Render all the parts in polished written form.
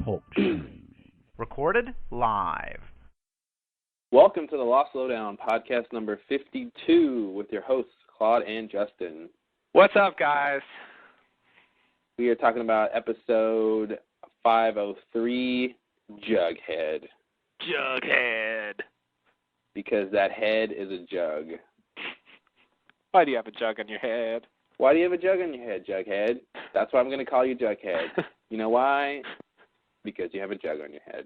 Talk show. Recorded live. Welcome to the Lowdown podcast number 52 with your hosts, Claude and Justin. What's up, guys? We are talking about episode 503, Jughead. Jughead. Because that head is a jug. Why do you have a jug on your head? Why do you have a jug on your head, Jughead? That's why I'm going to call you Jughead. You know why? Because you have a jug on your head.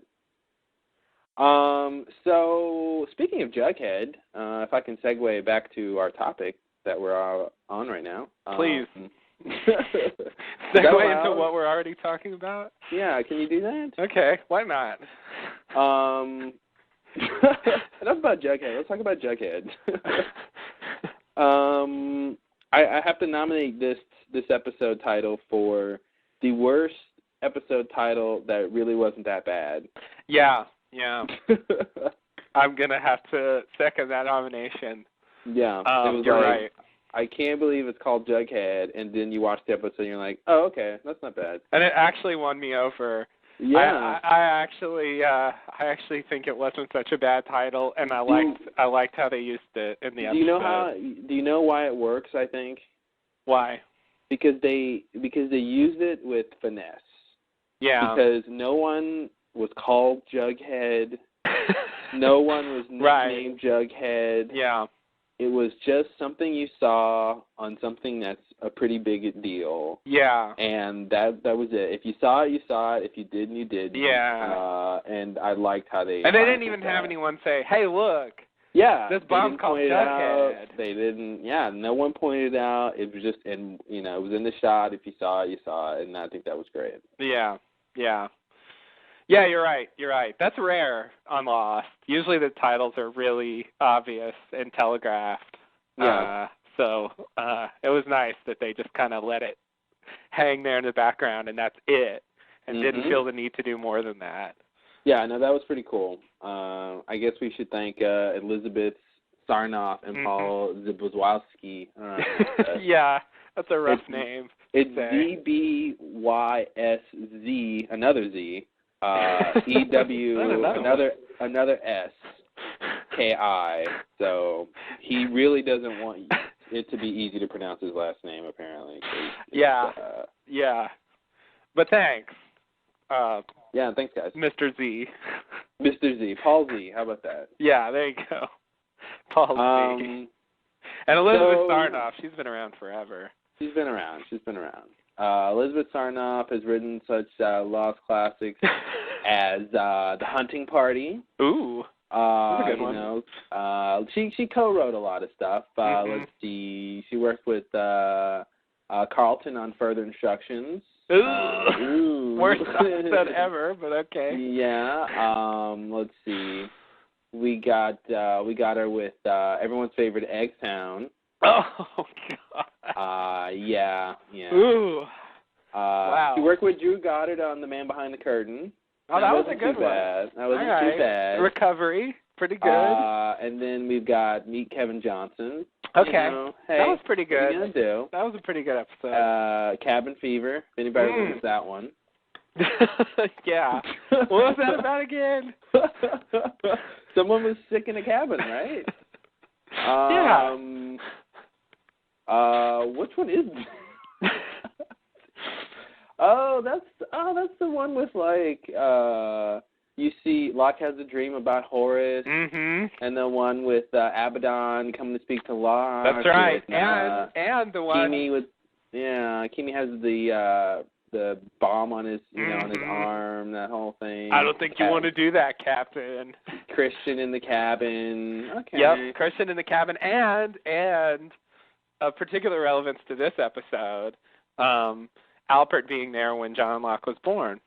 So, speaking of Jughead, if I can segue back to our topic that we're on right now. Please. Segue into what we're already talking about? Yeah, can you do that? Okay, why not? Enough about Jughead. Let's talk about Jughead. I have to nominate this episode title for the worst episode title that really wasn't that bad. Yeah. I'm going to have to second that nomination. Yeah. You're right. I can't believe it's called Jughead, and then you watch the episode and you're like, oh, okay, that's not bad. And it actually won me over. Yeah. I actually think it wasn't such a bad title, and I liked how they used it in the episode. Do you know why it works, I think? Why? Because they used it with finesse. Yeah. Because no one was called Jughead. No one was nicknamed Jughead. Yeah. It was just something you saw on something that's a pretty big deal. Yeah. And that was it. If you saw it, you saw it. If you didn't, you didn't. Yeah. And I liked how they... And they didn't even have anyone say, hey, look. Yeah. This bomb's called Jughead. They didn't... Yeah, no one pointed it out. It was just... And, it was in the shot. If you saw it, you saw it. And I think that was great. Yeah. Yeah, you're right. That's rare on Lost. Usually the titles are really obvious and telegraphed. Yeah. So it was nice that they just kind of let it hang there in the background, and that's it, and didn't feel the need to do more than that. Yeah, no, that was pretty cool. I guess we should thank Elizabeth Sarnoff and Paul Zbyszewski. Yeah, that's a rough name. It's ZBYSZ, another Z. EW, another S, KI. So he really doesn't want it to be easy to pronounce his last name, apparently. Yeah. But thanks. Yeah, thanks, guys. Mr. Z. Mr. Z. Paul Z. How about that? Yeah, there you go. Paul Z. And Elizabeth Sarnoff, she's been around forever. She's been around. Elizabeth Sarnoff has written such Lost classics as The Hunting Party. Ooh, that's a good one. She co-wrote a lot of stuff. Let's see. She worked with Carlton on Further Instructions. Ooh. Worst episode ever, but okay. Yeah. Let's see. We got her with everyone's favorite Eggtown. Oh, God. Yeah. Ooh. Wow. She worked with Drew Goddard on The Man Behind the Curtain. Oh, that was a good one. That wasn't too bad. Recovery. Pretty good. And then we've got Meet Kevin Johnson. Okay. Hey, that was pretty good. What are you going to do? That was a pretty good episode. Cabin Fever, if anybody remembers that one. Yeah. What was that about again? Someone was sick in a cabin, right? Yeah. Which one is it? that's the one with you see Locke has a dream about Horace, and the one with Abaddon coming to speak to Locke. That's right, and the one Kimi has the bomb on his on his arm, that whole thing. I don't think you want to do that, Captain. Christian in the cabin. Okay. Yep, Christian in the cabin, and of particular relevance to this episode, Alpert being there when John Locke was born.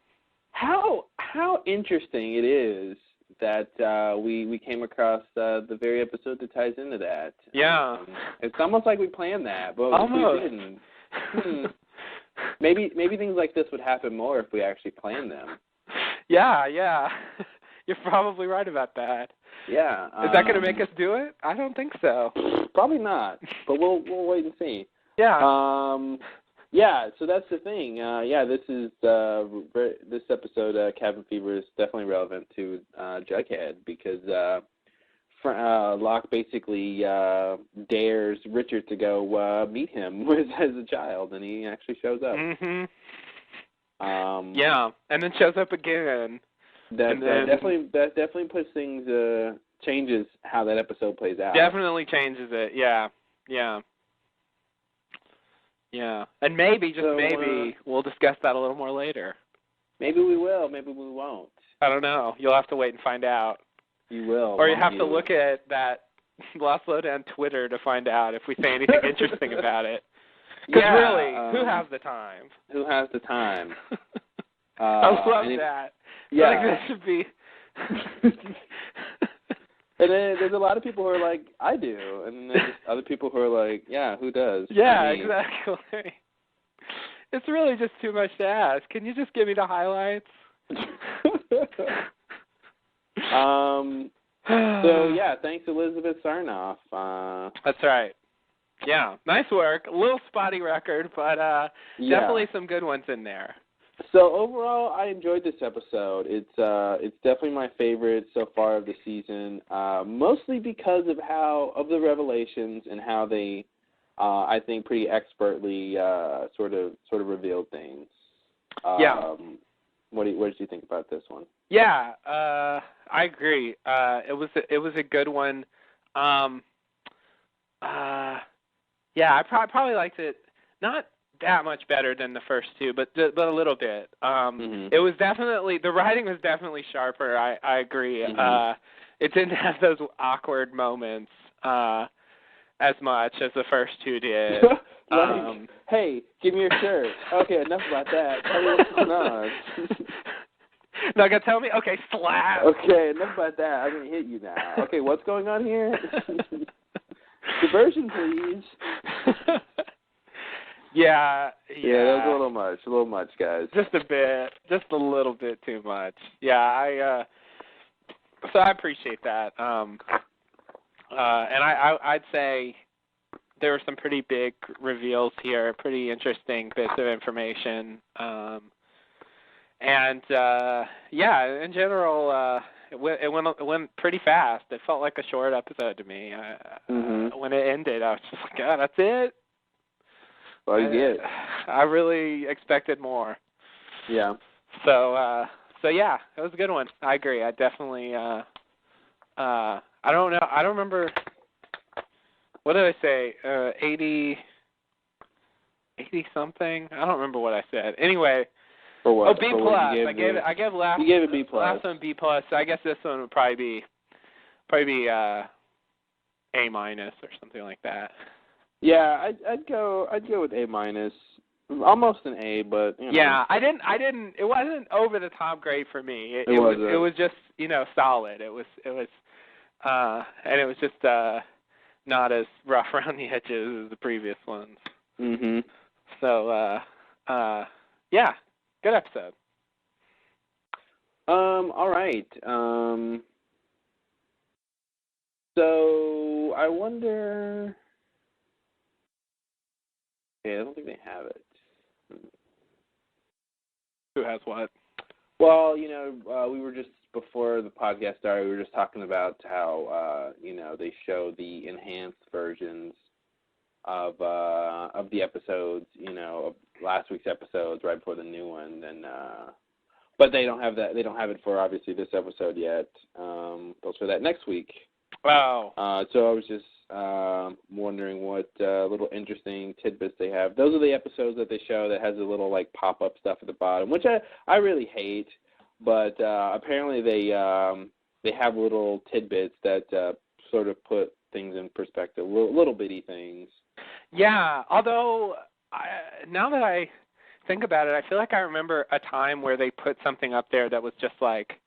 How interesting it is that we came across the very episode that ties into that. Yeah. It's almost like we planned that, but almost. we didn't. Maybe things like this would happen more if we actually planned them. Yeah. You're probably right about that. Yeah. Is that going to make us do it? I don't think so. Probably not, but we'll wait and see. Yeah. Yeah, so that's the thing. This episode, Cabin Fever, is definitely relevant to Jughead because Locke basically dares Richard to go meet him as a child, and he actually shows up. Mm-hmm. And then shows up again. That definitely puts things, changes how that episode plays out. Definitely changes it. Yeah. And maybe, maybe, we'll discuss that a little more later. Maybe we will. Maybe we won't. I don't know. You'll have to wait and find out. You will. Or you have to look at that Lost Lowdown Twitter to find out if we say anything interesting about it. Because really, who has the time? Who has the time? I love that. Yeah. I think that should be... And then there's a lot of people who are like, I do. And then there's other people who are like, yeah, who does? Yeah, exactly. It's really just too much to ask. Can you just give me the highlights? So, yeah, thanks, Elizabeth Sarnoff. That's right. Yeah, nice work. A little spotty record, but definitely some good ones in there. So overall, I enjoyed this episode. It's definitely my favorite so far of the season, mostly because of the revelations and how they, I think, pretty expertly sort of revealed things. What did you think about this one? Yeah, I agree. It was a good one. I probably liked it not that much better than the first two, but a little bit. It was definitely, the writing was definitely sharper. I agree. It didn't have those awkward moments as much as the first two did. Hey, give me your shirt. Okay, enough about that. Tell me what's going on. No, gonna tell me? Okay, slap. Okay, enough about that. I'm gonna hit you now. Okay, what's going on here? Diversion, please. Yeah, that was a little much, guys. Just a bit, just a little bit too much. Yeah, so I appreciate that. And I'd say there were some pretty big reveals here, pretty interesting bits of information. In general, it went pretty fast. It felt like a short episode to me. When it ended, I was just like, "Oh, that's it." Well, you get. I really expected more. Yeah. So yeah, it was a good one. I agree. I definitely. I don't know. I don't remember. What did I say? 80 something. I don't remember what I said. Anyway. For what? Oh, B plus. I gave last. You gave it B plus. Last one B plus. So I guess this one would probably be A minus or something like that. Yeah, I'd go with A minus, almost an A, but you know. Yeah, I didn't. It wasn't over the top great for me. It was just solid. It was and it was just not as rough around the edges as the previous ones. So yeah, good episode. All right. So I wonder. Yeah, I don't think they have it. Who has what? Well, we were just, before the podcast started, we were just talking about how, they show the enhanced versions of the episodes, of last week's episodes right before the new one, and but they don't have that. They don't have it for obviously this episode yet. They'll show that next week. Wow. So I was just wondering what little interesting tidbits they have. Those are the episodes that they show that has a little like pop-up stuff at the bottom, which I really hate. But apparently they have little tidbits that sort of put things in perspective, little bitty things. Yeah, although now that I think about it, I feel like I remember a time where they put something up there that was just like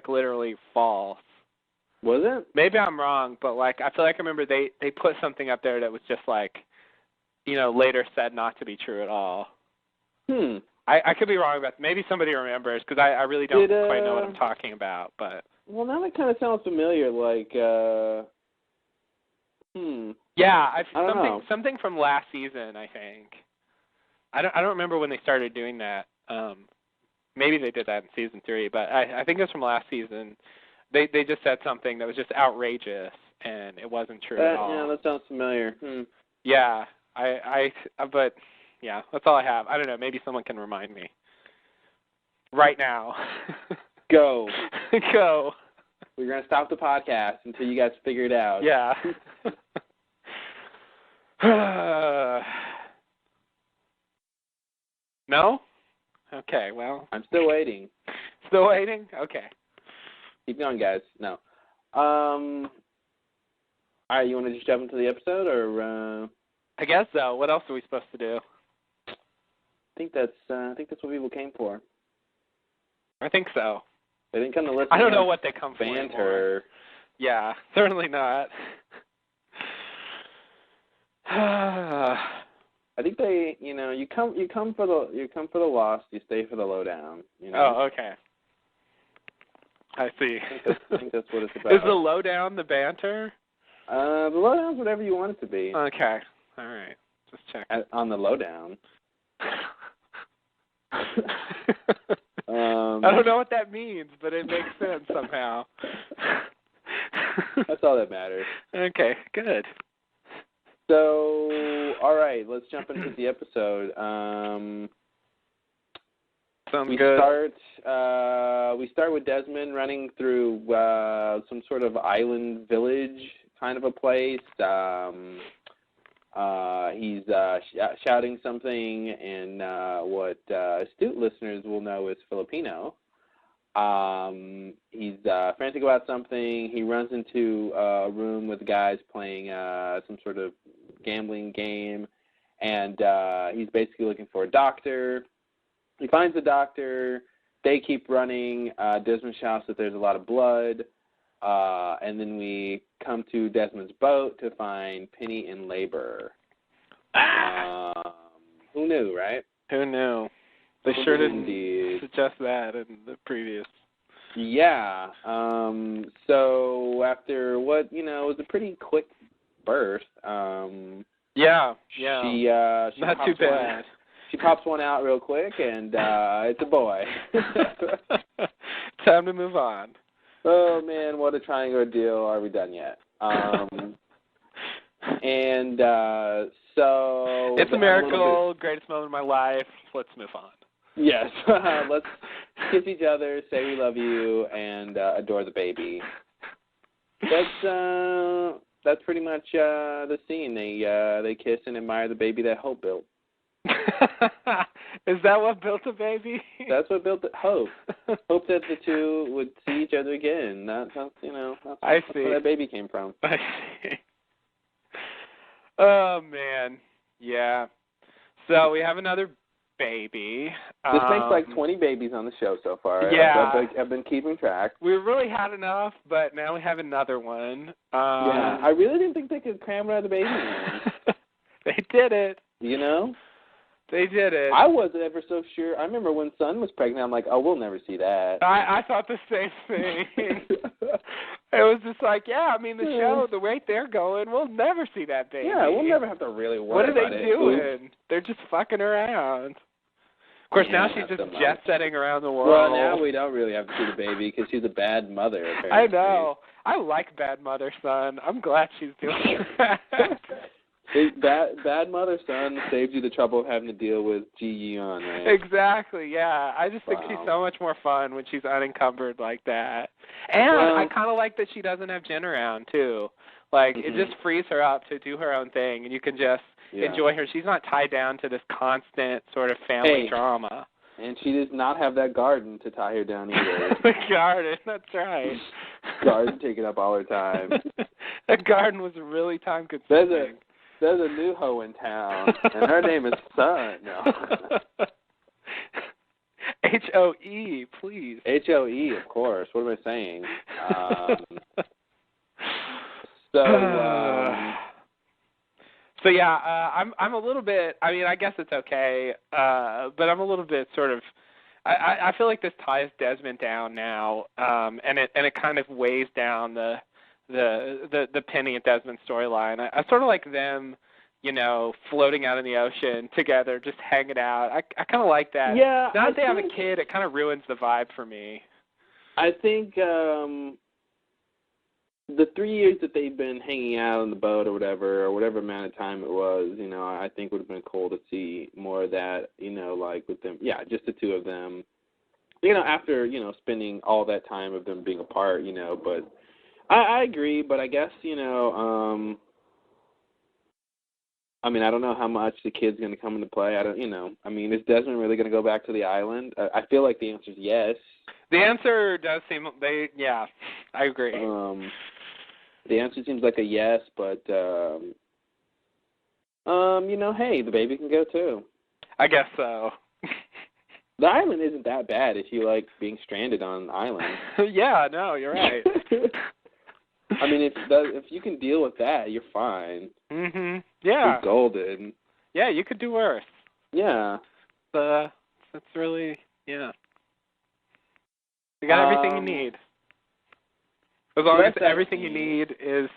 literally false. Was it? Maybe I'm wrong, but I feel like I remember they put something up there that was just later said not to be true at all. I could be wrong about that. Maybe somebody remembers, because I really don't quite know what I'm talking about. But well, now that kind of sounds familiar. Yeah, I don't know. Something from last season, I think. I don't remember when they started doing that. Maybe they did that in season 3, but I think it was from last season. They just said something that was just outrageous, and it wasn't true at all. Yeah, that sounds familiar. Yeah, but yeah, that's all I have. I don't know. Maybe someone can remind me right now. Go. Go. We're gonna stop the podcast until you guys figure it out. Yeah. No? Okay, well. I'm still waiting. Still waiting? Okay. Keep going, guys. No. All right, you want to just jump into the episode, or? I guess so. What else are we supposed to do? I think that's what people came for. I think so. They didn't come to listen. I don't know what they come for. Banter. Yeah, certainly not. I think they, you come for the lost, you stay for the lowdown. Oh, okay. I see. I think that's what it's about. Is the lowdown the banter? The lowdown's whatever you want it to be. Okay. All right. Just check. On the lowdown. I don't know what that means, but it makes sense somehow. That's all that matters. Okay, good. So, all right, let's jump into the episode. Sounds good. We start with Desmond running through some sort of island village kind of a place. He's shouting something in what astute listeners will know is Filipino. He's frantic about something. He runs into a room with guys playing some sort of gambling game, and he's basically looking for a doctor. He finds the doctor. They keep running. Desmond shouts that there's a lot of blood. And then we come to Desmond's boat to find Penny in labor. Who knew, right? Who knew? They sure didn't suggest that in the previous. Yeah. So after what, was a pretty quick birth. Yeah. She not too bad. She pops one out real quick, and it's a boy. Time to move on. Oh, man, what a trying ordeal. Are we done yet? And so... It's a miracle, greatest moment of my life. Let's move on. Yes. Let's kiss each other, say we love you, and adore the baby. That's pretty much the scene. They kiss and admire the baby that Hope built. Is that what built a baby? That's what built it. Hope. Hope that the two would see each other again. That's where that baby came from. I see. Oh, man. Yeah. So we have another baby. This makes like 20 babies on the show so far. Yeah. I've been keeping track. We really had enough, but now we have another one. Yeah. I really didn't think they could cram another baby in. They did it. They did it. I wasn't ever so sure. I remember when Sun was pregnant, I'm like, oh, we'll never see that. I thought the same thing. It was just like, the show, the rate they're going, we'll never see that baby. Yeah, we'll never have to really worry about it. What are they doing? They're just fucking around. Of course, now she's just jet-setting around the world. Well, now we don't really have to see the baby because she's a bad mother, apparently. I know. I like bad mother, Son. I'm glad she's doing that. Bad mother, Son saves you the trouble of having to deal with Ji Yeon, right? Exactly, yeah. I just think she's so much more fun when she's unencumbered like that. And I kind of like that she doesn't have Jin around, too. Like, it just frees her up to do her own thing, and you can just enjoy her. She's not tied down to this constant sort of family drama. And she does not have that garden to tie her down either. The garden, that's right. Garden taking up all her time. That garden was really time-consuming. There's a new hoe in town, and her name is Sun. No. H-O-E, please. H-O-E, of course. What am I saying? So yeah, I'm a little bit. I mean, I guess it's okay, but I'm a little bit sort of. I feel like this ties Desmond down now, and it kind of weighs down the Penny and Desmond storyline. I sort of like them floating out in the ocean together, just hanging out. I kind of like that. Yeah. Now that they have a kid, it kind of ruins the vibe for me. I think the 3 years that they've been hanging out on the boat or whatever amount of time it was, I think would have been cool to see more of that, like with them. Yeah, just the two of them. After, spending all that time of them being apart, but I agree, but I guess, I don't know how much the kid's going to come into play. I don't, is Desmond really going to go back to the island? I feel like the answer is yes. The answer does seem, I agree. The answer seems like a yes, but, hey, the baby can go too. I guess so. The island isn't that bad if you like being stranded on an island. Yeah, no, you're right. If you can deal with that, you're fine. Yeah. You're golden. Yeah, you could do worse. Yeah. That's really, yeah. You got everything you need. As long as everything you need is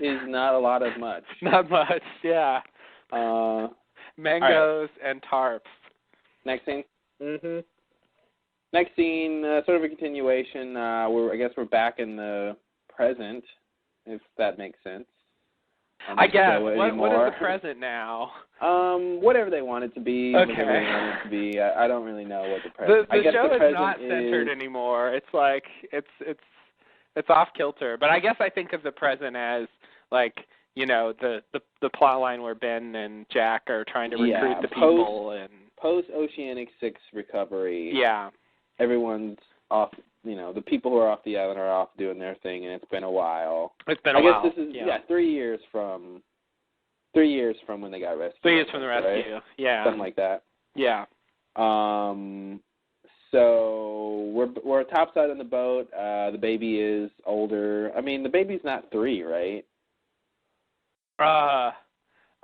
is not a lot of much. Not much, yeah. Mangoes and tarps. Next scene. Next scene, sort of a continuation. I guess we're back in the present, if that makes sense. I guess. What is the present now? Whatever they want it to be. Okay. Whatever they want it to be. I don't really know what the present. The show is not centered anymore. It's like it's off kilter. But I guess I think of the present as like the plot line where Ben and Jack are trying to recruit the people and post Oceanic 6 recovery. Yeah. Everyone's off. The people who are off the island are off doing their thing, and it's been a while. It's been a while. I guess this is 3 years from when they got rescued. 3 years from the rescue. Right? Yeah. Something like that. Yeah. So we're topside on the boat. The baby is older. The baby's not 3, right?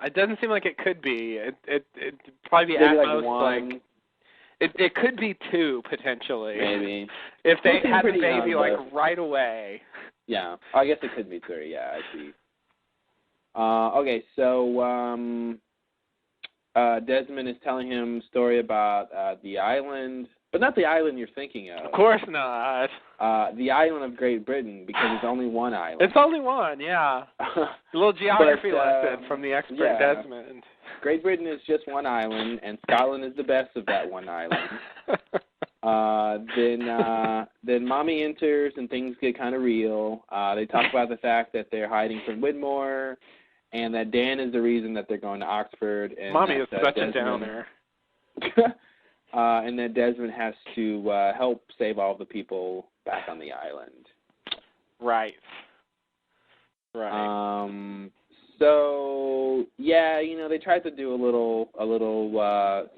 It doesn't seem like it could be. It probably be maybe at like most 1. like it could be 2 potentially. Maybe if they had the baby young, right away. Yeah, I guess it could be 3. Yeah, I see. Okay, so Desmond is telling him a story about the island, but not the island you're thinking of. Of course not. The island of Great Britain, because it's only one island. It's only one, yeah. A little geography lesson from the expert Desmond. Great Britain is just one island, and Scotland is the best of that one island. Then Mommy enters, and things get kind of real. They talk about the fact that they're hiding from Widmore, and that Dan is the reason that they're going to Oxford. And Mommy is such a downer. And that Desmond has to help save all the people back on the island. Right. So yeah, they tried to do a little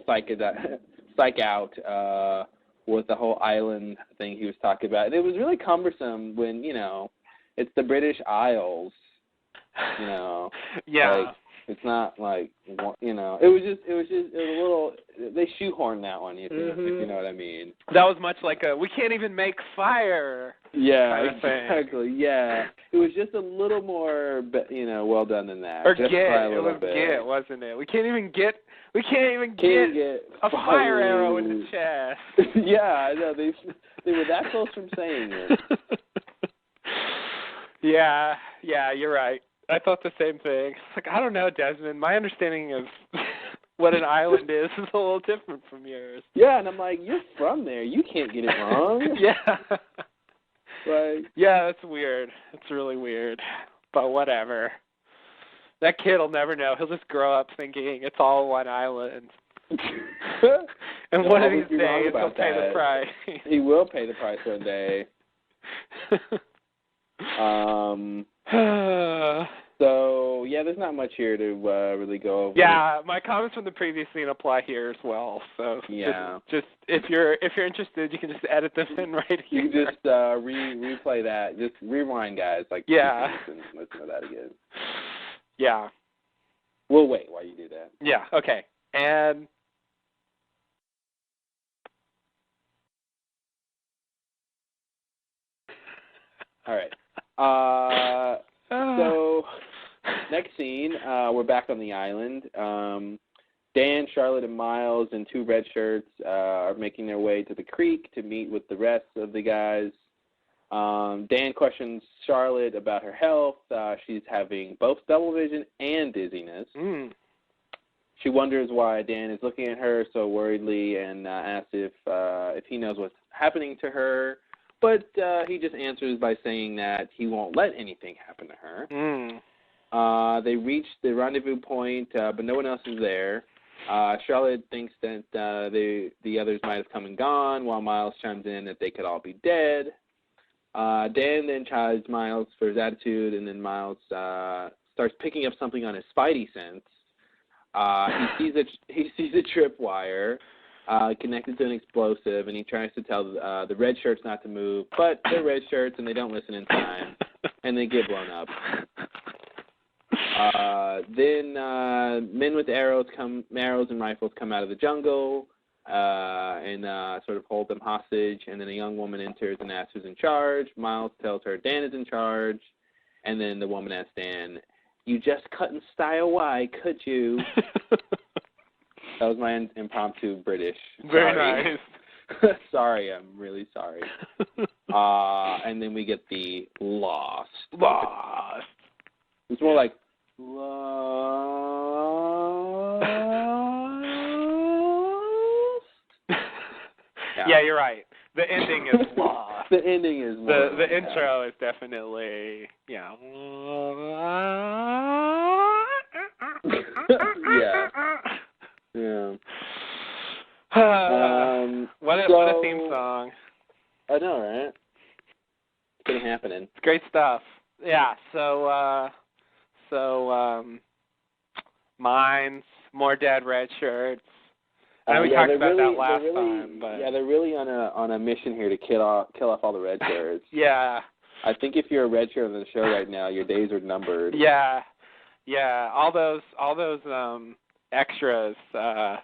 psych out with the whole island thing he was talking about, and it was really cumbersome when it's the British Isles. Yeah. Like, it's not like it was a little. They shoehorned that one, if you know what I mean. That was much like we can't even make fire. Yeah, exactly. Yeah, it was just a little more, well done than that. Or just get it was bit. Get, wasn't it? We can't even get a fire arrow in the chest. Yeah, I know they were that close from saying it. Yeah, you're right. I thought the same thing. It's like, I don't know, Desmond. My understanding of what an island is a little different from yours. Yeah, and I'm like, you're from there. You can't get it wrong. Yeah. Yeah, that's weird. It's really weird. But whatever. That kid will never know. He'll just grow up thinking it's all one island. And one of these days he'll pay the price. He will pay the price one day. So yeah, there's not much here to really go over. Yeah, my comments from the previous scene apply here as well. So yeah, just if you're interested, you can just edit them in right here. You can just replay that. Just rewind, guys. Like yeah, and listen to that again. Yeah. We'll wait while you do that. Yeah. Okay. And. All right. So Next scene, we're back on the island. Dan, Charlotte, and Miles and 2 red shirts are making their way to the creek to meet with the rest of the guys. Dan questions Charlotte about her health. She's having both double vision and dizziness. She wonders why Dan is looking at her so worriedly and asks if he knows what's happening to her. But he just answers by saying that he won't let anything happen to her. They reach the rendezvous point, but no one else is there. Charlotte thinks that the others might have come and gone, while Miles chimes in that they could all be dead. Dan then chides Miles for his attitude, and then Miles starts picking up something on his spidey sense. He sees a tripwire connected to an explosive, and he tries to tell the red shirts not to move, but they're red shirts and they don't listen in time, and they get blown up. Then men with arrows and rifles come out of the jungle and sort of hold them hostage, and then a young woman enters and asks who's in charge. Miles tells her Dan is in charge, and then the woman asks Dan, "You just couldn't stay away, could you?" That was my impromptu British. Very nice. Sorry, I'm really sorry. And then we get the lost. It's more like lost. Yeah, you're right. The ending is lost. The ending is lost. The intro is definitely, yeah. Yeah. What a theme song. I know, right? It's been happening. It's great stuff. Yeah, so Mines, more dead red shirts. I know we talked about that last time, but yeah, they're really on a mission here to kill off all the red shirts. Yeah. I think if you're a red shirt on the show right now, your days are numbered. Yeah. All those extras are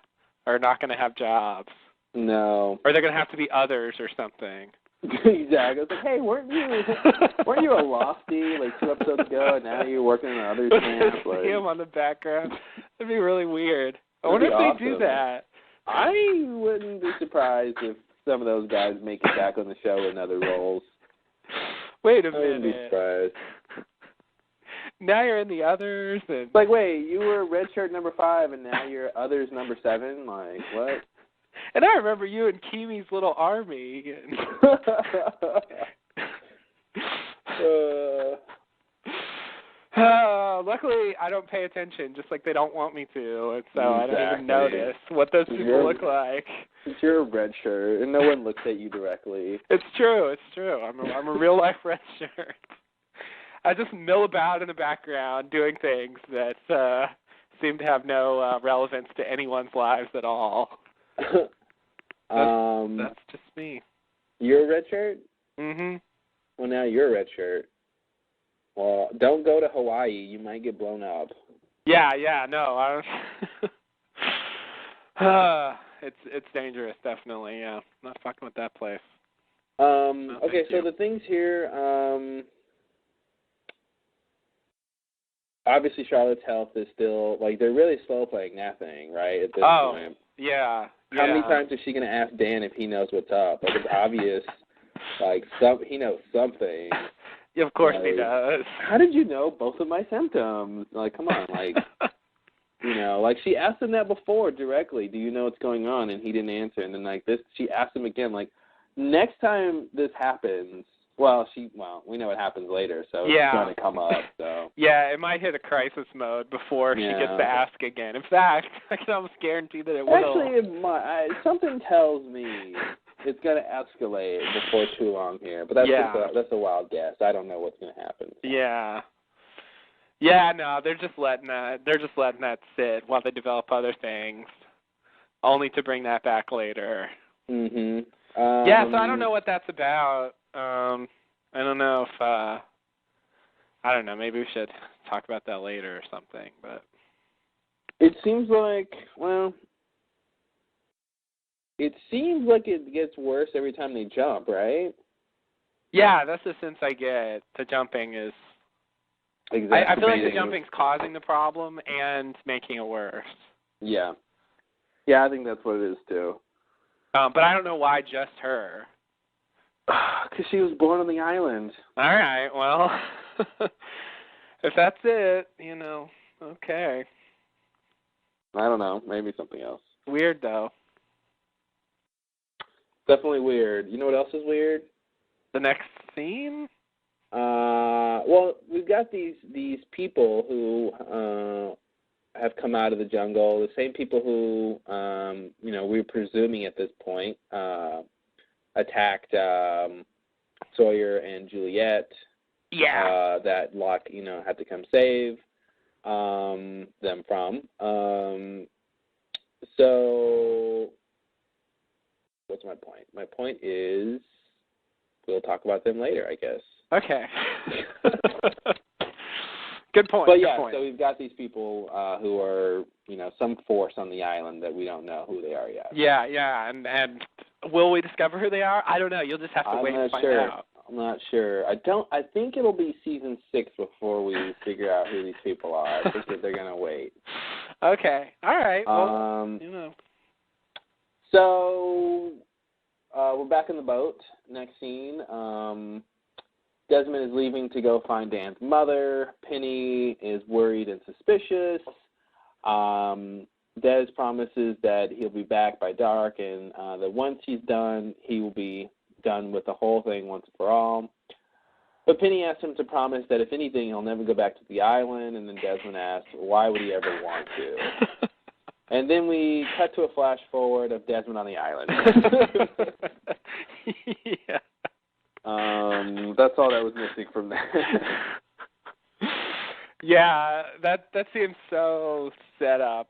not going to have jobs. No. Or they're going to have to be others or something. Exactly. It's like, hey, weren't you a lofty like 2 episodes ago, and now you're working in another camp? Like, see him on the background. That'd be really weird. I wonder if they do that. I wouldn't be surprised if some of those guys make it back on the show in other roles. Wait a minute. I wouldn't be surprised. Now you're in the others, and like, wait, you were red shirt number 5, and now you're others number 7. Like, what? And I remember you and Kimi's little army. Luckily, I don't pay attention, just like they don't want me to, and so I don't even notice what those people look like. You're a red shirt, and no one looks at you directly. It's true. I'm a real life red shirt. I just mill about in the background doing things that seem to have no relevance to anyone's lives at all. That's just me. You're a red shirt? Mm-hmm. Well, now you're a red shirt. Well, don't go to Hawaii. You might get blown up. Yeah, no. It's dangerous, definitely, yeah. Not fucking with that place. Okay, so the things here, obviously Charlotte's health is still, like, they're really slow playing that thing, right, at this point. Yeah. How many times is she going to ask Dan if he knows what's up? Like, it's obvious, like, he knows something. Yeah, of course he does. How did you know both of my symptoms? Like, come on, like, you know, like, she asked him that before directly, do you know what's going on? And he didn't answer. And then, like, she asked him again, like, next time this happens, we know what happens later, so it's going to come up, so. Yeah, it might hit a crisis mode before she gets to ask again. In fact, I can almost guarantee that it will. Actually, something tells me it's going to escalate before too long here, but that's a wild guess. I don't know what's going to happen. So. Yeah. Yeah, no, they're just letting that sit while they develop other things, only to bring that back later. Mhm. So I don't know what that's about. I don't know if I don't know, maybe we should talk about that later or something, but it seems like it gets worse every time they jump, right? Yeah, that's the sense I get. The jumping is I feel like the jumping's causing the problem and making it worse. Yeah. Yeah, I think that's what it is, too. But I don't know why just her. Because she was born on the island. All right, well, if that's it, okay. I don't know. Maybe something else. Weird, though. Definitely weird. You know what else is weird? The next scene? Well, we've got these people who have come out of the jungle, the same people who, we're presuming at this point, attacked Sawyer and Juliet. Yeah. That Locke, had to come save them from. So, what's my point? My point is, we'll talk about them later, I guess. Okay. Good point. But yeah, good point. So we've got these people who are, some force on the island that we don't know who they are yet. Yeah, and will we discover who they are? I don't know. You'll just have to wait and find out. I'm not sure. I think it'll be season 6 before we figure out who these people are. I think that they're gonna wait. Okay. All right. Well, So we're back in the boat. Next scene. Desmond is leaving to go find Dan's mother. Penny is worried and suspicious. Des promises that he'll be back by dark, and that once he's done, he will be done with the whole thing once and for all. But Penny asks him to promise that if anything, he'll never go back to the island, and then Desmond asks, why would he ever want to? And then we cut to a flash forward of Desmond on the island. Yeah. That's all that was missing from that. Yeah, that seems so set up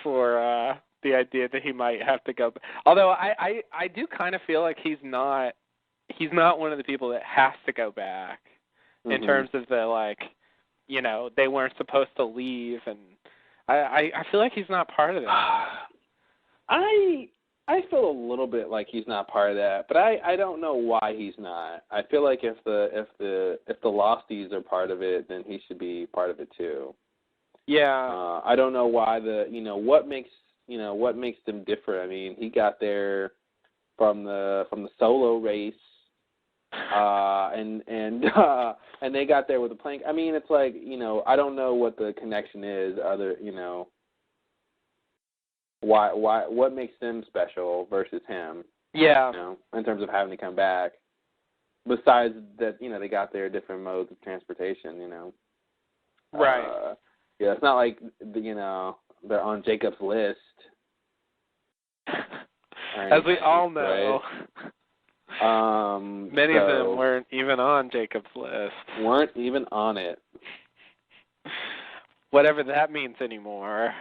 for the idea that he might have to go. Although I do kind of feel like he's not one of the people that has to go back in terms of the they weren't supposed to leave, and I feel like he's not part of that. I feel a little bit like he's not part of that, but I don't know why he's not. I feel like if the Losties are part of it, then he should be part of it too. Yeah. I don't know why what makes them different. I mean, he got there from the solo race, and they got there with a plane. I mean, it's like, I don't know what the connection is. Why what makes them special versus him? Yeah. In terms of having to come back. Besides that, they got their different modes of transportation. Right. Yeah, it's not like they're on Jacob's list. As we all know. Right? Many of them weren't even on Jacob's list. Weren't even on it. Whatever that means anymore.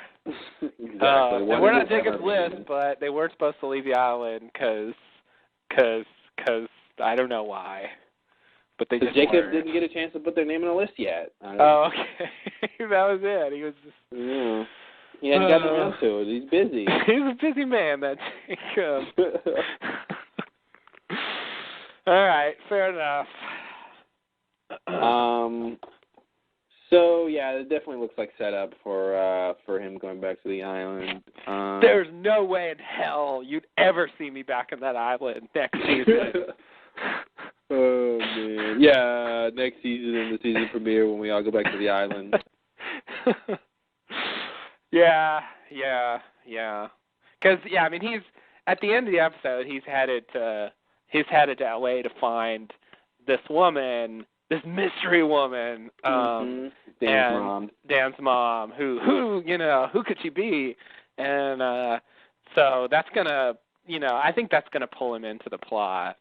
Exactly. They weren't on Jacob's list, but they weren't supposed to leave the island because I don't know why. But they just Jacob weren't. didn't get a chance to put their name on the list yet. Oh, okay. That was it. He was just... Yeah. He hadn't gotten around to it. He's busy. He's a busy man, that Jacob. All right, fair enough. So yeah, it definitely looks like setup for him going back to the island. There's no way in hell you'd ever see me back in that island next season. Oh man, yeah, next season in the season premiere when we all go back to the island. Yeah. Because I mean, he's at the end of the episode. He's headed to LA to find this woman. This mystery woman, Dan's mom, who could she be? And so that's gonna, I think that's gonna pull him into the plot.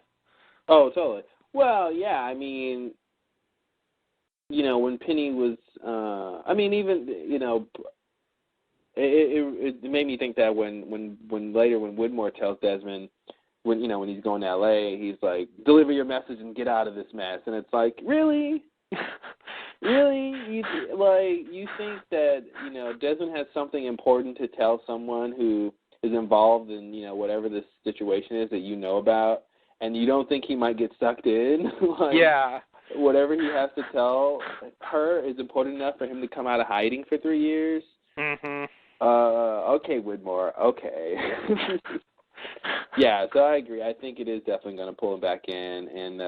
Oh, totally. Well, yeah, I mean, when Penny was, it made me think that when later when Widmore tells Desmond, when he's going to LA, he's like, deliver your message and get out of this mess. And it's like, really? Really? You think that, Desmond has something important to tell someone who is involved in, whatever this situation is that you know about, and you don't think he might get sucked in? Yeah. whatever he has to tell her is important enough for him to come out of hiding for 3 years. Mhm. Okay, Widmore. Okay. Yeah, so I agree. I think it is definitely going to pull him back in, and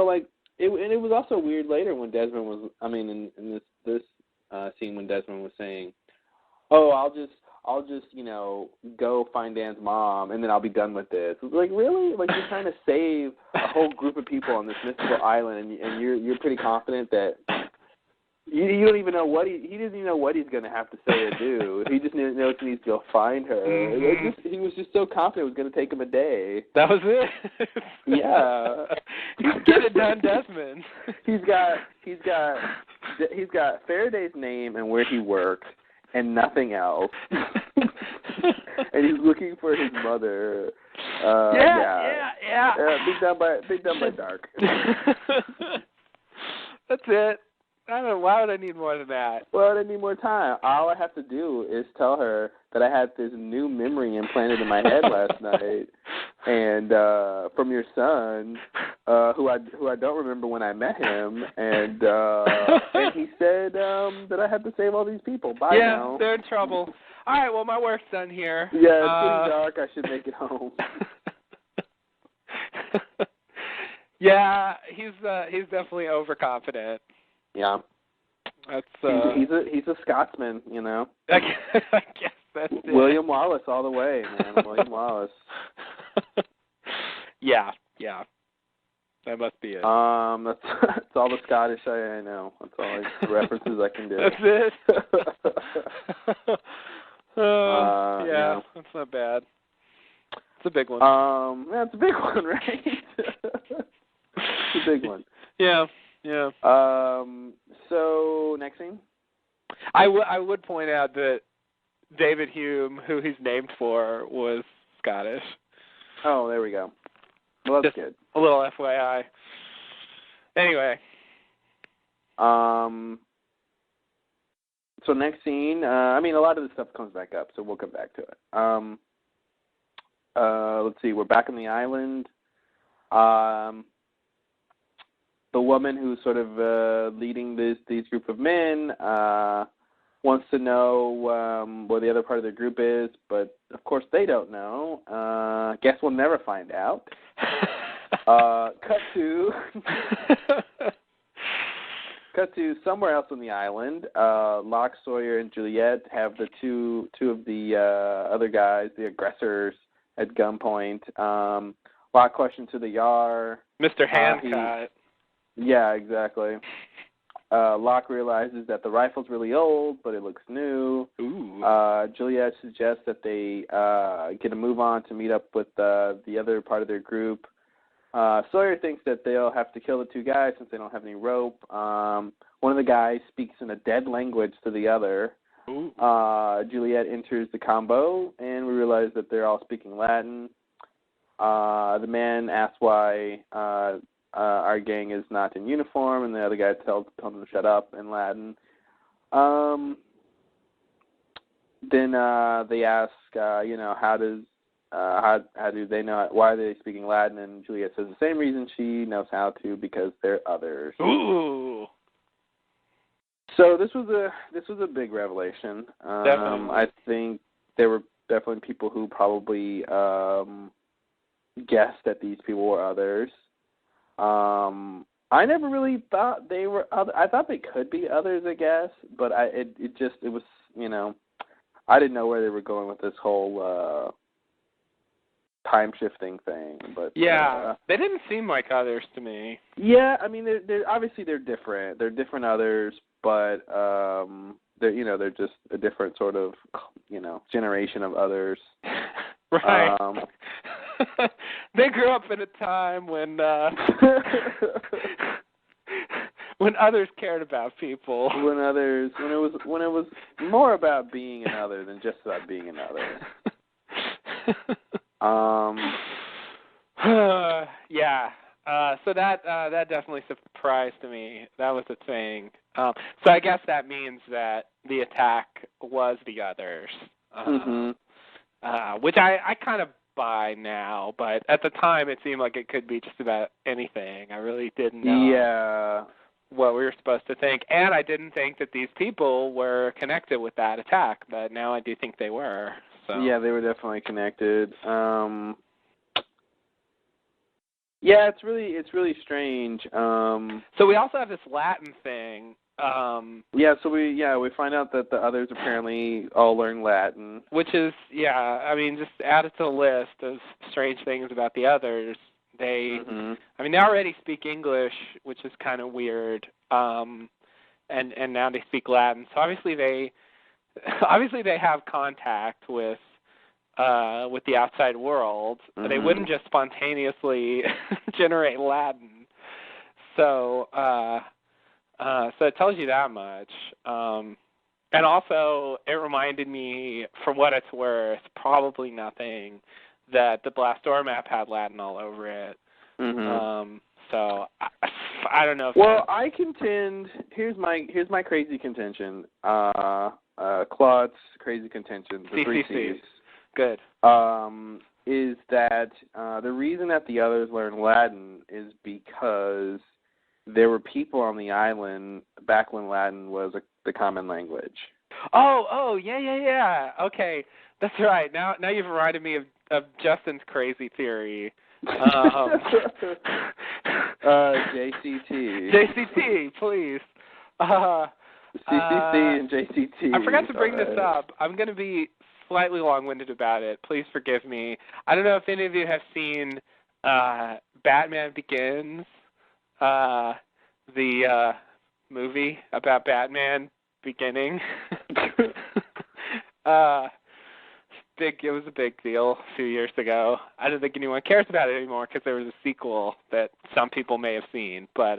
like it was also weird later when Desmond was. I mean, in this scene when Desmond was saying, "Oh, I'll just go find Dan's mom, and then I'll be done with this." It was like, really? Like, you're trying to save a whole group of people on this mystical island, and you're pretty confident that you don't even know what he doesn't even know what he's going to have to say or do. He just knows he needs to go find her. Mm-hmm. He was just so confident it was going to take him a day. That was it. Yeah. Get it done, Desmond. He's got Faraday's name and where he works and nothing else. And he's looking for his mother. Yeah. Big done by dark. That's it. I don't know. Why would I need more than that? Well, I need more time. All I have to do is tell her that I had this new memory implanted in my head last night, and from your son, who I don't remember when I met him, and he said that I had to save all these people. Bye now. Yeah, they're in trouble. All right, well, my work's done here. Yeah, it's getting dark. I should make it home. Yeah, he's definitely overconfident. Yeah. That's he's a Scotsman, you know. I guess that's it. William Wallace all the way, man. William Wallace. Yeah. That must be it. That's all the Scottish I know. That's all the references I can do. That's it. Yeah, that's not bad. It's a big one. Yeah, it's a big one, right? It's a big one. Yeah. So next scene. I would point out that David Hume, who he's named for, was Scottish. Oh, there we go. Well, that's good. A little FYI. Anyway. So next scene. I mean, a lot of the stuff comes back up, so we'll come back to it. Let's see. We're back on the island. The woman who's sort of leading these group of men wants to know where the other part of their group is, but of course they don't know. Guess we'll never find out. Cut to somewhere else on the island. Locke, Sawyer, and Juliet have the two of the other guys, the aggressors, at gunpoint. Locke questions to the Yar. Mr. Handcott. Yeah, exactly. Locke realizes that the rifle's really old, but it looks new. Ooh. Juliet suggests that they get a move on to meet up with the other part of their group. Sawyer thinks that they'll have to kill the two guys since they don't have any rope. One of the guys speaks in a dead language to the other. Ooh. Juliet enters the combo, and we realize that they're all speaking Latin. The man asks why our gang is not in uniform, and the other guy tells them to shut up in Latin. Then they ask, how do they know, why are they speaking Latin? And Juliet says the same reason she knows how to, because they're others. Ooh. So this was a big revelation. Definitely. I think there were definitely people who probably guessed that these people were others. I never really thought they were other. I thought they could be others, I guess, but it was, I didn't know where they were going with this whole time shifting thing. But yeah, they didn't seem like others to me. Yeah, I mean, they're obviously they're different. They're different others, but they're just a different sort of generation of others. Right. They grew up in a time when when others cared about people. When it was more about being an other than just about being an other. Yeah. So that definitely surprised me. That was the thing. So I guess that means that the attack was the others. Which I kind of fine now, but at the time it seemed like it could be just about anything. I really didn't know. Yeah. What we were supposed to think, and I didn't think that these people were connected with that attack, but now I do think they were. So yeah, they were definitely connected. Yeah, it's really strange. So we also have this Latin thing. So we find out that the others apparently all learn Latin, which is I mean, just add it to the list of strange things about the others. They, I mean, they already speak English, which is kind of weird, and now they speak Latin. So obviously they have contact with the outside world. They wouldn't just spontaneously generate Latin. So so it tells you that much. And also, it reminded me, for what it's worth, probably nothing, that the Blastor map had Latin all over it. So I don't know. If I contend. Here's my crazy contention. Claude's crazy contention. The three C's. Good. Is that the reason that the others learned Latin is because there were people on the island back when Latin was the common language. Oh, yeah. Okay, that's right. Now you've reminded me of Justin's crazy theory. JCT. JCT, please. CCC and JCT. I forgot to bring this up. I'm going to be slightly long-winded about it. Please forgive me. I don't know if any of you have seen Batman Begins, the movie about Batman beginning. It was a big deal a few years ago. I don't think anyone cares about it anymore because there was a sequel that some people may have seen. But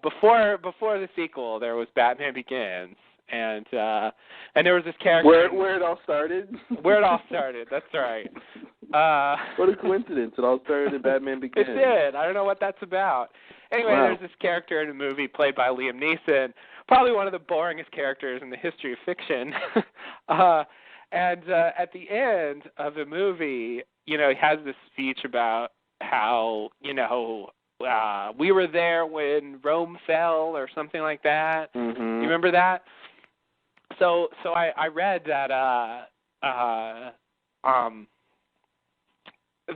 before the sequel, there was Batman Begins, and there was this character. Where it all started. Where it all started. That's right. What a coincidence! It all started in Batman Begins. It did. I don't know what that's about. Anyway, Wow. There's this character in the movie played by Liam Neeson, probably one of the boringest characters in the history of fiction. And at the end of the movie, he has this speech about how, we were there when Rome fell or something like that. You remember that? So I read that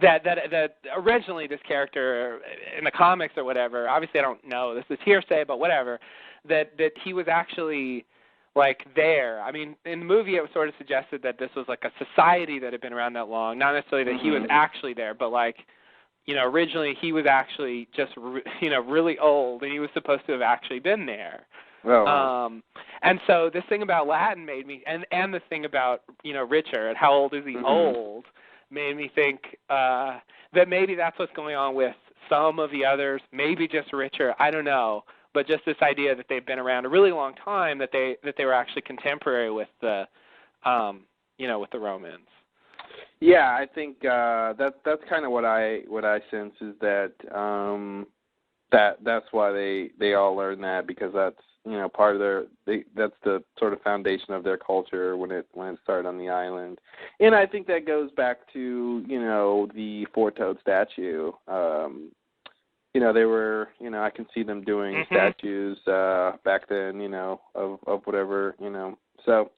that originally this character in the comics or whatever, obviously I don't know, this is hearsay, but whatever, that he was actually there. I mean, in the movie it was sort of suggested that this was like a society that had been around that long, not necessarily that he was actually there, but originally he was actually just really old, and he was supposed to have actually been there. Oh. And so this thing about Latin made me, and the thing about Richard, how old is he? Old, made me think that maybe that's what's going on with some of the others, maybe just Richard, I don't know. But just this idea that they've been around a really long time, that they were actually contemporary with the, with the Romans. Yeah, I think that's kind of what I sense is that that's why they all learn that, because that's part of that's the sort of foundation of their culture when it started on the island, and I think that goes back to the four-toed statue. They were, I can see them doing statues back then, of whatever, So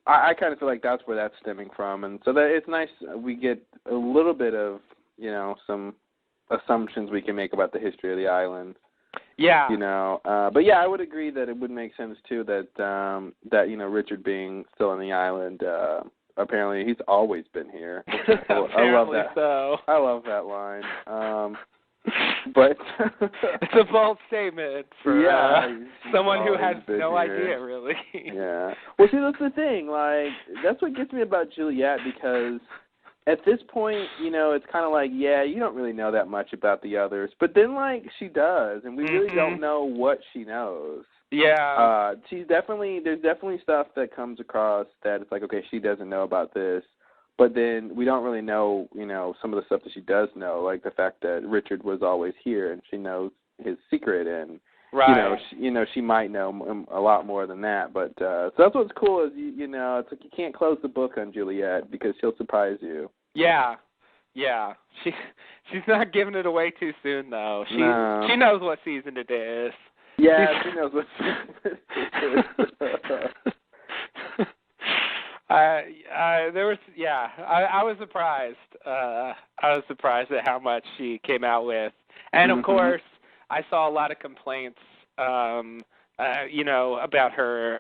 I kind of feel like that's where that's stemming from. And so that it's nice we get a little bit of, some assumptions we can make about the history of the island. Yeah. But yeah, I would agree that it would make sense, too, that Richard being still on the island, apparently he's always been here. I love that. So. I love that line. But it's a bold statement for someone who has no idea, really. Yeah. Well, see, that's the thing. That's what gets me about Juliet, because at this point, it's kind of like, you don't really know that much about the others. But then, she does, and we really don't know what she knows. Yeah. There's definitely stuff that comes across that it's like, okay, she doesn't know about this. But then we don't really know, some of the stuff that she does know, like the fact that Richard was always here and she knows his secret, and right. She might know a lot more than that. But so that's what's cool is it's like you can't close the book on Juliet because she'll surprise you. Yeah. She's not giving it away too soon though. She knows what season it is. Yeah, she knows what season it is. I was surprised. I was surprised at how much she came out with, and of course, I saw a lot of complaints, about her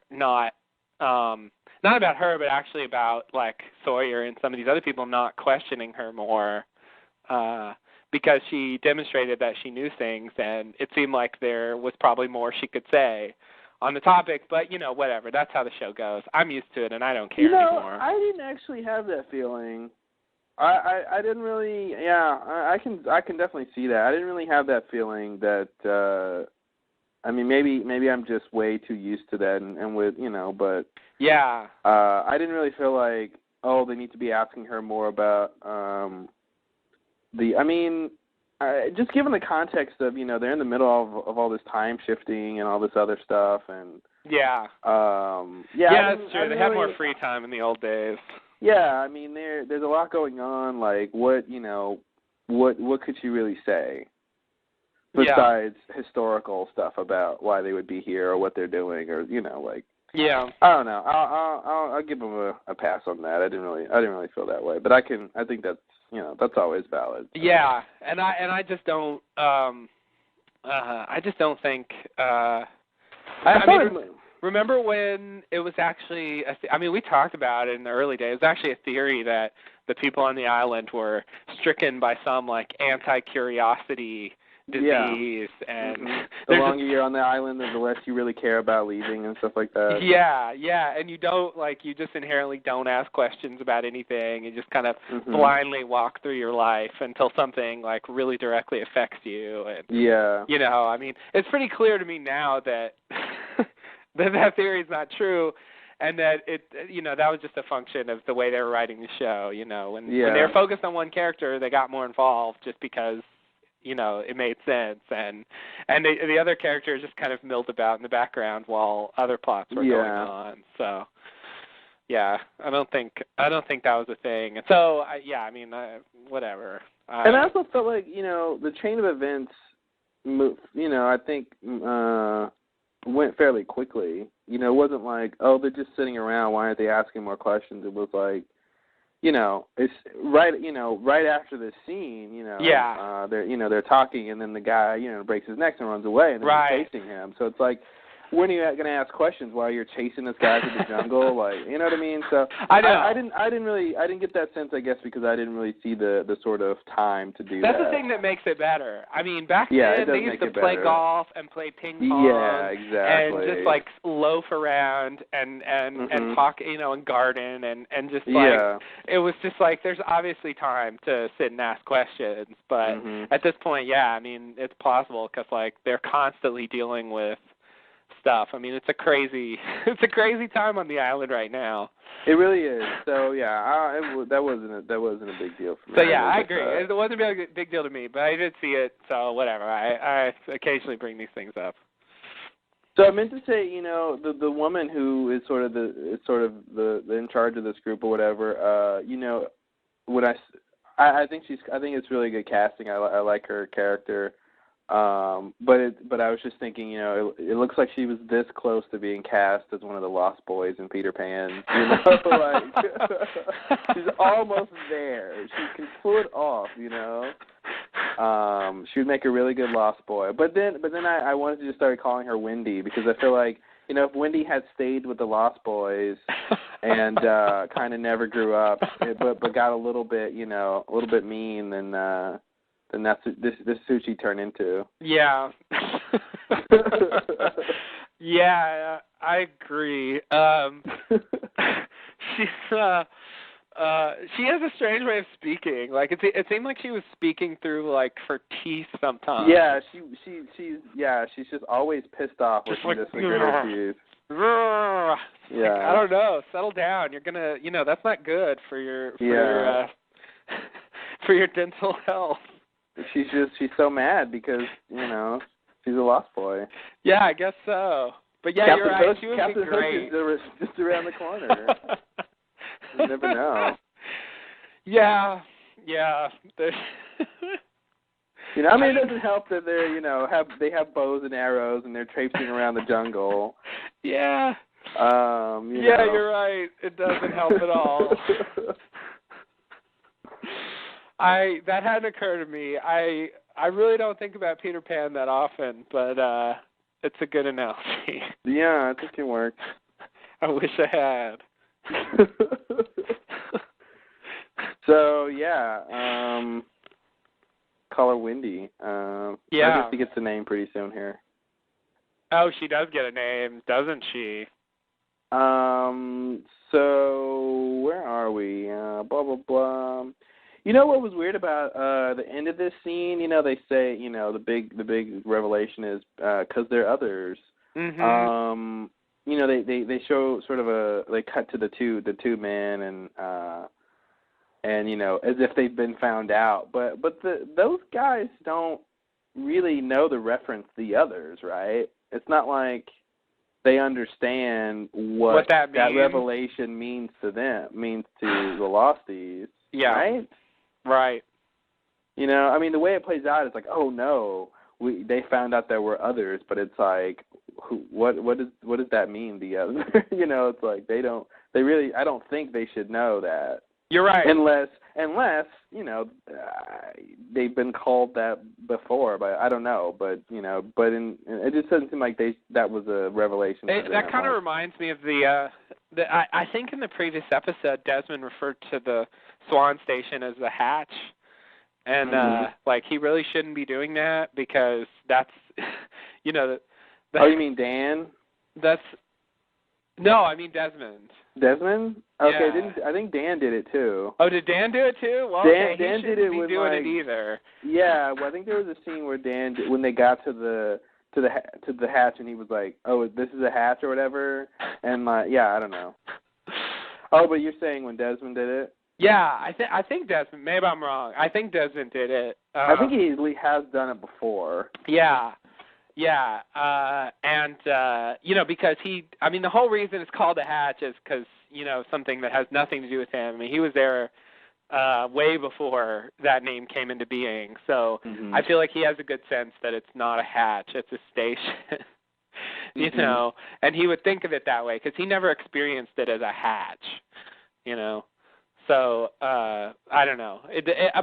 not about her, but actually about like Sawyer and some of these other people not questioning her more, because she demonstrated that she knew things, and it seemed like there was probably more she could say on the topic, but whatever. That's how the show goes. I'm used to it, and I don't care anymore. I didn't actually have that feeling. I didn't really. Yeah, I can definitely see that. I didn't really have that feeling that. I mean, maybe I'm just way too used to that, and with but. Yeah. I didn't really feel like they need to be asking her more about just given the context of they're in the middle of all this time shifting and all this other stuff and yeah that's true. They had more free time in the old days. Yeah, I mean there's a lot going on. Like what could she really say besides historical stuff about why they would be here or what they're doing or Yeah. I don't know. I'll give them a pass on that. I didn't really feel that way, but I think that's that's always valid. So. Yeah, and I just don't think remember when it was actually we talked about it in the early days. It was actually a theory that the people on the island were stricken by some like anti-curiosity disease, and the longer you're on the island, the less you really care about leaving and stuff like that. Yeah, and you just inherently don't ask questions about anything. You just kind of blindly walk through your life until something like really directly affects you. And it's pretty clear to me now that that theory is not true. And that that was just a function of the way they were writing the show. When they were focused on one character, they got more involved just because it made sense, and the other characters just kind of milled about in the background while other plots were going on. So, I don't think that was a thing. And so, whatever. And I also felt like the chain of events, I think went fairly quickly. It wasn't like they're just sitting around. Why aren't they asking more questions? It was like. It's right after this scene, they're talking, and then the guy, breaks his neck and runs away, and then they're chasing him. So it's like, when are you going to ask questions while you're chasing this guy through the jungle? Like, you know what I mean? So I didn't get that sense, I guess, because I didn't really see the sort of time to do that. That's the thing that makes it better. I mean, back then they used to play golf and play ping pong. Yeah, exactly. And just like loaf around and talk, and garden and just like it was just like there's obviously time to sit and ask questions, but at this point, it's plausible because like they're constantly dealing with stuff. I mean, it's a crazy time on the island right now. It really is. So that wasn't a big deal for me. So I agree. It wasn't a big deal to me, but I did see it. So whatever. I occasionally bring these things up. So I meant to say, the woman who is sort of the in charge of this group or whatever. When I think it's really good casting. I like her character. But I was just thinking, it looks like she was this close to being cast as one of the Lost Boys in Peter Pan. Like she's almost there. She can pull it off. She would make a really good Lost Boy. But then I wanted to just start calling her Wendy because I feel like if Wendy had stayed with the Lost Boys and kind of never grew up, but got a little bit mean, then that's this who she turned into. Yeah. Yeah, I agree. She has a strange way of speaking. Like it seemed like she was speaking through like her teeth sometimes. Yeah, she's just always pissed off when she just grit her teeth. Yeah. Like, I don't know. Settle down. You're gonna, that's not good for your for your dental health. She's so mad because she's a Lost Boy. Yeah, I guess so. But yeah, you're right. She would be great. Hook is just around the corner. You never know. Yeah. You know, I mean, it doesn't help that they're, they have bows and arrows and they're traipsing around the jungle. Yeah. You know. You're right. It doesn't help at all. That hadn't occurred to me. I really don't think about Peter Pan that often, but it's a good analogy. Yeah, I think it works. I wish I had. So yeah, call her Wendy. I guess she gets a name pretty soon here. Oh, she does get a name, doesn't she? So where are we? Blah blah blah. You know what was weird about the end of this scene? You know, they say, the big revelation is because they're others. Mm-hmm. You know, they show sort of they cut to the two men and as if they've been found out, but those guys don't really know the reference to the others, right? It's not like they understand what that revelation means to them, means to the Losties, right? Right. You know, I mean, the way it plays out is like, oh no, they found out there were others, but it's like, what does that mean? The other, it's like I don't think they should know that. You're right. Unless they've been called that before, but I don't know. But it just doesn't seem like that was a revelation. That kind of reminds me of I think in the previous episode, Desmond referred to the Swan Station as the hatch, and he really shouldn't be doing that because that's Oh, you mean Dan? No, I mean Desmond. Desmond? Okay, yeah. I think Dan did it too. Oh, did Dan do it too? Well, Dan did it with doing it either. Yeah, well, I think there was a scene where when they got to the hatch, and he was like, "Oh, this is a hatch or whatever," and I don't know. Oh, but you're saying when Desmond did it? Yeah, I think Desmond. Maybe I'm wrong. I think Desmond did it. I think he has done it before. Yeah. Yeah, and because the whole reason it's called a hatch is because, something that has nothing to do with him. I mean, he was there way before that name came into being, so I feel like he has a good sense that it's not a hatch, it's a station, and he would think of it that way because he never experienced it as a hatch, So I don't know,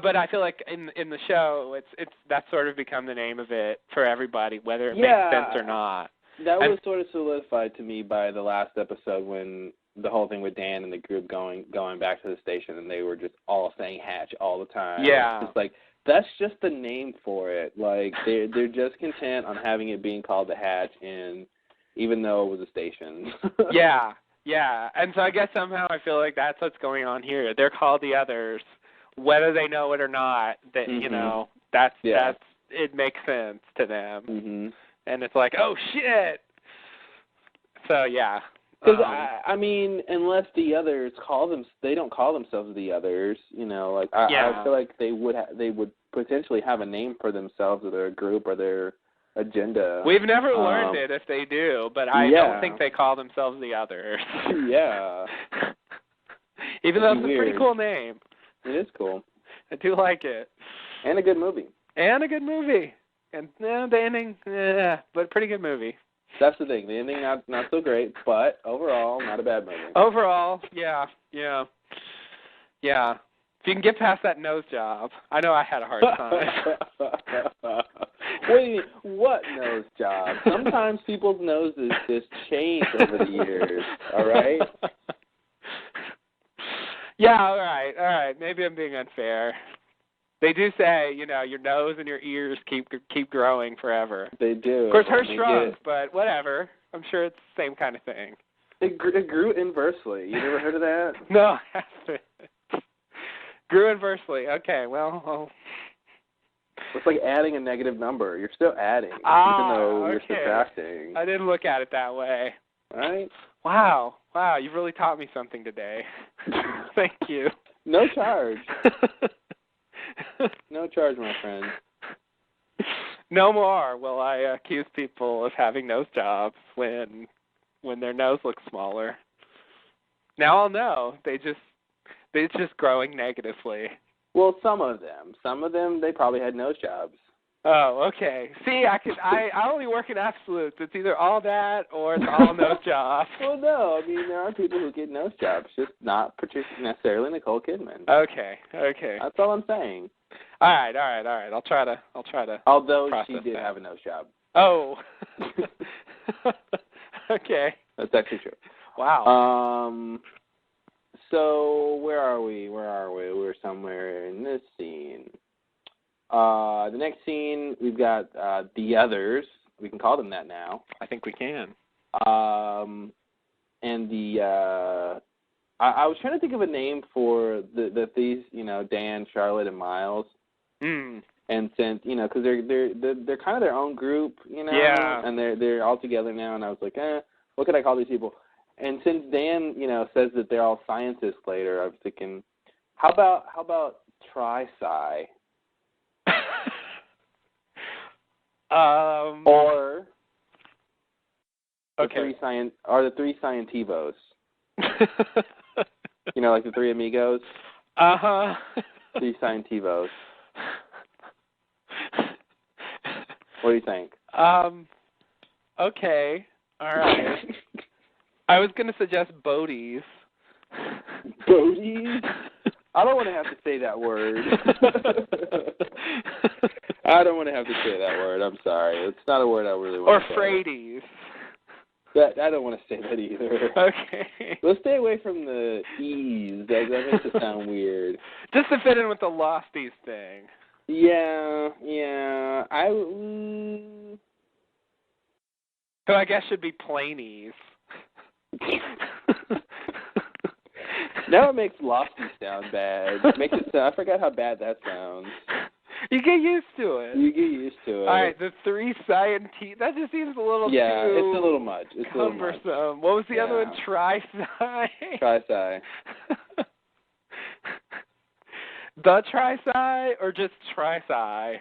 but I feel like in the show, it's that's sort of become the name of it for everybody, whether it makes sense or not. That was sort of solidified to me by the last episode when the whole thing with Dan and the group going back to the station, and they were just all saying hatch all the time. Yeah, it's like that's just the name for it. Like they're just content on having it being called the hatch, and even though it was a station. Yeah, and so I guess somehow I feel like that's what's going on here. They're called the others, whether they know it or not. That that's it makes sense to them, and it's like, oh shit. So yeah, because I mean, unless the others they don't call themselves the others. I feel like they would potentially have a name for themselves or their group or their agenda. We've never learned it if they do, but I don't think they call themselves the others. Yeah. Even though it's a pretty cool name. It is cool. I do like it. And a good movie. And the ending, but pretty good movie. That's the thing. The ending not so great, but overall not a bad movie. Overall, yeah. If you can get past that nose job. I know I had a hard time. What do you mean? What nose job? Sometimes people's noses just change over the years, all right? Yeah, all right. Maybe I'm being unfair. They do say, your nose and your ears keep growing forever. They do. Of course, hers shrunk, but whatever. I'm sure it's the same kind of thing. It grew inversely. You never heard of that? No, I haven't. Grew inversely. Okay, well. It's like adding a negative number. You're still adding, even though you're subtracting. I didn't look at it that way. Right? Wow, you've really taught me something today. Thank you. No charge. No charge, my friend. No more will I accuse people of having nose jobs when their nose looks smaller. Now I'll know. It's just growing negatively. Well, some of them, they probably had nose jobs. Oh, okay. See, I only work in absolutes. It's either all that or it's all nose jobs. Well, no, I mean, there are people who get nose jobs, just not particularly necessarily Nicole Kidman. Okay. That's all I'm saying. All right. I'll try to. Although she did have a nose job. Oh. Okay. That's actually true. Wow. So where are we? We're somewhere in this scene. The next scene, we've got the others. We can call them that now. I think we can. And I was trying to think of a name for these, Dan, Charlotte, and Miles. Mm. And since because they're kind of their own group, Yeah. and they're all together now, and I was like, what could I call these people? And since Dan, says that they're all scientists later, I was thinking, how about Tri-Sci? Or the three Scientivos. Like the three amigos. Uh-huh. Three Scientivos. What do you think? Okay. All right. I was going to suggest Bodies. Bodies? I don't want to have to say that word. I don't want to have to say that word. I'm sorry. It's not a word I really want to say. Or Fradies. I don't want to say that either. Okay. Let's stay away from the E's. That makes it sound weird. Just to fit in with the Losties thing. Yeah. So I guess should be Plainies. Now it makes Lofty sound bad. I forgot how bad that sounds. You get used to it. All right, the three Scientivos. That just seems a little too it's a little much. It's cumbersome. What was the other one? Tri-Sci? Tri-Sci. The Tri-Sci or just Tri-Sci?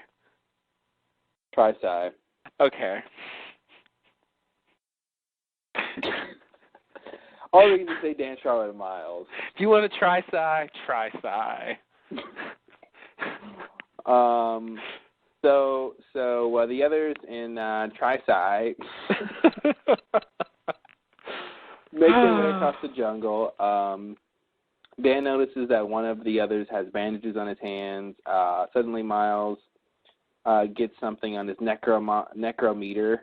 Tri-Sci. Okay. Or we can just say Dan, Charlotte, and Miles. If you want to Tri-Sci, Tri-Sci. So the others in Tri-Sci make their way across the jungle. Dan notices that one of the others has bandages on his hands. Suddenly, Miles gets something on his necrometer.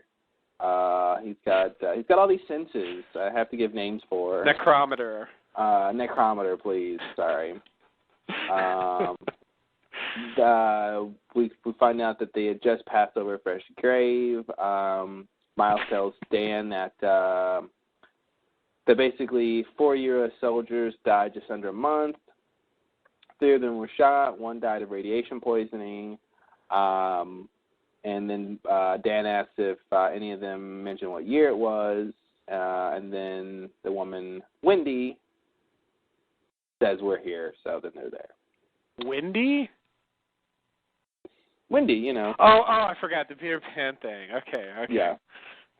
He's got all these senses. I have to give names for. Necrometer. Necrometer, please. Sorry. We find out that they had just passed over a fresh grave. Miles tells Dan that basically 4 U.S. soldiers died just under a month. 3 of them were shot. 1 died of radiation poisoning. And then Dan asks if any of them mentioned what year it was. And then the woman, Wendy, says we're here. So then they're there. Wendy? Wendy, Oh, I forgot the Peter Pan thing. Okay. Yeah.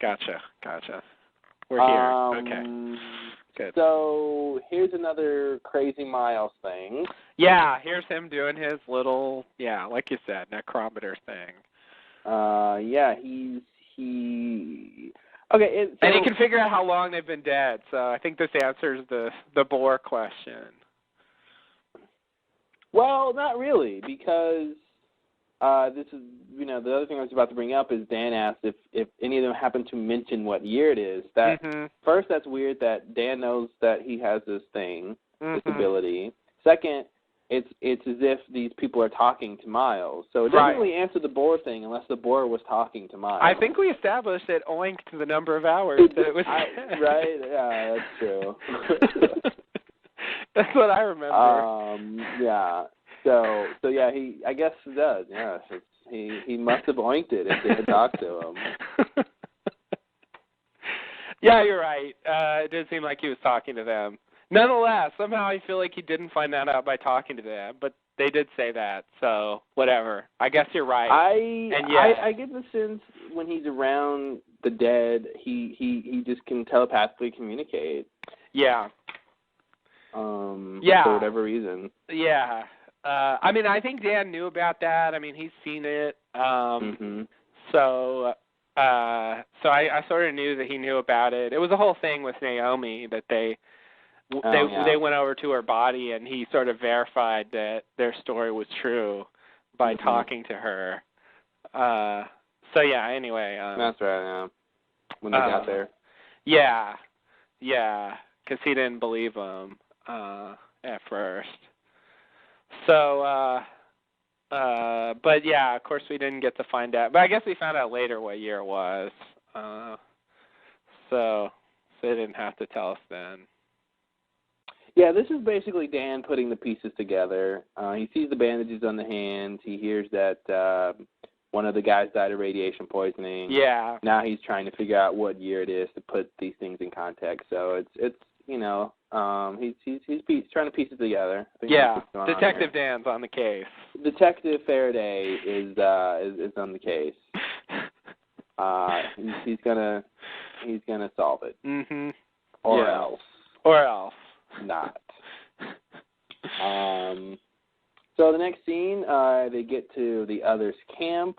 Gotcha. We're here. Okay. Good. So here's another crazy Miles thing. Yeah, here's him doing his little, like you said, necrometer thing. Okay. And he can figure out how long they've been dead. So I think this answers the Bohr question. Well, not really, because this is, the other thing I was about to bring up is Dan asked if any of them happen to mention what year it is. That First, that's weird that Dan knows that he has this thing, this ability. Second, it's as if these people are talking to Miles. So it doesn't really answer the Bohr thing unless the Bohr was talking to Miles. I think we established it oinked to the number of hours that it was. Right? Yeah, that's true. That's what I remember. Yeah. So yeah, I guess he does. Yeah, he must have oinked it if they had talked to him. Yeah, you're right. It did seem like he was talking to them. Nonetheless, somehow I feel like he didn't find that out by talking to them, but they did say that, so whatever. I guess you're right. I get the sense when he's around the dead, he just can telepathically communicate. Yeah. for whatever reason. Yeah. I mean, I think Dan knew about that. I mean, he's seen it. So I sort of knew that he knew about it. It was a whole thing with Naomi that they went over to her body, and he sort of verified that their story was true by talking to her. So yeah. Anyway. That's right. Yeah. When they got there. Yeah. Yeah. Because he didn't believe him at first. So, but yeah, of course we didn't get to find out. But I guess we found out later what year it was. So they didn't have to tell us then. Yeah, this is basically Dan putting the pieces together. He sees the bandages on the hands. He hears that one of the guys died of radiation poisoning. Yeah. Now he's trying to figure out what year it is to put these things in context. So it's he's trying to piece it together. Yeah. Detective Dan's on the case. Detective Faraday is on the case. He's gonna solve it. Mm-hmm. Or else not. So the next scene, they get to the others' camp,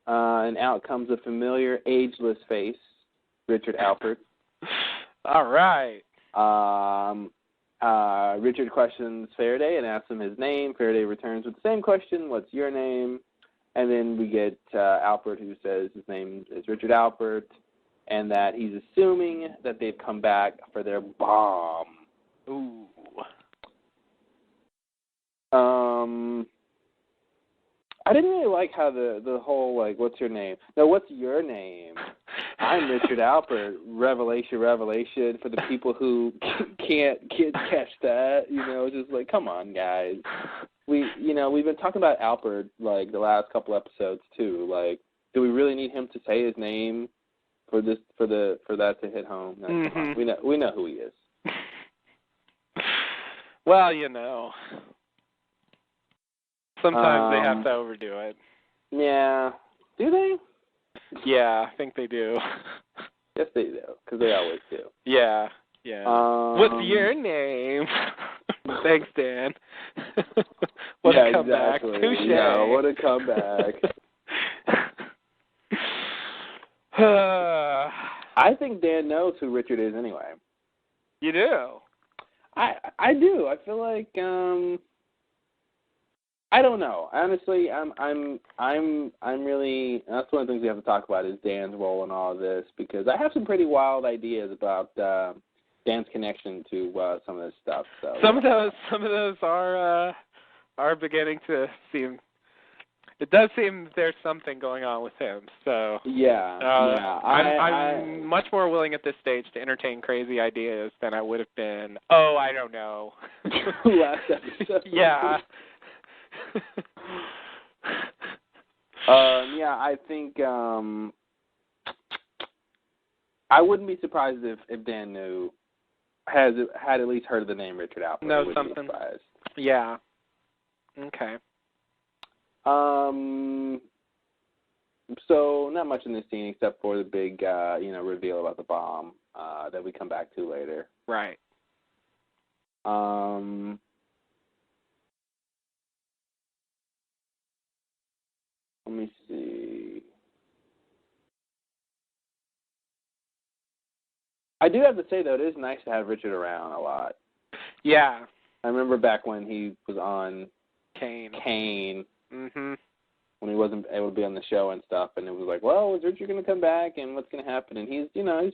and out comes a familiar, ageless face, Richard Alpert. All right. Richard questions Faraday and asks him his name. Faraday returns with the same question, what's your name? And then we get Alpert, who says his name is Richard Alpert, and that he's assuming that they've come back for their bomb. Ooh. I didn't really like how the whole, like, what's your name? No, what's your name? I'm Richard Alpert. Revelation for the people who can't catch that. Just like, come on, guys. We've been talking about Alpert, like, the last couple episodes, too. Like, do we really need him to say his name for that to hit home? No, come on. We know who he is. Well, sometimes they have to overdo it. Yeah. Do they? Yeah, I think they do. Yes, they do, because they always do. Yeah. What's your name? Thanks, Dan. What a comeback. Exactly. Touche. Yeah, what a comeback. I think Dan knows who Richard is anyway. You do? I do. I feel like I don't know. Honestly, I'm really. That's one of the things we have to talk about is Dan's role in all of this, because I have some pretty wild ideas about Dan's connection to some of this stuff. So some of those are beginning to seem. It does seem there's something going on with him. So yeah. I'm much more willing at this stage to entertain crazy ideas than I would have been. Oh, I don't know. Last episode. Yeah. I think I wouldn't be surprised if Dan had at least heard of the name Richard Alpert. No, something. Yeah. Okay. So not much in this scene except for the big reveal about the bomb that we come back to later. Right. Let me see. I do have to say, though, it is nice to have Richard around a lot. Yeah. I remember back when he was on Kane. Mm-hmm. When he wasn't able to be on the show and stuff, and it was like, well, is Richard going to come back, and what's going to happen? And he's been a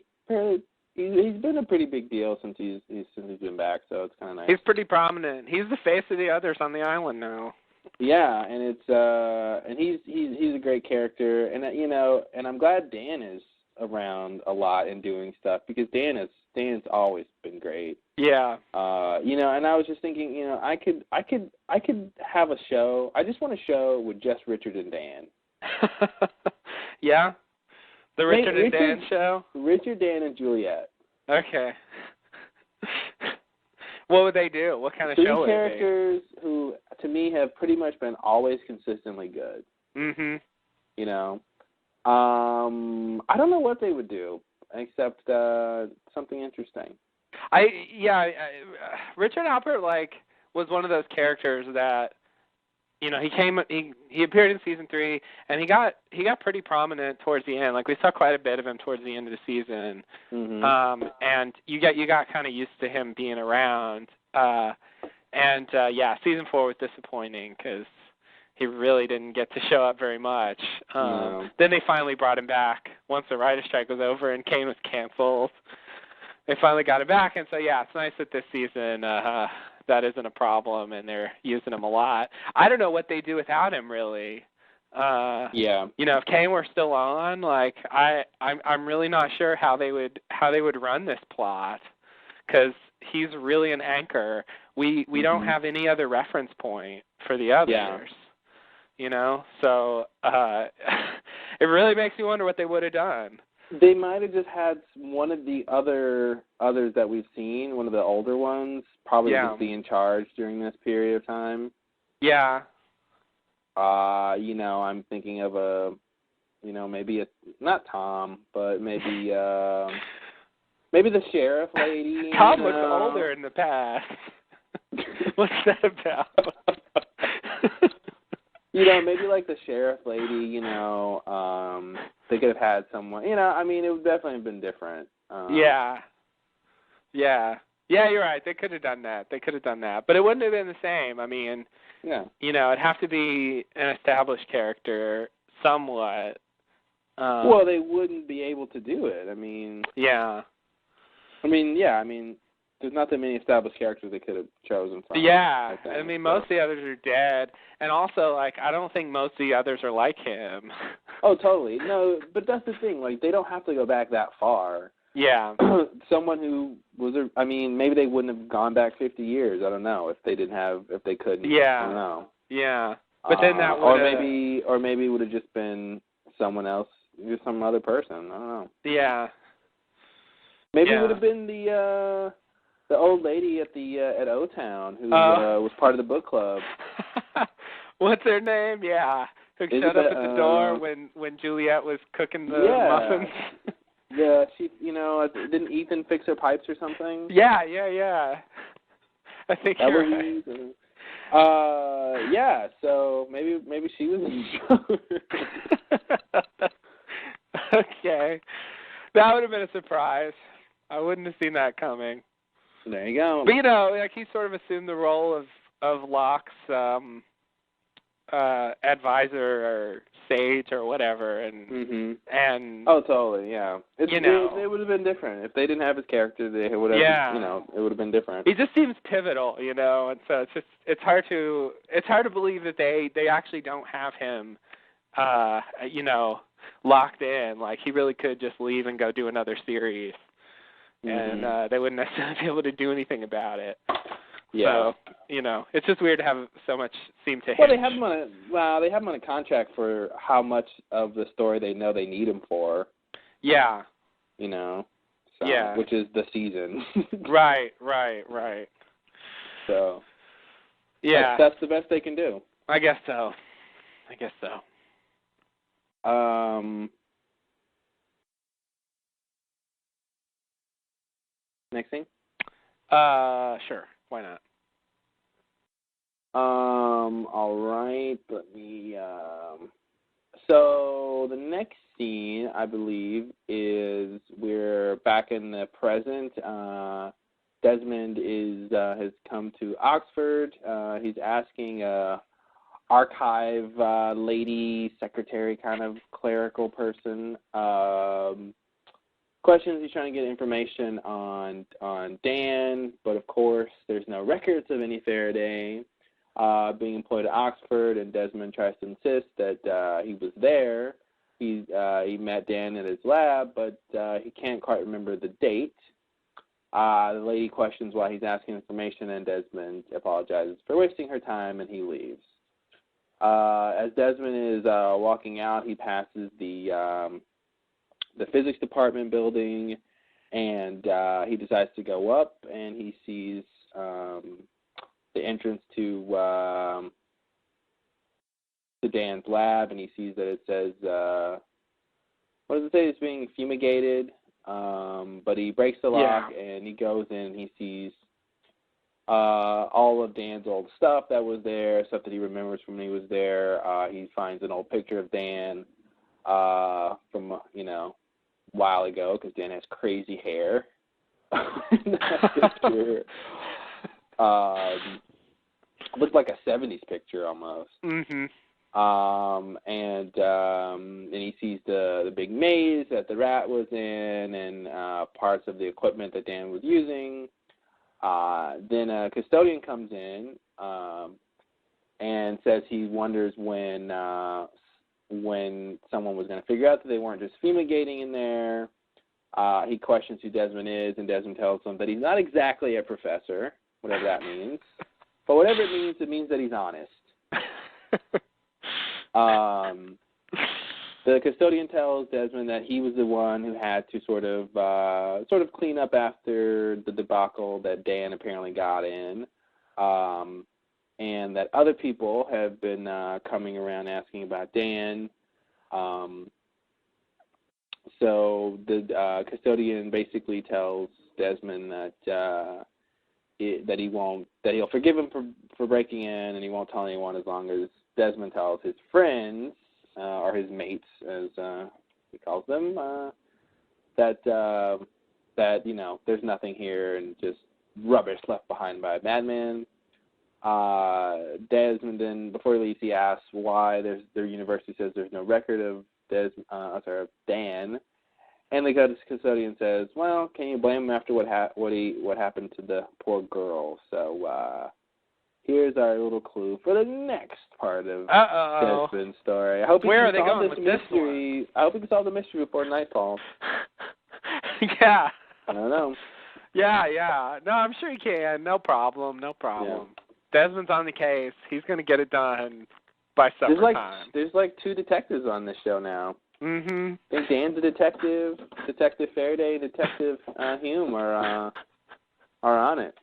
pretty big deal since he's been back, so it's kind of nice. He's pretty prominent. He's the face of the others on the island now. Yeah, and it's and he's a great character, and and I'm glad Dan is around a lot and doing stuff, because Dan's always been great. Yeah. And I was just thinking, I could have a show. I just want a show with just Richard and Dan. Yeah. The Richard and Dan show. Richard, Dan, and Juliet. Okay. What would they do? What kind of show would it be? 3 characters who, to me, have pretty much been always consistently good. Mm-hmm. I don't know what they would do, except something interesting. Richard Alpert was one of those characters that he appeared in season 3 and he got pretty prominent towards the end. Like we saw quite a bit of him towards the end of the season. Mm-hmm. And you got kind of used to him being around. Season 4 was disappointing because he really didn't get to show up very much. No. Then they finally brought him back once the writer's strike was over and Kane was canceled. They finally got him back, and so it's nice that this season that isn't a problem and they're using him a lot. I don't know what they do without him really. If Kane were still on, I'm really not sure how they would run this plot, because he's really an anchor. We don't have any other reference point for the others. So it really makes you wonder what they would have done. They might have just had one of the others that we've seen, one of the older ones, probably just be in charge during this period of time. Yeah. I'm thinking of maybe not Tom, but maybe the sheriff lady. Tom looks older in the past. What's that about? Maybe like the sheriff lady, they could have had someone, it would definitely have been different. Yeah, you're right. They could have done that. But it wouldn't have been the same. It'd have to be an established character somewhat. Well, they wouldn't be able to do it. There's not that many established characters they could have chosen from. Yeah, most of the others are dead, and also, I don't think most of the others are like him. Oh, totally. No, but that's the thing. They don't have to go back that far. Yeah. Someone who was, maybe they wouldn't have gone back 50 years. I don't know if they couldn't. Yeah. I don't know. Yeah. But then that would. Or maybe it would have just been someone else, just some other person. I don't know. Yeah. Maybe it would have been the old lady at O-Town who was part of the book club. What's her name? Yeah. Who showed up at the door when Juliet was cooking the muffins. Yeah, she, didn't Ethan fix her pipes or something? Yeah. I think you're right. So maybe she was in charge. Okay. That would have been a surprise. I wouldn't have seen that coming. There you go. But he sort of assumed the role of Locke's advisor or sage or whatever, and oh, totally, yeah. It would have been different if they didn't have his character. They would have, it would have been different. He just seems pivotal, and so it's hard to believe that they actually don't have him, locked in. He really could just leave and go do another series. And they wouldn't necessarily be able to do anything about it. Yeah. So, it's just weird to have so much seem to hinge. Well, they have him on a contract for how much of the story they know they need him for. Yeah. Which is the season. Right. So. Yeah. That's the best they can do. I guess so. Next thing? Sure. Why not? All right. Let me. So the next scene, I believe, is we're back in the present. Desmond has come to Oxford. He's asking archive lady, secretary, kind of clerical person. Questions. He's trying to get information on Dan, but of course there's no records of any Faraday being employed at Oxford, and Desmond tries to insist that he was there. He met Dan at his lab, but he can't quite remember the date. The lady questions why he's asking information, and Desmond apologizes for wasting her time, and he leaves. As Desmond is walking out, he passes the physics department building, and he decides to go up, and he sees the entrance to Dan's lab, and he sees that it says, what does it say? It's being fumigated. but he breaks the lock and he goes in and he sees all of Dan's old stuff that was there, stuff that he remembers from when he was there. He finds an old picture of Dan from, a while ago, because Dan has crazy hair in that picture. Looked like a 70s picture almost. Mm-hmm. And he sees the big maze that the rat was in and parts of the equipment that Dan was using. Then a custodian comes in and says he wonders when someone was going to figure out that they weren't just fumigating in there. He questions who Desmond is, and Desmond tells him that he's not exactly a professor, whatever that means. But whatever it means that he's honest. The custodian tells Desmond that he was the one who had to sort of clean up after the debacle that Dan apparently got in, and that other people have been coming around asking about Dan. So the custodian basically tells Desmond that he'll forgive him for breaking in, and he won't tell anyone as long as Desmond tells his friends, or his mates, as he calls them, that there's nothing here and just rubbish left behind by a madman. Desmond then, before he leaves, he asks why their university says there's no record of Dan, and the custodian says, "Well, can you blame him after what happened to the poor girl?" So here's our little clue for the next part of Desmond's story. I hope Where are they going with this mystery. I hope we can solve the mystery before night falls. Yeah. I don't know. Yeah. No, I'm sure he can. No problem. Yeah. Desmond's on the case. He's going to get it done by supper time. There's like 2 detectives on this show now. Mm-hmm. I think Dan's a detective, Detective Faraday, Detective Hume are on it.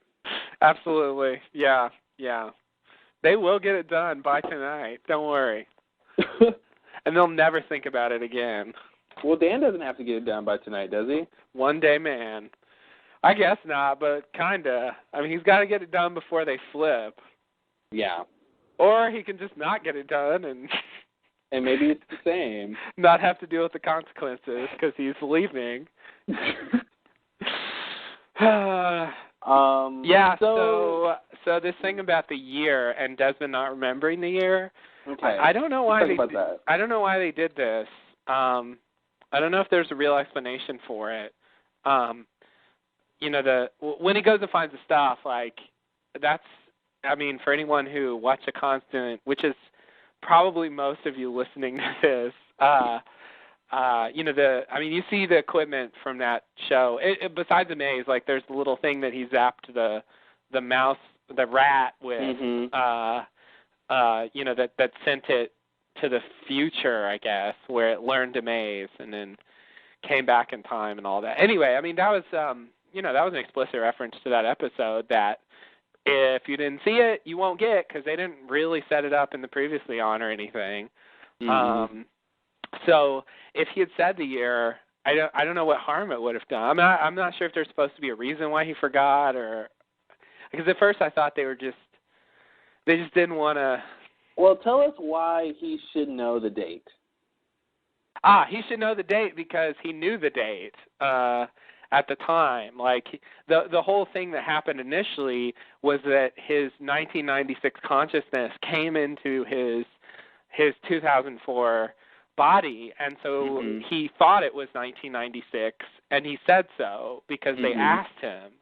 Absolutely. Yeah. They will get it done by tonight. Don't worry. And they'll never think about it again. Well, Dan doesn't have to get it done by tonight, does he? One day man. I guess not, but kinda. I mean, he's got to get it done before they flip. Yeah. Or he can just not get it done and maybe it's the same. Not have to deal with the consequences because he's leaving. Yeah. So this thing about the year and Desmond not remembering the year. Okay. I don't know why I don't know why they did this. I don't know if there's a real explanation for it. When he goes to find the stuff, like that's. I mean, for anyone who watched A Constant, which is probably most of you listening to this, you see the equipment from that show. Besides the maze, like there's the little thing that he zapped the mouse, the rat with, mm-hmm. That sent it to the future, I guess, where it learned a maze and then came back in time and all that. Anyway, I mean, that was, that was an explicit reference to that episode that if you didn't see it, you won't get because they didn't really set it up in the previously on or anything. Mm-hmm. So if he had said the year, I don't know what harm it would have done. I'm not sure if there's supposed to be a reason why he forgot, or because at first I thought they just didn't want to. Well, tell us why he should know the date. He should know the date because he knew the date at the time. Like the whole thing that happened initially was that his 1996 consciousness came into his 2004 body, and so he thought it was 1996, and he said so because they asked him.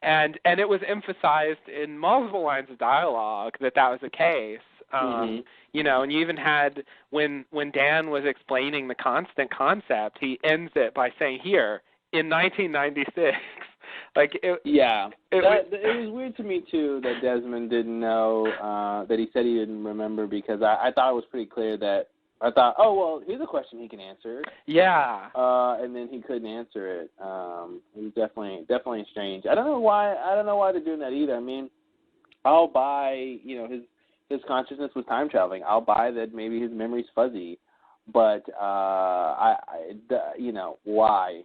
And it was emphasized in multiple lines of dialogue that was the case. And you even had when Dan was explaining the constant concept, he ends it by saying, "Here in 1996." Like it was weird to me too that Desmond didn't know that he said he didn't remember, because I thought it was pretty clear that I thought, oh well, here's a question he can answer. Yeah. And then he couldn't answer it. It was definitely strange. I don't know why they're doing that either. I mean, I'll buy his consciousness was time traveling. I'll buy that maybe his memory's fuzzy, But why? Why?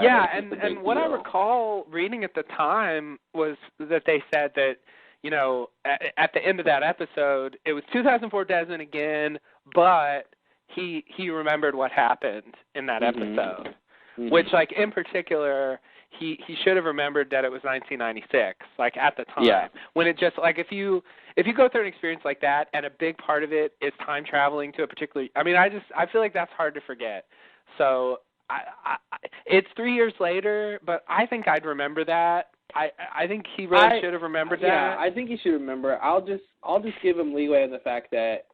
Yeah, and what I recall reading at the time was that they said that, at the end of that episode, it was 2004 Desmond again, but he remembered what happened in that episode, which, like, in particular, he should have remembered that it was 1996, like, at the time. Yeah. When it just, like, if you go through an experience like that, and a big part of it is time traveling to a particular, I feel like that's hard to forget. So it's 3 years later, but I think I'd remember that. I think he really should have remembered that. Yeah, I think he should remember. I'll just give him leeway in the fact that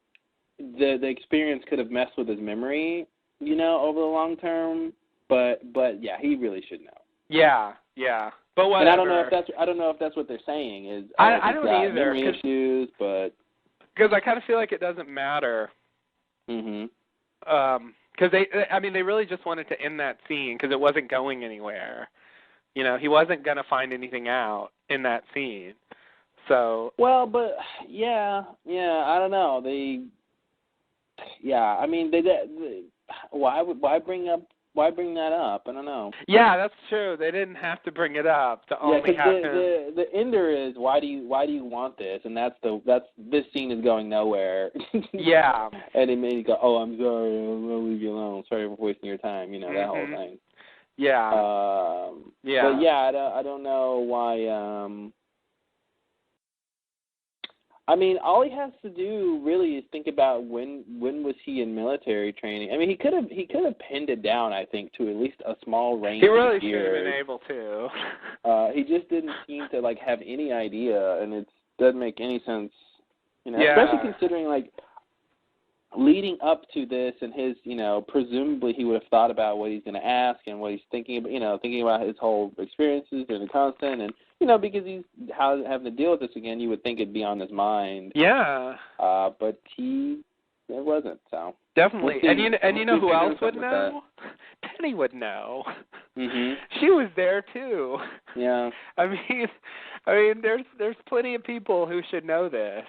the experience could have messed with his memory, over the long term. But yeah, he really should know. Yeah. But whatever. And I don't know if that's what they're saying is. I don't either. Memory issues, but because I kind of feel like it doesn't matter. Because they really just wanted to end that scene because it wasn't going anywhere. He wasn't going to find anything out in that scene. So. Well, but yeah, I don't know. They why bring that up? I don't know. Yeah, that's true. They didn't have to bring it up to only have him. The ender is why do you want this? And this scene is going nowhere. Yeah. And it made you go, oh, I'm sorry, I'm gonna leave you alone. Sorry for wasting your time. That whole thing. Yeah. But yeah, I don't know why. All he has to do really is think about when was he in military training. He could have pinned it down, I think, to at least a small range. He really of years. should have been able to. He just didn't seem to have any idea, and it doesn't make any sense. Especially considering leading up to this and his, presumably he would have thought about what he's going to ask and what he's thinking about, thinking about his whole experiences and the constant and, because he's having to deal with this again, you would think it'd be on his mind. Yeah. But it wasn't, so. Definitely. And you know who else would know? Penny would know. She was there too. Yeah. There's plenty of people who should know this.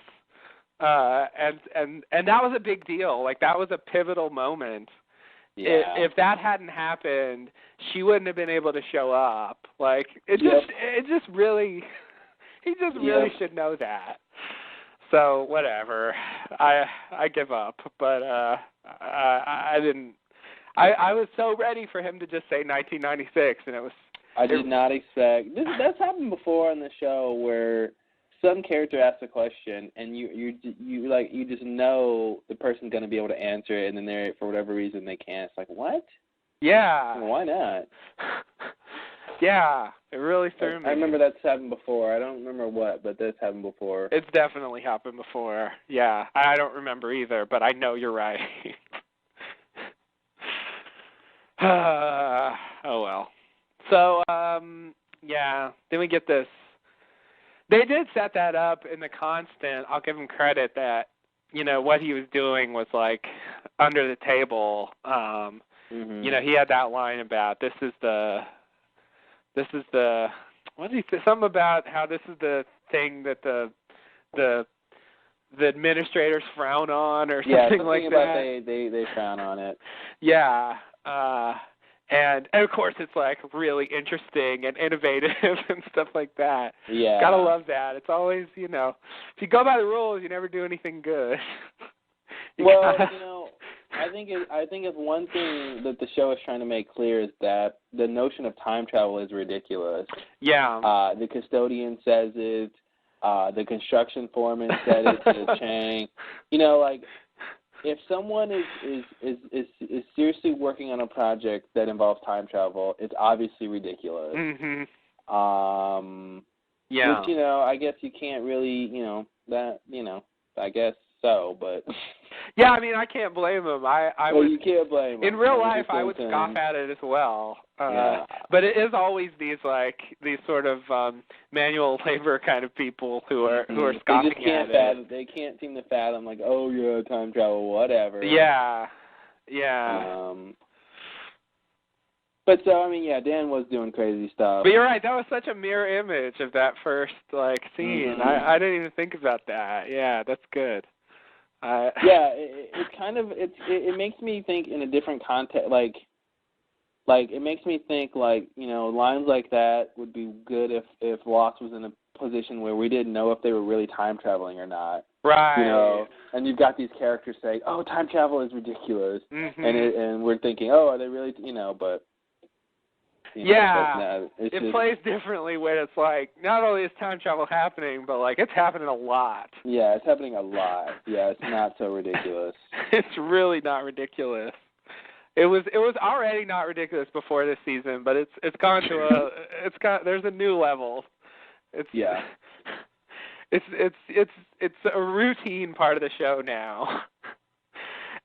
And that was a big deal. That was a pivotal moment. Yeah. If that hadn't happened, she wouldn't have been able to show up. He just really should know that. So whatever. I give up. But I didn't. I was so ready for him to just say 1996, and it was. I did not expect. That's happened before on the show where some character asks a question, and you just know the person's going to be able to answer it, and then they for whatever reason they can't. It's what? Yeah. Why not? Yeah, it really threw me. I remember that's happened before. I don't remember what, but that's happened before. It's definitely happened before. Yeah, I don't remember either, but I know you're right. Oh well. So yeah, then we get this. They did set that up in the constant. I'll give him credit that, what he was doing was under the table. He had that line about this is the what did he say? Something about how this is the thing that the administrators frown on or something like that. They frown on it. Yeah. And of course, it's really interesting and innovative and stuff like that. Yeah. Gotta love that. It's always, if you go by the rules, you never do anything good. I think if one thing that the show is trying to make clear is that the notion of time travel is ridiculous. Yeah. The custodian says it. The construction foreman said it to the Chang. If someone is seriously working on a project that involves time travel, it's obviously ridiculous. Mm-hmm. Yeah. Which, I guess you can't really, I guess so, but. Yeah, I can't blame him. You can't blame him. In real life, I would scoff at it as well. Yeah. But it is always these sort of manual labor kind of people who are scoffing at it. They can't seem to fathom oh yeah, time travel, whatever. Yeah. But so Dan was doing crazy stuff. But you're right. That was such a mirror image of that first scene. I didn't even think about that. Yeah, that's good. It kind of it makes me think in a different context. Like it makes me think like, you know, lines like that would be good if Lost was in a position where we didn't know if they were really time traveling or not. Right. You know, and you've got these characters saying, "Oh, time travel is ridiculous," mm-hmm. and we're thinking, "Oh, are they really?" You know, but it plays differently when it's like not only is time travel happening, but like it's happening a lot. Yeah, it's happening a lot. Yeah, it's not so ridiculous. It's really not ridiculous. It was already not ridiculous before this season, but it's gone to there's a new level. It's a routine part of the show now.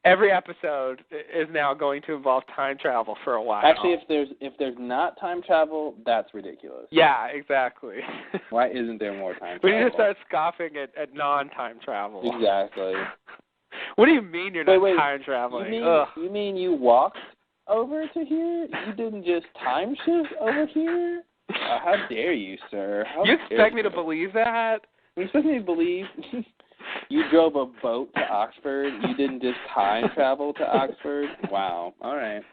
Every episode is now going to involve time travel for a while. Actually, if there's not time travel, that's ridiculous. Yeah, exactly. Why isn't there more time travel? We need to start scoffing at non-time travel. Exactly. What do you mean you're not time traveling? You mean you walked over to here? You didn't just time shift over here? How dare you, sir? You expect me to believe that? You expect me to believe you drove a boat to Oxford? You didn't just time travel to Oxford? Wow. All right.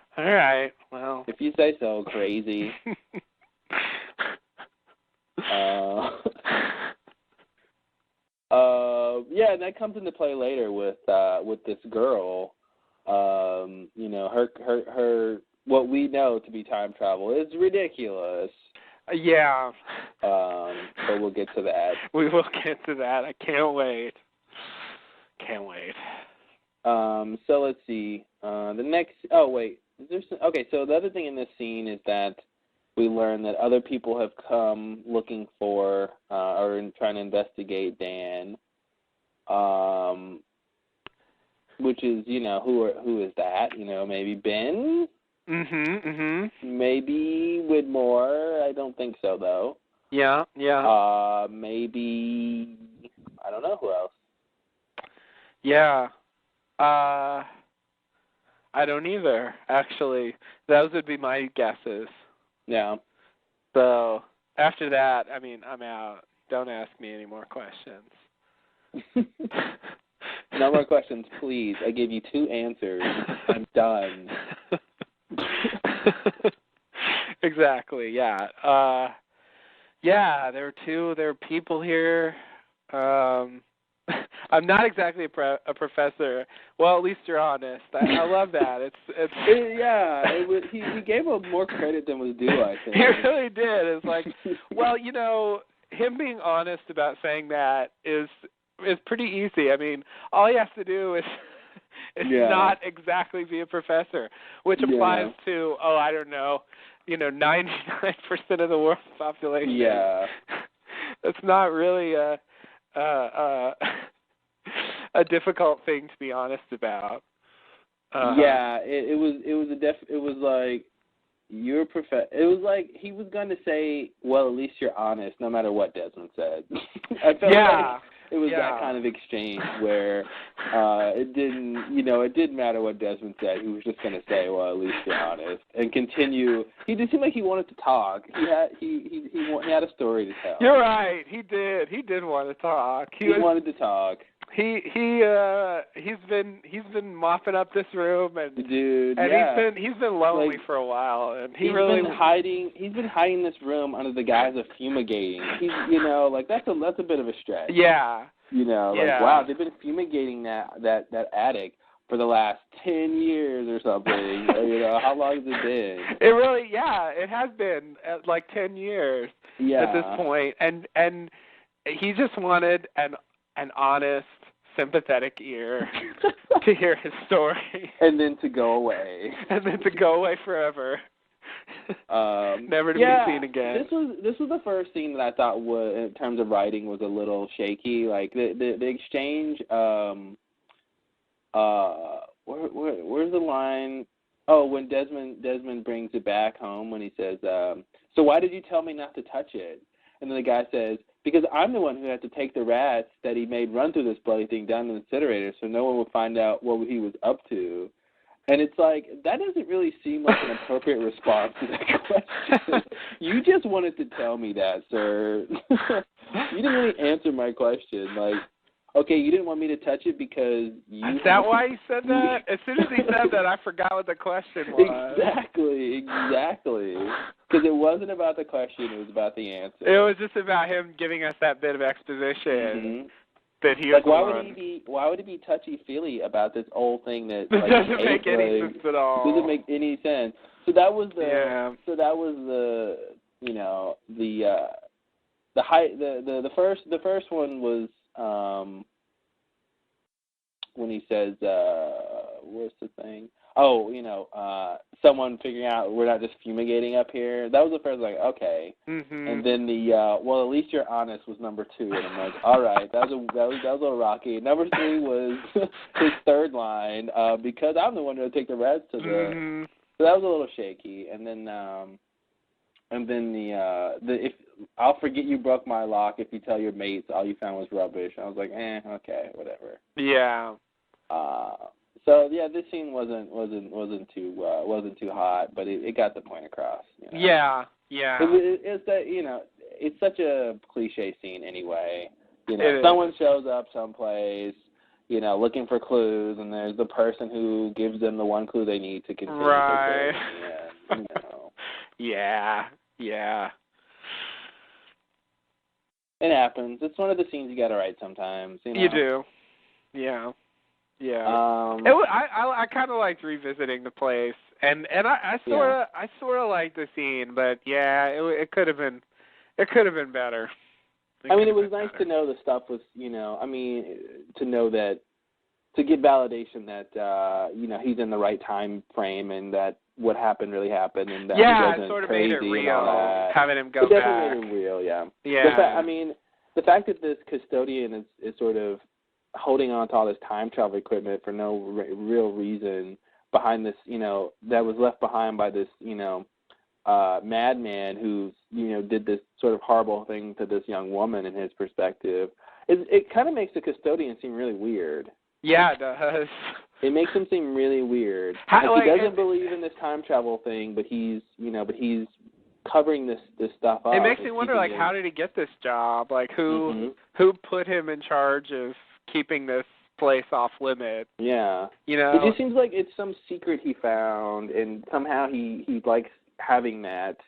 Well, if you say so, crazy. And that comes into play later with this girl. You know, her what we know to be time travel is ridiculous. Yeah. But we'll get to that. We will get to that. I can't wait. So let's see. The next. Oh wait. Okay. So the other thing in this scene is that we learn that other people have come looking for or trying to investigate Dan. Which is, you know, who is that? You know, maybe Ben. Maybe Widmore. I don't think so though. Yeah. Maybe I don't know who else. Yeah. I don't either, actually. Those would be my guesses. Yeah. So after that, I mean, I'm out. Don't ask me any more questions. No more questions, please. I gave you 2 answers. I'm done. Exactly, yeah. There are people here. I'm not exactly a professor. Well, at least you're honest. I love that. He gave him more credit than was due, I think. He really did. It's like, well, you know, him being honest about saying that is pretty easy. I mean, all he has to do is not exactly be a professor, which applies to, I don't know, 99% of the world's population. Yeah. It's not really a difficult thing to be honest about. It was like you're a professor. It was like he was going to say, well, at least you're honest, no matter what Desmond said. I felt like it was that kind of exchange where it didn't matter what Desmond said. He was just going to say, well, at least you're honest, and continue. He did seem like he wanted to talk. He had a story to tell. You're right. He did. He did want to talk. He wanted to talk. He's been mopping up this room and he's been lonely for a while, and he's been hiding this room under the guise of fumigating. That's a bit of a stretch. Yeah. Wow, they've been fumigating that attic for the last 10 years or something. How long has it been? It has been like 10 years at this point, and he just wanted an honest, sympathetic ear to hear his story. And then to go away. Forever. Never to be seen again. This was the first scene that I thought was, in terms of writing, was a little shaky. Like the exchange. Where's the line? Oh, when Desmond brings it back home, when he says, "So why did you tell me not to touch it?" And then the guy says, "Because I'm the one who had to take the rats that he made run through this bloody thing down the incinerator, so no one would find out what he was up to." And it's like, that doesn't really seem like an appropriate response to that question. You just wanted to tell me that, sir. You didn't really answer my question. Like, okay, you didn't want me to touch it because you... Is that why he said that? As soon as he said that, I forgot what the question was. Exactly. Because it wasn't about the question, it was about the answer. It was just about him giving us that bit of exposition that he was why would he be touchy-feely about this old thing that like, doesn't make any sense at all. Doesn't make any sense. So that was the the first one was when he says what's the thing? Oh, someone figuring out we're not just fumigating up here. That was the first, like, okay. And then the well, at least you're honest was number 2, and I'm like, all right, that was a little rocky. Number 3 was his third line, because I'm the one who take the Reds to the. So that was a little shaky, and then the if I'll forget you broke my lock if you tell your mates all you found was rubbish. I was like, okay, whatever. Yeah. So yeah, this scene wasn't too hot, but it got the point across. Yeah. It's that it's such a cliche scene anyway. Someone shows up someplace, looking for clues, and there's the person who gives them the one clue they need to continue. Right. Yeah. Yeah. It happens. It's one of the scenes you got to write sometimes. You do. Yeah. I kind of liked revisiting the place, and I sort of liked the scene, but yeah, it could have been better. It was nice to know the stuff was, to know that, to get validation that he's in the right time frame and that what happened really happened, and that he wasn't sort of crazy made it real, and all that. having him go it back. Definitely made it real, yeah. Yeah. The fact that this custodian is sort of holding on to all this time travel equipment for no real reason behind this, that was left behind by this, madman who, did this sort of horrible thing to this young woman in his perspective. It kind of makes the custodian seem really weird. Yeah, it does. It makes him seem really weird. He doesn't believe in this time travel thing, but he's covering this stuff up. It makes me wonder, how did he get this job? Like, who put him in charge of keeping this place off limit? Yeah. It just seems like it's some secret he found, and somehow he likes having that.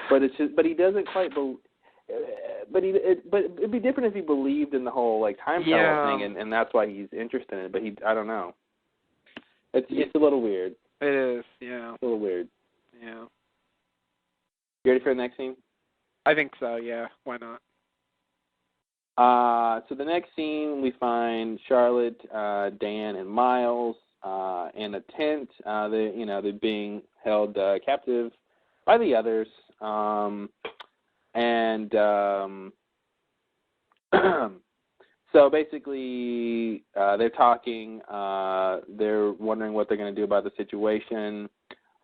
But he doesn't quite believe. But it'd be different if he believed in the whole time travel thing, and that's why he's interested in it. But I don't know. It's a little weird. It is, yeah. It's a little weird. Yeah. You ready for the next scene? I think so. Yeah. Why not? So the next scene, we find Charlotte, Dan, and Miles in a tent. They're being held captive by the others, and so basically they're talking. They're wondering what they're going to do about the situation.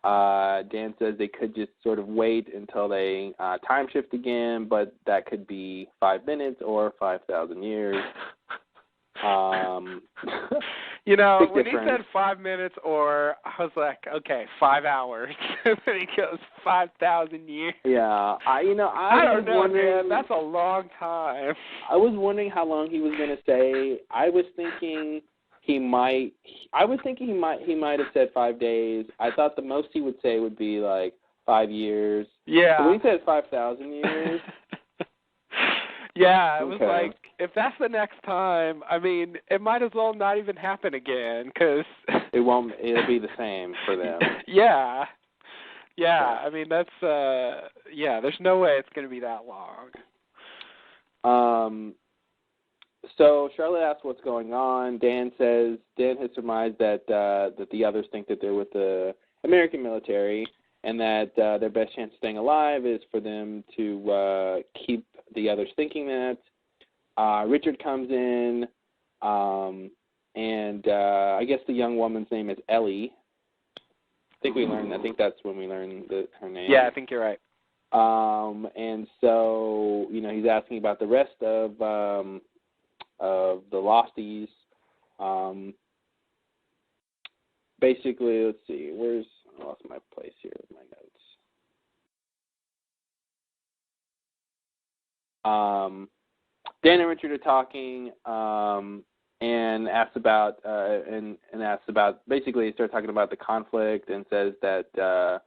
Dan says they could just sort of wait until they time shift again, but that could be 5 minutes or 5,000 years. When he said 5 minutes, I was like, okay, 5 hours. And then he goes 5,000 years. Yeah, I don't know, man. That's a long time. I was wondering how long he was going to say. I was thinking he might have said 5 days. I thought the most he would say would be 5 years. Yeah. But when he said 5,000 years. Yeah, it was like, if that's the next time, it might as well not even happen again, because it'll be the same for them. Yeah. That's there's no way it's going to be that long. So Charlotte asks what's going on. Dan has surmised that the others think that they're with the American military, and that their best chance of staying alive is for them to keep the others thinking that. Richard comes in, and I guess the young woman's name is Ellie. I think that's when we learned her name. Yeah, I think you're right. And so, he's asking about the rest of the Losties. Basically, let's see, I lost my place here with my notes. Dan and Richard are talking. and asks about basically he starts talking about the conflict and says that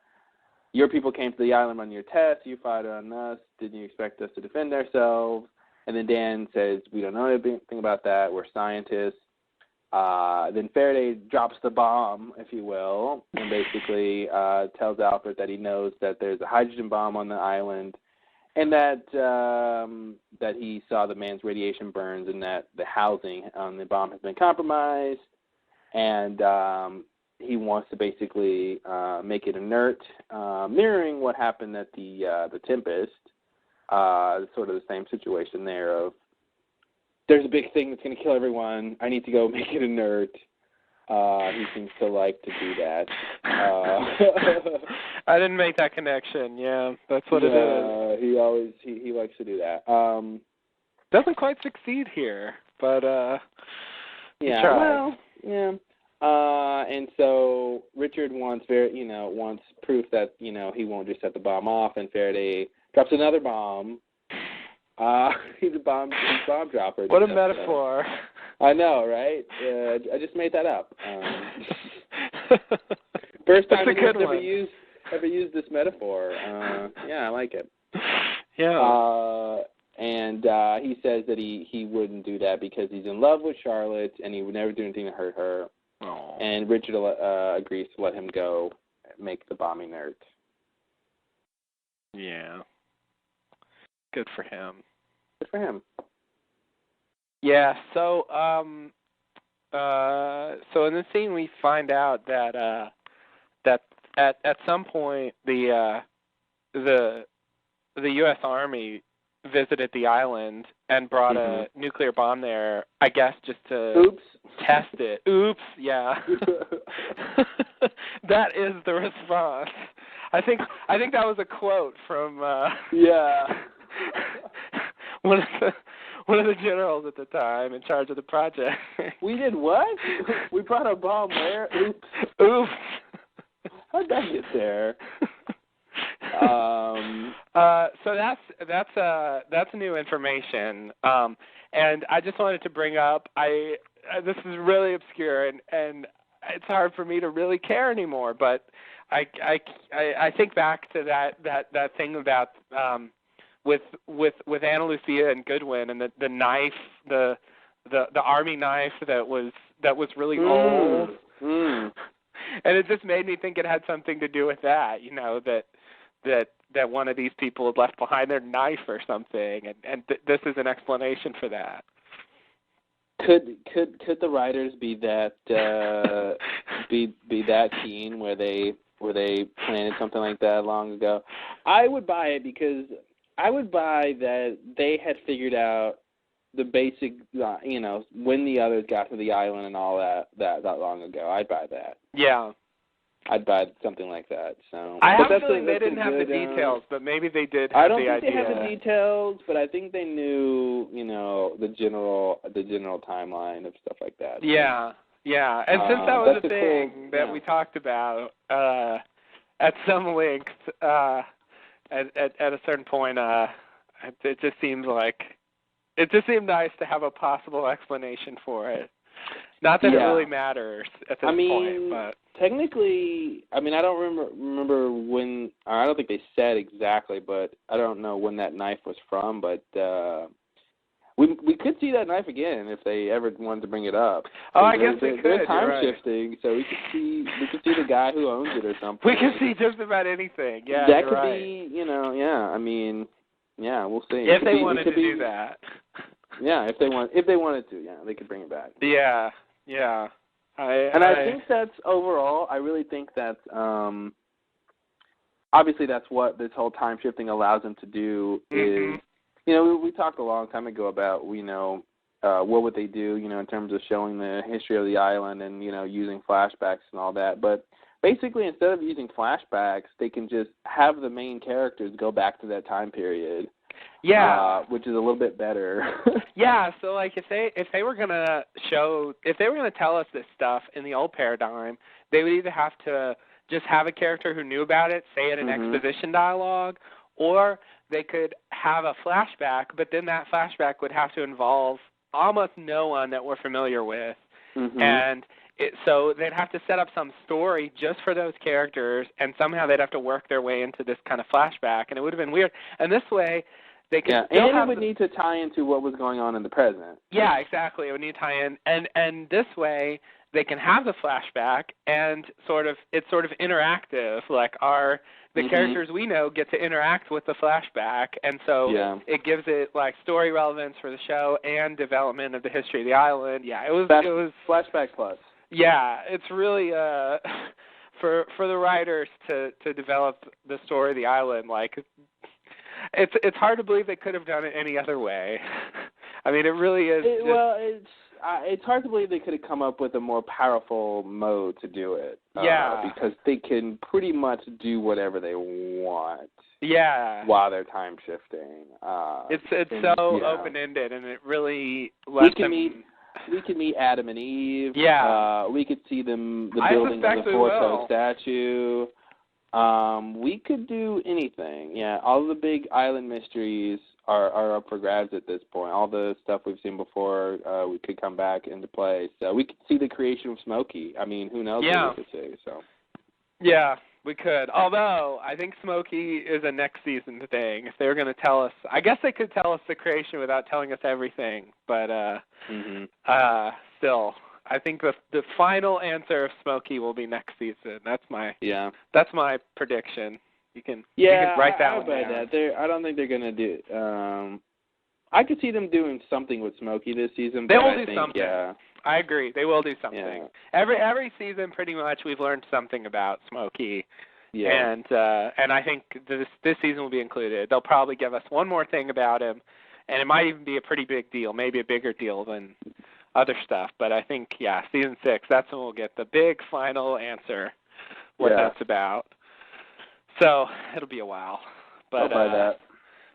your people came to the island on your test, you fired on us, didn't you expect us to defend ourselves? And then Dan says, we don't know anything about that, we're scientists. Then Faraday drops the bomb, if you will, and basically tells Alfred that he knows that there's a hydrogen bomb on the island, and that he saw the man's radiation burns and that the housing on the bomb has been compromised, and he wants to basically make it inert, mirroring what happened at the Tempest. Sort of the same situation there of, there's a big thing that's going to kill everyone. I need to go make it inert. He seems to like to do that. I didn't make that connection. Yeah, that's what it is. He likes to do that. Doesn't quite succeed here, but yeah. Well, yeah. And so Richard wants proof that he won't just set the bomb off, and Faraday drops another bomb. He's a bomb dropper. What a metaphor. I know, right? I just made that up. First time I've ever used this metaphor. Yeah, I like it. Yeah. And he says that he wouldn't do that because he's in love with Charlotte and he would never do anything to hurt her. Aww. And Richard agrees to let him go make the bomb inert. Yeah. Good for him. Good for him. Yeah, so so in this scene we find out that that at some point the US Army visited the island and brought a nuclear bomb there, I guess just to test it. Oops, yeah. That is the response. I think that was a quote from yeah. one of the generals at the time in charge of the project. We did what? We brought a bomb where? Oops. Oops. How'd that get there? So that's new information. And I just wanted to bring up this is really obscure and it's hard for me to really care anymore, but I think back to that thing about with Ana Lucia and Goodwin and the knife, the army knife that was really old. And it just made me think it had something to do with that, that one of these people had left behind their knife or something, and this is an explanation for that. Could the writers be that be that keen where they planted something like that long ago? I would buy it because I would buy that they had figured out the basic, when the others got to the island and all that long ago. I'd buy that. Yeah. I'd buy something like that. So I have a feeling they didn't have the details, but maybe they did have the idea. I don't think they have the details, but I think they knew, the general timeline of stuff like that. Yeah, yeah. And since that was a thing that we talked about at some length, at a certain point, it just seemed nice to have a possible explanation for it. Not that it really matters at this point, but technically, I don't remember when. I don't think they said exactly, but I don't know when that knife was from. But we could see that knife again if they ever wanted to bring it up. Oh, I guess we could. They're time shifting, so we could see the guy who owns it or something. We could see just about anything. Yeah, that could be. We'll see. If they wanted to do that. Yeah, if they wanted to, they could bring it back. Yeah. Yeah. I think that's overall, I really think that's, obviously that's what this whole time shifting allows them to do is, we talked a long time ago about, what would they do, in terms of showing the history of the island and, using flashbacks and all that. But basically, instead of using flashbacks, they can just have the main characters go back to that time period. Yeah, which is a little bit better. Yeah, so like if they were gonna tell us this stuff in the old paradigm, they would either have to just have a character who knew about it say it in exposition dialogue, or they could have a flashback, but then that flashback would have to involve almost no one that we're familiar with. Mm-hmm. And so they'd have to set up some story just for those characters, and somehow they'd have to work their way into this kind of flashback, and it would have been weird. And this way, they could and it would need to tie into what was going on in the present. Yeah, exactly. It would need to tie in, and this way they can have the flashback, and it's sort of interactive. Like the characters we know get to interact with the flashback, and so it gives it like story relevance for the show and development of the history of the island. Yeah, it was flashback plus. Yeah, it's really for the writers to develop the story of the island. Like it's hard to believe they could have done it any other way. I mean, it really is. It's hard to believe they could have come up with a more powerful mode to do it. Because they can pretty much do whatever they want. Yeah. While they're time shifting. It's so open-ended, and it really lets them. We could meet Adam and Eve. Yeah. We could see the building of the four-toed statue. We could do anything. Yeah, all the big island mysteries are up for grabs at this point. All the stuff we've seen before, we could come back into play. So we could see the creation of Smokey. I mean, who knows what we could see. So. Yeah, we could. Although, I think Smokey is a next season thing. If they were going to tell us, I guess they could tell us the creation without telling us everything. But still, I think the final answer of Smokey will be next season. That's my prediction. You can write that one down. I don't think they're going to do I could see them doing something with Smokey this season. They will do something. Yeah. I agree. They will do something. Yeah. Every season, pretty much, we've learned something about Smokey. Yeah. And I think this season will be included. They'll probably give us one more thing about him, and it might even be a pretty big deal, maybe a bigger deal than other stuff. But I think, season 6, that's when we'll get the big final answer, what that's about. So it'll be a while. But, I'll buy that.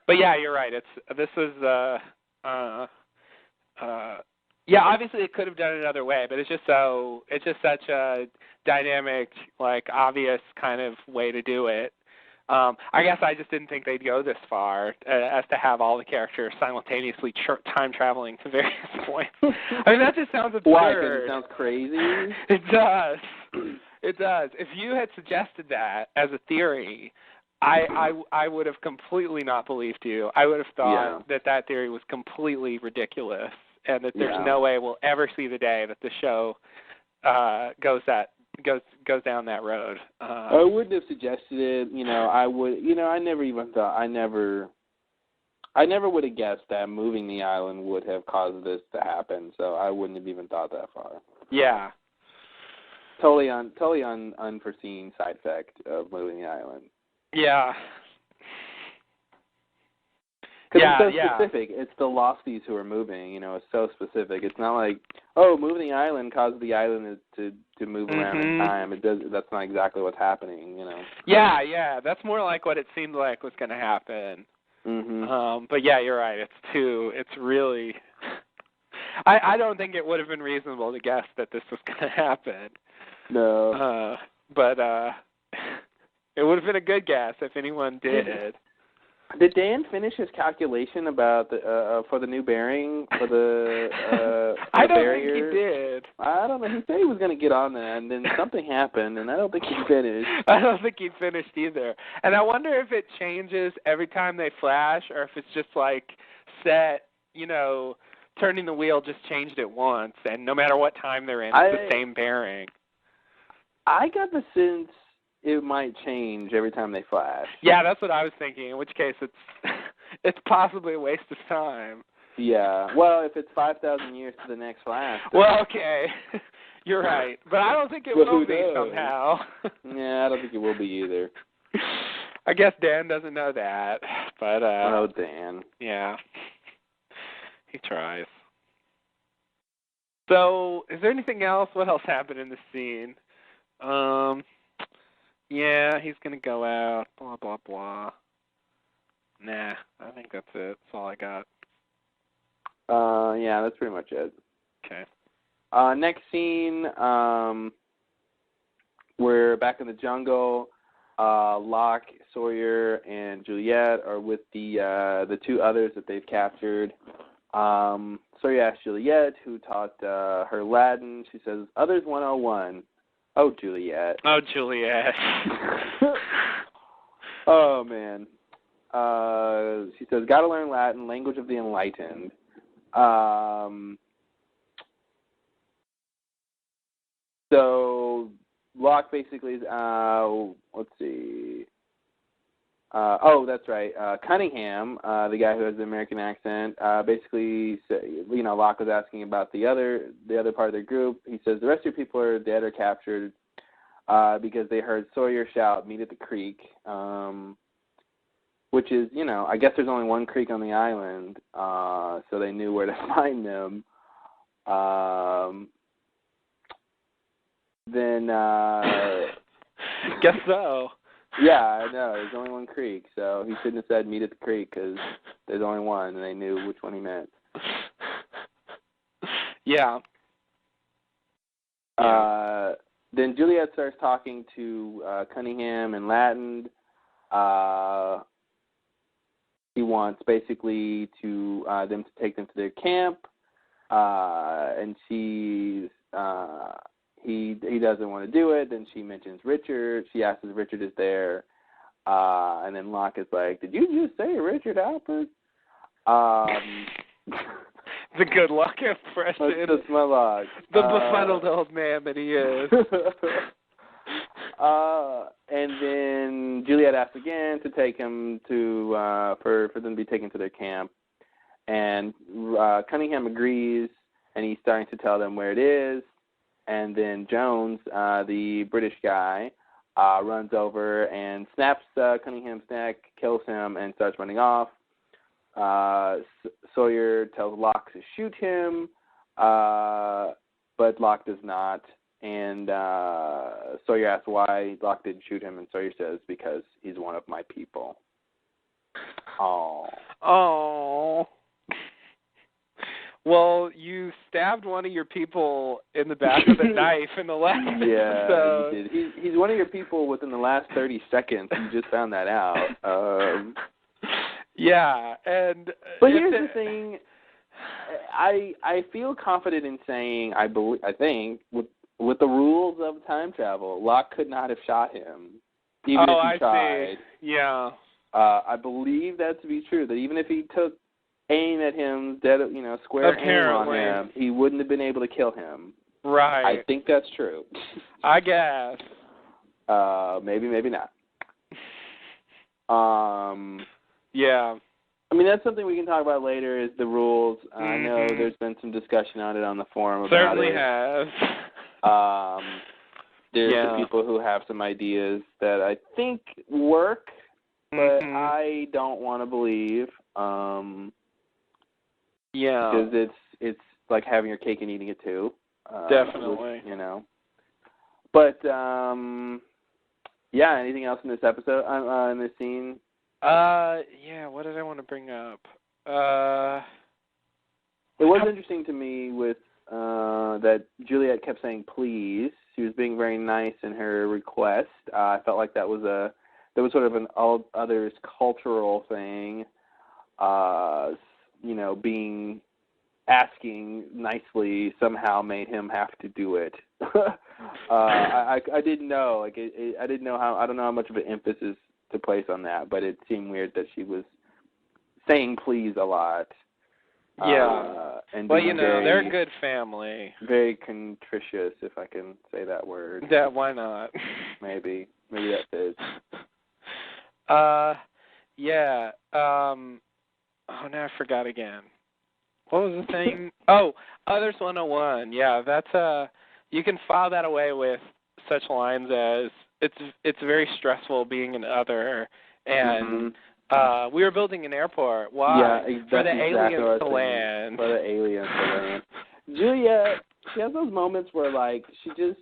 But yeah, you're right. Obviously it could have done it another way, but it's just such a dynamic, like obvious kind of way to do it. I guess I just didn't think they'd go this far as to have all the characters simultaneously time traveling to various points. I mean, that just sounds absurd. Why? Because it sounds crazy? It does. It does. If you had suggested that as a theory, I would have completely not believed you. I would have thought that theory was completely ridiculous, and that there's no way we'll ever see the day that the show goes down that road. I wouldn't have suggested it. I never would have guessed that moving the island would have caused this to happen. So I wouldn't have even thought that far. Yeah. Totally unforeseen side effect of moving the island. Yeah. Because it's so specific. It's the Lofties who are moving. It's so specific. It's not like, moving the island causes the island to move around in time. It does. That's not exactly what's happening. Yeah. That's more like what it seemed like was going to happen. Mm-hmm. But yeah, you're right. It's really. I don't think it would have been reasonable to guess that this was going to happen. No. But it would have been a good guess if anyone did. Did Dan finish his calculation about for the new bearing for the I don't barrier? think he did. I don't know. He said he was going to get on that, and then something happened, and I don't think he finished. I don't think he finished either. And I wonder if it changes every time they flash, or if it's just like set, turning the wheel just changed it once, and no matter what time they're in, it's the same bearing. I got the sense it might change every time they flash. Yeah, that's what I was thinking, in which case it's possibly a waste of time. Yeah. Well, if it's 5,000 years to the next flash. Well, okay. You're right. But I don't think it will be somehow. Yeah, I don't think it will be either. I guess Dan doesn't know that. But oh, Dan. Yeah. He tries. So, is there anything else? What else happened in the scene? Yeah, he's going to go out, blah, blah, blah. Nah, I think that's it. That's all I got. Yeah, that's pretty much it. Okay. Next scene, we're back in the jungle. Locke, Sawyer, and Juliet are with the two others that they've captured. Sawyer asks Juliet, who taught her Latin. She says, Others 101. Oh, Juliet. Oh, Juliet. Oh, man. She says, gotta learn Latin, language of the enlightened. So Locke basically is, let's see. That's right. Cunningham, the guy who has the American accent, basically, Locke was asking about the other part of the group. He says the rest of your people are dead or captured because they heard Sawyer shout, "Meet at the creek," which is, I guess there's only one creek on the island, so they knew where to find them. Then guess so. Yeah, I know. There's only one creek, so he shouldn't have said meet at the creek because there's only one, and they knew which one he meant. Yeah. Then Juliet starts talking to Cunningham in Latin. He wants basically to them to take them to their camp, and he doesn't want to do it. Then she mentions Richard. She asks if Richard is there. And then Locke is like, did you just say Richard Alpert? The good luck impression. That's my Locke. The befuddled old man that he is. And then Juliet asks again to take him to for them to be taken to their camp. And Cunningham agrees, and he's starting to tell them where it is. And then Jones, the British guy, runs over and snaps Cunningham's neck, kills him, and starts running off. Sawyer tells Locke to shoot him, but Locke does not. And Sawyer asks why Locke didn't shoot him, and Sawyer says, because he's one of my people. Oh. Well, you stabbed one of your people in the back with a knife in the last. Yeah, so. he did. He's one of your people within the last 30 seconds. You just found that out. Yeah, and but here's the thing. I feel confident in saying I think with the rules of time travel, Locke could not have shot him, even if he tried. See. Yeah. I believe that to be true. That even if he took aim at him, square aim on him, he wouldn't have been able to kill him. Right. I think that's true. I guess. Maybe not. Yeah. I mean, that's something we can talk about later, is the rules. I know there's been some discussion on it on the forum about Certainly it. has. There's some people who have some ideas that I think work, but I don't want to believe. Yeah. Because it's like having your cake and eating it too. Definitely. But, anything else in this episode, in this scene? Yeah, what did I want to bring up? It was interesting to me with that Juliet kept saying please. She was being very nice in her request. I felt like that was sort of an all others cultural thing. Asking nicely somehow made him have to do it. I didn't know. I don't know how much of an emphasis to place on that, but it seemed weird that she was saying please a lot. Yeah. And they're a good family. Very contritious, if I can say that word. Yeah, why not? Maybe that fits. Yeah. Oh, now I forgot again. What was the thing? Oh, Others 101. Yeah, that's you can file that away with such lines as it's very stressful being an other, and we were building an airport. Why? Yeah, for the aliens to land. For the aliens to land. Julia, she has those moments where she just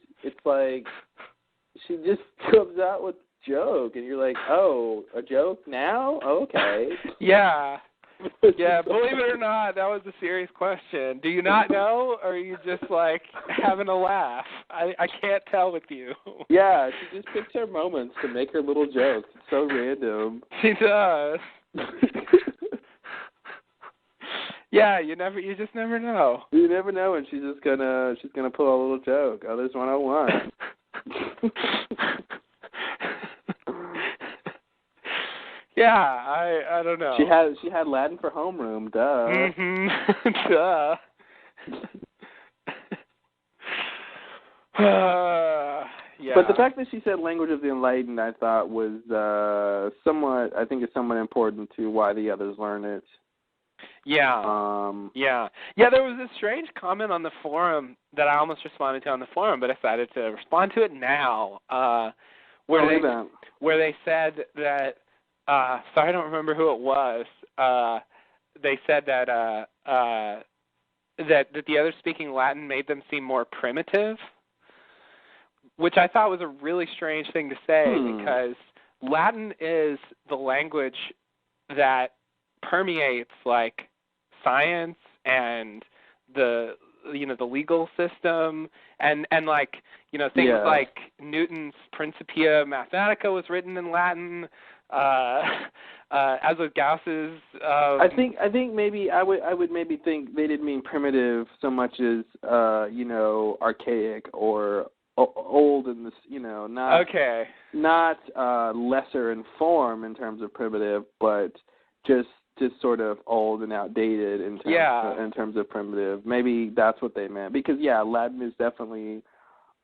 comes out with a joke, and you're like, oh, a joke now? Okay. Yeah. Yeah, believe it or not, that was a serious question. Do you not know, or are you just having a laugh? I can't tell with you. Yeah, she just picks her moments to make her little jokes. It's so random. She does. Yeah, you just never know. You never know, and she's gonna pull a little joke. Others 101. Yeah, I don't know. She had Latin for homeroom, duh. Mhm. Duh. Yeah. But the fact that she said language of the enlightened, I thought was somewhat important to why the others learn it. Yeah. Yeah. There was this strange comment on the forum that I almost responded to on the forum, but I decided to respond to it now. Where they said that sorry, I don't remember who it was. They said that that the others speaking Latin made them seem more primitive, which I thought was a really strange thing to say because Latin is the language that permeates like science and the legal system and like things like Newton's Principia Mathematica was written in Latin, as with Gauss's. I think maybe I would maybe think they didn't mean primitive so much as archaic or old in this, not lesser in form in terms of primitive, but just sort of old and outdated in terms of primitive. Maybe that's what they meant because Latin is definitely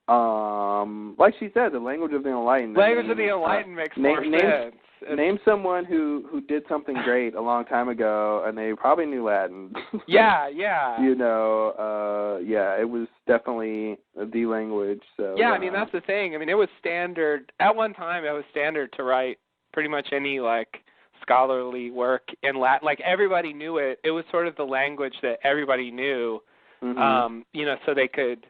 like she said, the language of the enlightened. Language of the enlightened makes more sense. Name someone who did something great a long time ago, and they probably knew Latin. Yeah. It was definitely the language. So I mean that's the thing. I mean it was standard at one time. It was standard to write pretty much any like scholarly work in Latin. Like everybody knew it. It was sort of the language that everybody knew. So they could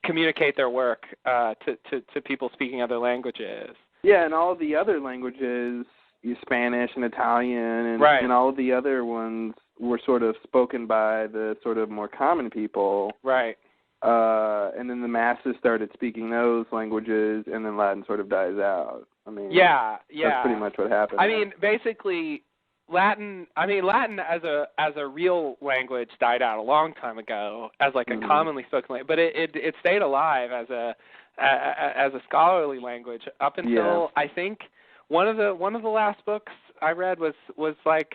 communicate their work to people speaking other languages. Yeah, and all the other languages, Spanish and Italian, and all of the other ones were sort of spoken by the sort of more common people. Right. And then the masses started speaking those languages, and then Latin sort of dies out. I mean, that's pretty much what happened. I mean, basically, Latin as a real language died out a long time ago as like a commonly spoken language, but it stayed alive as a scholarly language up until I think one of the last books I read was like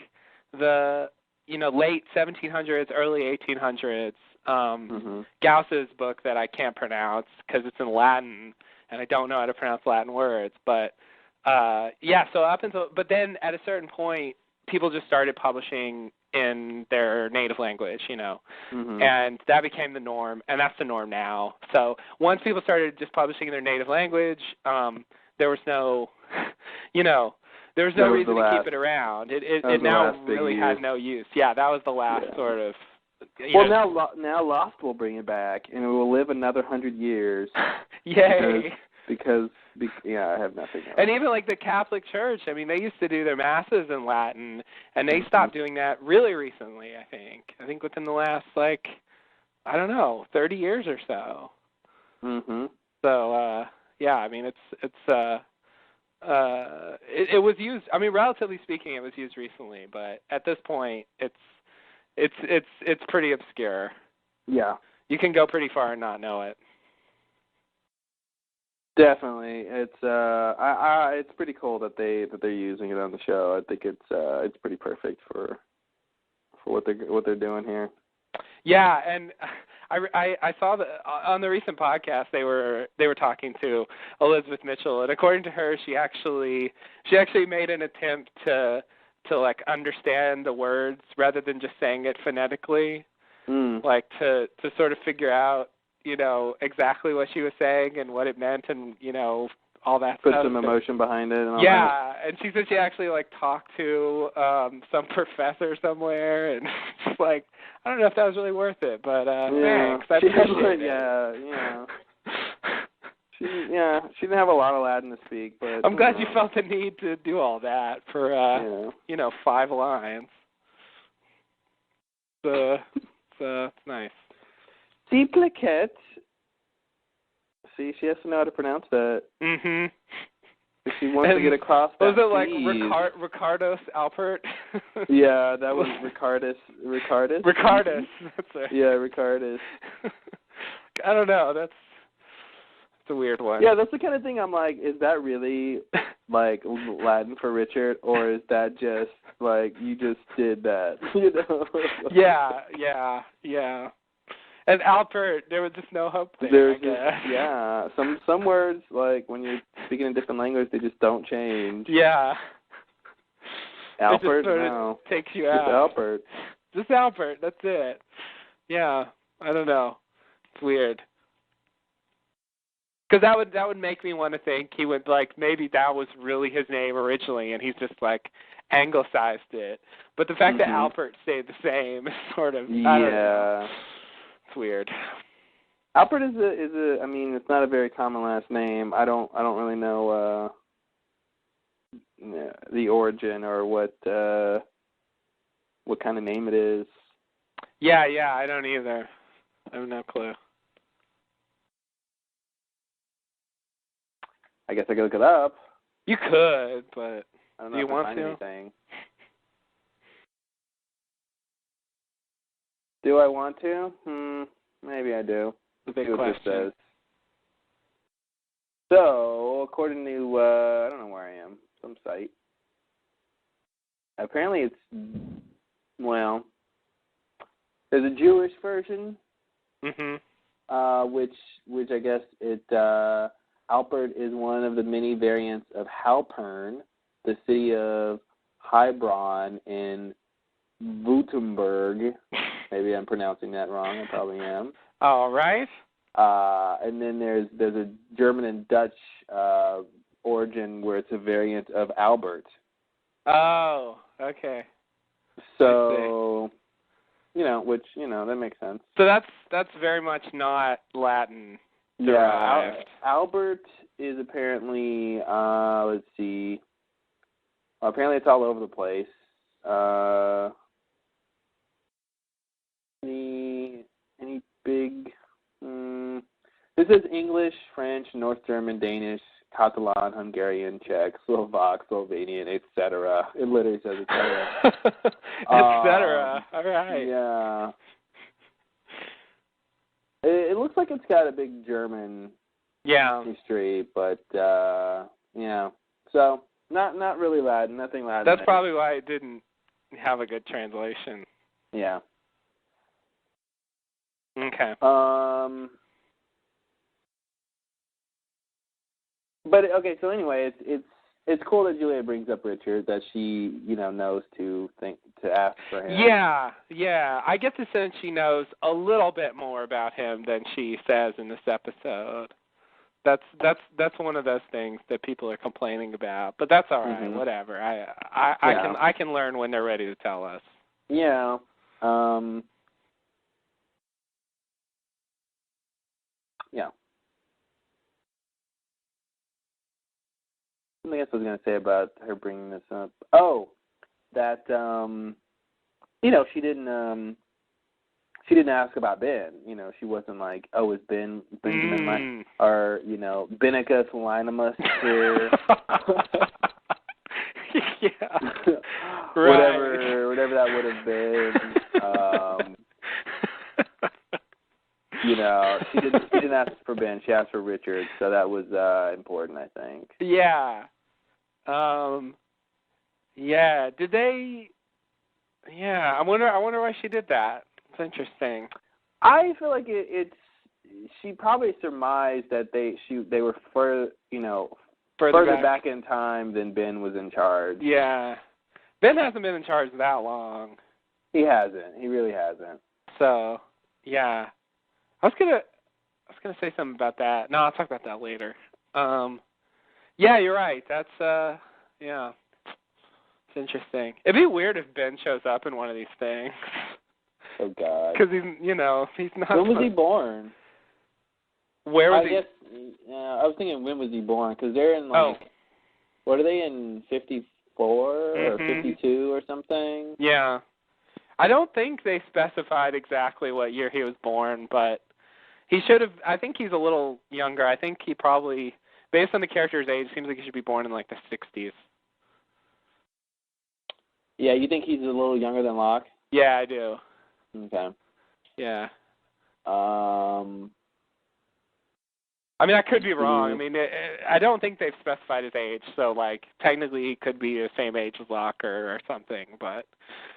the late 1700s, early 1800s. Gauss's book that I can't pronounce because it's in Latin and I don't know how to pronounce Latin words, but but then at a certain point people just started publishing in their native language, and that became the norm, and that's the norm now. So once people started just publishing in their native language, there was no, there was no reason to keep it around. It now really had no use. Yeah, that was the last sort of. Now Lost will bring it back, and it will live another 100 years. Yay! Because I have nothing else. And even like the Catholic Church, I mean, they used to do their masses in Latin, and they stopped doing that really recently. I think within the last 30 years or so. So I mean, it was used. I mean, relatively speaking, it was used recently, but at this point, it's pretty obscure. Yeah, you can go pretty far and not know it. Definitely, it's pretty cool that they're using it on the show. I think it's pretty perfect for what they're doing here. Yeah, and I saw that on the recent podcast they were talking to Elizabeth Mitchell, and according to her, she actually made an attempt to like understand the words rather than just saying it phonetically, like to sort of figure out exactly what she was saying and what it meant and all that stuff. Put some emotion behind it and all that. And she said she actually talked to some professor somewhere, and she's like, I don't know if that was really worth it, but thanks. I appreciate it. She didn't have a lot of Latin to speak, but I'm glad you felt the need to do all that for 5 lines. So it's nice. See, plaquette. See, she has to know how to pronounce that. If she wants to get across that. Was it like Ricardos Alpert? Yeah, that was Ricardus. Ricardus? Ricardus, that's it. Yeah, Ricardus. I don't know, that's a weird one. Yeah, that's the kind of thing I'm like, is that really, like, Latin for Richard, or is that just, like, you just did that, you know? Yeah. And Alpert, there was just no hope there, I guess. Yeah, some words, like, when you're speaking a different language, they just don't change. Yeah. Alpert, it just sort no. of takes you out. Just Alpert, that's it. Yeah, I don't know. It's weird. Because that would make me want to think he would, like, maybe that was really his name originally, and he's just, like, anglicized it. But the fact that Alpert stayed the same is sort of, I don't know. It's weird. Alpert is a I mean, it's not a very common last name. I don't really know the origin or what kind of name it is. Yeah, I don't either. I have no clue. I guess I could look it up. You could, but I don't know do you if I want find to? anything. Do I want to? Maybe I do. The big see what question. This says. So, according to I don't know where I am, some site. Apparently, it's there's a Jewish version. Which I guess Alpert is one of the many variants of Halpern, the city of Hebron in Württemberg. Maybe I'm pronouncing that wrong. I probably am. All right. And then there's a German and Dutch origin where it's a variant of Albert. Oh, okay. So, which that makes sense. So that's very much not Latin Yeah, derived. Albert is apparently let's see. Apparently it's all over the place. Any big? This is English, French, North German, Danish, Catalan, Hungarian, Czech, Slovak, Slovenian, etc. It literally says etc. Etc. All right. Yeah. It looks like it's got a big German history, but yeah. So not really Latin, nothing Latin. That's probably why it didn't have a good translation. Yeah. Okay. But okay, so anyway, it's cool that Julia brings up Richard, that she knows to ask for him. Yeah. I get the sense she knows a little bit more about him than she says in this episode. That's one of those things that people are complaining about, but that's all right. Whatever. I can learn when they're ready to tell us. Yeah. Yeah. Something else I was going to say about her bringing this up. Oh, that she didn't ask about Ben. She wasn't like, oh, is Benjamin or Benicus Linimus here? Yeah. Whatever that would have been. She didn't ask for Ben. She asked for Richard, so that was important, I think. Yeah. Yeah. Did they? Yeah. I wonder why she did that. It's interesting. I feel like it's. She probably surmised that they were further back in time than Ben was in charge. Yeah. Ben hasn't been in charge that long. He hasn't. He really hasn't. So, yeah. I was gonna say something about that. No, I'll talk about that later. Yeah, you're right. That's yeah. It's interesting. It'd be weird if Ben shows up in one of these things. Oh God. Because he's not. When was he born? Where was he? I guess. I was thinking, when was he born? Because they're in what are they in 54 or 52 or something? Yeah. I don't think they specified exactly what year he was born, but he should have. I think he's a little younger. I think he probably, based on the character's age, seems like he should be born in like the 60s. Yeah, you think he's a little younger than Locke? Yeah, I do. Okay. Yeah. I mean, I could be wrong. I mean, I don't think they've specified his age, so, like, technically he could be the same age as Locke or something, but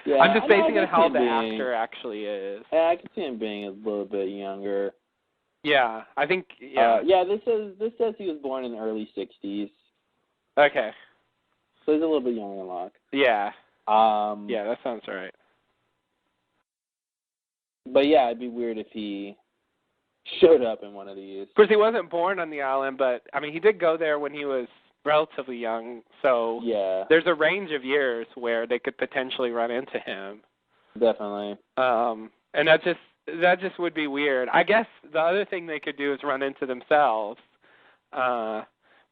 yeah, I'm just basing it on how the actor actually is. Yeah, I can see him being a little bit younger. Yeah, I think, yeah. This says he was born in the early 60s. Okay. So he's a little bit younger than Locke. Yeah. Yeah, that sounds right. But yeah, it'd be weird if he showed up in one of these. Of course, he wasn't born on the island, but, I mean, he did go there when he was relatively young, so yeah, there's a range of years where they could potentially run into him. Definitely. And that just would be weird. I guess the other thing they could do is run into themselves,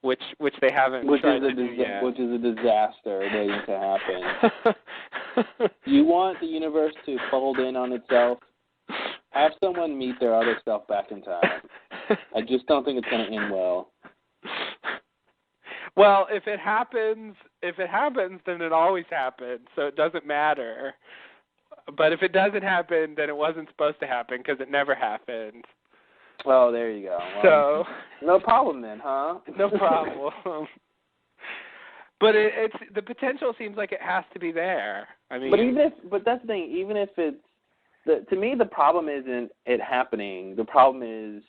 which they haven't tried to do yet. Which is a disaster waiting to happen. You want the universe to fold in on itself? Have someone meet their other self back in time. I just don't think it's going to end well. Well, if it happens, then it always happens, so it doesn't matter. But if it doesn't happen, then it wasn't supposed to happen because it never happened. Well, there you go. Well, so no problem then, huh? No problem. But it's the potential seems like it has to be there. I mean, but that's the thing. Even if it's to me, the problem isn't it happening. The problem is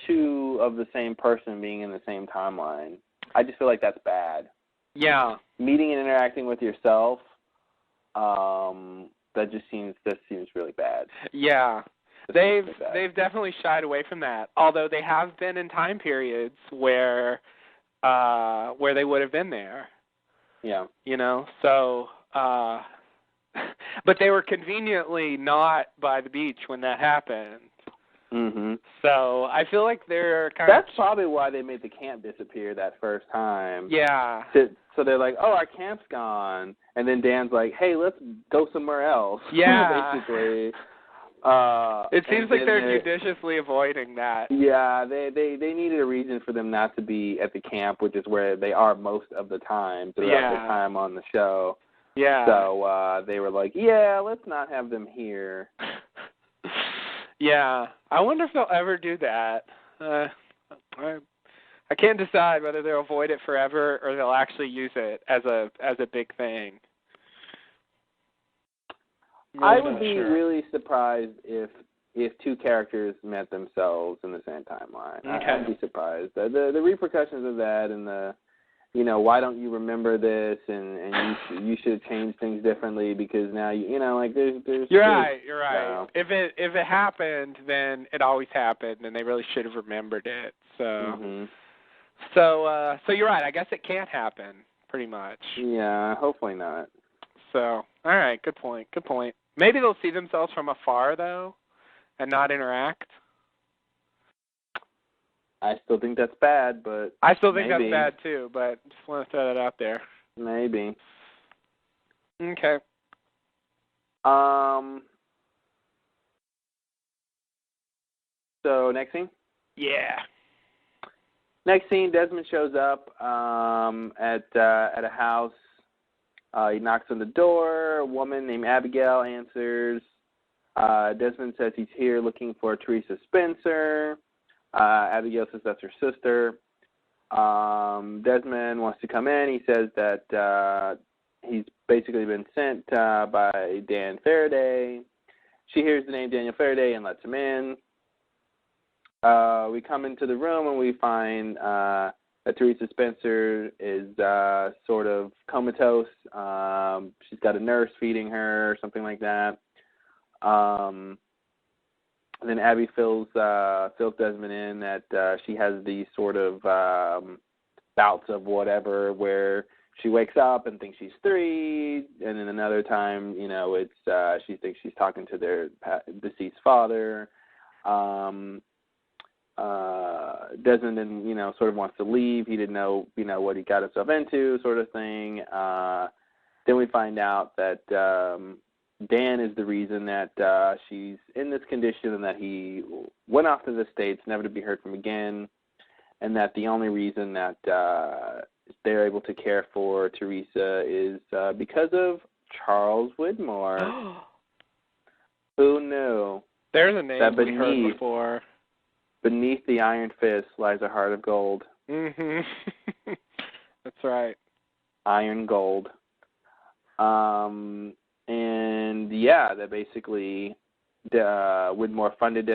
two of the same person being in the same timeline. I just feel like that's bad. Yeah. Meeting and interacting with yourself, that seems really bad. Yeah. They've definitely shied away from that. Although they have been in time periods where they would have been there. Yeah. You know, so but they were conveniently not by the beach when that happened. Mhm. So I feel like they're That's probably why they made the camp disappear that first time. Yeah. So they're like, oh, our camp's gone, and then Dan's like, hey, let's go somewhere else. Yeah. Basically. It seems like they're judiciously avoiding that. Yeah, they needed a reason for them not to be at the camp, which is where they are most of the time throughout their time on the show. Yeah. So they were like, yeah, let's not have them here. Yeah. I wonder if they'll ever do that. I can't decide whether they'll avoid it forever or they'll actually use it as a big thing. I would be really surprised if two characters met themselves in the same timeline. Okay. I'd be surprised. The repercussions of that and the, why don't you remember this and you should change things differently because now there's. You're right. If it happened, then it always happened, and they really should have remembered it. So. Mm-hmm. So you're right. I guess it can't happen, pretty much. Yeah, hopefully not. So, all right, good point. Maybe they'll see themselves from afar, though, and not interact. I still think that's bad, but I still think that's bad, too, but just want to throw that out there. Maybe. Okay. So, next scene? Yeah. Next scene, Desmond shows up at a house. He knocks on the door. A woman named Abigail answers. Desmond says he's here looking for Teresa Spencer. Abigail says that's her sister. Desmond wants to come in. He says that he's basically been sent by Dan Faraday. She hears the name Daniel Faraday and lets him in. We come into the room and we find that Teresa Spencer is sort of comatose. She's got a nurse feeding her or something like that. And then Abby fills Desmond in that she has these sort of bouts of whatever where she wakes up and thinks she's 3, and then another time, it's she thinks she's talking to their deceased father. Desmond then, sort of wants to leave. He didn't know, what he got himself into, sort of thing. Then we find out that Dan is the reason that she's in this condition and that he went off to the States, never to be heard from again. and that the only reason that they're able to care for Teresa is because of Charles Widmore. Who knew? There's a name we heard before. Beneath the iron fist lies a heart of gold. Mhm. That's right. Iron gold. And yeah, that basically Widmore funded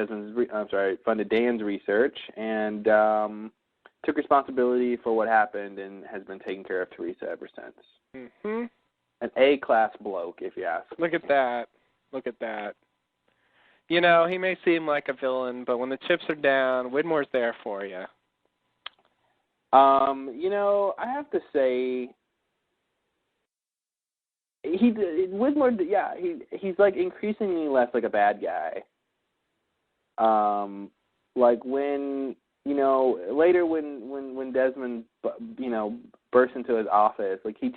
Dan's research and took responsibility for what happened and has been taking care of Teresa ever since. Mhm. An A-class bloke, if you ask. Look at that. Look at that. You know, he may seem like a villain, but when the chips are down, Widmore's there for you. You know, I have to say, Widmore, yeah, he's like increasingly less like a bad guy. Like when, you know, later when Desmond, you know, bursts into his office, like he's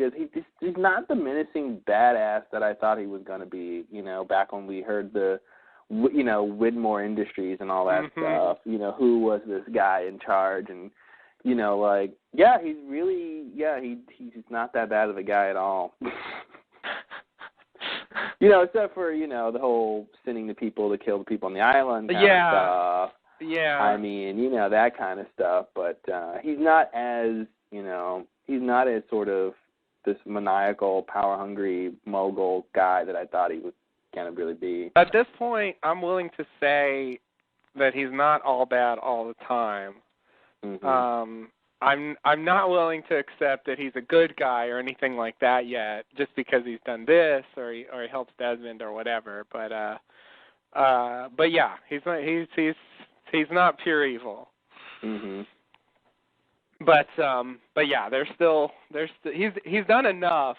not the menacing badass that I thought he was going to be, you know, back when we heard the, you know, Widmore Industries and all that stuff, you know, who was this guy in charge, and, you know, like, yeah, he's really, yeah, he's not that bad of a guy at all. You know, except for, you know, the whole sending the people to kill the people on the island kind of stuff. Yeah. I mean, you know, that kind of stuff, but he's not as, you know, he's not as sort of this maniacal, power-hungry mogul guy that I thought he was going to really be. At this point, I'm willing to say that he's not all bad all the time. Mm-hmm. I'm not willing to accept that he's a good guy or anything like that yet, just because he's done this or he helps Desmond or whatever. But yeah, he's not pure evil. Mhm. But yeah, he's done enough.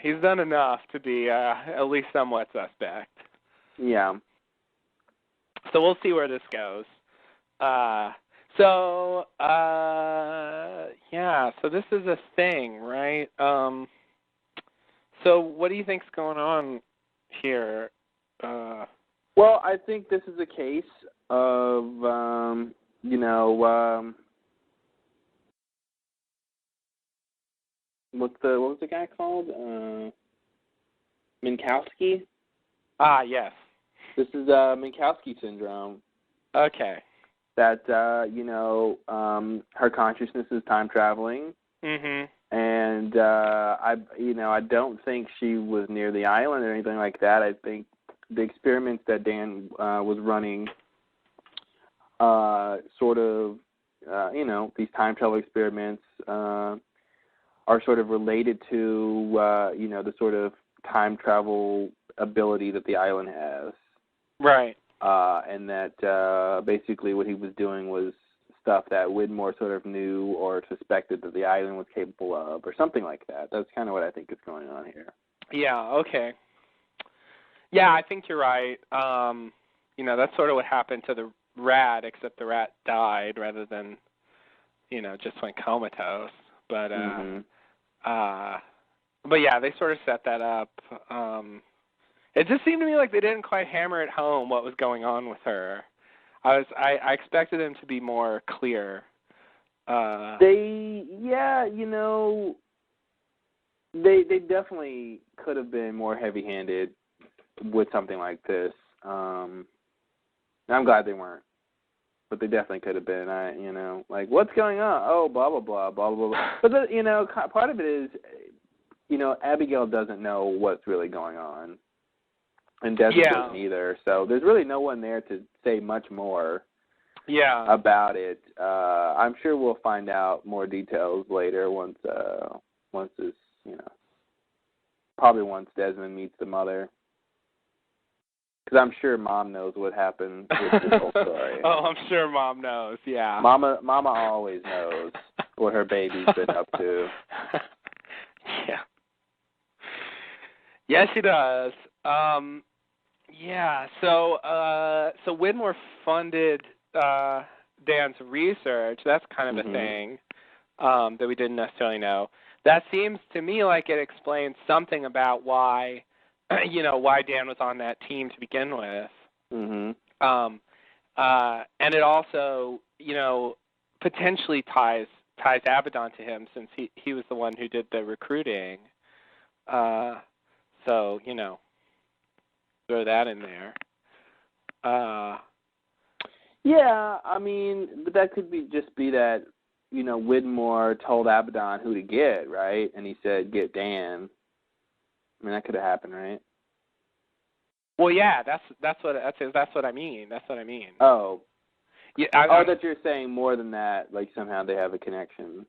He's done enough to be at least somewhat suspect. Yeah. So we'll see where this goes. Yeah, so this is a thing, right? So what do you think's going on here? Well, I think this is a case of, you know, what was the guy called? Minkowski? Ah, yes. This is Minkowski syndrome. Okay. That, you know, her consciousness is time traveling. Mhm. And I don't think she was near the island or anything like that. I think the experiments that Dan was running, sort of, you know, these time travel experiments are sort of related to, you know, the sort of time travel ability that the island has. Right. And that basically what he was doing was stuff that Widmore sort of knew or suspected that the island was capable of, or something like that. That's kind of what I think is going on here. Yeah, okay. Yeah, I think you're right. You know, that's sort of what happened to the rat, except the rat died rather than, you know, just went comatose. But but yeah, they sort of set that up. It just seemed to me like they didn't quite hammer it home what was going on with her. I expected them to be more clear. You know, they definitely could have been more heavy-handed with something like this. I'm glad they weren't, but they definitely could have been. You know, like, what's going on? Oh, blah blah blah blah blah blah. But you know, part of it is, you know, Abigail doesn't know what's really going on. And Desmond doesn't either, so there's really no one there to say much more about it. I'm sure we'll find out more details later once this, you know, probably once Desmond meets the mother. Because I'm sure Mom knows what happened with this whole story. Oh, I'm sure Mom knows, yeah. Mama always knows what her baby's been up to. Yeah. Yes, she does. Yeah, so Widmore funded Dan's research. That's kind of a thing that we didn't necessarily know. That seems to me like it explains something about why, you know, why Dan was on that team to begin with. And it also, potentially ties Abaddon to him since he was the one who did the recruiting. So, throw that in there. Yeah, I mean, but that could just be that, Widmore told Abaddon who to get, right? And he said, get Dan. I mean, that could have happened, right? Well, yeah, that's what I mean. That's what I mean. Oh. Yeah, I thought you were saying more than that, like somehow they have a connection.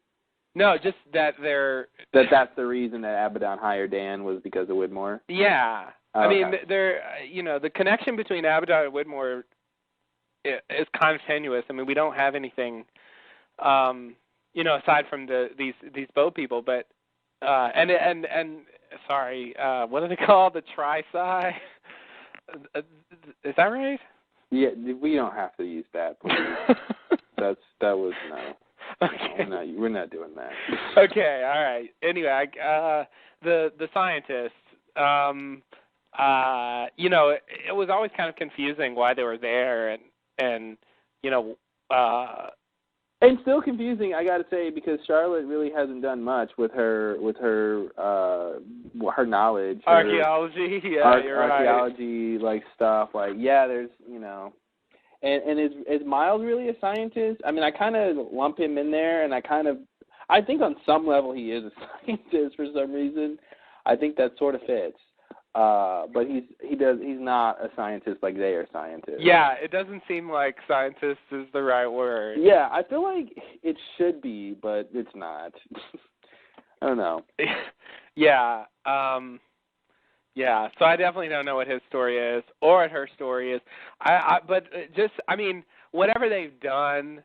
No, just that they're... That's the reason that Abaddon hired Dan was because of Widmore? Yeah. Oh, I mean, the connection between Abaddon and Widmore is kind of tenuous. I mean, we don't have anything, aside from these boat people, but and sorry, what are they called? The Tri-Psi? Is that right? Yeah, we don't have to use that, please. that was no. Okay. No, we're not doing that. Okay, all right. Anyway, the scientists, it was always kind of confusing why they were there, and and still confusing, I got to say, because Charlotte really hasn't done much with her knowledge. Archaeology, you're archaeology, right. like stuff, like there's and is Miles really a scientist? I mean, I kind of lump him in there, and I think on some level he is a scientist for some reason. I think that sort of fits. But he's not a scientist like they are scientists. Yeah, it doesn't seem like scientist is the right word. Yeah, I feel like it should be, but it's not. I don't know. Yeah. Yeah, so I definitely don't know what his story is or what her story is. But whatever they've done,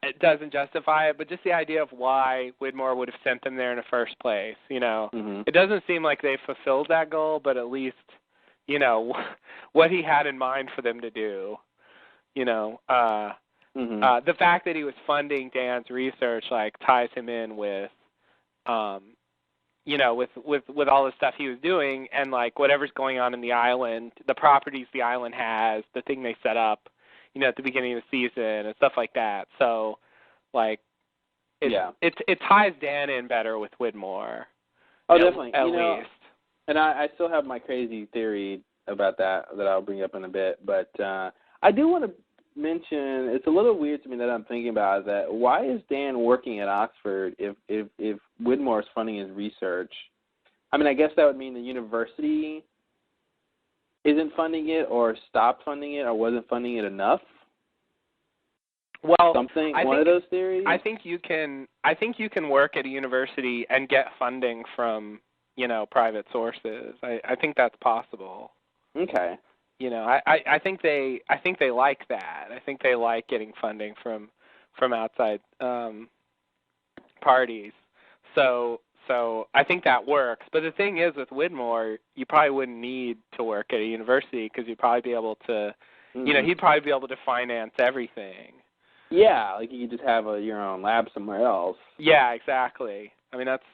it doesn't justify it, but just the idea of why Widmore would have sent them there in the first place, Mm-hmm. It doesn't seem like they fulfilled that goal, but at least, what he had in mind for them to do, Mm-hmm. The fact that he was funding Dan's research, ties him in with, with all the stuff he was doing and, whatever's going on in the island, the properties the island has, the thing they set up, at the beginning of the season and stuff like that. So, it ties Dan in better with Widmore. Oh, definitely. At least. And I still have my crazy theory about that I'll bring up in a bit. But I do want to mention, it's a little weird to me that I'm thinking about that. Why is Dan working at Oxford if Widmore is funding his research? I mean, I guess that would mean the university isn't funding it or stopped funding it or wasn't funding it enough? Well, one of those theories? I think you can work at a university and get funding from, private sources. I think that's possible. Okay. I think they like that. I think they like getting funding from outside parties. So I think that works. But the thing is, with Widmore, you probably wouldn't need to work at a university because you'd probably be able to, he'd probably be able to finance everything. Yeah, like you could just have your own lab somewhere else. Yeah, exactly. I mean, that's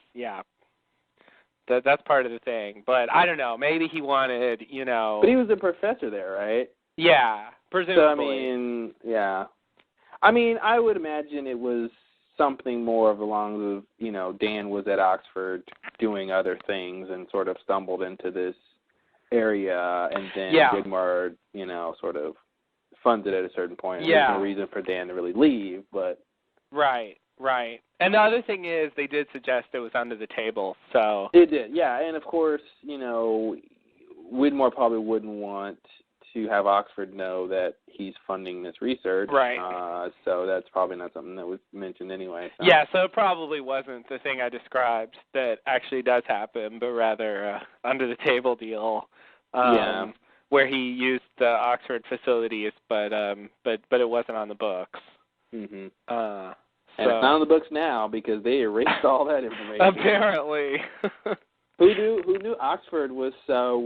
part of the thing. But I don't know. Maybe he wanted, But he was a professor there, right? Yeah, presumably. So, I mean, yeah. I mean, I would imagine it was something more of along the, Dan was at Oxford doing other things and sort of stumbled into this area, and then Widmore, sort of funded at a certain point. And there's no reason for Dan to really leave, but... Right. And the other thing is they did suggest it was under the table, so... It did, yeah. And, of course, Widmore probably wouldn't want to have Oxford know that he's funding this research. Right. So that's probably not something that was mentioned anyway. So. Yeah, so it probably wasn't the thing I described that actually does happen, but rather under the table deal. Where he used the Oxford facilities, but it wasn't on the books. Mm-hmm. And it's not on the books now because they erased all that information. Apparently. Who knew Oxford was so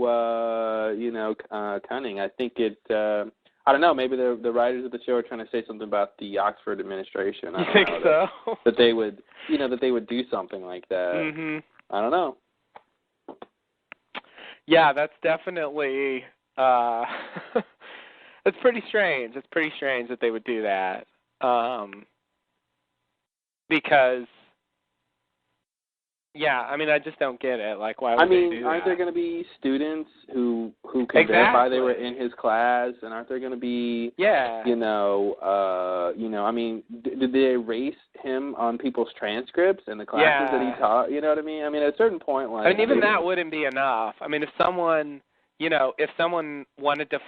cunning? I think it. I don't know. Maybe the writers of the show are trying to say something about the Oxford administration. I don't think know, so? That they would, that they would do something like that. Mm-hmm. I don't know. Yeah, that's definitely It's pretty strange. It's pretty strange that they would do that. Because, yeah, I mean, I just don't get it. Like, why would they do that? Aren't there going to be students who can verify they were in his class, and aren't there going to be, I mean, did they erase him on people's transcripts and the classes that he taught? You know what I mean? I mean, at a certain point, like, I mean, even that wouldn't be enough. I mean, if someone wanted to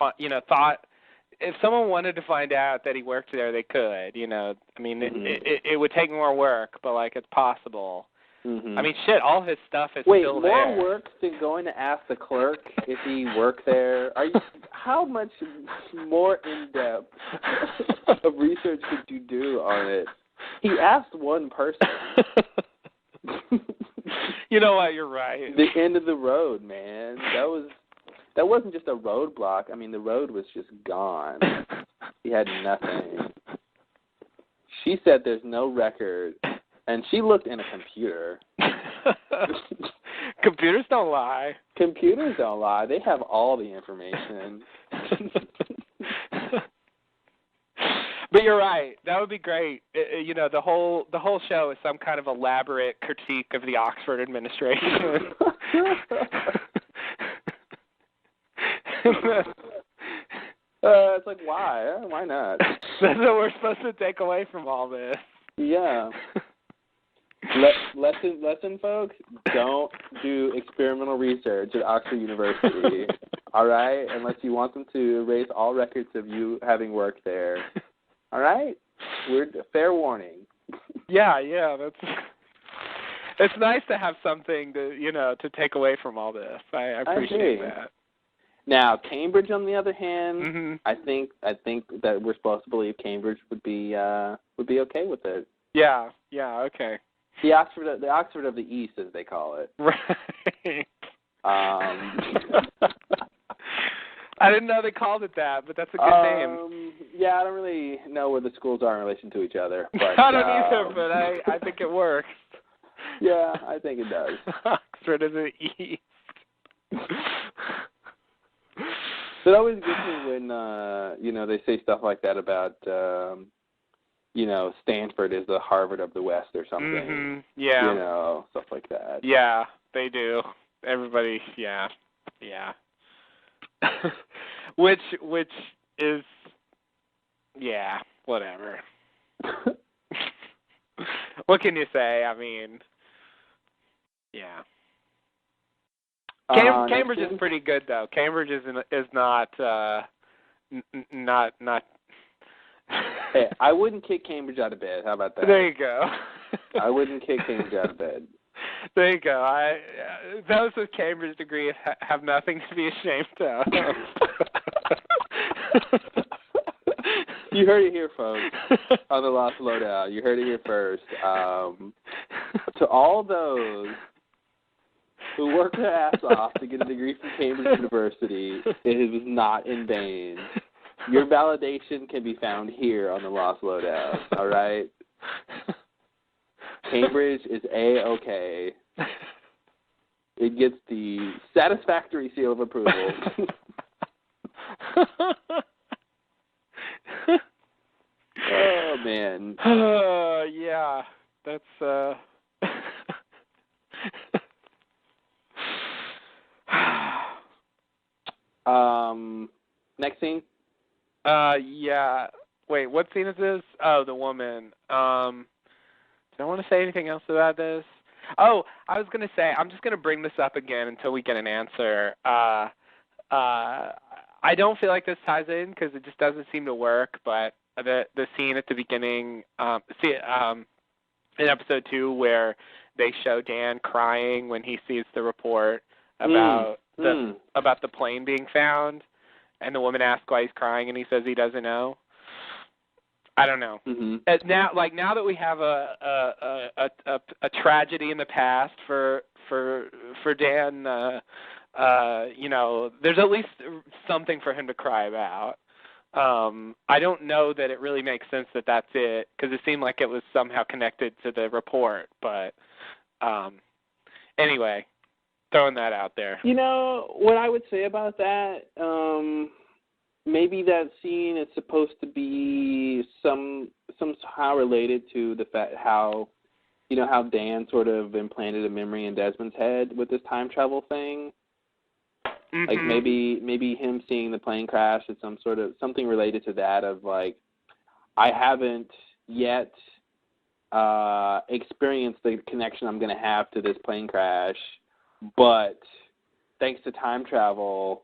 if someone wanted to find out that he worked there, they could, I mean, it would take more work, but, like, it's possible. Mm-hmm. I mean, shit, all his stuff is still there. Wait, more work than going to ask the clerk if he worked there? How much more in-depth of research could you do on it? He asked one person. You know what, you're right. The end of the road, man. That wasn't just a roadblock. I mean, the road was just gone. He had nothing. She said there's no record, and she looked in a computer. Computers don't lie. Computers don't lie. They have all the information. But you're right. That would be great. The whole show is some kind of elaborate critique of the Oxford administration. It's like, why? Why not? That's what we're supposed to take away from all this. Yeah. Lesson, folks, don't do experimental research at Oxford University, all right? Unless you want them to erase all records of you having worked there, all right? Fair warning. Yeah, it's nice to have something to take away from all this. I appreciate that. Now, Cambridge, on the other hand, I think that we're supposed to believe Cambridge would be okay with it. Yeah, okay. The Oxford of the East, as they call it. Right. I didn't know they called it that, but that's a good name. Yeah, I don't really know where the schools are in relation to each other. But, I don't either, but I think it works. Yeah, I think it does. Oxford of the East. It always gets me when they say stuff like that about Stanford is the Harvard of the West or something. Mm-hmm. Yeah. Stuff like that. Yeah, they do. Everybody, yeah. which is, whatever. What can you say? I mean, yeah. Cambridge is pretty good, though. Cambridge is not not. Hey, I wouldn't kick Cambridge out of bed. How about that? There you go. I wouldn't kick Cambridge out of bed. There you go. Those with Cambridge degrees have nothing to be ashamed of. You heard it here, folks, on the Lost Lowdown. You heard it here first. To all those who worked their ass off to get a degree from Cambridge University, it was not in vain. Your validation can be found here on the Lost Lowdown, all right? Cambridge is A-okay. It gets the satisfactory seal of approval. Oh, man. Yeah, that's... Next scene? Yeah. Wait, what scene is this? Oh, the woman. Do I want to say anything else about this? Oh, I was going to say, I'm just going to bring this up again until we get an answer. I don't feel like this ties in because it just doesn't seem to work, but the scene at the beginning, in episode 2 where they show Dan crying when he sees the report about the plane being found, and the woman asks why he's crying, and he says he doesn't know. I don't know. Mm-hmm. Now that we have a tragedy in the past for Dan, there's at least something for him to cry about. I don't know that it really makes sense that that's it, because it seemed like it was somehow connected to the report. But anyway, throwing that out there. What I would say about that, maybe that scene is supposed to be somehow related to the fact how Dan sort of implanted a memory in Desmond's head with this time travel thing. Mm-hmm. Like maybe him seeing the plane crash is something related to that of like, I haven't yet experienced the connection I'm going to have to this plane crash, but thanks to time travel,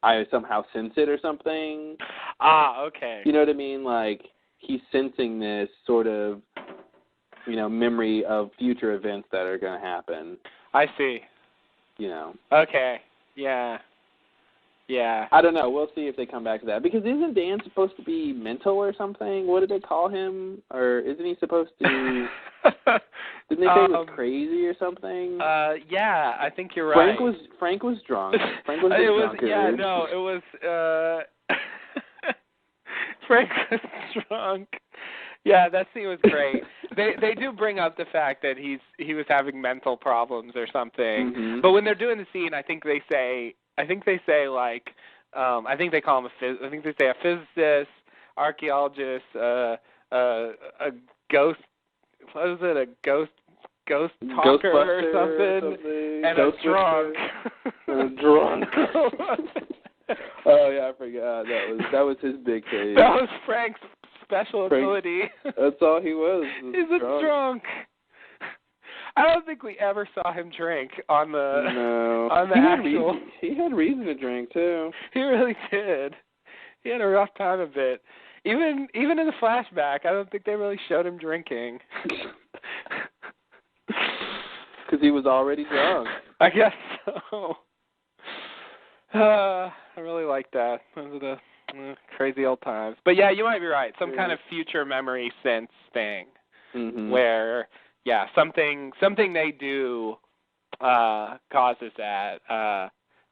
I somehow sense it or something. Okay. You know what I mean? Like, he's sensing this sort of, memory of future events that are going to happen. I see. Okay. Yeah. Yeah. I don't know. We'll see if they come back to that. Because isn't Dan supposed to be mental or something? What did they call him? Or isn't he supposed to... Didn't they say he was crazy or something? Yeah, I think you're right. Frank was drunk. Frank was drunk. Yeah, no, it was... Frank was drunk. Yeah, that scene was great. They do bring up the fact that he was having mental problems or something. Mm-hmm. But when they're doing the scene, I think they say like, I think they call him I think they say a physicist, archaeologist, a ghost. What is it? A ghost talker or something? And a drunk. Drunk. Oh yeah, I forgot. That was his big case. That was Frank's special ability. That's all he was. He's a drunk. I don't think we ever saw him drink on the actual. He had reason to drink too. He really did. He had a rough time of it. Even in the flashback, I don't think they really showed him drinking. Because he was already drunk. I guess so. I really like that. Those are the crazy old times. But yeah, you might be right. Some kind of future memory sense thing, where something they do causes that.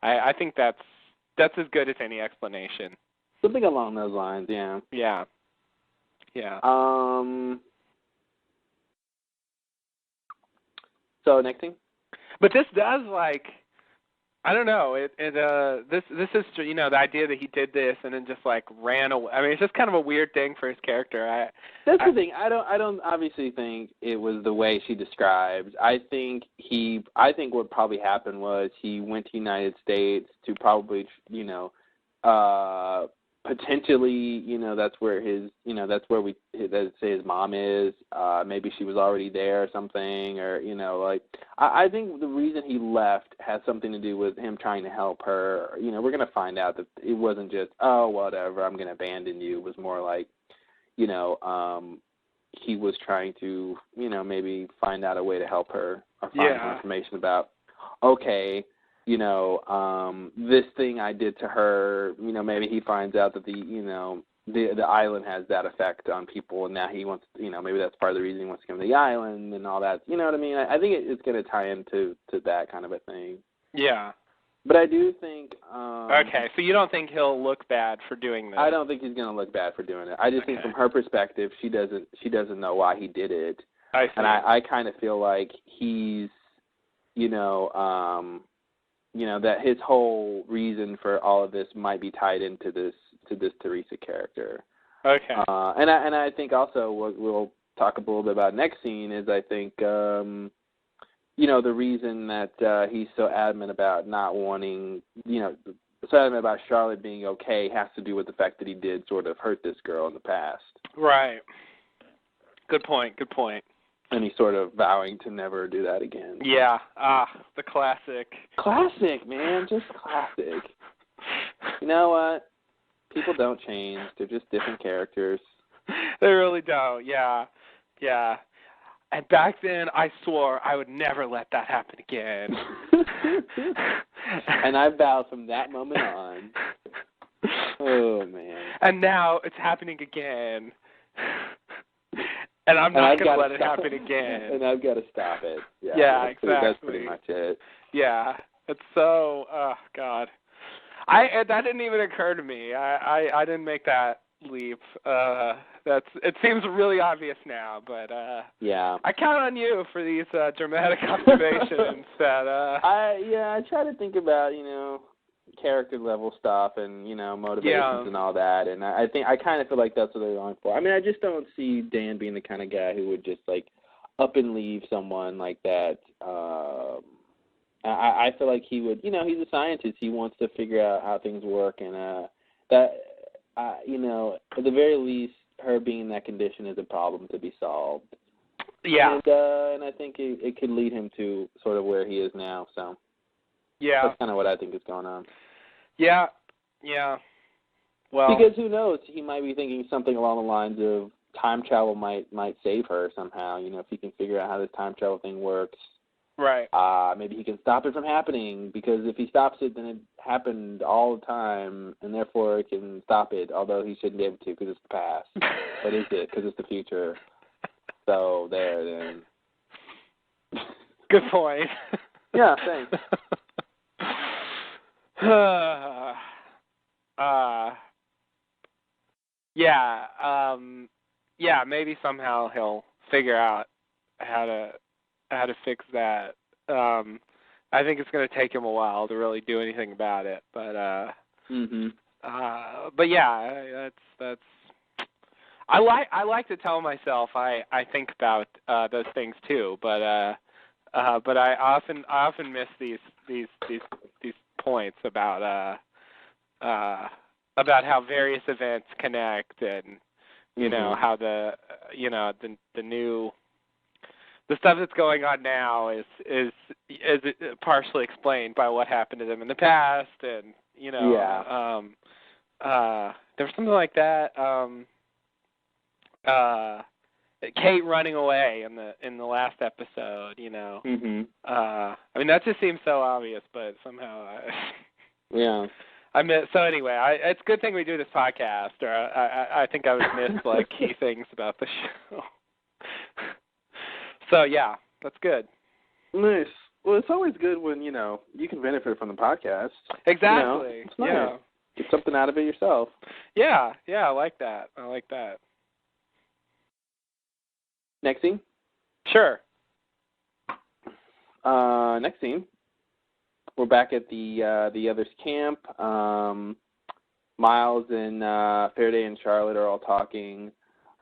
I think that's as good as any explanation. Something along those lines, yeah. Yeah. Yeah. So next thing. But this does I don't know. This is the idea that he did this and then just ran away. I mean, it's just kind of a weird thing for his character. That's the thing. I don't obviously think it was the way she describes. I think what probably happened was he went to the United States to probably potentially that's where let's say his mom is. Maybe she was already there or something, or I think the reason he left has something to do with him trying to help her. We're gonna find out that it wasn't just whatever, I'm gonna abandon you. It was more like he was trying to maybe find out a way to help her or find some information about this thing I did to her, maybe he finds out that the island has that effect on people, and now he wants, maybe that's part of the reason he wants to come to the island and all that. You know what I mean? I think it's going to tie into that kind of a thing. Yeah. But I do think... okay, so you don't think he'll look bad for doing this? I don't think he's going to look bad for doing it. I just think from her perspective, she doesn't know why he did it. I see. And I kind of feel like he's, that his whole reason for all of this might be tied into this Teresa character. Okay. And I think also what we'll talk a little bit about next scene is I think the reason that he's so adamant about not wanting so adamant about Charlotte being okay has to do with the fact that he did sort of hurt this girl in the past. Right. Good point. And he's sort of vowing to never do that again. Yeah. The classic. Classic, man. Just classic. You know what? People don't change. They're just different characters. They really don't. Yeah. Yeah. And back then, I swore I would never let that happen again. And I vowed from that moment on. Oh, man. And now it's happening again. And I'm not going to let it happen again. And I've got to stop it. Yeah, exactly. That's pretty much it. Yeah. It's so, oh, God. That didn't even occur to me. I didn't make that leap. It seems really obvious now, but yeah. I count on you for these dramatic observations that I try to think about, character level stuff and, motivations and all that. And I kind of feel like that's what they're going for. I mean, I just don't see Dan being the kind of guy who would just, like, up and leave someone like that. I feel like he would, he's a scientist. He wants to figure out how things work. And at the very least, her being in that condition is a problem to be solved. Yeah. And I think it could lead him to sort of where he is now. So yeah, that's kind of what I think is going on. Yeah. Well, because who knows? He might be thinking something along the lines of time travel might save her somehow. If he can figure out how this time travel thing works. Right. Maybe he can stop it from happening, because if he stops it, then it happened all the time, and therefore it can stop it, although he shouldn't be able to because it's the past. But is it? Because it's the future. So there, then. Good point. Yeah, thanks. Maybe somehow he'll figure out how to fix that. I think it's going to take him a while to really do anything about it, but but yeah, that's I like to tell myself I think about those things too, but I often miss these points about how various events connect, and how the stuff that's going on now is partially explained by what happened to them in the past, and there was something like that. Kate running away in the last episode, I mean, that just seems so obvious, but somehow so anyway, it's a good thing we do this podcast, or I think I would miss like key things about the show. So yeah, that's good. Nice. Well, it's always good when you can benefit from the podcast. Exactly. It's nice. Get something out of it yourself. Yeah, I like that. Next scene? Sure. Next scene. We're back at the others' camp. Miles and Faraday and Charlotte are all talking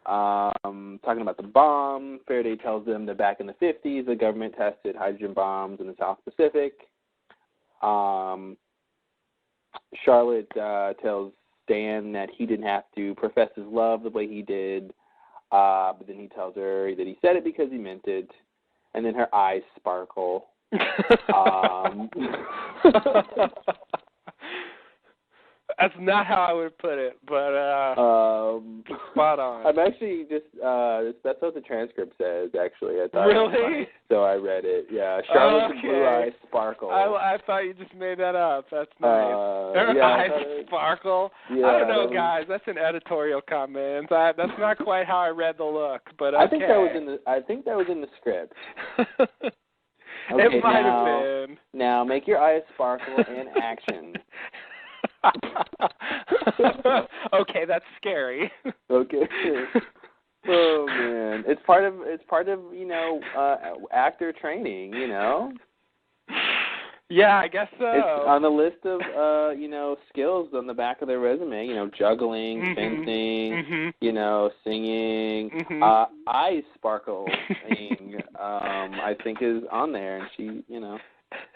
about the bomb. Faraday tells them that back in the 50s, the government tested hydrogen bombs in the South Pacific. Charlotte tells Dan that he didn't have to profess his love the way he did, but then he tells her that he said it because he meant it, and then her eyes sparkle. That's not how I would put it, but spot on. I'm actually just that's what the transcript says. Actually, I thought really. So I read it. Yeah, Charlotte's blue eyes sparkle. I thought you just made that up. That's nice. Her eyes sparkle. Yeah, I don't know, guys. That's an editorial comment. That's not quite how I read the look, but okay. I think that was in the script. Okay, it might have been. Now make your eyes sparkle in action. Okay, that's scary. Okay. Oh man, it's part of actor training. Yeah, I guess so. It's on the list of skills on the back of their resume. Juggling, fencing, singing, eyes sparkle. I think is on there, and she,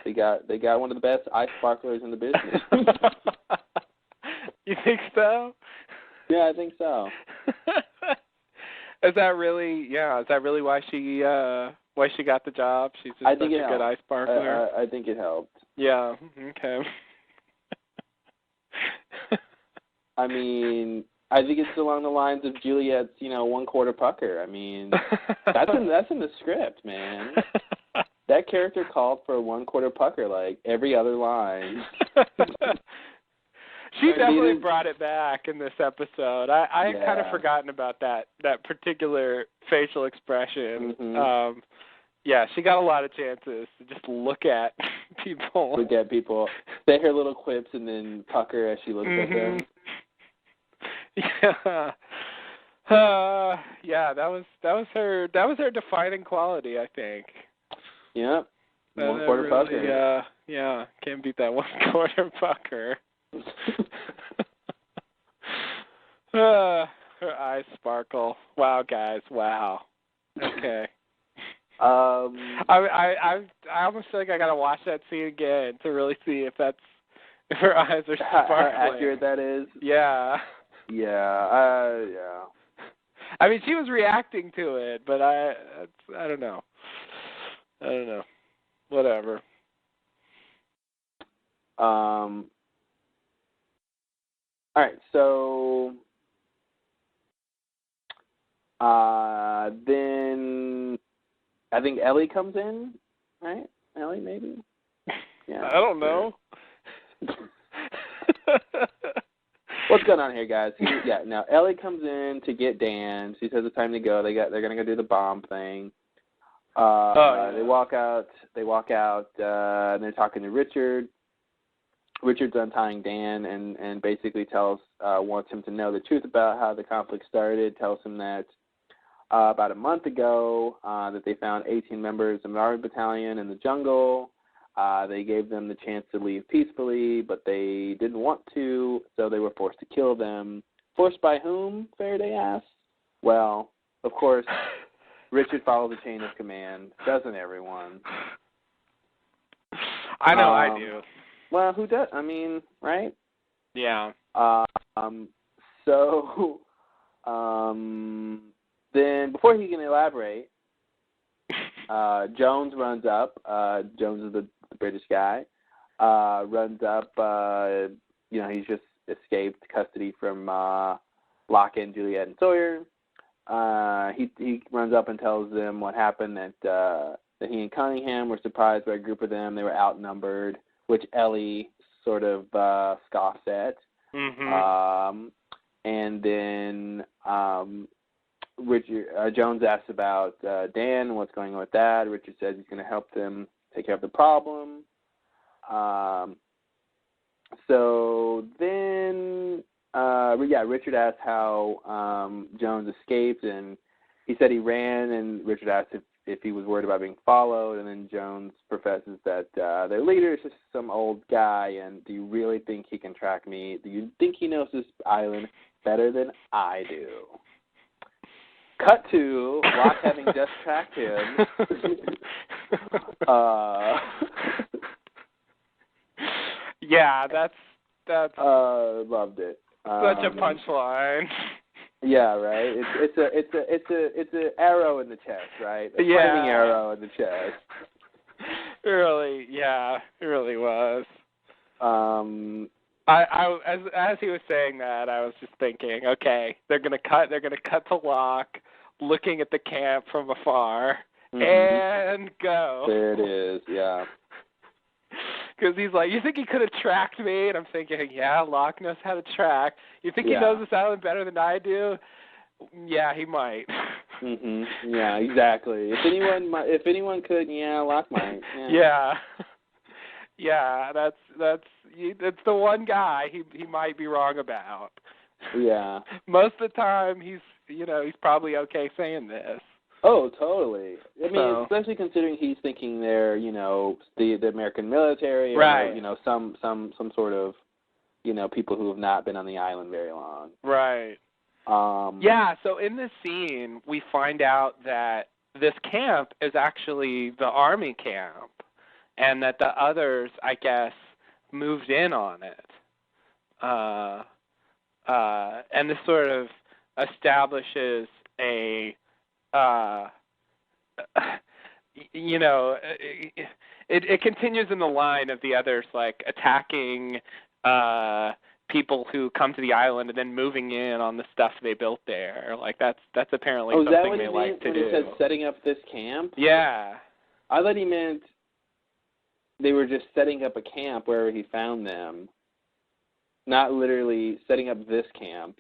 they got one of the best eye sparklers in the business. You think so? Yeah, I think so. Is that really why she got the job? She's just such a good eye sparkler. I think it helped. Yeah. Okay. I mean, I think it's along the lines of Juliet's, 1/4 pucker. I mean, that's in the script, man. That character called for a 1/4 pucker, like every other line. She definitely brought it back in this episode. I had kind of forgotten about that particular facial expression. Mm-hmm. She got a lot of chances to just look at people. Say her little quips and then pucker as she looks at them. Yeah. That was her defining quality, I think. Yeah. One quarter pucker. Yeah, can't beat that 1 quarter pucker. Her eyes sparkle. Wow, guys. Wow. Okay. I almost feel like I gotta watch that scene again to really see if her eyes are sparkling. How accurate that is. Yeah. Yeah. Yeah. I mean, she was reacting to it, but I don't know. Whatever. All right. So then I think Ellie comes in, right? Ellie, maybe. Yeah. I don't know. What's going on here, guys? Now Ellie comes in to get Dan. She says it's time to go. They're gonna go do the bomb thing. They walk out. And they're talking to Richard. Richard's untying Dan and basically wants him to know the truth about how the conflict started. Tells him that about a month ago that they found 18 members of an army battalion in the jungle. They gave them the chance to leave peacefully, but they didn't want to, so they were forced to kill them. Forced by whom, Faraday asks? Well, of course, Richard follows the chain of command. Doesn't everyone? I know I do. Well, who does? I mean, right? Yeah. So, then before he can elaborate, Jones runs up. Jones is the British guy. Runs up. He's just escaped custody from Lockett, Juliet, and Sawyer. He runs up and tells them what happened, that he and Cunningham were surprised by a group of them. They were outnumbered, which Ellie sort of scoffs at. Mm-hmm. And then Richard Jones asks about Dan and what's going on with that. Richard says he's going to help them take care of the problem. So then, Richard asked how Jones escaped, and he said he ran, and Richard asked if he was worried about being followed, and then Jones professes that their leader is just some old guy, and do you really think he can track me? Do you think he knows this island better than I do? Cut to Locke having just tracked him. Yeah, that's loved it. Such a punchline. Yeah, right. It's an arrow in the chest, right? A flaming arrow in the chest. It really was. As he was saying that, I was just thinking, okay, they're gonna cut to Locke, looking at the camp from afar, and go. There it is, yeah. Because he's like, you think he could have tracked me? And I'm thinking, yeah, Locke knows how to track. You think he knows this island better than I do? Yeah, he might. Yeah, exactly. If anyone could, Locke might. Yeah. Yeah, that's the one guy he might be wrong about. Yeah. Most of the time he's probably okay saying this. Oh, totally. I mean, especially considering he's thinking they're, the American military, right? Or, some sort of, people who have not been on the island very long. Right. So in this scene, we find out that this camp is actually the army camp, and that the others, I guess, moved in on it. And this sort of establishes it continues in the line of the others, like attacking people who come to the island and then moving in on the stuff they built there. Like that's apparently something they like to do. He said setting up this camp? Yeah. I thought he meant they were just setting up a camp wherever he found them. Not literally setting up this camp.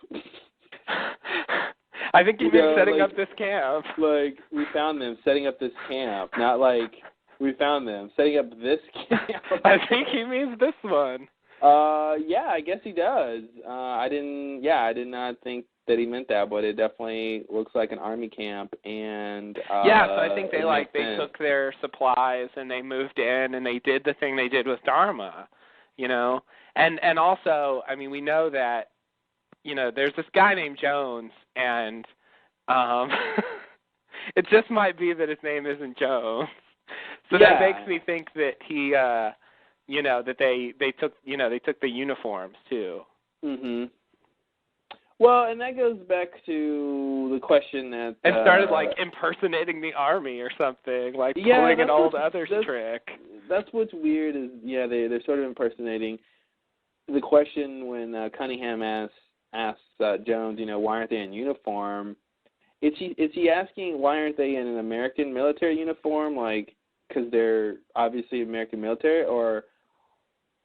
I think he meant setting up this camp. Like, we found them setting up this camp. Not like, we found them setting up this camp. I think he means this one. Yeah, I guess he does. I did not think that he meant that, but it definitely looks like an army camp. And so I think they took their supplies and they moved in and they did the thing they did with Dharma, you know. And also, I mean, we know that, you know, there's this guy named Jones, and it just might be that his name isn't Jones. So that makes me think that he, you know, that they took the uniforms too. Mhm. Well, and that goes back to the question that and started like impersonating the army or something, like pulling an old others trick. That's what's weird is they're sort of impersonating. The question when Cunningham asks Jones, you know, why aren't they in uniform? Is he asking why aren't they in an American military uniform, like because they're obviously American military, or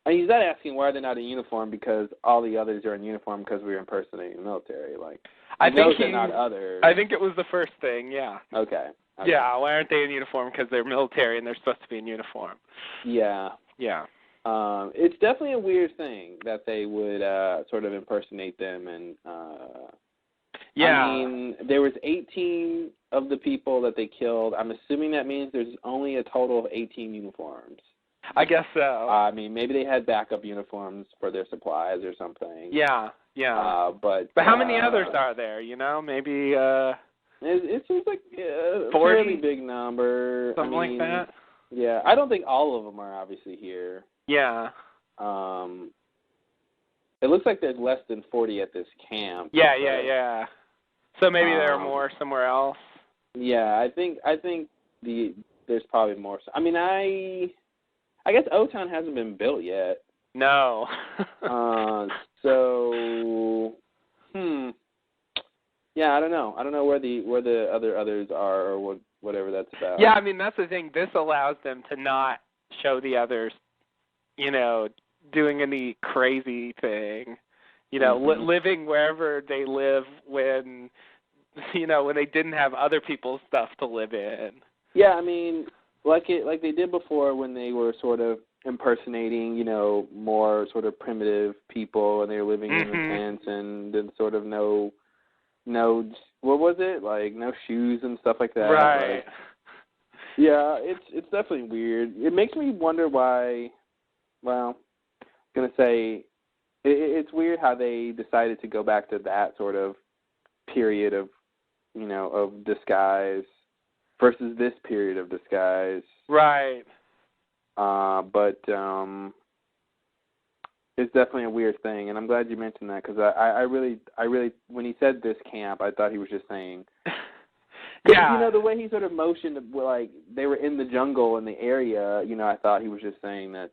he's not asking why they're not in uniform because all the others are in uniform because we're impersonating the military. Like I think they're not others. I think it was the first thing. Yeah. Okay. Yeah. Why aren't they in uniform? Because they're military and they're supposed to be in uniform. Yeah. Yeah. It's definitely a weird thing that they would sort of impersonate them, and I mean, there was 18 of the people that they killed. I'm assuming that means there's only a total of 18 uniforms. I guess so. I mean, maybe they had backup uniforms for their supplies or something. Yeah. But how many others are there? You know, maybe. It seems like a 40? fairly big number. Something like that. Yeah, I don't think all of them are obviously here. Yeah. It looks like there's less than 40 at this camp. Yeah. So maybe there are more somewhere else. Yeah, I think there's probably more. I mean, I guess O-Town hasn't been built yet. No. So, yeah, I don't know. I don't know where the others are or whatever that's about. Yeah, I mean that's the thing. This allows them to not show the others, you know, doing any crazy thing, you know, living wherever they live when, you know, when they didn't have other people's stuff to live in. Yeah, I mean, like they did before when they were sort of impersonating, you know, more sort of primitive people, and they were living in the tents and then sort of no, what was it, like no shoes and stuff like that. Right. Like, yeah, it's definitely weird. It makes me wonder why. Well, I'm gonna say it's weird how they decided to go back to that sort of period of, you know, of disguise versus this period of disguise. Right. But it's definitely a weird thing, and I'm glad you mentioned that because I really, when he said this camp, I thought he was just saying. Yeah. You know, the way he sort of motioned, like they were in the jungle in the area, you know, I thought he was just saying that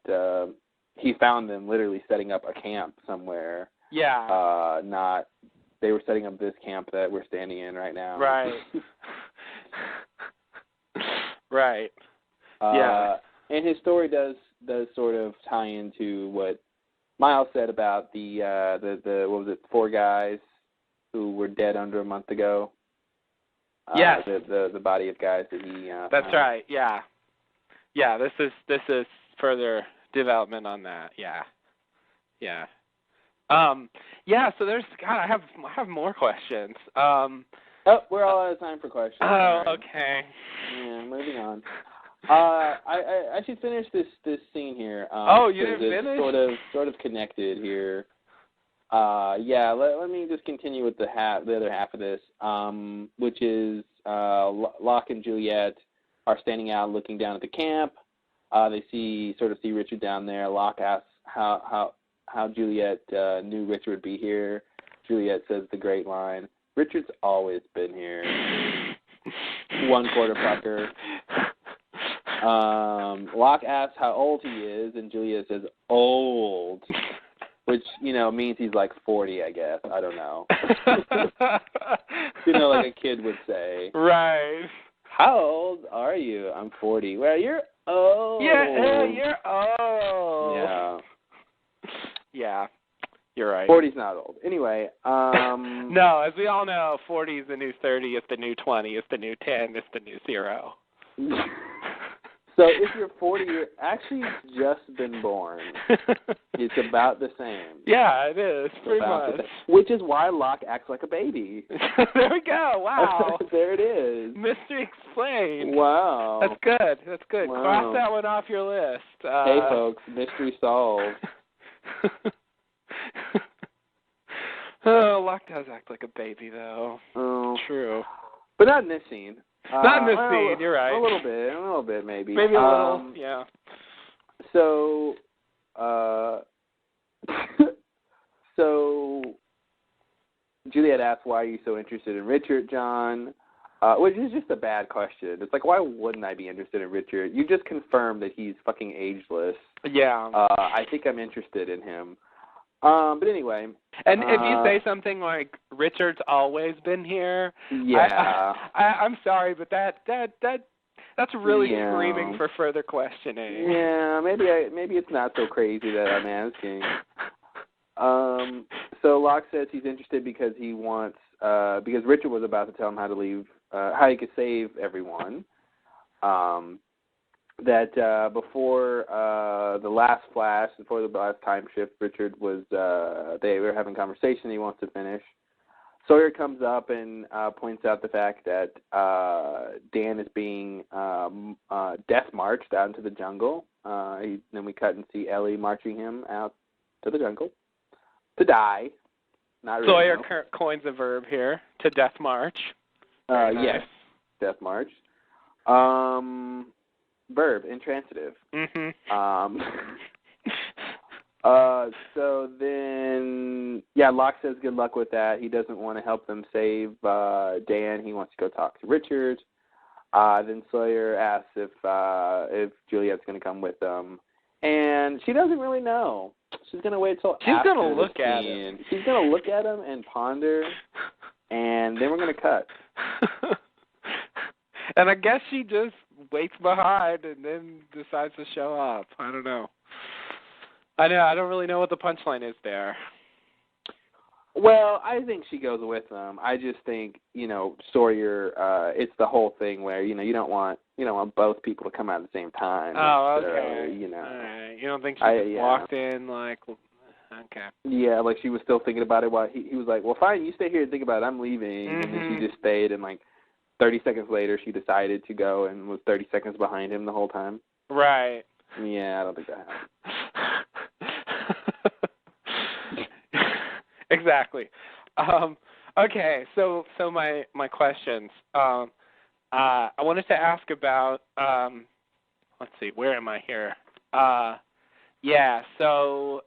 he found them literally setting up a camp somewhere. Yeah. Not they were setting up this camp that we're standing in right now. Right. Right. Yeah. And his story does sort of tie into what Miles said about the what was it, 4 guys who were dead under a month ago. Yes. The body of guys that he. That's right. Yeah. Yeah. This is further development on that. Yeah. Yeah. Yeah. So there's God. I have more questions. We're all out of time for questions. Oh, okay. Yeah. Moving on. I should finish this scene here. You didn't finish? Sort of connected here. Yeah, let me just continue with the other half of this, which is Locke and Juliet are standing out looking down at the camp. They see Richard down there. Locke asks how Juliet knew Richard would be here. Juliet says the great line, "Richard's always been here." 1 quarter pucker. Locke asks how old he is, and Juliet says, "Old." Which, you know, means he's like 40, I guess. I don't know. You know, like a kid would say. Right. How old are you? I'm 40. Well, you're old. Yeah, you're old. Yeah. Yeah, you're right. 40's not old. Anyway. No, as we all know, 40 is the new 30, it's the new 20, it's the new 10, it's the new 0. So if you're 40, you're actually just been born. It's about the same. Yeah, it is, pretty much. Which is why Locke acts like a baby. There we go. Wow. There it is. Mystery explained. Wow. That's good. That's good. Wow. Cross that one off your list. Hey, folks, mystery solved. Oh, Locke does act like a baby, though. Oh. True. But not in this scene. Not in this scene, you're right. A little bit, maybe. Maybe a little, yeah. So, so Juliet asks, why are you so interested in Richard, John? Which is just a bad question. It's like, why wouldn't I be interested in Richard? You just confirmed that he's fucking ageless. Yeah. I think I'm interested in him. But anyway. And if you say something like, Richard's always been here, yeah. I'm sorry, but that's really screaming for further questioning. Yeah, maybe it's not so crazy that I'm asking. So Locke says he's interested because he wants, because Richard was about to tell him how to leave, how he could save everyone. That before the last flash, before the last time shift, Richard was, they were having a conversation he wants to finish. Sawyer comes up and points out the fact that Dan is being death marched out into the jungle. Then we cut and see Ellie marching him out to the jungle to die. Not really. Sawyer coins a verb here, to death march. Yes, death march. Verb, intransitive. Mm-hmm. So then, yeah, Locke says good luck with that. He doesn't want to help them save Dan. He wants to go talk to Richard. Then Sawyer asks if Juliet's going to come with them. And she doesn't really know. She's going to wait till She's after going to look the at scene. him. She's going to look at him and ponder, and then we're going to cut. And I guess she just waits behind and then decides to show up. I don't know. I don't really know what the punchline is there. Well, I think she goes with them. I just think, Sawyer, it's the whole thing where, you don't want both people to come out at the same time. Oh, okay. All right. You don't think she just walked in like, okay. Yeah, like she was still thinking about it while he was like, well, fine, you stay here and think about it. I'm leaving. Mm-hmm. And then she just stayed, and like 30 seconds later she decided to go and was 30 seconds behind him the whole time. Right. Yeah, I don't think that happened. Exactly. Okay, so my questions. I wanted to ask about. Let's see, where am I here? Yeah. So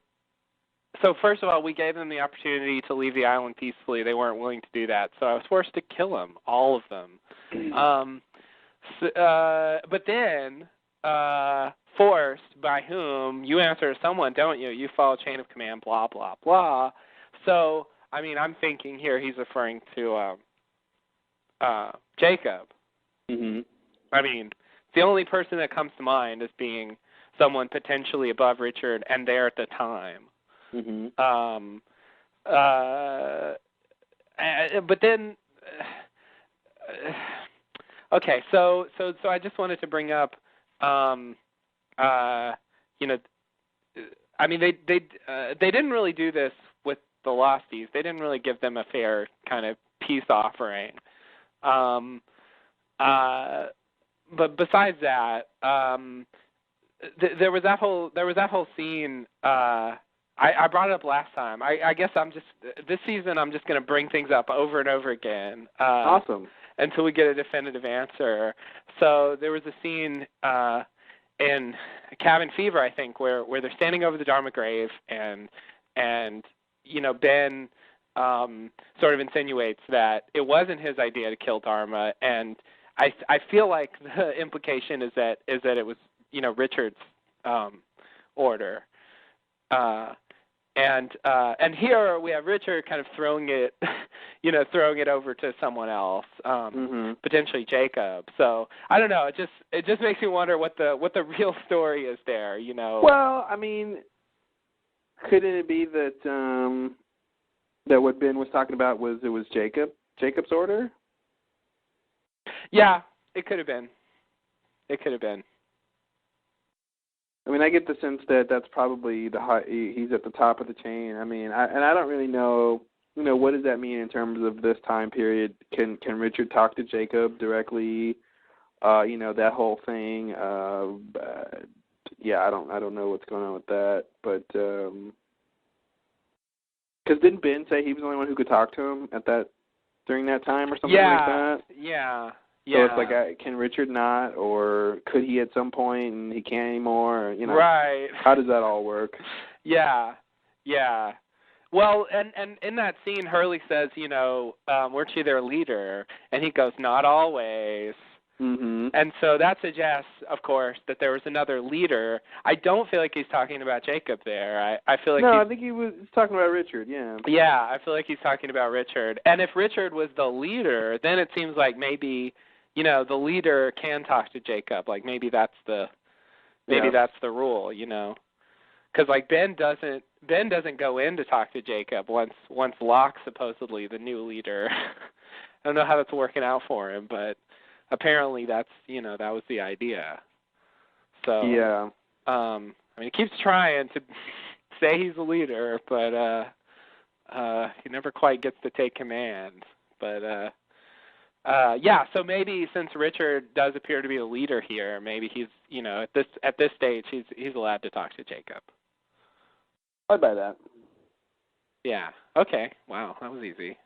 first of all, we gave them the opportunity to leave the island peacefully. They weren't willing to do that, so I was forced to kill them, all of them. But then. Forced by whom? You answer someone, don't you? You follow chain of command, blah, blah, blah. So, I mean, I'm thinking here he's referring to Jacob. Mm-hmm. I mean, the only person that comes to mind as being someone potentially above Richard and there at the time. Mm-hmm. But then, okay, so I just wanted to bring up, I mean, they didn't really do this with the Losties. They didn't really give them a fair kind of peace offering. But besides that, there was that whole scene. I brought it up last time. I guess this season I'm just going to bring things up over and over again. Awesome. Until we get a definitive answer. So there was a scene in Cabin Fever, I think, where they're standing over the Dharma grave, and Ben sort of insinuates that it wasn't his idea to kill Dharma, and I feel like the implication is that it was Richard's order. And here we have Richard kind of throwing it over to someone else, potentially Jacob. So I don't know. It just makes me wonder what the real story is there. Well, I mean, couldn't it be that that what Ben was talking about was Jacob's order? Yeah, it could have been. I mean, I get the sense that that's probably he's at the top of the chain. I mean, I don't really know. What does that mean in terms of this time period? Can Richard talk to Jacob directly? That whole thing. Yeah, I don't know what's going on with that, but because didn't Ben say he was the only one who could talk to him during that time or something like that? Yeah. So it's like, can Richard not, or could he at some point and he can't anymore? Right. How does that all work? Yeah. Well, and in that scene, Hurley says, weren't you their leader? And he goes, not always. Mm-hmm. And so that suggests, of course, that there was another leader. I don't feel like he's talking about Jacob there. I feel like I think he was talking about Richard, yeah. Yeah, I feel like he's talking about Richard. And if Richard was the leader, then it seems like maybe, the leader can talk to Jacob. Like maybe that's the rule, Because like Ben doesn't go in to talk to Jacob once Locke's supposedly the new leader. I don't know how that's working out for him, but apparently that's that was the idea. So yeah. I mean, he keeps trying to say he's a leader, but he never quite gets to take command. But yeah, so maybe since Richard does appear to be the leader here, maybe he's at this stage he's allowed to talk to Jacob. I'd buy that. Yeah. Okay. Wow, that was easy.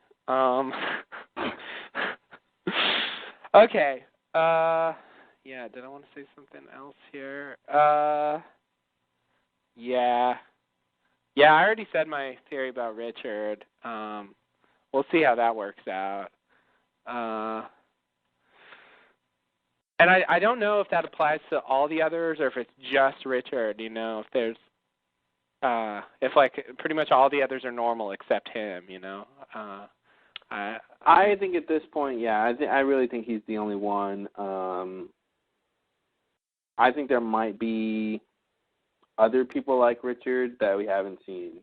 Okay. Yeah, did I want to say something else here? Yeah. Yeah, I already said my theory about Richard. We'll see how that works out. And I don't know if that applies to all the others or if it's just Richard, if there's if like pretty much all the others are normal except him, I think at this point, yeah, I really think he's the only one. I think there might be other people like Richard that we haven't seen,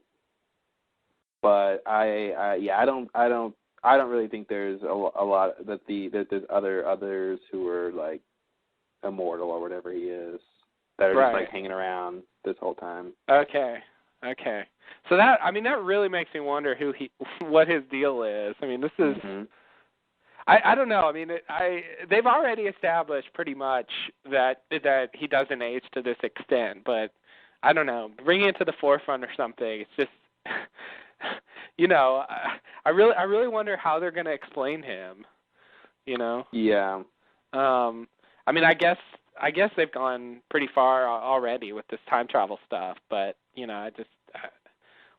but I don't really think there's a lot that there's others who are like immortal or whatever he is that are just like hanging around this whole time. Okay. So that really makes me wonder what his deal is. I mean, this is, I don't know. I mean, they've already established pretty much that he doesn't age to this extent, but I don't know, bringing it to the forefront or something. It's just, I really wonder how they're going to explain him. Yeah. I mean, I guess they've gone pretty far already with this time travel stuff, but I just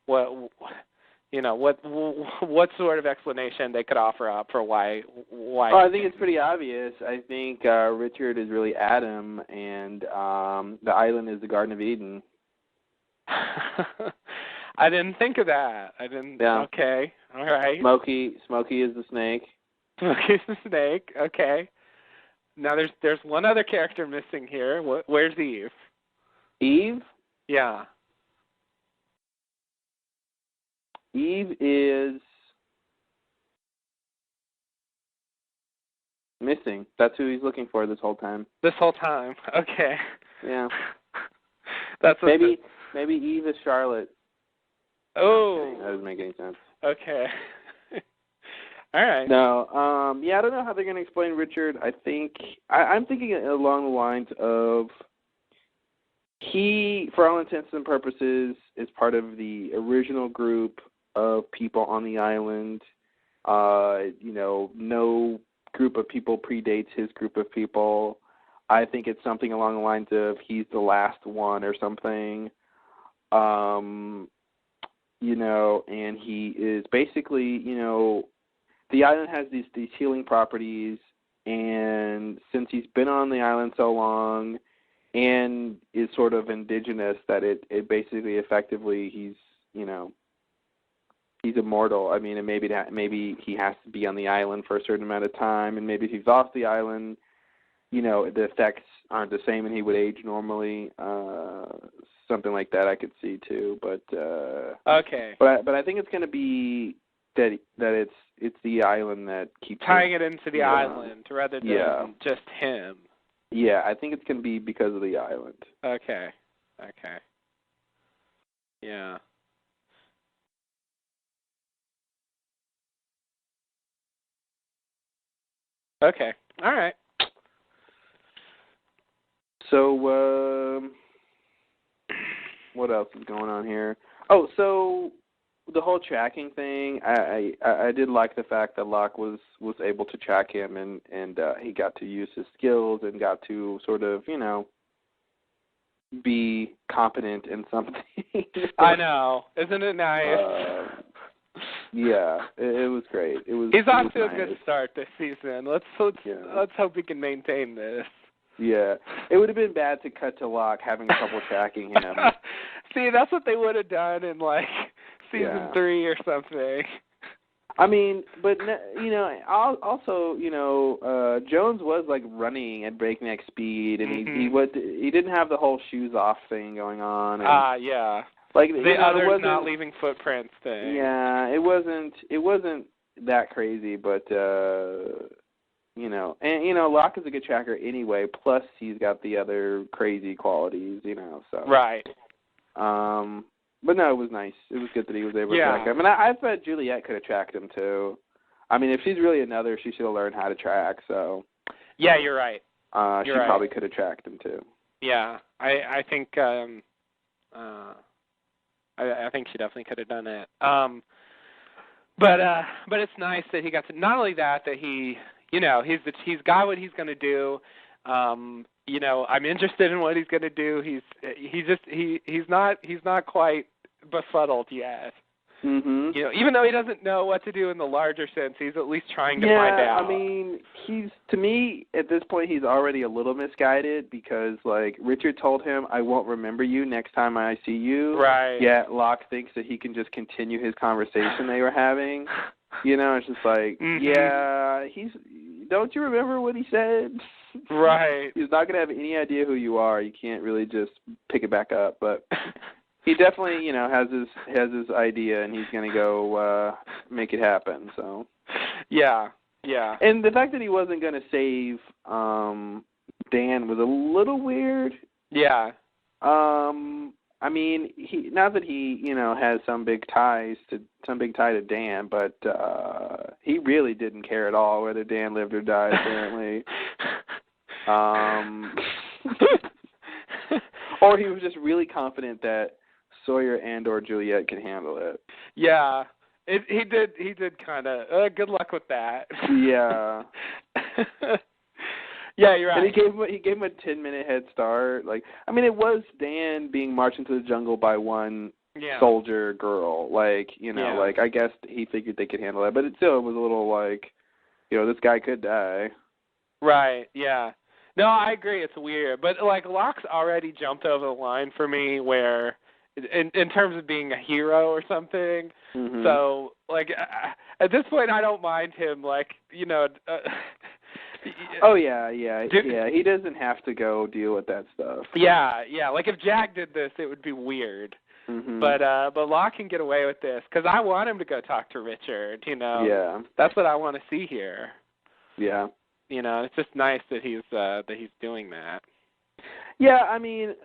what sort of explanation they could offer up for why? Well, I think it's pretty obvious. I think Richard is really Adam, and the island is the Garden of Eden. I didn't think of that. I didn't. Yeah. Okay. All right. Smokey is the snake. Smokey's the snake. Okay. Now there's one other character missing here. Where's Eve? Eve? Yeah. Eve is missing. That's who he's looking for this whole time. This whole time. Okay. Yeah. That's maybe Eve is Charlotte. Oh. That doesn't make any sense. Okay. All right. No. Yeah, I don't know how they're going to explain Richard. I think I'm thinking along the lines of he, for all intents and purposes, is part of the original group of people on the island. No group of people predates his group of people. I think it's something along the lines of he's the last one or something. And he is basically, the island has these healing properties, and since he's been on the island so long and is sort of indigenous, that it basically effectively he's immortal. I mean, and maybe he has to be on the island for a certain amount of time, and maybe if he's off the island, the effects aren't the same and he would age normally. Something like that I could see too, but okay. But I think it's going to be that it's the island that keeps tying it into the island rather than just him. Yeah, I think it's going to be because of the island. Okay. Okay. Yeah. Okay. All right. So, what else is going on here? Oh, so the whole tracking thing, I did like the fact that Locke was able to track him, and he got to use his skills and got to sort of, be competent in something. I know. Isn't it nice? Yeah, it was great. He's off to nice. a good start this season. Let's hope he can maintain this. Yeah, it would have been bad to cut to Locke having trouble tracking him. See, that's what they would have done in season 3 or something. I mean, but also, Jones was running at breakneck speed, and he didn't have the whole shoes off thing going on. Yeah. The others not leaving footprints thing. Yeah, it wasn't that crazy, but Locke is a good tracker anyway. Plus, he's got the other crazy qualities, so. Right. But no, it was nice. It was good that he was able to track him. And I thought Juliet could have tracked him too. I mean, if she's really another, she should have learned how to track. So. Yeah, you're right. She probably could have tracked him too. Yeah, I think I think she definitely could have done it. But it's nice that he got to, not only that he, he's got what he's going to do. I'm interested in what he's going to do. He's not quite befuddled yet. Mm-hmm. Even though he doesn't know what to do in the larger sense, he's at least trying to find out. I mean, to me, at this point, he's already a little misguided because, Richard told him, I won't remember you next time I see you. Right. Yet Locke thinks that he can just continue his conversation they were having. It's just don't you remember what he said? Right. He's not going to have any idea who you are. You can't really just pick it back up, but... He definitely, has his idea, and he's going to go make it happen. So, yeah. And the fact that he wasn't going to save Dan was a little weird. Yeah. I mean, not that he, has some big tie to Dan, but he really didn't care at all whether Dan lived or died. Apparently. Or he was just really confident that Sawyer and/or Juliet can handle it. Yeah, he did kind of. Good luck with that. Yeah. Yeah, you're right. And he gave him a 10-minute head start. It was Dan being marched into the jungle by one soldier girl. I guess he figured they could handle that, but it still was a little this guy could die. Right. Yeah. No, I agree. It's weird, but Locke's already jumped over the line for me where. In terms of being a hero or something. Mm-hmm. So, at this point, I don't mind him, oh, yeah. He doesn't have to go deal with that stuff. Yeah. If Jack did this, it would be weird. Mm-hmm. But Locke can get away with this, because I want him to go talk to Richard, Yeah. That's what I want to see here. Yeah. It's just nice that he's doing that. Yeah, I mean,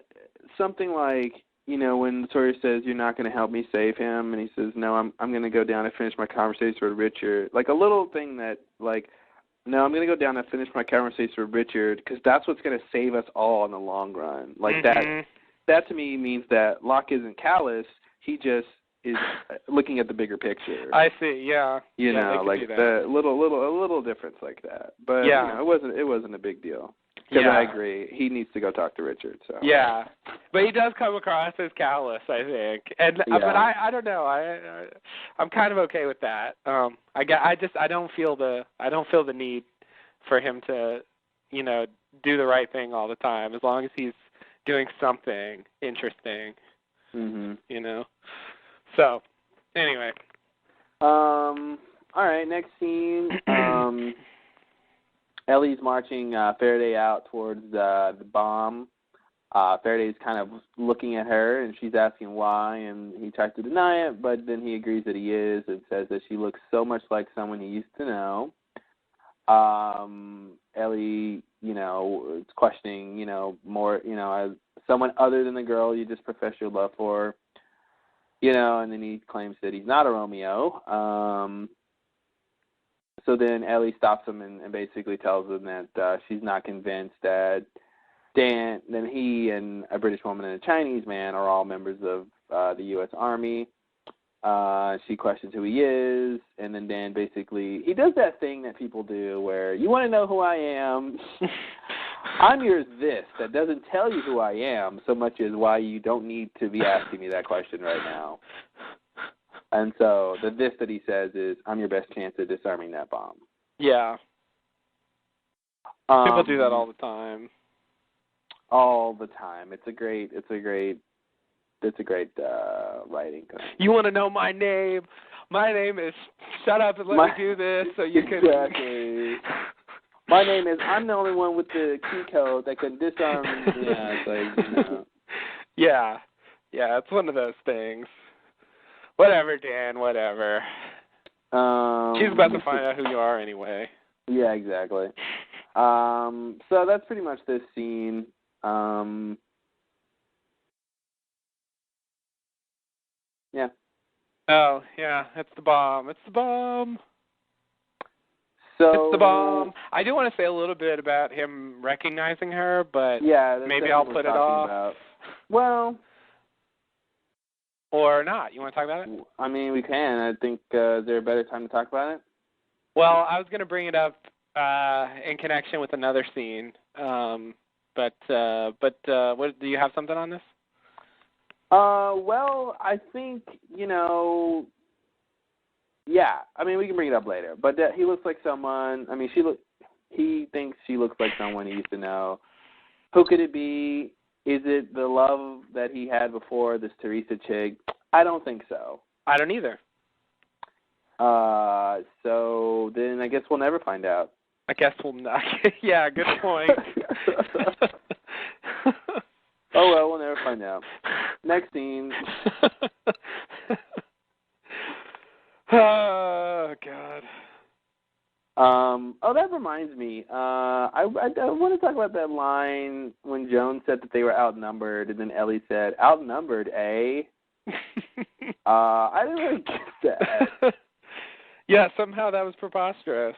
something when Sawyer says, you're not going to help me save him, and he says, no, I'm going to go down and finish my conversation with Richard. A little thing that, no, I'm going to go down and finish my conversation with Richard because that's what's going to save us all in the long run. That to me means that Locke isn't callous. He just is looking at the bigger picture. I see, yeah. The little difference like that. But, it wasn't a big deal. Because I agree. He needs to go talk to Richard. So. Yeah. But he does come across as callous, I think. But I don't know. I'm kind of okay with that. I don't feel the need for him to, do the right thing all the time as long as he's doing something interesting. Mm-hmm. So, anyway. All right, next scene. Ellie's marching Faraday out towards the bomb. Faraday's kind of looking at her, and she's asking why, and he tries to deny it, but then he agrees that he is and says that she looks so much like someone he used to know. Ellie it's questioning, more, as someone other than the girl you just profess your love for, and then he claims that he's not a Romeo. So then Ellie stops him and basically tells him that she's not convinced that he and a British woman and a Chinese man are all members of the U.S. Army. She questions who he is, and then Dan basically, he does that thing that people do where, you want to know who I am? I'm your this that doesn't tell you who I am so much as why you don't need to be asking me that question right now. And so the this that he says is, I'm your best chance at disarming that bomb. Yeah. People do that all the time. All the time. It's a great writing thing. You want to know my name? My name is, shut up and let me do this so you can... Exactly. My name is, I'm the only one with the key code that can disarm... Yeah, it's like, Yeah, it's one of those things. Whatever, Dan, whatever. She's about to find out who you are anyway. Yeah, exactly. So that's pretty much this scene. Yeah. Oh, yeah, it's the bomb. It's the bomb. So, it's the bomb. I do want to say a little bit about him recognizing her, but maybe I'll put it off. About. Well... Or not. You want to talk about it? I mean, we can. I think, is there a better time to talk about it? Well, I was going to bring it up in connection with another scene. But what, do you have something on this? Well, I think, yeah. I mean, we can bring it up later. But he looks like someone, I mean, he thinks she looks like someone he used to know. Who could it be? Is it the love that he had before, this Teresa chick? I don't think so. I don't either. So then I guess we'll never find out. I guess we'll not. Yeah, good point. Oh, well, we'll never find out. Next scene. Oh, God. That reminds me. I want to talk about that line when Joan said that they were outnumbered, and then Ellie said, "Outnumbered, eh?" I didn't really get that. Yeah, somehow that was preposterous.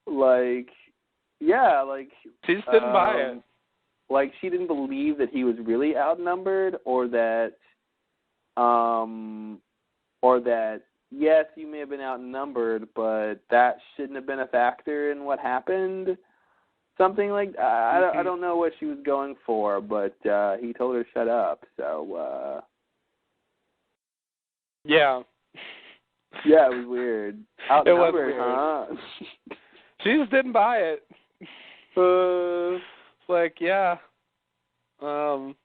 Like, yeah, like she just didn't buy it. Like she didn't believe that he was really outnumbered, or that, yes, you may have been outnumbered, but that shouldn't have been a factor in what happened. Something like I don't know what she was going for, but he told her to shut up. So yeah. Yeah, it was weird. Outnumbered, it was weird. Huh? She just didn't buy it. Like, yeah. Pull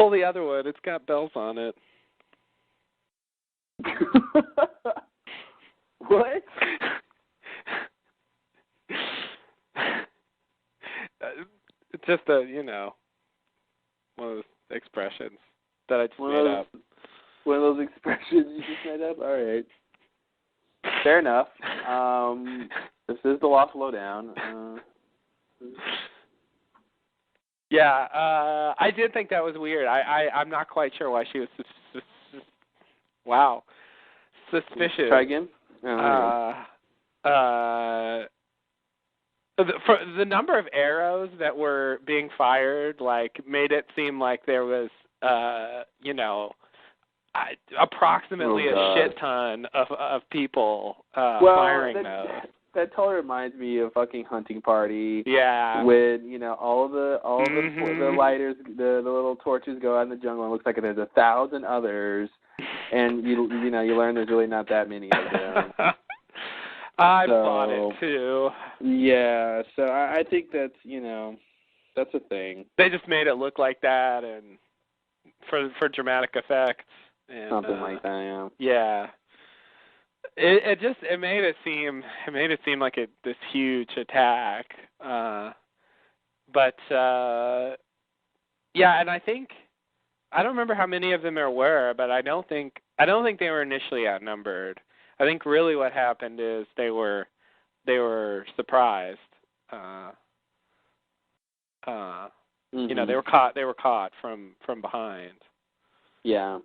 the other one. It's got bells on it. What? It's just one of those expressions that I just made up. One of those expressions you just made up? All right. Fair enough. This is the Lost Lowdown. Yeah, I did think that was weird. I'm not quite sure why she was suspicious. Try again? For the number of arrows that were being fired, made it seem like there was, approximately a shit ton of people firing those. That totally reminds me of fucking Hunting Party. Yeah. When all the lighters, the little torches go out in the jungle, and it looks like there's 1,000 others, and you learn there's really not that many of them. I thought it too. Yeah, so I think that's that's a thing. They just made it look like that, and for dramatic effect. And, something like that, yeah. Yeah. It made it seem like this huge attack. But yeah, and I don't remember how many of them there were, but I don't think they were initially outnumbered. I think really what happened is they were surprised. You know, they were caught from behind. Yeah.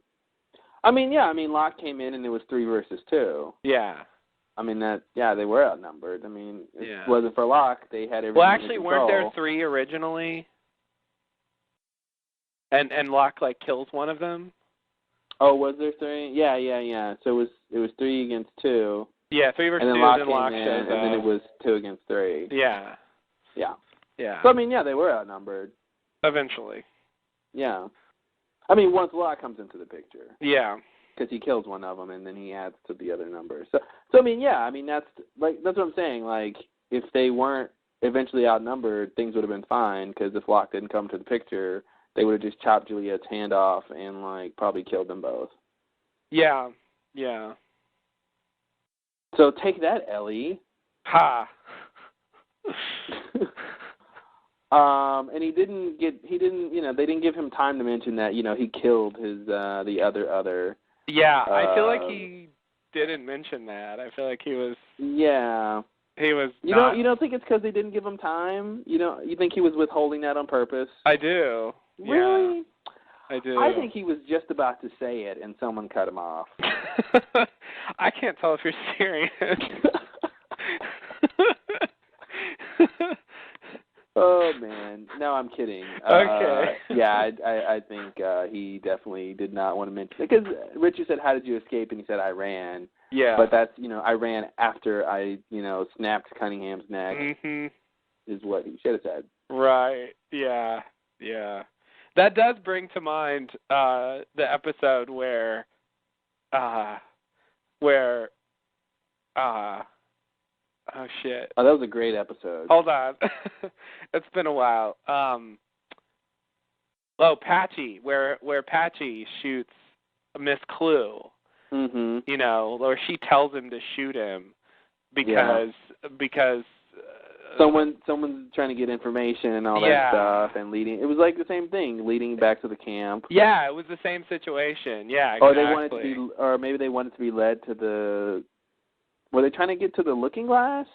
I mean, Locke came in and it was 3 versus 2. Yeah. I mean, they were outnumbered. I mean, if it wasn't for Locke, they had everything. Well, actually, in weren't control. there 3 originally? And Locke, like, kills one of them? Oh, was there 3? Yeah. So it was 3 against 2. Yeah, 3 versus 2, and then Locke shows up. And then it was 2 against 3. Yeah. Yeah. Yeah. So, I mean, they were outnumbered. Eventually. Yeah. I mean, once Locke comes into the picture. Yeah. Because he kills one of them, and then he adds to the other numbers. So I mean, that's what I'm saying. Like, if they weren't eventually outnumbered, things would have been fine. Because if Locke didn't come to the picture, they would have just chopped Juliet's hand off and like probably killed them both. Yeah. Yeah. So take that, Ellie. Ha. And they didn't, they didn't give him time to mention that, he killed his the other. Yeah, I feel like he didn't mention that. I feel like he was. Yeah. He was. You don't think it's because they didn't give him time? You think he was withholding that on purpose? I do. Really? Yeah, I do. I think he was just about to say it, and someone cut him off. I can't tell if you're serious. Oh man, no, I'm kidding. Okay. Yeah, I think he definitely did not want to mention it because Richard said, "How did you escape?" and he said, "I ran." Yeah. But that's I ran after I snapped Cunningham's neck. Mm-hmm. Is what he should have said. Right. Yeah. Yeah. That does bring to mind the episode where oh shit. Oh, that was a great episode. Hold on. It's been a while. Patchy, where Patchy shoots Miss Clue. Mhm. Or she tells him to shoot him because someone's trying to get information and all that stuff and leading. It was like the same thing, leading back to the camp. Yeah, it was the same situation. Yeah, exactly. Or they wanted to be, or maybe they wanted to be led to the. Were they trying to get to the Looking Glass?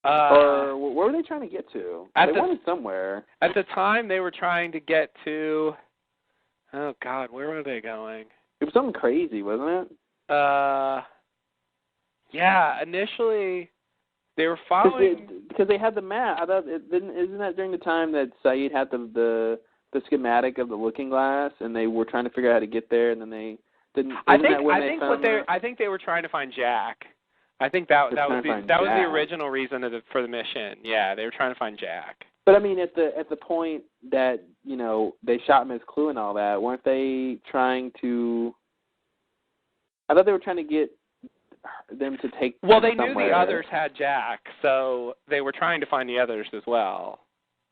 Or where were they trying to get to? They wanted somewhere. At the time, they were trying to get to. Oh God, where were they going? It was something crazy, wasn't it? Yeah. Initially, they were following because they had the map. I thought isn't that during the time that Saeed had the schematic of the Looking Glass, and they were trying to figure out how to get there, and then they didn't. I think they were trying to find Jack. I think that was the original reason for the mission. Yeah, they were trying to find Jack. But I mean, at the point that they shot Miss Clue and all that, weren't they trying to? I thought they were trying to get them to take. Well, they knew the others had Jack, so they were trying to find the others as well,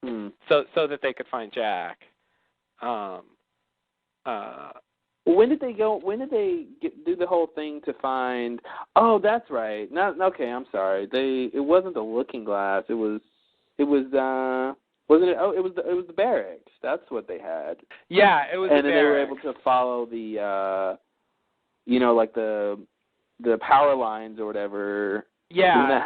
so that they could find Jack. When did they go? When did they do the whole thing to find? Oh, that's right. Okay. I'm sorry. It wasn't the Looking Glass. It was. Wasn't it? Oh, it was the barracks. That's what they had. Yeah, it was. And then they were able to follow the, like the power lines or whatever. Yeah.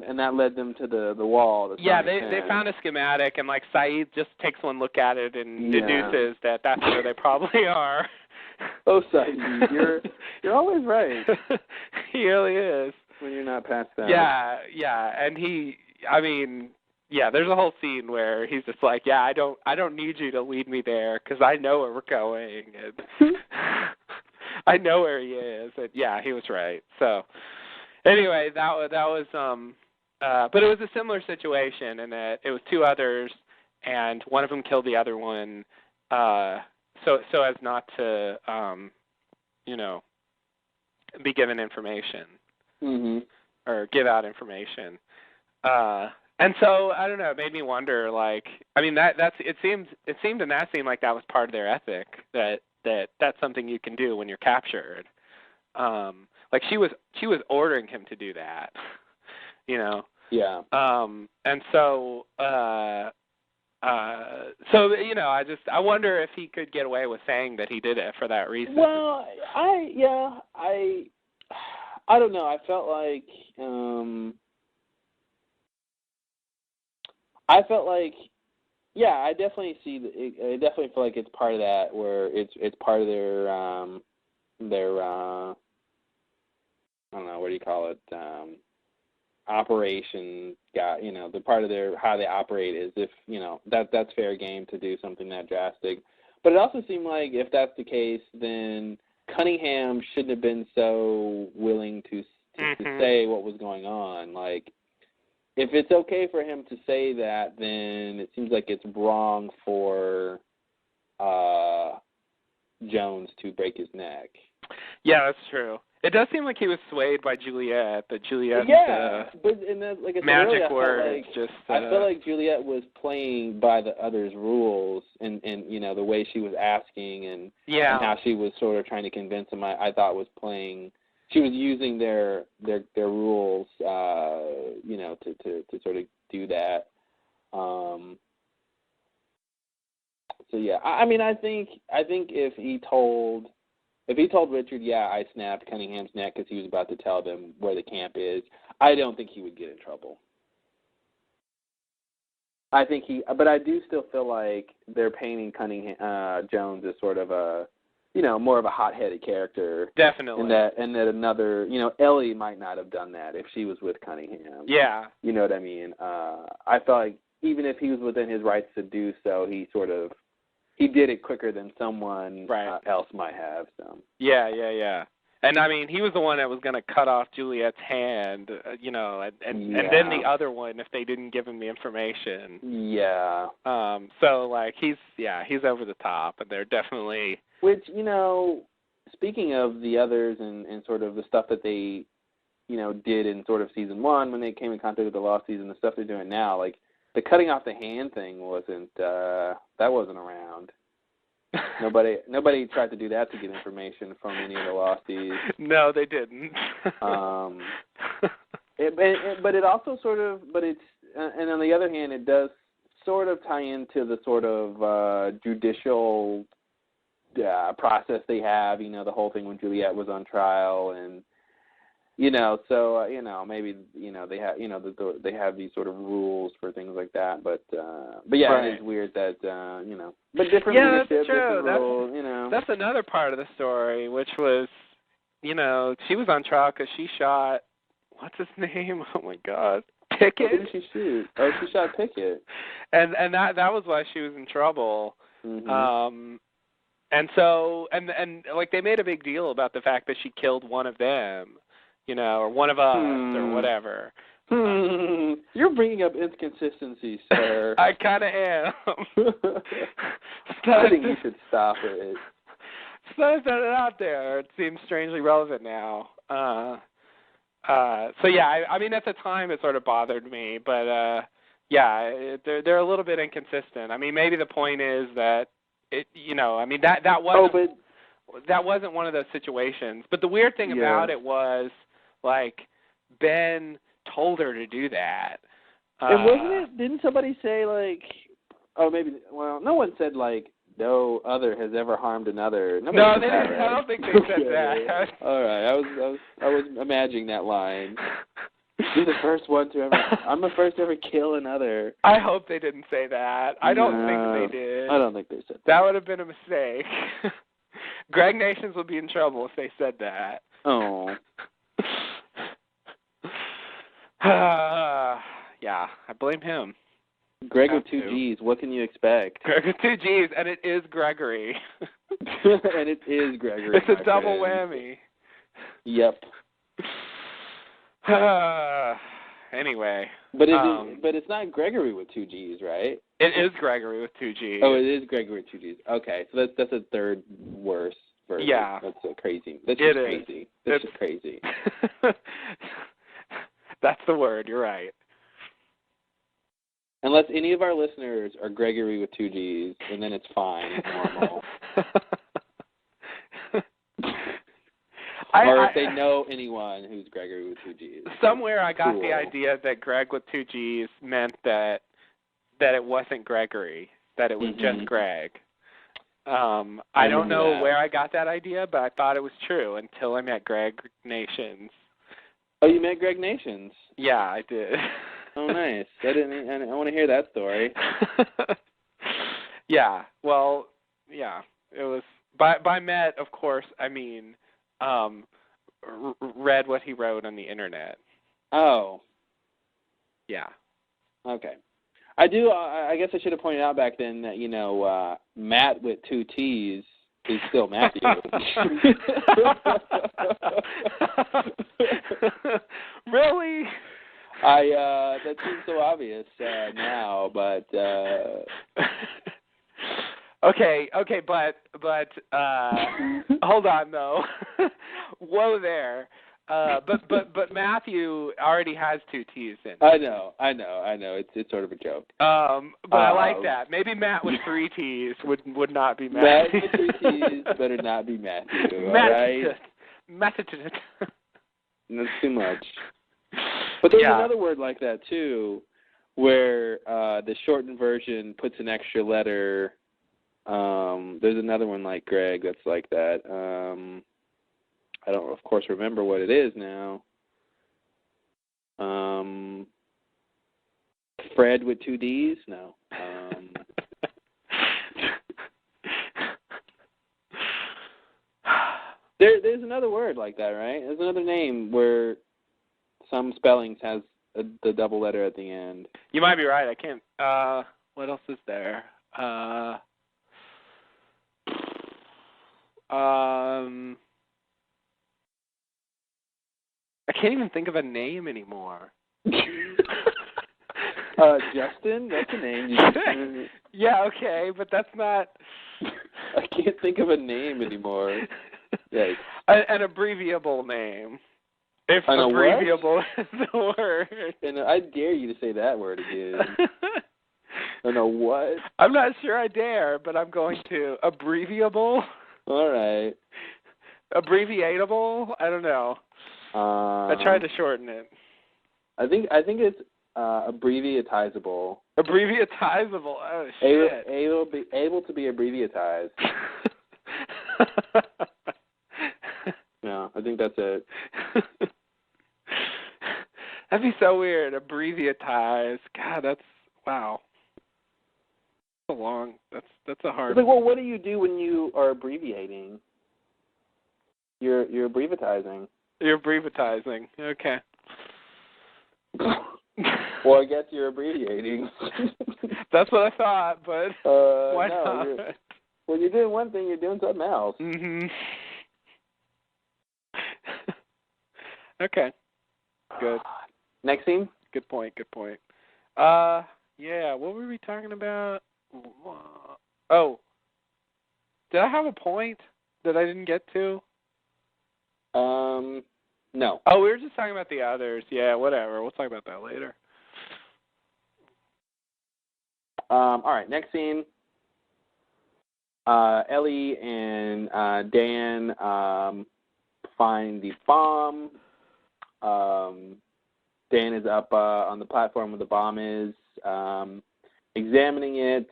And that led them to the wall. Yeah, they found a schematic, and like Saeed just takes one look at it and deduces that that's where they probably are. Oh, Saeed, you're always right. He really is. When you're not past that. Yeah, and there's a whole scene where he's just like, yeah, I don't need you to lead me there because I know where we're going, and I know where he is, and yeah, he was right. So anyway, that was but it was a similar situation in that it was 2 others, and one of them killed the other one, so as not to be given information or give out information. And so I don't know. It made me wonder. Like, I mean, it seemed in that scene like that was part of their ethic. That's something you can do when you're captured. Like she was ordering him to do that. Yeah. And so I wonder if he could get away with saying that he did it for that reason. Well, I don't know. I felt like, yeah, I definitely see. I definitely feel like it's part of that, where it's part of their I don't know, what do you call it? Operation. The part of their how they operate is if that's fair game to do something that drastic. But it also seemed like if that's the case, then Cunningham shouldn't have been so willing to say what was going on. Like, if it's okay for him to say that, then it seems like it's wrong for Jones to break his neck. Yeah, that's true. It does seem like he was swayed by Juliet, but Juliet's but and that, like I said magic earlier, word is just... I felt like Juliet was playing by the other's rules, and the way she was asking and how she was sort of trying to convince him, I thought was playing... She was using their rules, to sort of do that. So yeah, I mean, I think if he told Richard, I snapped Cunningham's neck because he was about to tell them where the camp is, I don't think he would get in trouble. But I do still feel like they're painting Jones as sort of a, more of a hot-headed character. Definitely. And that another, Ellie might not have done that if she was with Cunningham. Yeah. You know what I mean? I felt like even if he was within his rights to do so, he did it quicker than someone else might have. So. Yeah. And I mean, he was the one that was going to cut off Juliet's hand, and then the other one if they didn't give him the information. Yeah. So like he's over the top, and they're definitely. Which, speaking of the others and sort of the stuff that they, did in sort of season 1 when they came in contact with the Lost Season, the stuff they're doing now, like the cutting off the hand thing wasn't around. Nobody tried to do that to get information from any of the Losties. No, they didn't. But it also sort of, and on the other hand, it does sort of tie into the sort of judicial process they have. The whole thing when Juliet was on trial, and so maybe they have they have these sort of rules for things like that. But yeah, right. It is weird that but different leadership, that's true. Different rules. That's another part of the story, which was she was on trial because she shot what's his name? Oh my God, Pickett. Who did she shoot? Oh, she shot Pickett. And that was why she was in trouble. Mm-hmm. And so and like they made a big deal about the fact that she killed one of them. Or one of us, or whatever. You're bringing up inconsistencies, sir. I kind of am. I think you should stop it. So I put it out there. It seems strangely relevant now. So yeah, I mean at the time it sort of bothered me, but they're a little bit inconsistent. I mean maybe the point is that it, I mean that wasn't that wasn't one of those situations. But the weird thing about it was. Like, Ben told her to do that. And wasn't it, didn't somebody say, like, no one said, like, no other has ever harmed another. Nobody no, they didn't. Right? I don't think they said that. All right, I was imagining that line. You're the first one to ever, I'm the first to ever kill another. I hope they didn't say that. I don't think they did. I don't think they said that. That would have been a mistake. Greg Nations would be in trouble if they said that. Oh. Yeah, I blame him. Greg with 2 G's, what can you expect? Greg with 2 G's, and it is Gregory. And it is Gregory. It's a double whammy. Yep. Anyway. But it's not Gregory with 2 G's, right? It is Gregory with 2 G's. Oh, it is Gregory with 2 G's. Okay, so that's a third worse version. Yeah. That's crazy. That's just crazy. That's just crazy. That's the word. You're right. Unless any of our listeners are Gregory with 2 G's, and then it's fine. It's normal. Or if they know anyone who's Gregory with 2 G's. Somewhere I got the idea that Greg with 2 G's meant that it wasn't Gregory, that it was just Greg. I don't know where I got that idea, but I thought it was true until I met Greg Nations. Oh, you met Greg Nations? Yeah, I did. Oh, nice. I want to hear that story. Yeah. Well, yeah. It was by met, of course. I mean, read what he wrote on the internet. Oh. Yeah. Okay. I do. I guess I should have pointed out back then that Matt with 2 T's is still Matthew. Really? That seems so obvious now, but okay, but hold on though. Whoa there. But Matthew already has 2 T's in it. I know. It's sort of a joke. But I like that. Maybe Matt with 3 T's would not be Matthew. Matt with 3 T's better not be Matthew. All right. Matthew. That's too much. But there's another word like that too, where the shortened version puts an extra letter. There's another one like Greg that's like that. I don't, of course, remember what it is now. Fred with 2 D's? No. There's another word like that, right? There's another name where some spellings has the double letter at the end. You might be right. I can't. What else is there? I can't even think of a name anymore. Justin? That's a name. Yeah, okay, but that's not... I can't think of a name anymore. Yikes. An abbreviable name. If abbreviable is the word. And I dare you to say that word again. I know what? I'm not sure I dare, but I'm going to. Abbreviable? All right. Abbreviatable? I don't know. I tried to shorten it. I think it's abbreviatizable. Abbreviatizable. Oh shit. Able to be abbreviatized. No, I think that's it. That'd be so weird. Abbreviatized. God, that's wow. That's a long. That's a hard. It's like, well, what do you do when you are abbreviating? You're abbreviatizing. You're abbreviatizing. Okay. Well, I guess you're abbreviating. That's what I thought, but why not? When you're doing one thing, you're doing something else. Mm-hmm. Okay. Good. Next scene? Good point. Yeah, what were we talking about? Oh. Did I have a point that I didn't get to? No. Oh, we were just talking about the others. Yeah, whatever. We'll talk about that later. All right, next scene. Ellie and Dan find the bomb. Dan is up on the platform where the bomb is, examining it.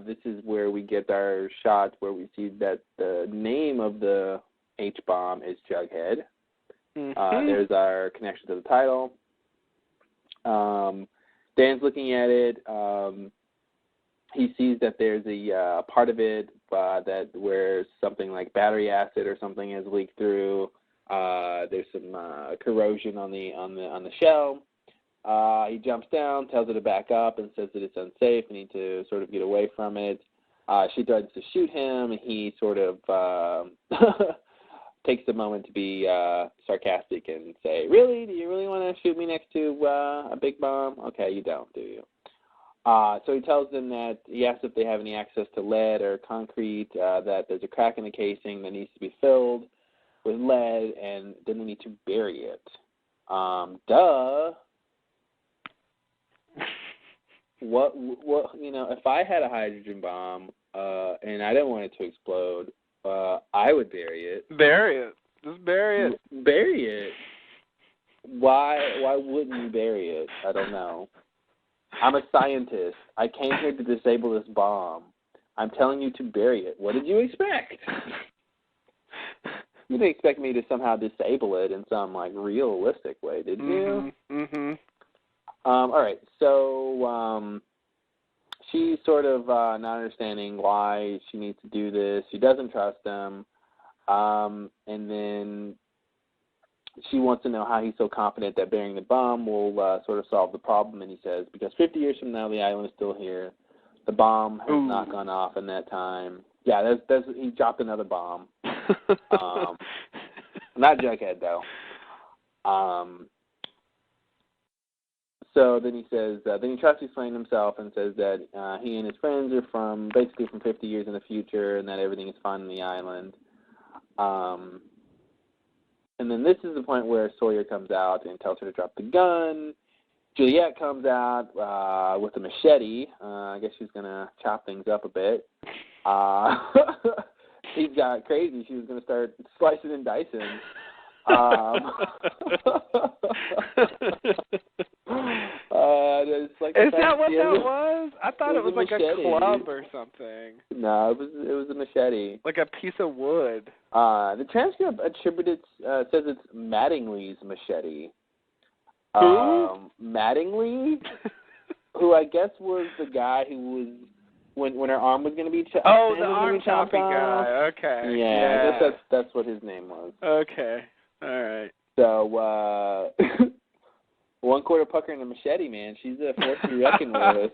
This is where we get our shot where we see that the name of the H-bomb is Jughead. Mm-hmm. There's our connection to the title. Dan's looking at it. He sees that there's a part of it that where something like battery acid or something has leaked through. There's some corrosion on the shell. He jumps down, tells her to back up, and says that it's unsafe and need to sort of get away from it. She threatens to shoot him. He sort of takes a moment to be sarcastic and say, "Really? Do you really want to shoot me next to a big bomb? Okay, you don't, do you?" So he tells them that he asks if they have any access to lead or concrete, that there's a crack in the casing that needs to be filled with lead, and then they need to bury it. Duh. What if I had a hydrogen bomb and I didn't want it to explode, I would bury it. Bury it. Just bury it. Bury it. Why wouldn't you bury it? I don't know. I'm a scientist. I came here to disable this bomb. I'm telling you to bury it. What did you expect? You didn't expect me to somehow disable it in some, like, realistic way, did you? Mm-hmm. All right, so she's sort of not understanding why she needs to do this. She doesn't trust him. And then she wants to know how he's so confident that burying the bomb will sort of solve the problem. And he says, because 50 years from now, the island is still here. The bomb has not gone off in that time. Yeah, he dropped another bomb. Not Jughead, though. So then he says, then he tries to explain himself and says that he and his friends are basically from 50 years in the future and that everything is fine on the island. And then this is the point where Sawyer comes out and tells her to drop the gun. Juliet comes out with a machete. I guess she's going to chop things up a bit. He's got crazy. She was going to start slicing and dicing. Like is that what that was? I thought it was like a club or something. No, it was a machete. Like a piece of wood. The transcript says it's Mattingly's machete. Who? Mattingly, who I guess was the guy who was when her arm was going to be chopped. Oh, the arm chopping guy. Okay. Yeah, I guess that's what his name was. Okay. All right. So, 1/4 pucker and a machete, man. She's a force to be reckoned with.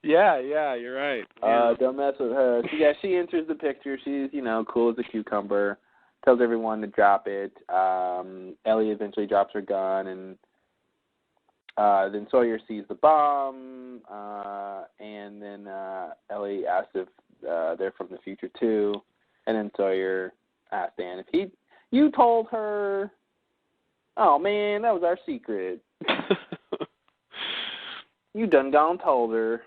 Yeah, you're right. Yeah. Don't mess with her. So, yeah, she enters the picture. She's, cool as a cucumber. Tells everyone to drop it. Ellie eventually drops her gun, and then Sawyer sees the bomb, and then Ellie asks if they're from the future, too. And then Sawyer asked Dan if you told her, oh, man, that was our secret. You done gone told her.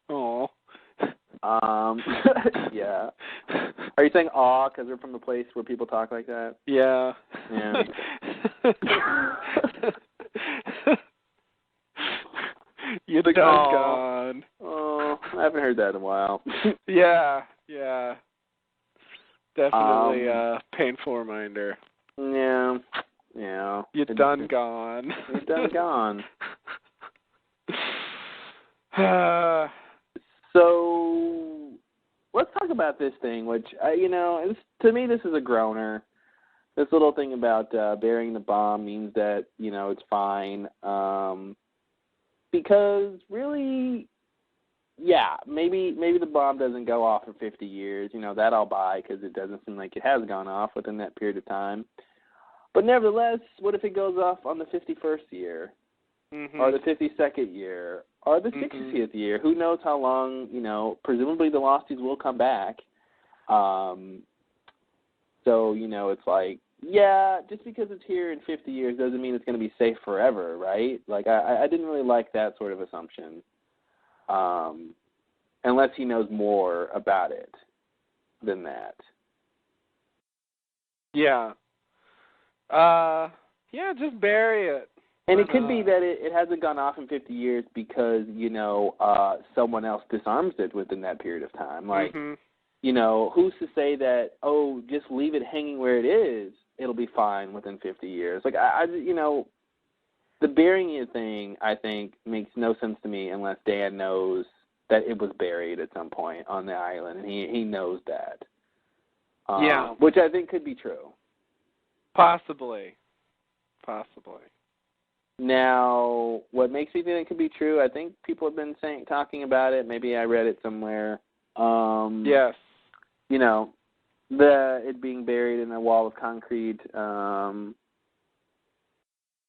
Oh. Yeah. Are you saying aw because we're from the place where people talk like that? Yeah. Yeah. You done gone. Oh, I haven't heard that in a while. Yeah. Definitely a painful reminder. Yeah. You done gone. You done gone. So, let's talk about this thing, which, to me, this is a groaner. This little thing about burying the bomb means that, it's fine. Because, really, yeah, maybe the bomb doesn't go off for 50 years. That I'll buy because it doesn't seem like it has gone off within that period of time. But nevertheless, what if it goes off on the 51st year? Mm-hmm. Or the 52nd year? Or the 60th year? Who knows how long, presumably the Losties will come back. So, it's like, yeah, just because it's here in 50 years doesn't mean it's going to be safe forever, right? Like, I didn't really like that sort of assumption. Unless he knows more about it than that. Yeah. Just bury it. And it could be that it hasn't gone off in 50 years because, someone else disarms it within that period of time. Like, who's to say that, just leave it hanging where it is, it'll be fine within 50 years. Like, the burying it thing, I think, makes no sense to me unless Dan knows that it was buried at some point on the island, and he knows that. Which I think could be true. Possibly. Now, what makes me think it could be true, I think people have been talking about it. Maybe I read it somewhere. Yes. It being buried in a wall of concrete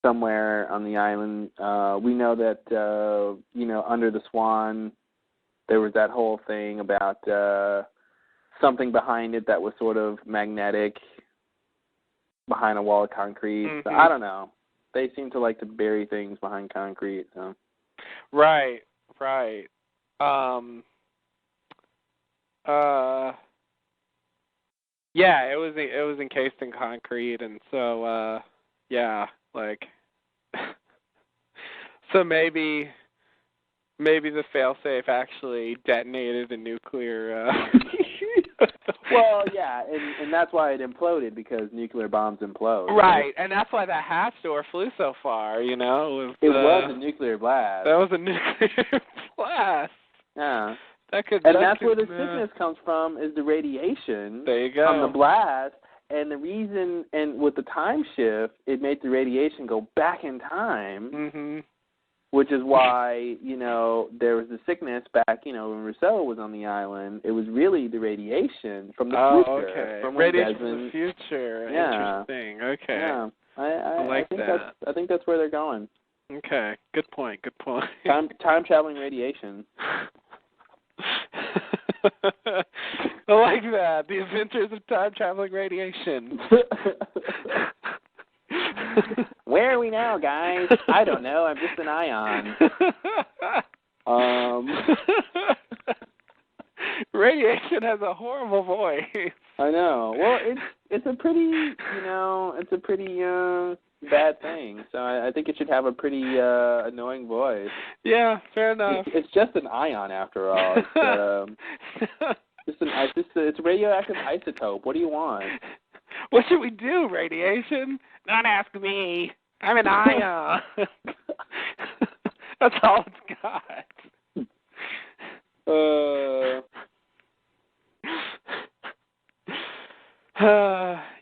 somewhere on the island. We know that, under the Swan, there was that whole thing about something behind it that was sort of magnetic behind a wall of concrete. Mm-hmm. So, I don't know. They seem to like to bury things behind concrete. So. Right. Yeah, it was encased in concrete, and so so maybe the failsafe actually detonated a nuclear Well, yeah, and that's why it imploded, because nuclear bombs implode. Right, and that's why that hatch door flew so far, you know. It was a nuclear blast. That was a nuclear blast. Yeah. That's where the sickness comes from, is the radiation there you go. from the blast. And the reason, and with the time shift, it made the radiation go back in time, which is why, you know, there was the sickness back, you know, when Rousseau was on the island. It was really the radiation from the future. Okay. From radiation from the future. Yeah. Interesting. Okay. Yeah. I like think that. I think that's where they're going. Okay. Good point. Time traveling radiation. I like that. The inventors of time-traveling radiation. Where are we now, guys? I don't know. I'm just an ion. Radiation has a horrible voice. I know. Well, it's a pretty, bad thing. So I think it should have a pretty annoying voice. Yeah, fair enough. It's just an ion after all. It's a radioactive isotope. What do you want? What should we do, radiation? Don't ask me. I'm an ion. That's all it's got.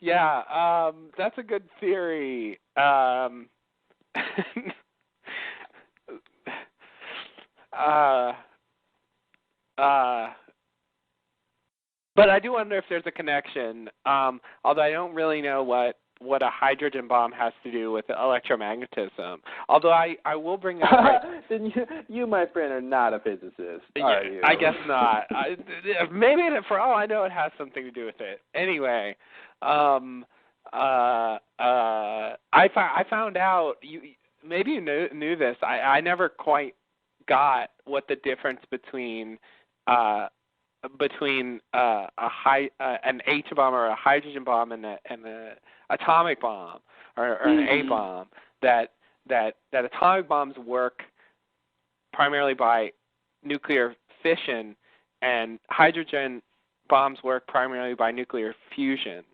Yeah, that's a good theory. But I do wonder if there's a connection, although I don't really know what a hydrogen bomb has to do with electromagnetism. Although I will bring up... Then you, my friend, are not a physicist, are you? I guess not. Maybe, for all I know, it has something to do with it. Anyway, I found out, maybe you knew this, I never quite got what the difference between an H bomb or a hydrogen bomb and an atomic bomb or an A bomb, that atomic bombs work primarily by nuclear fission, and hydrogen bombs work primarily by nuclear fusion.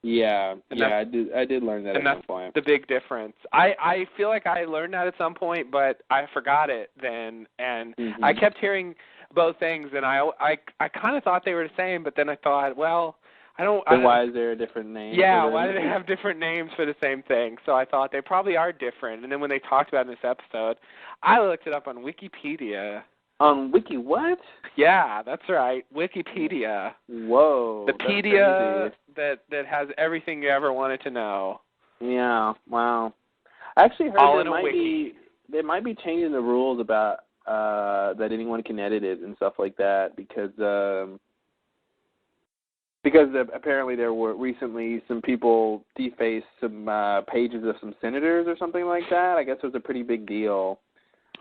Yeah, I did learn that at some point. The big difference. I feel like I learned that at some point, but I forgot it then, and I kept hearing both things, and I kind of thought they were the same, but then I thought, well, Then why is there a different name? Yeah, why do they have different names for the same thing? So I thought they probably are different, and then when they talked about it in this episode, I looked it up on Wikipedia. On Wiki what? Yeah, that's right, Wikipedia. Whoa. The pedia that has everything you ever wanted to know. Yeah, wow. I actually heard All they might be changing the rules about that anyone can edit it and stuff like that, because apparently there were recently some people defaced some pages of some senators or something like that. I guess it was a pretty big deal.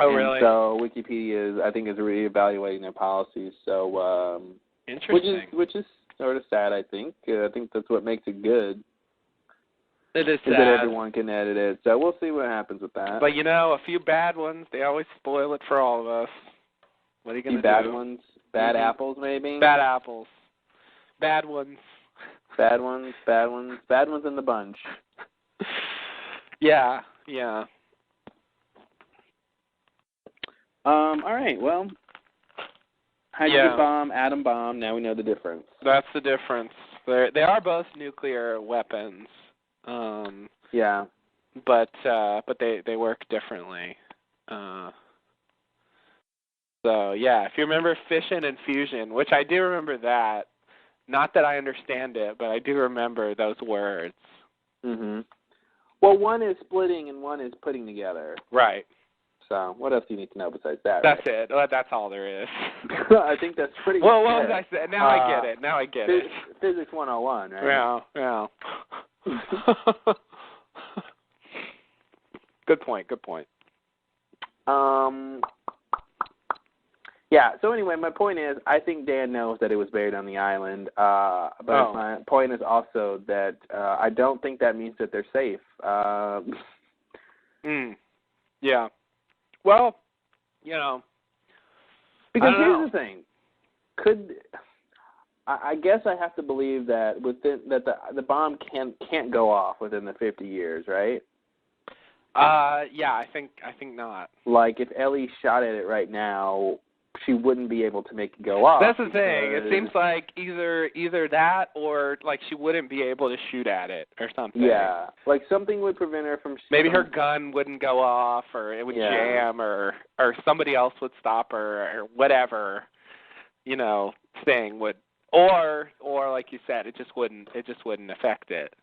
Oh, really? So Wikipedia I think is reevaluating their policies. So interesting. Which is sort of sad. I think that's what makes it good. It is sad. That everyone can edit it. So we'll see what happens with that. But a few bad ones, they always spoil it for all of us. What are you going to do? Bad ones? Bad apples, maybe? Bad apples. Bad ones. Bad ones in the bunch. Yeah. All right, well, hydrogen bomb, atom bomb, now we know the difference. That's the difference. They are both nuclear weapons. Yeah. But they work differently. So, yeah, if you remember fission and fusion, which I do remember that, not that I understand it, but I do remember those words. Well, one is splitting and one is putting together. Right. So, what else do you need to know besides that? That's it. Well, that's all there is. I think that's pretty good. Well, what was I saying? Now I get it. Physics 101, right? Yeah. Good point. Yeah, so anyway, my point is, I think Dan knows that it was buried on the island, but my point is also that I don't think that means that they're safe. Yeah. Well, Because here's the thing. I guess I have to believe that the bomb can't go off within the 50 years, right? Yeah, I think not. Like if Ellie shot at it right now, she wouldn't be able to make it go off. That's the thing. It seems like either that or like she wouldn't be able to shoot at it or something. Yeah, like something would prevent her from. Maybe her gun wouldn't go off, or it would jam, or somebody else would stop her, or whatever, thing would, or like you said, it just wouldn't affect it.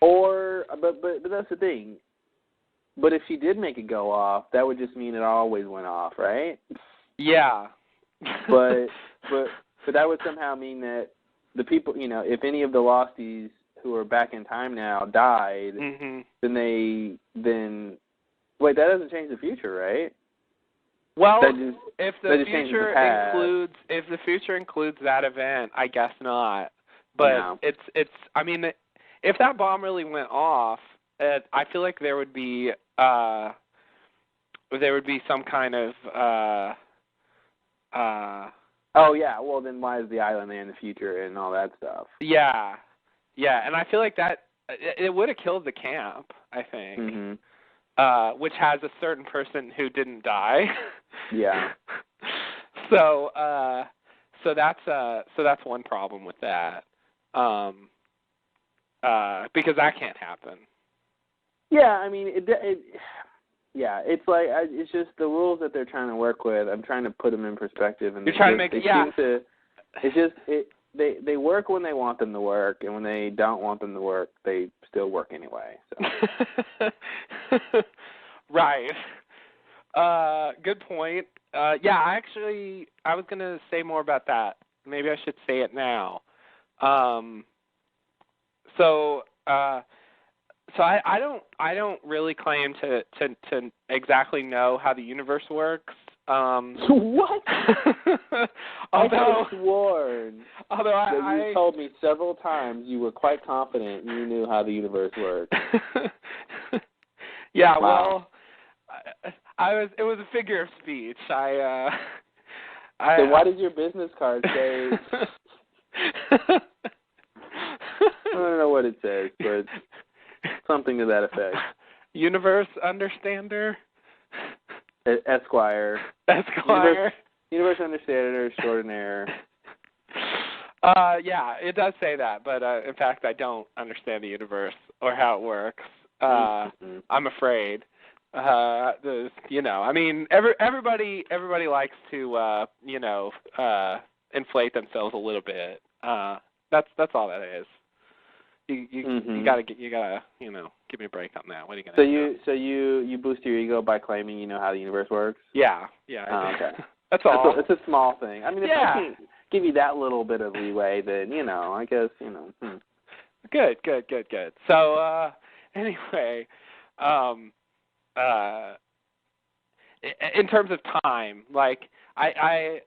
Or, but that's the thing. But if she did make it go off, that would just mean it always went off, right? Yeah. but that would somehow mean that the people, if any of the Losties who are back in time now died, then wait, that doesn't change the future, right? Well, if the future includes that event, I guess not. But no. it's I mean, if that bomb really went off, I feel like there would be some kind of oh yeah, well then why is the island there in the future and all that stuff? Yeah, and I feel like that it would have killed the camp, I think, which has a certain person who didn't die. Yeah. So that's one problem with that, because that can't happen. Yeah, I mean it's like it's just the rules that they're trying to work with. I'm trying to put them in perspective, and you're trying to make they work when they want them to work, and when they don't want them to work, they still work anyway. So. Right. Good point. Yeah, actually, I was going to say more about that. Maybe I should say it now. So I don't really claim to exactly know how the universe works. What? Although I sworn. Although you told me several times you were quite confident you knew how the universe worked. Yeah, wow. Well, it was a figure of speech. So why does your business card say? I don't know what it says, but something to that effect. Universe understander. Esquire. Universe understander extraordinaire. Yeah, it does say that, but in fact, I don't understand the universe or how it works. I'm afraid. I mean, everybody likes to, inflate themselves a little bit. That's all that is. You gotta give me a break on that. What are you gonna do? So you boost your ego by claiming you know how the universe works? Yeah. Okay. That's all. It's a small thing. I mean, if I can give you that little bit of leeway, then I guess Good. So anyway, in terms of time, like I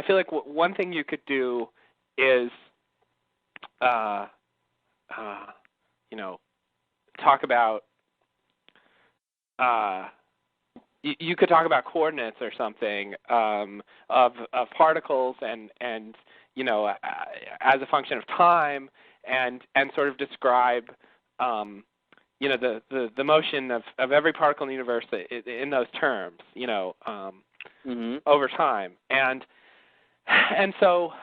feel like one thing you could do is talk about you could talk about coordinates or something of particles and as a function of time and sort of describe the motion of every particle in the universe in those terms over time and so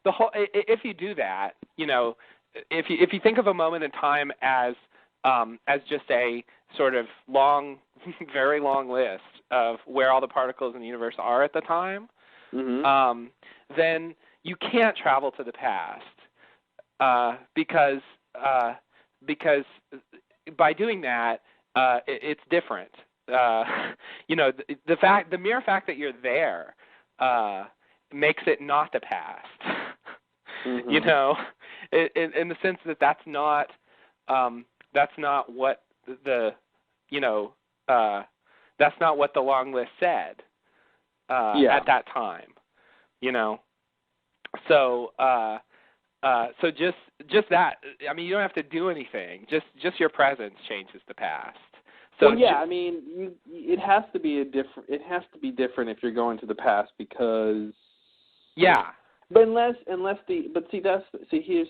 the whole if you do that if you think of a moment in time as just a sort of long, very long list of where all the particles in the universe are at the time, then you can't travel to the past because by doing that, it's different. The mere fact that you're there makes it not the past. In the sense that that's not what that's not what the long list said at that time. So just that. I mean, you don't have to do anything. Just your presence changes the past. So I mean, it has to be different if you're going to the past because But here's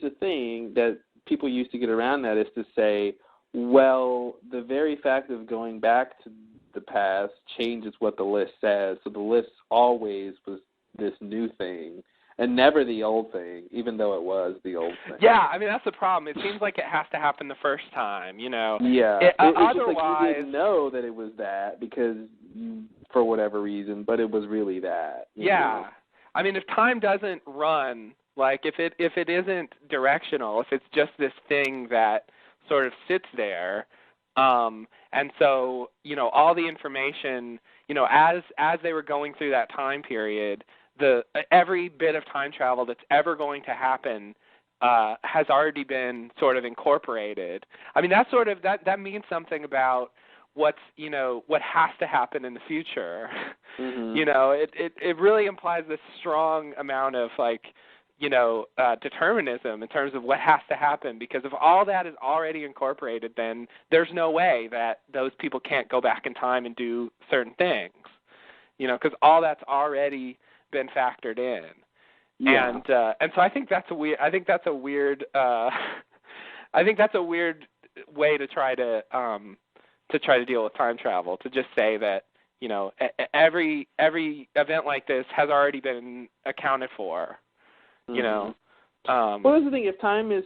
the thing that people used to get around that is to say, well, the very fact of going back to the past changes what the list says. So the list always was this new thing and never the old thing, even though it was the old thing. Yeah, I mean, that's the problem. It seems like it has to happen the first time, you know. Yeah. It's otherwise, just like you didn't know that it was that because you, for whatever reason, but it was really that. You know? I mean, if time doesn't run, like if it isn't directional, if it's just this thing that sort of sits there, and so, you know, all the information, you know, as they were going through that time period, every bit of time travel that's ever going to happen has already been sort of incorporated. I mean, that sort of that means something about what has to happen in the future. Mm-hmm. You know, it really implies this strong amount of determinism in terms of what has to happen, because if all that is already incorporated, then there's no way that those people can't go back in time and do certain things. You know, because all that's already been factored in. Yeah. And so I think that's a weird way to try to deal with time travel, to just say that, you know, every event like this has already been accounted for. You know. Well, that's the thing. If time is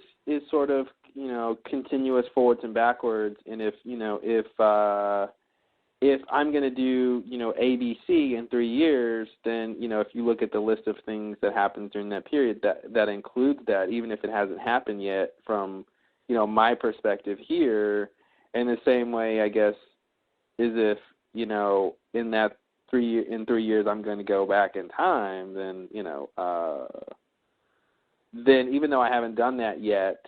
sort of, you know, continuous forwards and backwards, and if I'm going to do, you know, ABC in 3 years, then, you know, if you look at the list of things that happened during that period, that includes that, even if it hasn't happened yet from, you know, my perspective here. In the same way, I guess, is if, you know, in 3 years I'm going to go back in time, then, you know, then even though I haven't done that yet,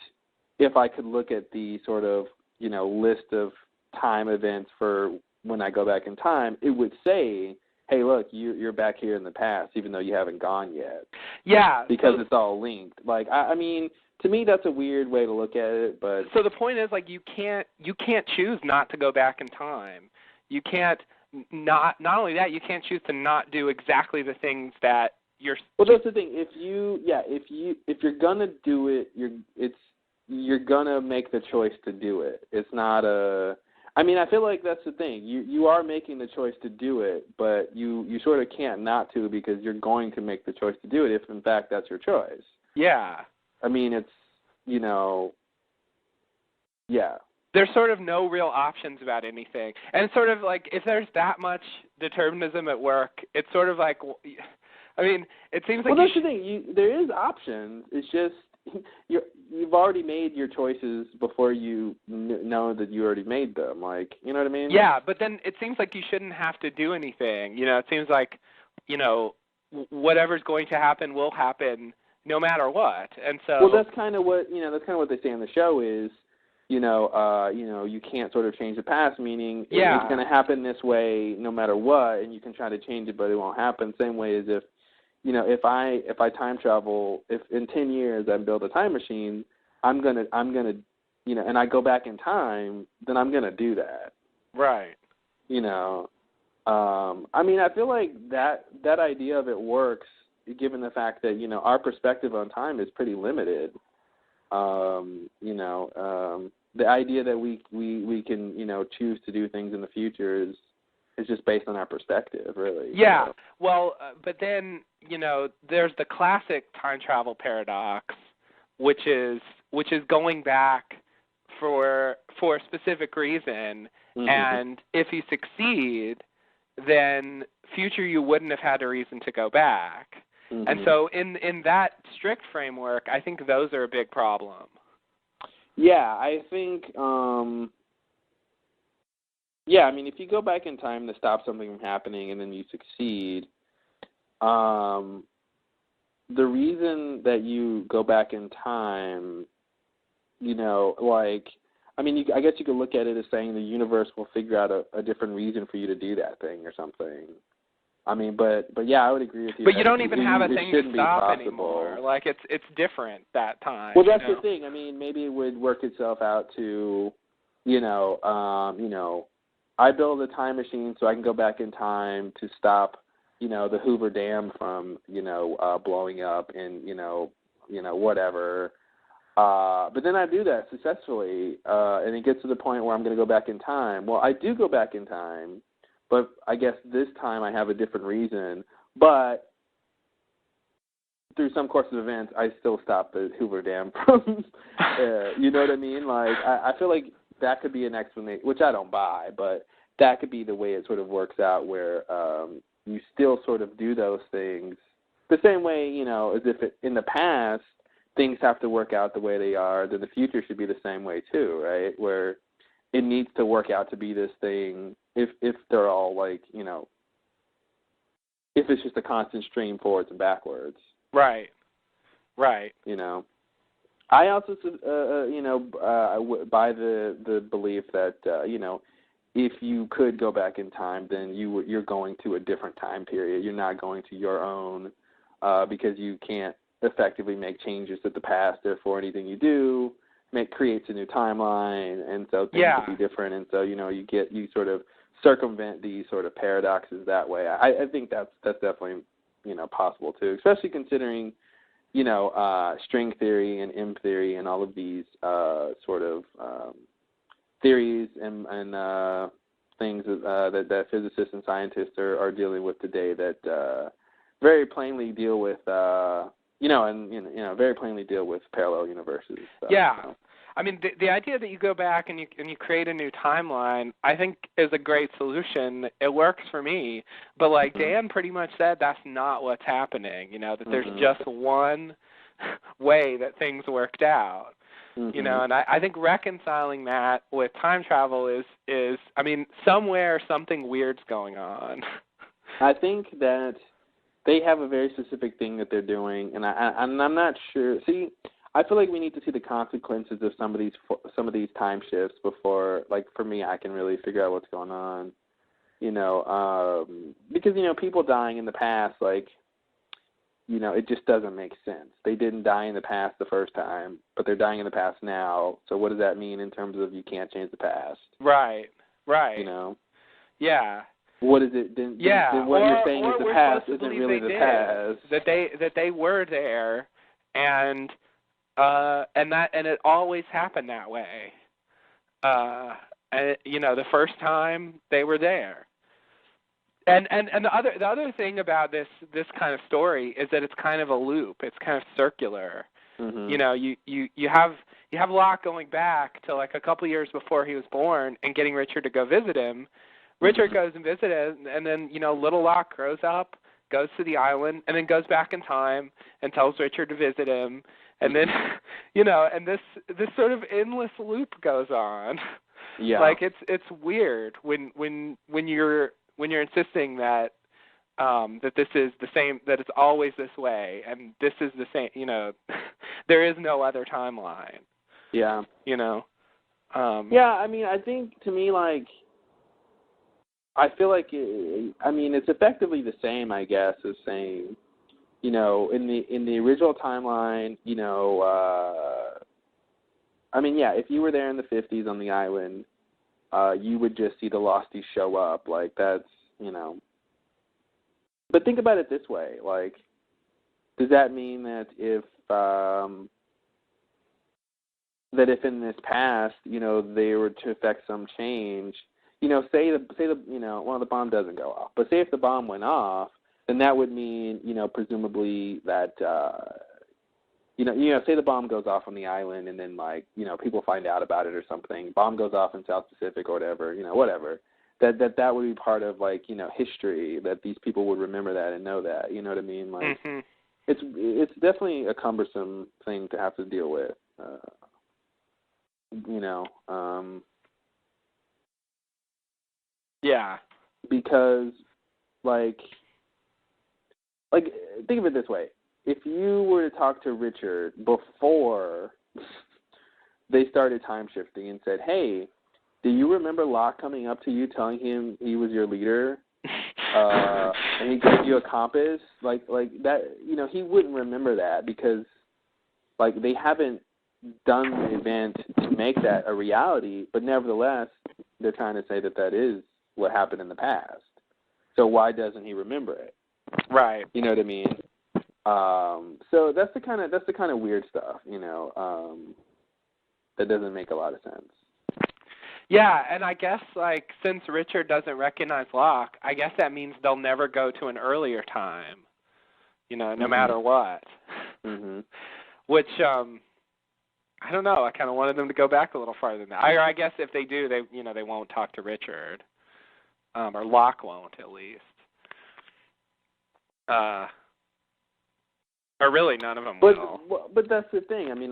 if I could look at the sort of, you know, list of time events for when I go back in time, it would say, hey, look, you're back here in the past, even though you haven't gone yet. Yeah. Because it's all linked. Like, I mean, to me, that's a weird way to look at it, but... So the point is, like, you can't choose not to go back in time. You can't, not only that, you can't choose to not do exactly the things that you're... Well, that's the thing. If you're gonna do it, you're gonna make the choice to do it. It's not a... I mean, I feel like that's the thing. You are making the choice to do it, but you sort of can't not to, because you're going to make the choice to do it if, in fact, that's your choice. Yeah. I mean, it's, you know, yeah. There's sort of no real options about anything. And it's sort of like, if there's that much determinism at work, it's sort of like, I mean, it seems like... Well, that's the thing. There is options. It's just... You've already made your choices before you know that you already made them. Like, you know what I mean? Yeah, but then it seems like you shouldn't have to do anything. You know, it seems like, you know, whatever's going to happen will happen no matter what. And so... Well, that's kind of what they say on the show is, you know, you can't sort of change the past, meaning it's going to happen this way no matter what, and you can try to change it, but it won't happen. Same way as if, you know, if I time travel, if in 10 years I build a time machine, I'm gonna, you know, and I go back in time, then I'm gonna do that. Right. You know, I mean, I feel like that idea of it works, given the fact that, you know, our perspective on time is pretty limited. You know, the idea that we can, you know, choose to do things in the future is just based on our perspective, really. Yeah. So. Well, but then, you know, there's the classic time travel paradox, which is going back for a specific reason, Mm-hmm. and if you succeed, then future you wouldn't have had a reason to go back. Mm-hmm. And so in that strict framework, I think those are a big problem. Yeah, I think, yeah, I mean, if you go back in time to stop something from happening and then you succeed, the reason that you go back in time, you know, like, I mean, I guess you could look at it as saying the universe will figure out a different reason for you to do that thing or something. I mean, but yeah, I would agree with you. But you don't even have a thing to stop anymore. Like, it's different that time. Well, that's the thing. I mean, maybe it would work itself out to, you know, I build a time machine so I can go back in time to stop the Hoover Dam from, blowing up and, whatever. But then I do that successfully, and it gets to the point where I'm going to go back in time. Well, I do go back in time, but I guess this time I have a different reason. But through some course of events, I still stop the Hoover Dam from, you know what I mean? Like, I feel like that could be an explanation, which I don't buy, but that could be the way it sort of works out where you still sort of do those things the same way, as if in the past things have to work out the way they are, then the future should be the same way too, right? Where it needs to work out to be this thing if they're all like, if it's just a constant stream forwards and backwards. Right. I also, buy the belief that, if you could go back in time, then you're going to a different time period. You're not going to your own because you can't effectively make changes to the past. Therefore, anything you do creates a new timeline, and so things will be different. And so, you sort of circumvent these sort of paradoxes that way. I think that's definitely possible too, especially considering string theory and M theory and all of these sort of theories and things that physicists and scientists are dealing with today that very plainly deal with very plainly deal with parallel universes. So, I mean, the idea that you go back and you create a new timeline, I think, is a great solution. It works for me. But like Dan pretty much said, that's not what's happening, that there's just one way that things worked out. And I think reconciling that with time travel is I mean, somewhere something weird's going on. I think that they have a very specific thing that they're doing, and I'm not sure. See, I feel like we need to see the consequences of some of these time shifts before, like, for me, I can really figure out what's going on. Because people dying in the past, like, it just doesn't make sense. They didn't die in the past the first time, but they're dying in the past now. So what does that mean in terms of you can't change the past? Right. Yeah. What is it? Then what you're saying is the past isn't really the past. That they were there, and it always happened that way. And the first time they were there. And the other thing about this kind of story is that it's kind of a loop. It's kind of circular. You have Locke going back to like a couple years before he was born and getting Richard to go visit him. Richard goes and visits him, and then little Locke grows up, goes to the island, and then goes back in time and tells Richard to visit him, and then and this sort of endless loop goes on. Yeah, like it's weird when you're insisting that that this is the same, that it's always this way, and this is the same. There is no other timeline. Yeah. Yeah, I mean, I think to me, like, I feel like it's effectively the same, I guess, as saying, in the original timeline, if you were there in the 50s on the island, you would just see the Losties show up, like that's, But think about it this way, like, does that mean that if in this past, they were to affect some change, say one of the bomb doesn't go off, but say if the bomb went off, then that would mean, presumably that, say the bomb goes off on the island and then, like, people find out about it or something, bomb goes off in South Pacific or whatever, whatever, that would be part of, like, history, that these people would remember that and know that, you know what I mean? Like, it's definitely a cumbersome thing to have to deal with, Yeah. Because, like, think of it this way. If you were to talk to Richard before they started time shifting and said, hey, do you remember Locke coming up to you telling him he was your leader? And he gave you a compass? Like that, he wouldn't remember that because, like, they haven't done the event to make that a reality, but nevertheless, they're trying to say that is what happened in the past. So why doesn't he remember it? Right. You know what I mean? So that's the kind of weird stuff, that doesn't make a lot of sense. Yeah, and I guess, like, since Richard doesn't recognize Locke, I guess that means they'll never go to an earlier time, no matter what. Mm-hmm. Which, I don't know. I kind of wanted them to go back a little farther than that. I guess if they do, they won't talk to Richard, or Locke won't, at least. Or really, none of them will. But that's the thing. I mean,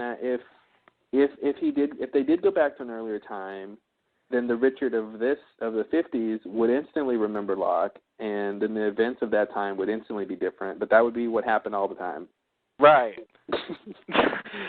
if they did go back to an earlier time, then the Richard of the 50s would instantly remember Locke, and then the events of that time would instantly be different. But that would be what happened all the time. Right.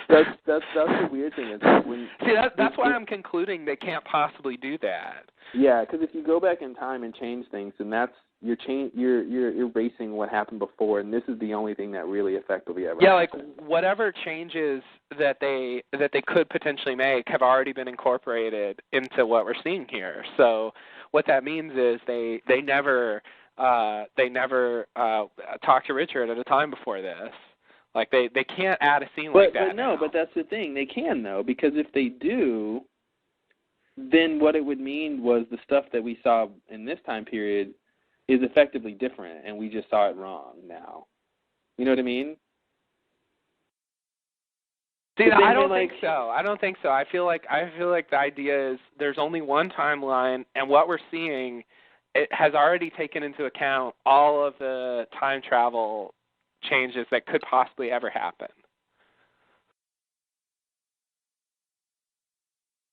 that's the weird thing. That's why I'm concluding they can't possibly do that. Yeah, because if you go back in time and change things, then you're erasing what happened before, and this is the only thing that really effectively ever happened. Like whatever changes that they could potentially make have already been incorporated into what we're seeing here. So what that means is they never talked to Richard at a time before this. Like they can't add a scene like that. But no, but that's the thing. They can though, because if they do, then what it would mean was the stuff that we saw in this time period is effectively different, and we just saw it wrong now. You know what I mean? See, I don't think so. I don't think so. I feel like the idea is there's only one timeline, and what we're seeing, it has already taken into account all of the time travel changes that could possibly ever happen.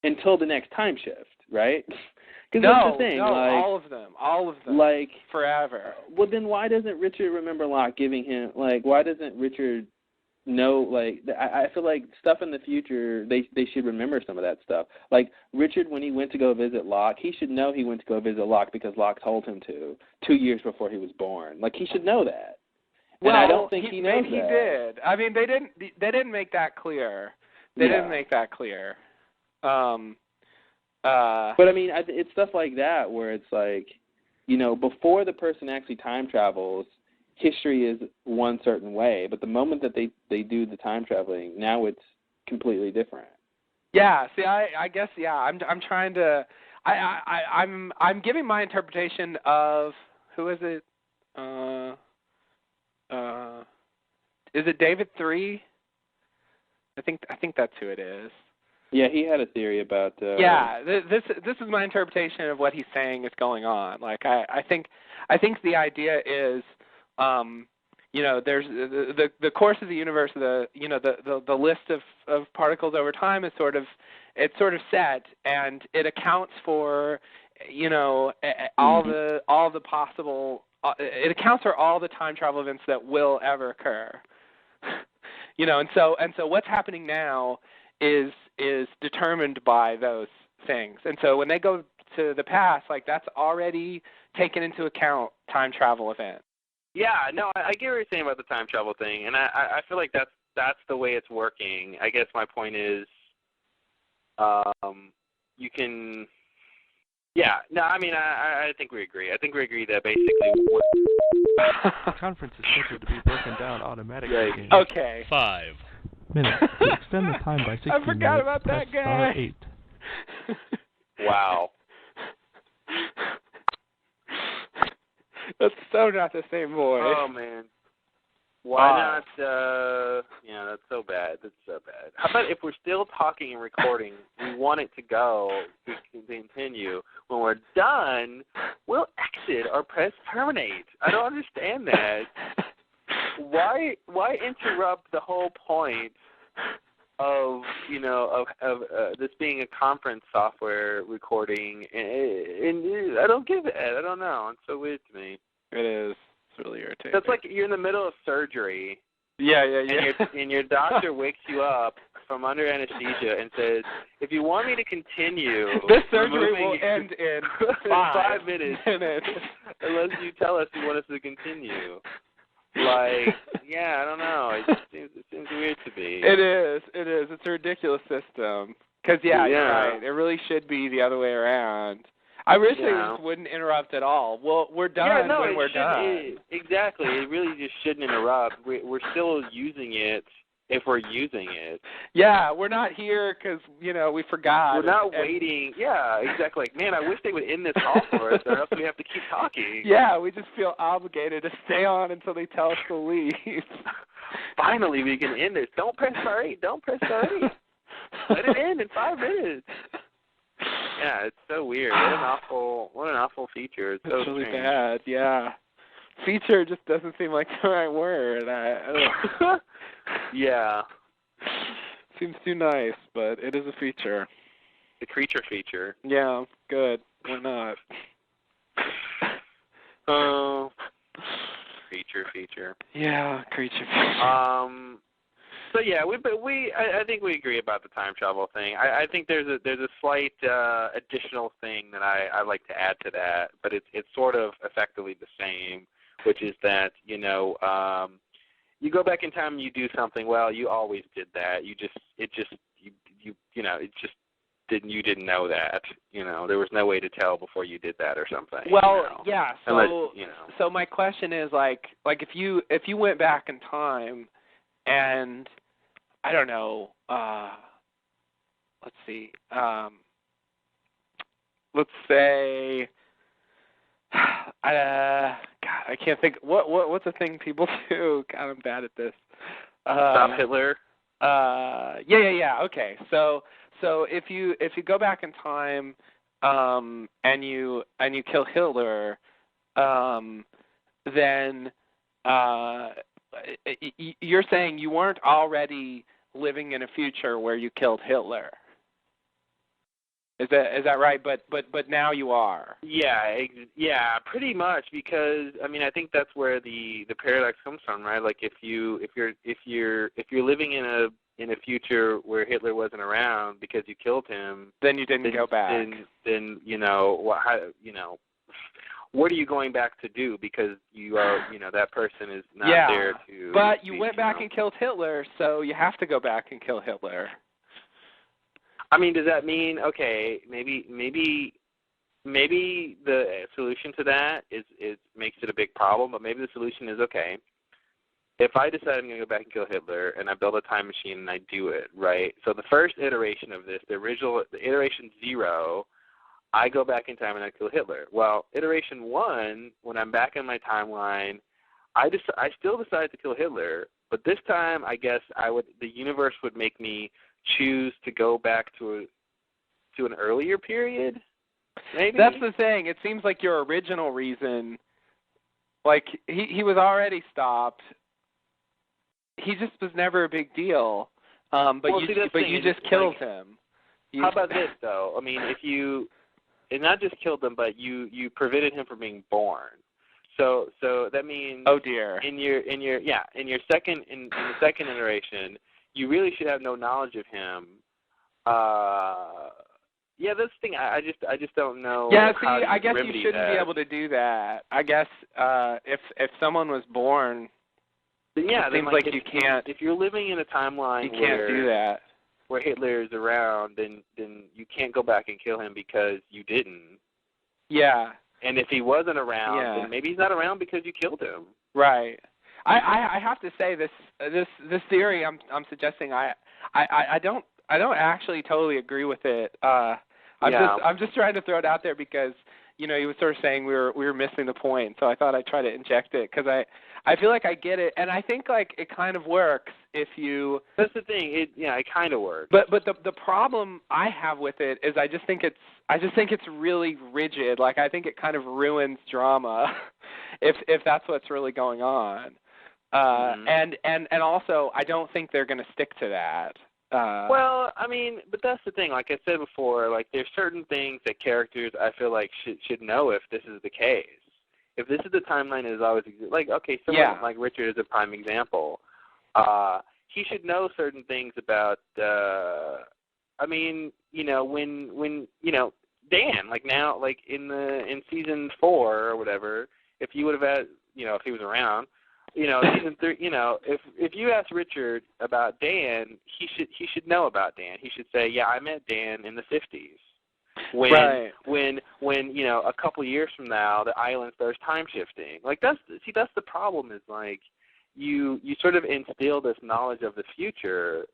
Until the next time shift, right? No, that's the thing. No, all of them. Like forever. Well, then why doesn't Richard remember Locke giving him, why doesn't Richard know, I feel like stuff in the future, they should remember some of that stuff. Like, Richard, when he went to go visit Locke, he should know he went to go visit Locke because Locke told him to 2 years before he was born. Like, he should know that. Well, and I don't think he knows maybe he did. I mean, they didn't make that clear. They didn't make that clear. But I mean, it's stuff like that where it's like, before the person actually time travels, history is one certain way. But the moment that they do the time traveling, now it's completely different. Yeah. See, I guess I'm trying to. I'm giving my interpretation of who is it? Is it David 3? I think that's who it is. Yeah, he had a theory about. This is my interpretation of what he's saying is going on. Like I think the idea is, there's the course of the universe, the list of particles over time is sort of set, and it accounts for all the possible. It accounts for all the time travel events that will ever occur. And so what's happening now is determined by those things. And so when they go to the past, that's already taken into account time travel event. Yeah, no, I get what you're saying about the time travel thing, and I feel like that's the way it's working. I guess my point is, you can. Yeah, no, I mean, I think we agree. I think we agree that basically. The conference is scheduled to be broken down automatically. Right. Okay. 5 minutes. To extend the time by 60 I forgot minutes, about press that guy. *8. Wow. That's so not the same voice. Oh, man. Why not? Yeah, that's so bad. That's so bad. How about if we're still talking and recording, we want it to go, we can continue. When we're done, we'll exit or press terminate. I don't understand that. Why interrupt the whole point of this being a conference software recording? And I don't get it. I don't know. It's so weird to me. It is. It's really irritating. That's like you're in the middle of surgery. Yeah. And your doctor wakes you up from under anesthesia and says, "If you want me to continue, this surgery will end in 5 minutes, unless you tell us you want us to continue." I don't know. It seems weird to me. It is. It's a ridiculous system. Because, you're right. It really should be the other way around. I wish they just wouldn't interrupt at all. Well, we're done when we're done. Exactly. It really just shouldn't interrupt. We're still using it if we're using it. Yeah, we're not here because, we forgot. We're not waiting. Yeah, exactly. Like, man, I wish they would end this call for us, or else we have to keep talking. Yeah, we just feel obligated to stay on until they tell us to leave. Finally, we can end this. Don't press star 8. Don't press star 8. Let it end in 5 minutes. Yeah, it's so weird. What an awful feature. It's so really strange. bad. Yeah, feature just doesn't seem like the right word. Yeah. Seems too nice, but it is a feature. The creature feature. Yeah, good. Why not? Oh. Creature feature. Yeah, creature feature. So yeah, I think we agree about the time travel thing. I think there's a slight additional thing that I like to add to that, but it's sort of effectively the same, which is that you go back in time and you do something. Well, you always did that. You didn't know that. There was no way to tell before you did that or something. Well, yeah. So unless, so my question is like if you went back in time. And I don't know. Let's see. Let's say. God, I can't think. What's a thing people do? God, I'm bad at this. Stop Hitler. Yeah. Okay. So if you go back in time, and you kill Hitler, then. You're saying you weren't already living in a future where you killed Hitler. Is that right? But now you are. Yeah, pretty much, because I think that's where the paradox comes from, right? Like if you're living in a future where Hitler wasn't around because you killed him, then you didn't go back. Then what are you going back to do? Because you are, that person is not there to. But you went back and killed Hitler, so you have to go back and kill Hitler. Does that mean maybe the solution to that is makes it a big problem, but maybe the solution is if I decide I'm going to go back and kill Hitler and I build a time machine and I do it, right? So the first iteration of this, the iteration 0. I go back in time and I kill Hitler. Well, iteration 1, when I'm back in my timeline, I still decide to kill Hitler, but this time I guess the universe would make me choose to go back to an earlier period. Maybe that's the thing. It seems like your original reason, like he was already stopped. He just was never a big deal. But you just killed him. How about this though? If you and not just killed him, but you prevented him from being born. So that means oh dear. In the second iteration, you really should have no knowledge of him. That's the thing. I just don't know. Yeah, see, I guess you shouldn't be able to do that. I guess if someone was born, it seems like you can't. If you're living in a timeline, you can't do that. Where Hitler is around, then you can't go back and kill him because you didn't. Yeah. And if he wasn't around, then maybe he's not around because you killed him. Right. I have to say this theory I'm suggesting I don't actually totally agree with it. I'm just trying to throw it out there because he was sort of saying we were missing the point, so I thought I'd try to inject it because I feel like I get it, and I think like it kind of works if you. That's the thing. It kind of works. But the problem I have with it is I just think it's really rigid. Like I think it kind of ruins drama if that's what's really going on. And also I don't think they're going to stick to that. But that's the thing. Like I said before, like there's certain things that characters I feel like should know if this is the case. If this is the timeline that is always like someone like Richard is a prime example. He should know certain things about. When Dan, like now, like in season 4 or whatever, if you would have had, if he was around. Season 3. If you ask Richard about Dan, he should know about Dan. He should say, "Yeah, I met Dan in the 50s." When right. when a couple years from now the island starts time shifting. Like that's the problem is like you sort of instill this knowledge of the future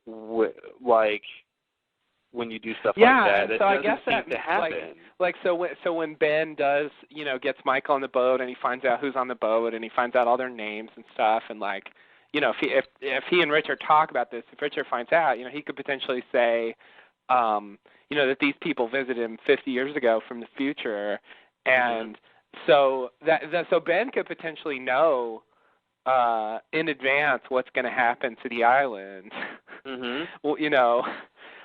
like when you do stuff like that. Yeah, so I guess that to happen. So when Ben does, gets Michael on the boat and he finds out who's on the boat and he finds out all their names and stuff and if he and Richard talk about this, if Richard finds out, he could potentially say that these people visited him 50 years ago from the future, and so so Ben could potentially know in advance what's going to happen to the island. Well,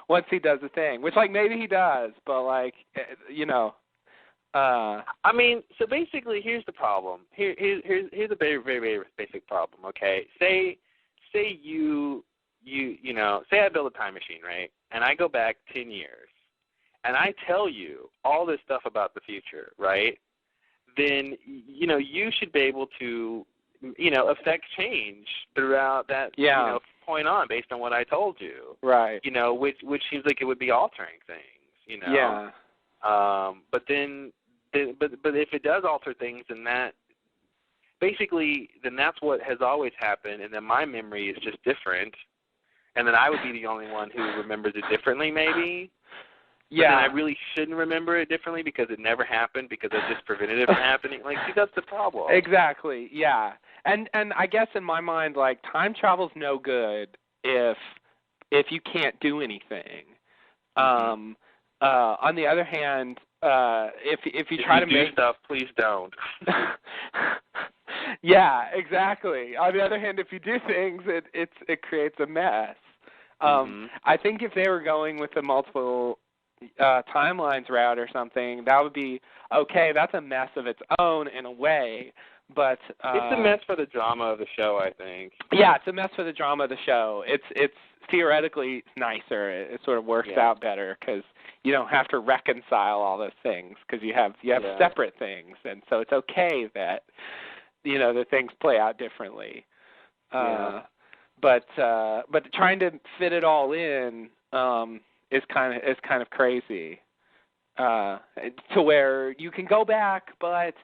once he does the thing, which maybe he does, but I mean, so basically, here's the problem. Here's a very, very, very basic problem. Okay, say say I build a time machine, right, and I go back 10 years, and I tell you all this stuff about the future, right? Then you should be able to affect change throughout that point on based on what I told you, right? Which seems like it would be altering things, Yeah. But if it does alter things, then that's what has always happened, and then my memory is just different, and then I would be the only one who remembers it differently, maybe. Yeah. And I really shouldn't remember it differently because it never happened because I just prevented it from happening. That's the problem. Exactly. Yeah. And I guess in my mind, time travel's no good if you can't do anything. On the other hand, if you try to do make stuff, please don't. Yeah, exactly. On the other hand, if you do things, it creates a mess. I think if they were going with the multiple timelines route or something, that would be okay. That's a mess of its own in a way, but it's a mess for the drama of the show, I think. Yeah, it's a mess for the drama of the show. It's theoretically nicer. It sort of works out better because you don't have to reconcile all those things because you have separate things, and so it's okay that the things play out differently. But trying to fit it all in is kind of crazy. To where you can go back, but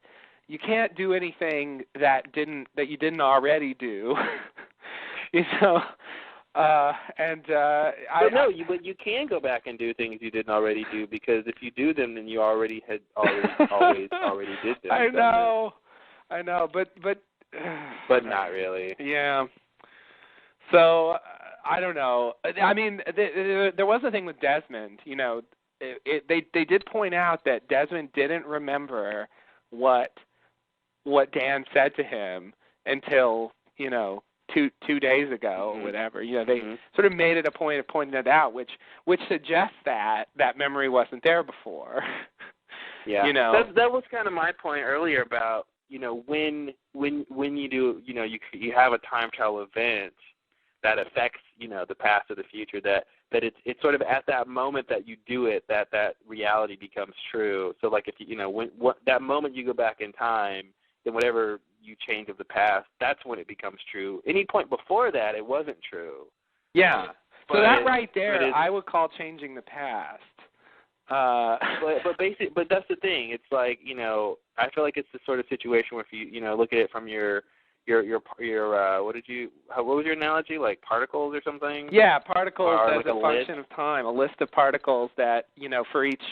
you can't do anything that you didn't already do. But you can go back and do things you didn't already do because if you do them, then you already did them. I know, but not really. Yeah. So I don't know. I mean, there was a thing with Desmond. They did point out that Desmond didn't remember what Dan said to him until 2 days ago or whatever. They sort of made it a point of pointing it out, which suggests that memory wasn't there before. Yeah. That was kind of my point earlier about when you do you have a time travel event that affects the past or the future that it's sort of at that moment that you do it that reality becomes true. So if when that moment you go back in time, then whatever you change of the past, that's when it becomes true. Any point before that, it wasn't true. Yeah. So that right there, I would call changing the past. But that's the thing. It's I feel like it's the sort of situation where if you look at it from your what was your analogy, like particles or something? Yeah, particles or as a function of time, a list of particles that for each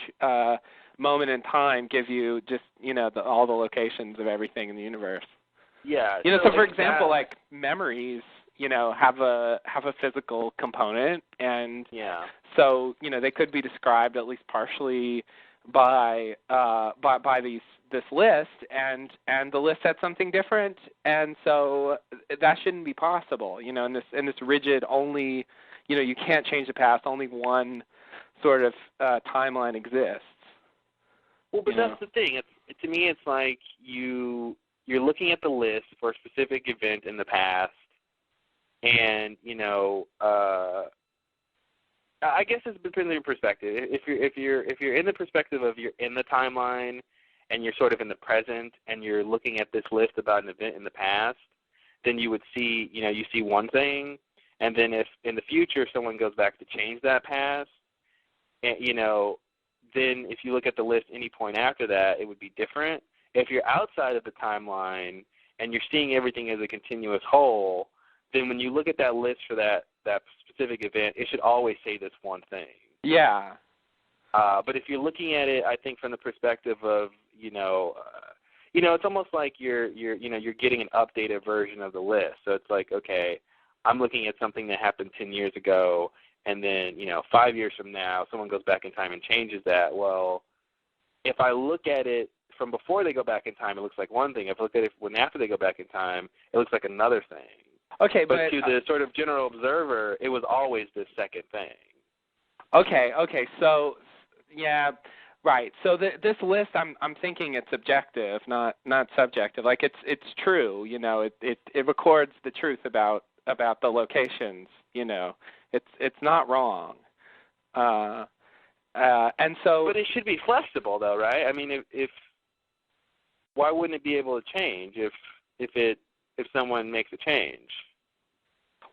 moment in time give you just all the locations of everything in the universe. Yeah. So for example, memories, have a physical component, and so they could be described at least partially by this list, and the list had something different, and so that shouldn't be possible. In this rigid only, you can't change the past. Only one sort of timeline exists. Well, but that's the thing. To me, it's like you're looking at the list for a specific event in the past, and I guess it's depending on your perspective. If you're in the perspective of you're in the timeline and you're sort of in the present and you're looking at this list about an event in the past, then you would see you see one thing, and then if in the future someone goes back to change that past, and then if you look at the list any point after that, it would be different. If you're outside of the timeline and you're seeing everything as a continuous whole, then when you look at that list for that specific event, it should always say this one thing. Yeah. But if you're looking at it, I think from the perspective of, it's almost like you're getting an updated version of the list. So it's like, okay, I'm looking at something that happened 10 years ago, and then, 5 years from now, someone goes back in time and changes that. Well, if I look at it from before they go back in time, it looks like one thing. If I look at it after they go back in time, it looks like another thing. Okay, but to the sort of general observer, it was always the second thing. Okay, so, yeah, right. So this list, I'm thinking it's objective, not subjective. Like it's true, it records the truth about the locations, It's not wrong. And so. But it should be flexible, though, right? I mean, if why wouldn't it be able to change if someone makes a change?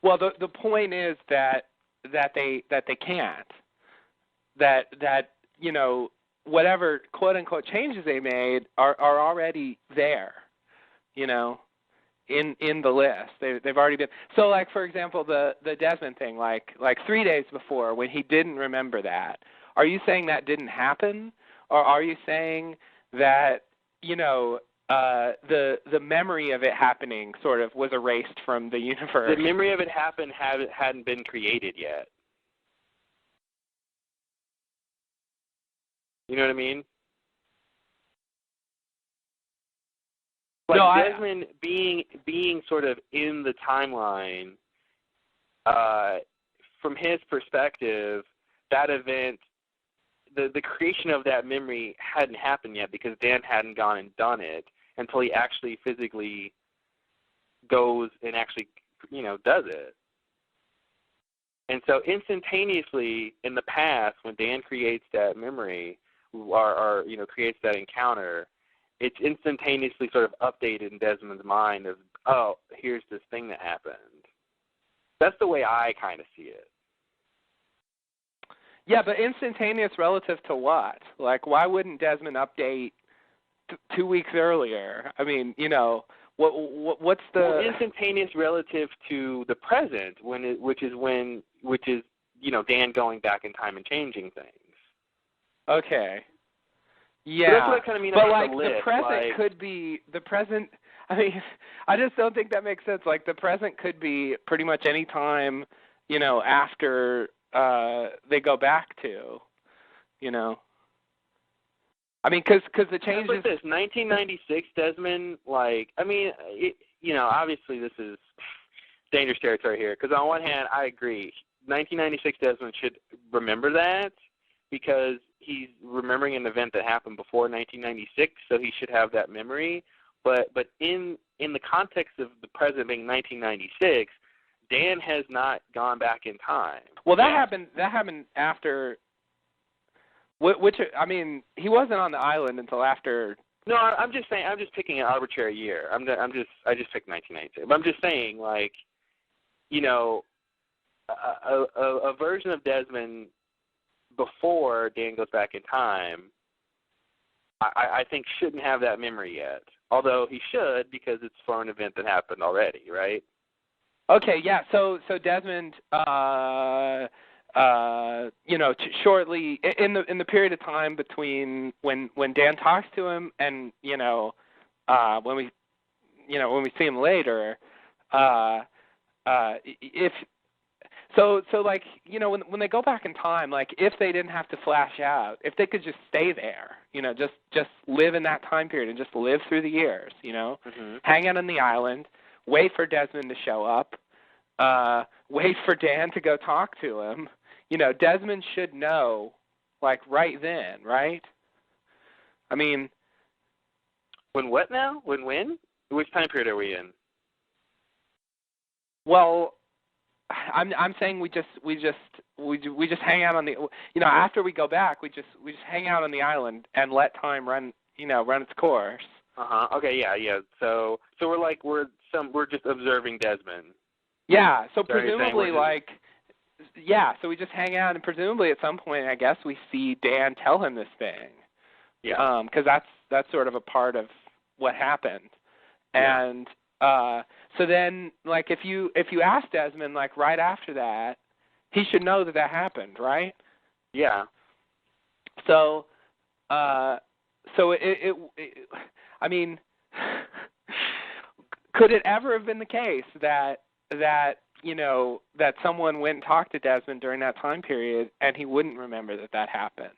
Well, the point is that they can't. That whatever quote unquote changes they made are already there, in the list. They've already been. So, like, for example, the Desmond thing, like 3 days before when he didn't remember that. Are you saying that didn't happen, or are you saying that the memory of it happening sort of was erased from the universe? The memory of it hadn't been created yet. You know what I mean? Like Desmond being sort of in the timeline, from his perspective, that event, the creation of that memory hadn't happened yet because Dan hadn't gone and done it until he actually physically goes and actually, does it. And so instantaneously in the past, when Dan creates that memory or creates that encounter, it's instantaneously sort of updated in Desmond's mind of, oh, here's this thing that happened. That's the way I kind of see it. Yeah, but instantaneous relative to what? Like, why wouldn't Desmond update 2 weeks earlier? I mean, what's the... Well, instantaneous relative to the present, which is Dan going back in time and changing things. Okay. Yeah. But that's what I kind of mean about the list. list. The present could be the present. I mean, I just don't think that makes sense. Like, the present could be pretty much any time, after they go back to, I mean, because the changes. Like this, 1996 Desmond. Obviously this is dangerous territory here. Because on one hand, I agree, 1996 Desmond should remember that because he's remembering an event that happened before 1996, so he should have that memory. But in the context of the present being 1996, Dan has not gone back in time. Well, that happened after. Which I mean, he wasn't on the island until after. No, I'm just saying. I'm just picking an arbitrary year. I just picked 1996. But I'm just saying, a version of Desmond before Dan goes back in time, I think shouldn't have that memory yet. Although he should, because it's for an event that happened already, right? Okay, yeah. So Desmond, shortly in the period of time between when Dan talks to him and when we see him later, if. So when they go back in time, like, if they didn't have to flash out, if they could just stay there, just live in that time period and just live through the years, hang out on the island, wait for Desmond to show up, wait for Dan to go talk to him, Desmond should know, like, right then, right? I mean. When what now? When? Which time period are we in? Well, I'm saying we just hang out on the after we go back we just hang out on the island and let time run its course. Okay, yeah. So we're just observing Desmond. Yeah. So presumably, like, so we just hang out, and presumably at some point, I guess, we see Dan tell him this thing. Yeah. Because that's sort of a part of what happened. Yeah. And so then, like, if you ask Desmond, like, right after that, he should know that happened, right? Yeah. So, it I mean, could it ever have been the case that that someone went and talked to Desmond during that time period and he wouldn't remember that happened?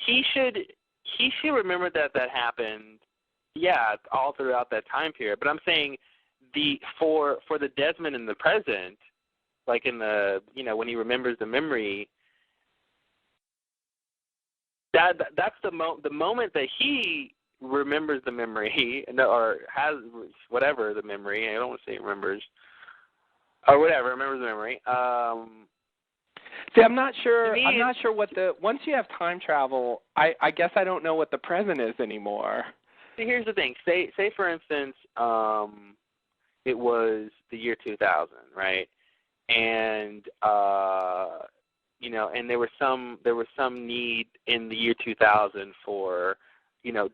He should remember that happened. Yeah, all throughout that time period. But I'm saying for the Desmond in the present, like in the when he remembers the memory, that's the moment that he remembers the memory, or has whatever the memory. I don't want to say remembers, or whatever remembers the memory. See, I'm not sure what once you have time travel, I guess I don't know what the present is anymore. See, here's the thing. Say for instance, it was the year 2000, right? And and there was some need in the year 2000 for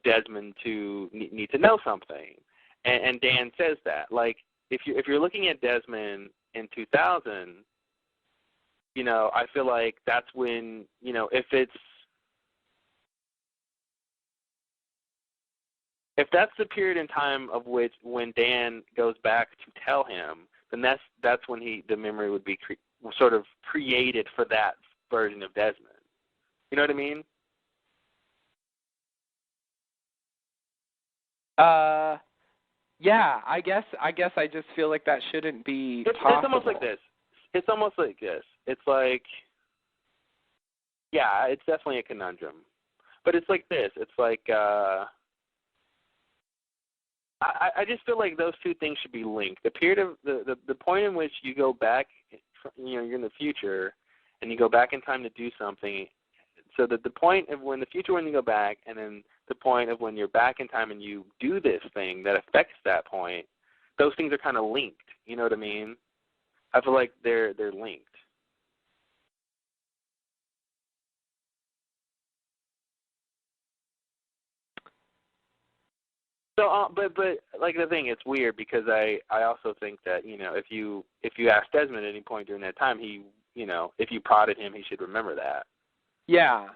Desmond to need to know something, and Dan says that, like, if you're looking at Desmond in 2000, I feel like that's when if that's the period in time of when Dan goes back to tell him, then that's when the memory would be sort of created for that version of Desmond. You know what I mean? Yeah, I guess I just feel like that shouldn't be possible. It's almost like this. It's like, yeah, it's definitely a conundrum. But it's like this. It's like, I just feel like those two things should be linked. The period of the point in which you go back, you're in the future, and you go back in time to do something. So that the point of when you go back, and then the point of when you're back in time and you do this thing that affects that point, those things are kind of linked. You know what I mean? I feel like they're linked. So, but like the thing, it's weird because I also think that if you ask Desmond at any point during that time, he if you prodded him, he should remember that. Yeah.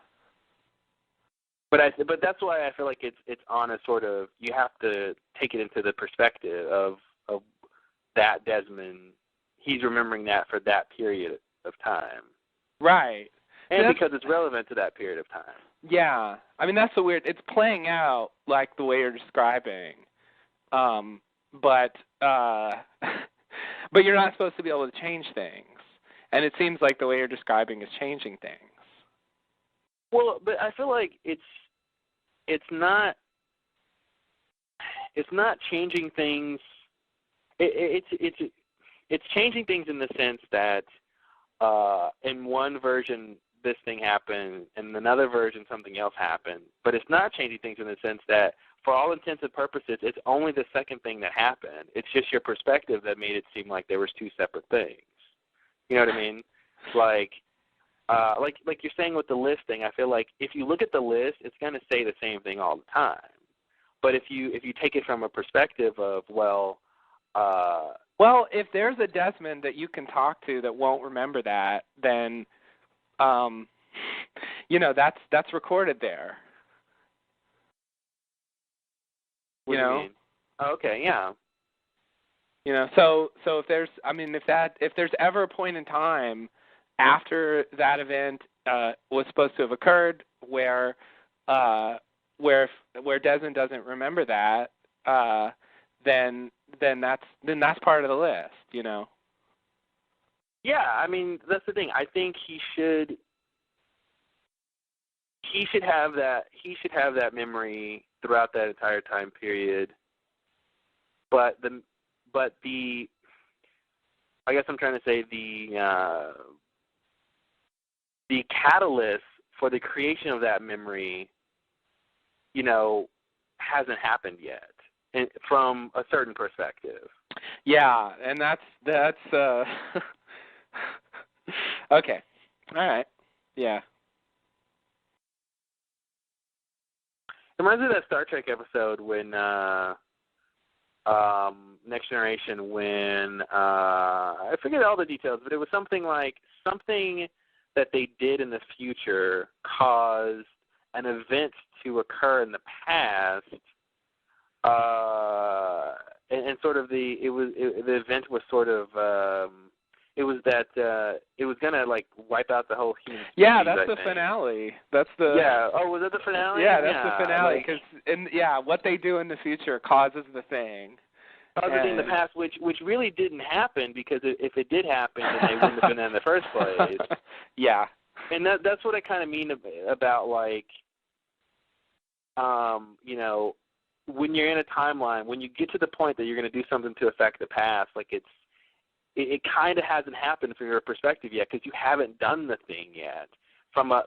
But that's why I feel like it's on a sort of, you have to take it into the perspective of that Desmond. He's remembering that for that period of time. Right. And because it's relevant to that period of time. Yeah. I mean, that's the weird, it's playing out like the way you're describing. But you're not supposed to be able to change things. And it seems like the way you're describing is changing things. Well, but I feel like it's not changing things. It's changing things in the sense that in one version this thing happened, and in another version something else happened. But it's not changing things in the sense that, for all intents and purposes, it's only the second thing that happened. It's just your perspective that made it seem like there was two separate things. You know what I mean? Like you're saying with the list thing, I feel like if you look at the list, it's going to say the same thing all the time. But if you take it from a perspective of, well, if there's a Desmond that you can talk to that won't remember that, then that's recorded there. What do you mean? Oh, okay, yeah. So if there's ever a point in time after that event was supposed to have occurred where Desmond doesn't remember that, then that's part of the list, Yeah, I mean, that's the thing. I think he should have that memory throughout that entire time period. But I guess I'm trying to say the catalyst for the creation of that memory, hasn't happened yet, from a certain perspective. Yeah, and that's okay. All right. Yeah. It reminds me of that Star Trek episode when Next Generation, when I forget all the details, but it was something that they did in the future caused an event to occur in the past, and sort of the event was sort of it was gonna like wipe out the whole human species. Yeah, that's I the think. finale. That's the Yeah. Oh, was that the finale? Yeah, that's the finale what they do in the future causes the thing. Causes in the past, which really didn't happen, because if it did happen, then they wouldn't have been there in the first place. Yeah. And that's what I kind of mean about, like, you know, when you're in a timeline, when you get to the point that you're going to do something to affect the past, like it kind of hasn't happened from your perspective yet, because you haven't done the thing yet. From a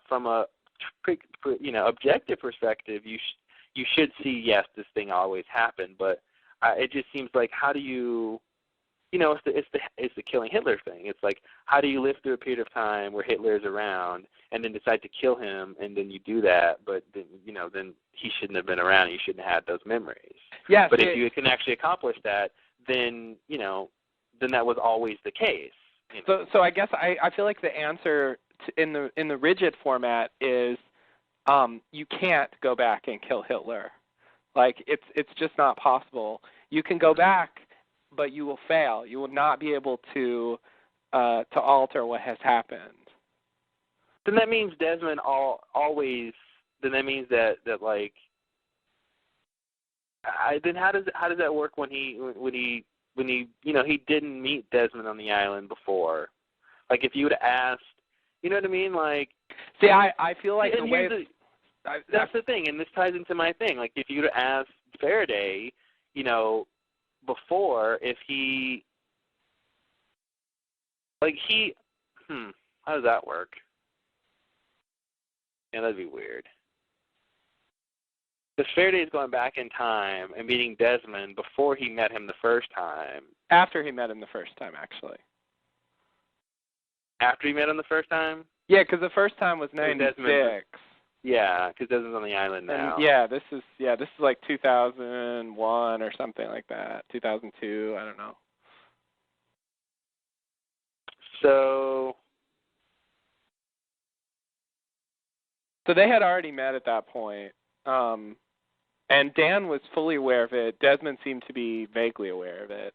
objective perspective, you should see, yes, this thing always happened, but it just seems like, how do you, it's the killing Hitler thing. It's like, how do you live through a period of time where Hitler is around and then decide to kill him, and then you do that, but then, then he shouldn't have been around. You shouldn't have had those memories. Yes. But if you can actually accomplish that, then, then that was always the case. So I guess I feel like the answer in the rigid format is you can't go back and kill Hitler. Like it's just not possible. You can go back, but you will fail. You will not be able to alter what has happened. Then that means Desmond always. Then that means that like. Then how does that work when he he didn't meet Desmond on the island before? Like, if you would have asked, you know what I mean? Like, see, I feel like the way that's the thing, and this ties into my thing. Like, if you would have asked Faraday, before, if he, like, how does that work? Yeah, that'd be weird. Because Faraday is going back in time and meeting Desmond before he met him the first time. After he met him the first time, actually. After he met him the first time? Yeah, because the first time was 96. Yeah, because Desmond's on the island now. And this is like 2001 or something like that. 2002, I don't know. So they had already met at that point. And Dan was fully aware of it. Desmond seemed to be vaguely aware of it.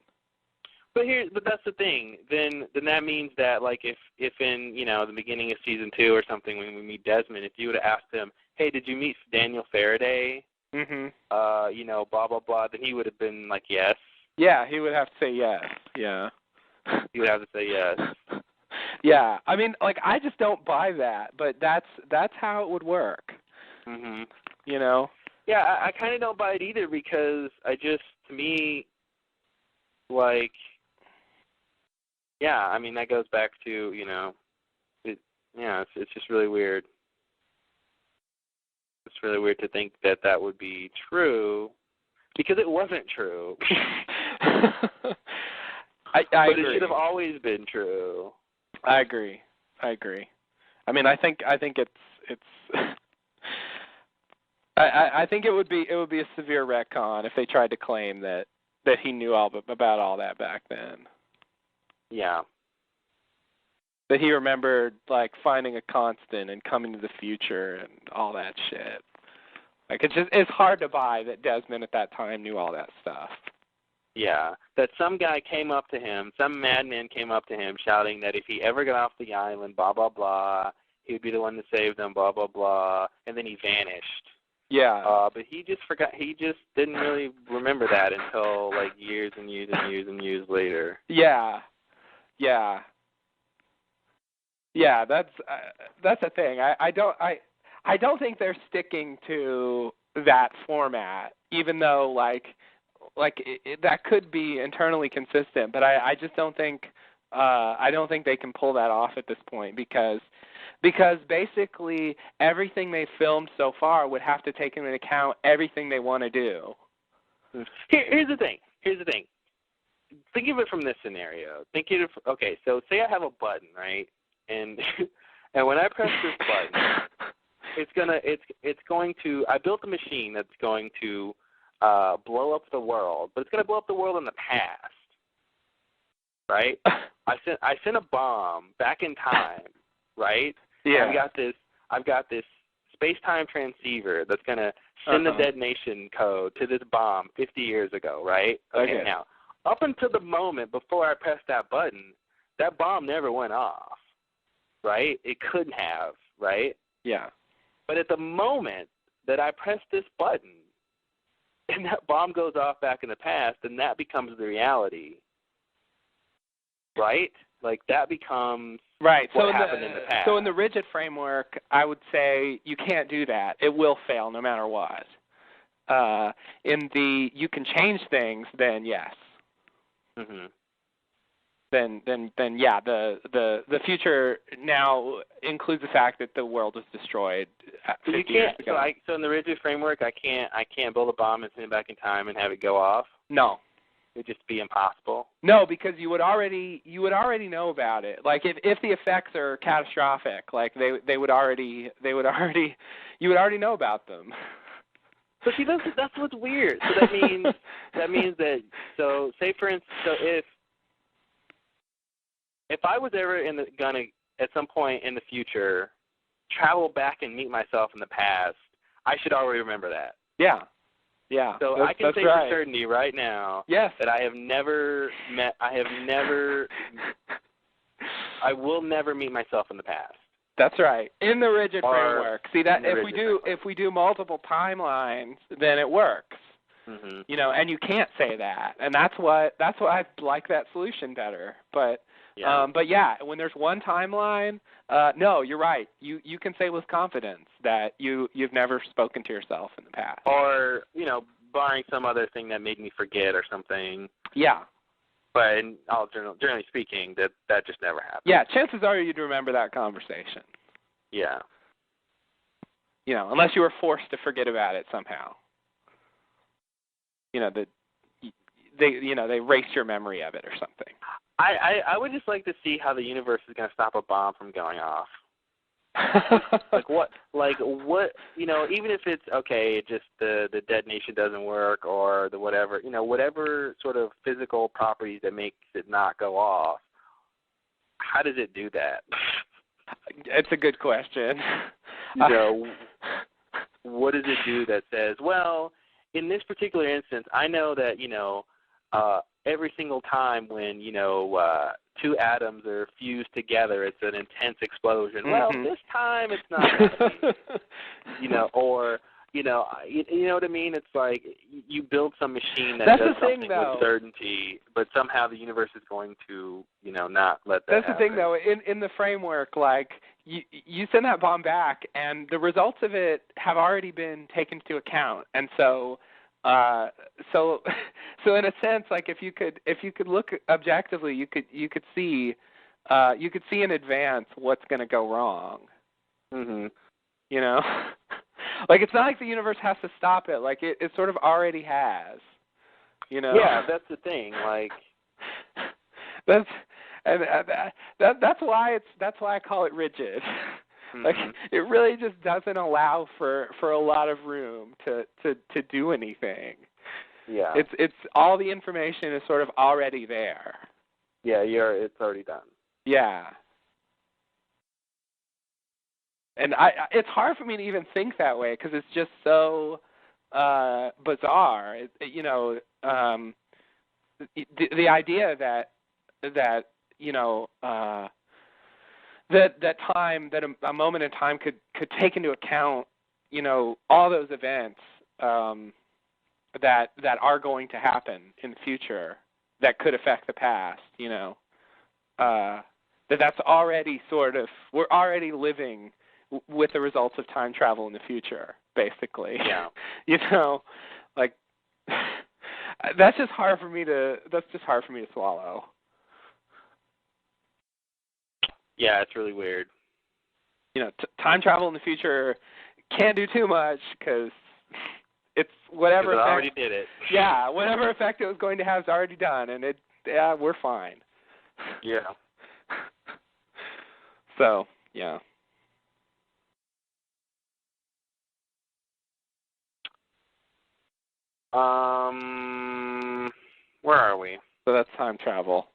But that's the thing. Then that means that, like, if in the beginning of season 2 or something, when we meet Desmond, if you would have asked him, "Hey, did you meet Daniel Faraday?" Mm-hmm. Blah blah blah, then he would have been like, yes. Yeah, he would have to say yes. Yeah. He would have to say yes. Yeah, I mean, like, I just don't buy that, but that's how it would work. Mhm. Yeah, I kind of don't buy it either, because to me, like, yeah, I mean, that goes back to, it's just really weird. It's really weird to think that would be true, because it wasn't true. I but agree. It should have always been true. I agree. I mean, I think it's I think it would be a severe retcon if they tried to claim that he knew about all that back then. Yeah. That he remembered, like, finding a constant and coming to the future and all that shit. Like, it's hard to buy that Desmond at that time knew all that stuff. Yeah, that some guy came up to him, some madman came up to him shouting that if he ever got off the island, blah, blah, blah, he would be the one to save them, blah, blah, blah, and then he vanished. Yeah. But he just forgot, he just didn't really remember that until, like, years and years and years and years later. Yeah. Yeah, that's the thing. I don't think they're sticking to that format, even though that could be internally consistent. But I just don't think they can pull that off at this point, because basically everything they've filmed so far would have to take into account everything they want to do. Here's the thing. think of it from this scenario. Okay, so say I have a button, right? And and when I press this button, it's going to. I built a machine that's going to blow up the world, but it's going to blow up the world in the past, right? I sent a bomb back in time, right? Yeah. I've got this space-time transceiver that's going to send the detonation code to this bomb 50 years ago, right? Okay. Now, up until the moment before I pressed that button, that bomb never went off, right? It couldn't have, right? Yeah. But at the moment that I press this button and that bomb goes off back in the past, then that becomes the reality, right? Like that becomes what happened in the past. So in the rigid framework, I would say you can't do that. It will fail no matter what. In the you can change things, then yes. Mm-hmm. Then yeah, the future now includes the fact that the world was destroyed 50 years ago. So in the rigid framework, I can't build a bomb and send it back in time and have it go off. No. It'd just be impossible. No, because you would already know about it. Like if the effects are catastrophic, like you would already know about them. So see, that's what's weird. So that means that say for instance, so if I was ever gonna at some point in the future travel back and meet myself in the past, I should already remember that. Yeah. Yeah. So I can say for certainty right now that I will never meet myself in the past. That's right. In the rigid framework. See that if we do multiple timelines, then it works. Mm-hmm. You know, and you can't say that. And that's why I like that solution better. But when there's one timeline, no, you're right. You can say with confidence that you've never spoken to yourself in the past. Or, barring some other thing that made me forget or something. Yeah. But generally speaking, that just never happened. Yeah, chances are you'd remember that conversation. Yeah. Unless you were forced to forget about it somehow. They erase your memory of it or something. I would just like to see how the universe is going to stop a bomb from going off. Even if it's okay, just the detonation doesn't work or the whatever sort of physical properties that makes it not go off, how does it do that? It's a good question. What does it do that says, well, in this particular instance, I know that, every single time when, two atoms are fused together, it's an intense explosion. Mm-hmm. Well, this time it's not going to be, or, you know what I mean? It's like you build some machine that does something with certainty, but somehow the universe is going to, not let that happen. That's the thing, though. In the framework, like, you send that bomb back, and the results of it have already been taken into account. And so in a sense, like if you could look objectively, you could see in advance what's going to go wrong. Mhm. Like it's not like the universe has to stop it. Like it sort of already has. Yeah, that's the thing. Like that's why I call it rigid. Mm-hmm. Like it really just doesn't allow for a lot of room to do anything. Yeah. It's all the information is sort of already there. Yeah, it's already done. Yeah. And it's hard for me to even think that way because it's just so bizarre. The idea that a moment in time could take into account, all those events that are going to happen in the future that could affect the past, that's already we're already living with the results of time travel in the future, basically. Yeah. Like that's just hard for me to swallow. Yeah, it's really weird. Time travel in the future can't do too much because it's whatever it effect, already did it. Yeah, whatever effect it was going to have is already done, and yeah, we're fine. Yeah. So, yeah. Where are we? So that's time travel.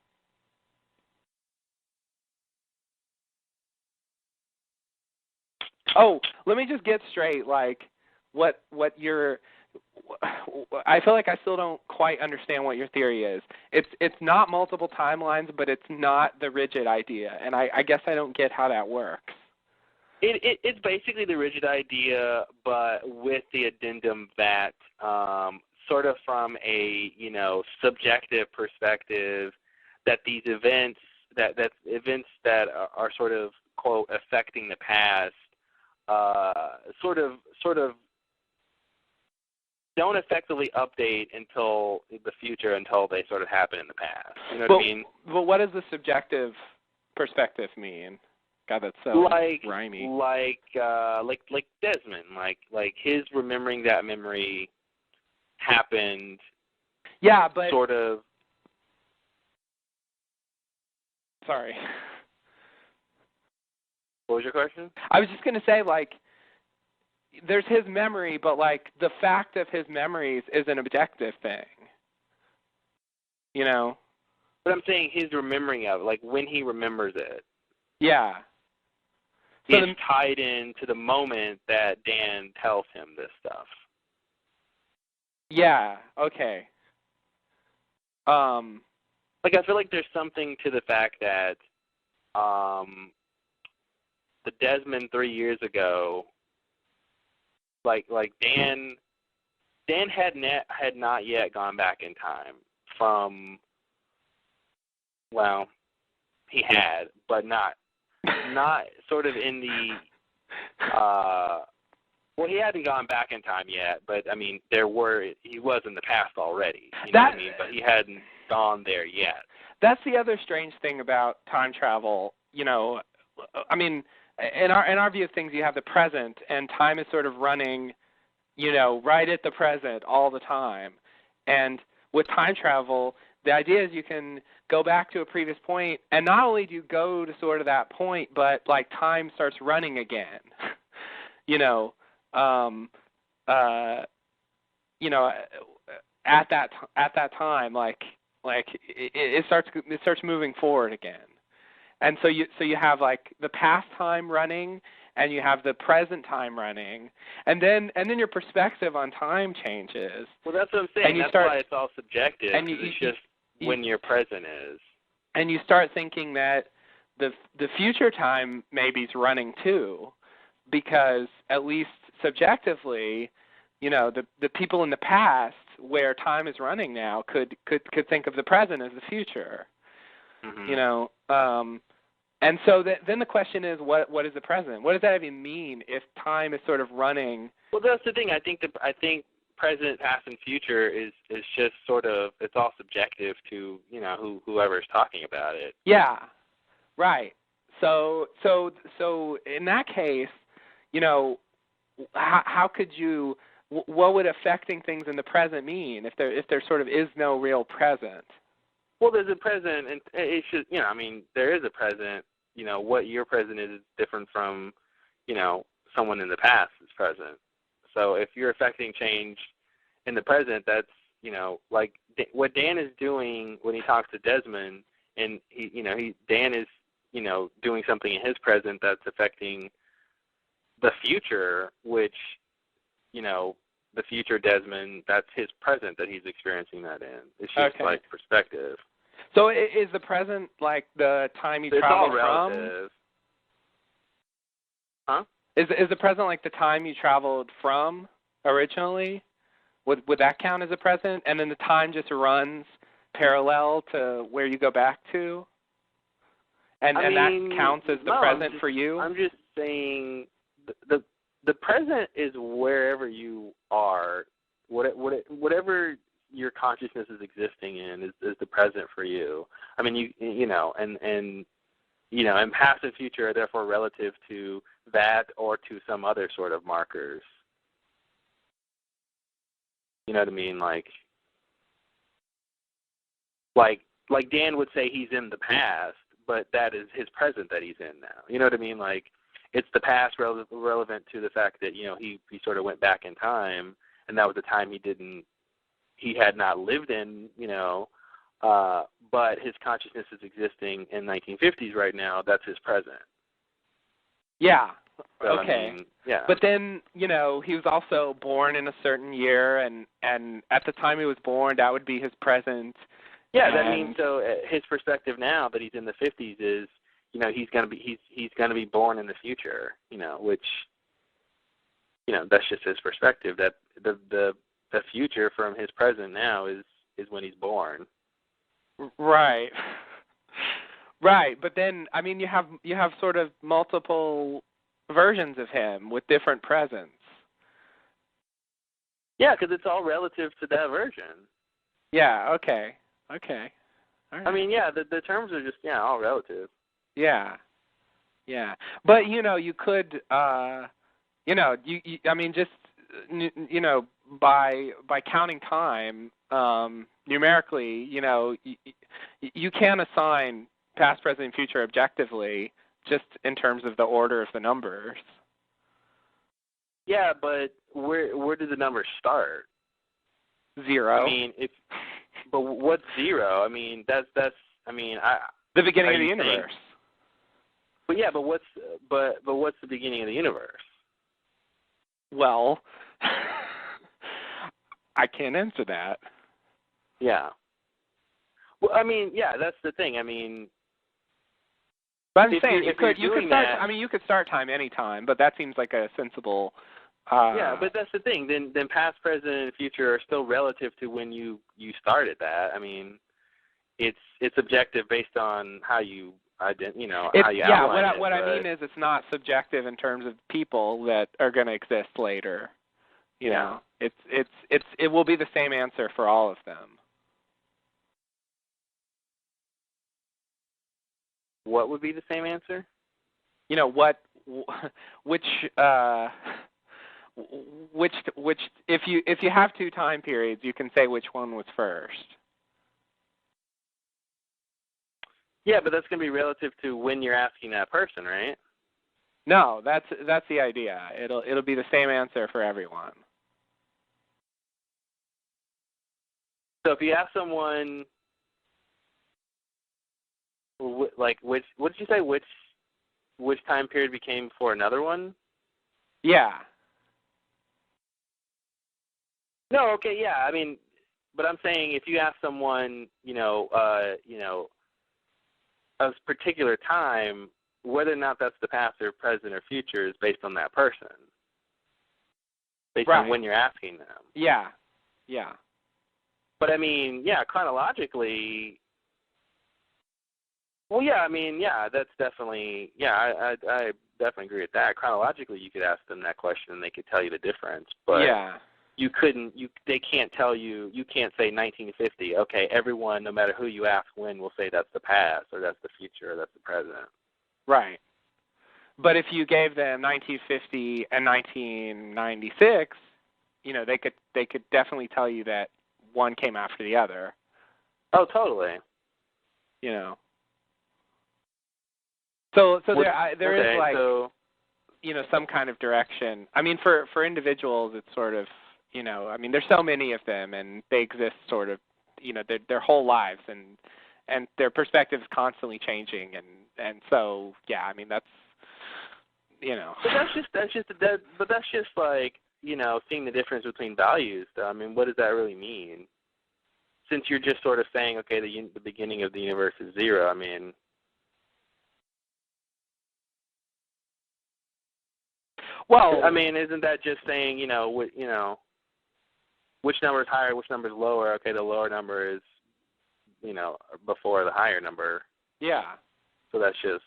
Oh, let me just get straight, like, what you're, I feel like I still don't quite understand what your theory is. It's not multiple timelines, but it's not the rigid idea, and I guess I don't get how that works. It's basically the rigid idea, but with the addendum that sort of from a subjective perspective, that these events that events that are sort of quote affecting the past sort of don't effectively update until the future until they sort of happen in the past. You know what I mean? Well, what does the subjective perspective mean? God, that's so rhymey. Like Desmond, like his remembering that memory happened. Yeah, but sort of. Sorry. What was your question? I was just going to say, like, there's his memory, but, like, the fact of his memories is an objective thing. You know? But I'm saying his remembering of it, like when he remembers it. Yeah. So it's tied into the moment that Dan tells him this stuff. Yeah, okay. Like, I feel like there's something to the fact that the Desmond 3 years ago, like Dan had not yet gone back in time from, well, he had, but not sort of in the, well, he hadn't gone back in time yet, but, I mean, he was in the past already, you know what I mean, but he hadn't gone there yet. That's the other strange thing about time travel, you know, I mean, in our view of things, you have the present, and time is sort of running, you know, right at the present all the time. And with time travel, the idea is you can go back to a previous point, and not only do you go to sort of that point, but, like, time starts running again. You know, at that time, like it starts moving forward again. And so you have, like, the past time running, and you have the present time running, and then your perspective on time changes. Well, that's what I'm saying. That's why it's all subjective. And it's just when your present is. And you start thinking that the future time maybe is running too, because at least subjectively, you know, the people in the past where time is running now could think of the present as the future. Mm-hmm. You know, and so then the question is, what is the present? What does that even mean if time is sort of running? Well, that's the thing. I think present, past, and future is just sort of, it's all subjective to, you know, whoever's talking about it. Yeah, right. So in that case, you know, how could you? What would affecting things in the present mean if there sort of is no real present? Well, there's a present, and it should, you know, I mean, there is a present. You know, what your present is different from, you know, someone in the past is present. So if you're affecting change in the present, that's, you know, like what Dan is doing when he talks to Desmond, and Dan is, you know, doing something in his present that's affecting the future, which, you know, the future Desmond, that's his present that he's experiencing that in. It's just like perspective. So is the present like the time you traveled from? It's all relative. Huh? Is the present like the time you traveled from originally? Would that count as a present? And then the time just runs parallel to where you go back to? And that counts as the present for you? I'm just saying the present is wherever you are. Whatever your consciousness is existing in is the present for you. I mean, you know, and past and future are therefore relative to that or to some other sort of markers. You know what I mean? Like like Dan would say he's in the past, but that is his present that he's in now. You know what I mean? Like, it's the past relevant to the fact that, he sort of went back in time, and that was a time he had not lived in, but his consciousness is existing in 1950s right now. That's his present. Yeah. So, okay. I mean, yeah. But then, he was also born in a certain year, and at the time he was born, that would be his present. Yeah, that means so his perspective now that he's in the 50s is, he's going to be born in the future, which, that's just his perspective. That the future from his present now is when he's born. Right. Right, but then I mean you have sort of multiple versions of him with different presents. Yeah, because it's all relative to that version. Yeah. Okay. Okay. All right. I mean, yeah, the terms are just all relative. Yeah. Yeah, but you could I mean just by counting time numerically, you can assign past, present, and future objectively just in terms of the order of the numbers. Yeah, but where do the numbers start? 0. I mean, but what's 0? I mean, that's the beginning of the universe. But yeah, but what's the beginning of the universe? Well, I can't answer that. Yeah. Well, I mean, yeah, that's the thing. I mean, but I'm saying you could start. I mean, you could start time any time, but that seems like a sensible. Yeah, but that's the thing. Then past, present, and future are still relative to when you started that. I mean, it's objective based on how you how you outline it. What I mean is it's not subjective in terms of people that are going to exist later. You know, it will be the same answer for all of them. What would be the same answer? Which if you have two time periods, you can say which one was first. Yeah, but that's going to be relative to when you're asking that person, right? No, that's the idea. It'll be the same answer for everyone. So if you ask someone, like, what did you say? Which time period became before another one? Yeah. No, okay, yeah. I mean, but I'm saying if you ask someone, a particular time, whether or not that's the past or present or future is based on that person. Based on when you're asking them. Yeah. Yeah. But I mean, yeah, chronologically. Well, yeah, I mean, yeah, that's definitely, I definitely agree with that. Chronologically, you could ask them that question and they could tell you the difference. But you couldn't, they can't tell you, you can't say 1950, okay, everyone, no matter who you ask when, will say that's the past or that's the future or that's the present. Right. But if you gave them 1950 and 1996, they could definitely tell you that one came after the other. Oh, totally. So there is like, some kind of direction. I mean, for individuals, it's sort of, I mean, there's so many of them, and they exist sort of, their whole lives, and their perspective is constantly changing, and so I mean that's, But that's just like seeing the difference between values. Though. I mean, what does that really mean? Since you're just sort of saying, okay, the beginning of the universe is 0. I mean. Well, I mean, isn't that just saying, which number is higher, which number is lower? Okay, the lower number is, before the higher number. Yeah. So that's just.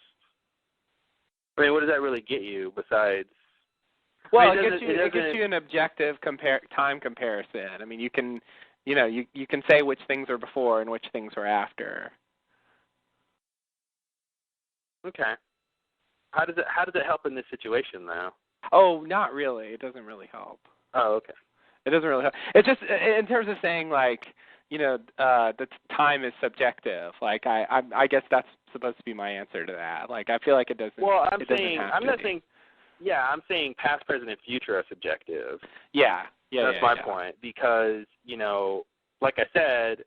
I mean, what does that really get you besides? Well, it gets you an objective time comparison. I mean, you can, you can say which things are before and which things are after. Okay. How does it help in this situation though? Oh, not really. It doesn't really help. Oh, okay. It doesn't really help. It's just in terms of saying, like, that time is subjective. Like I guess that's supposed to be my answer to that. Like I feel like it doesn't. Well, I'm saying. Yeah, I'm saying past, present, and future are subjective. Yeah. That's my point, because like I said,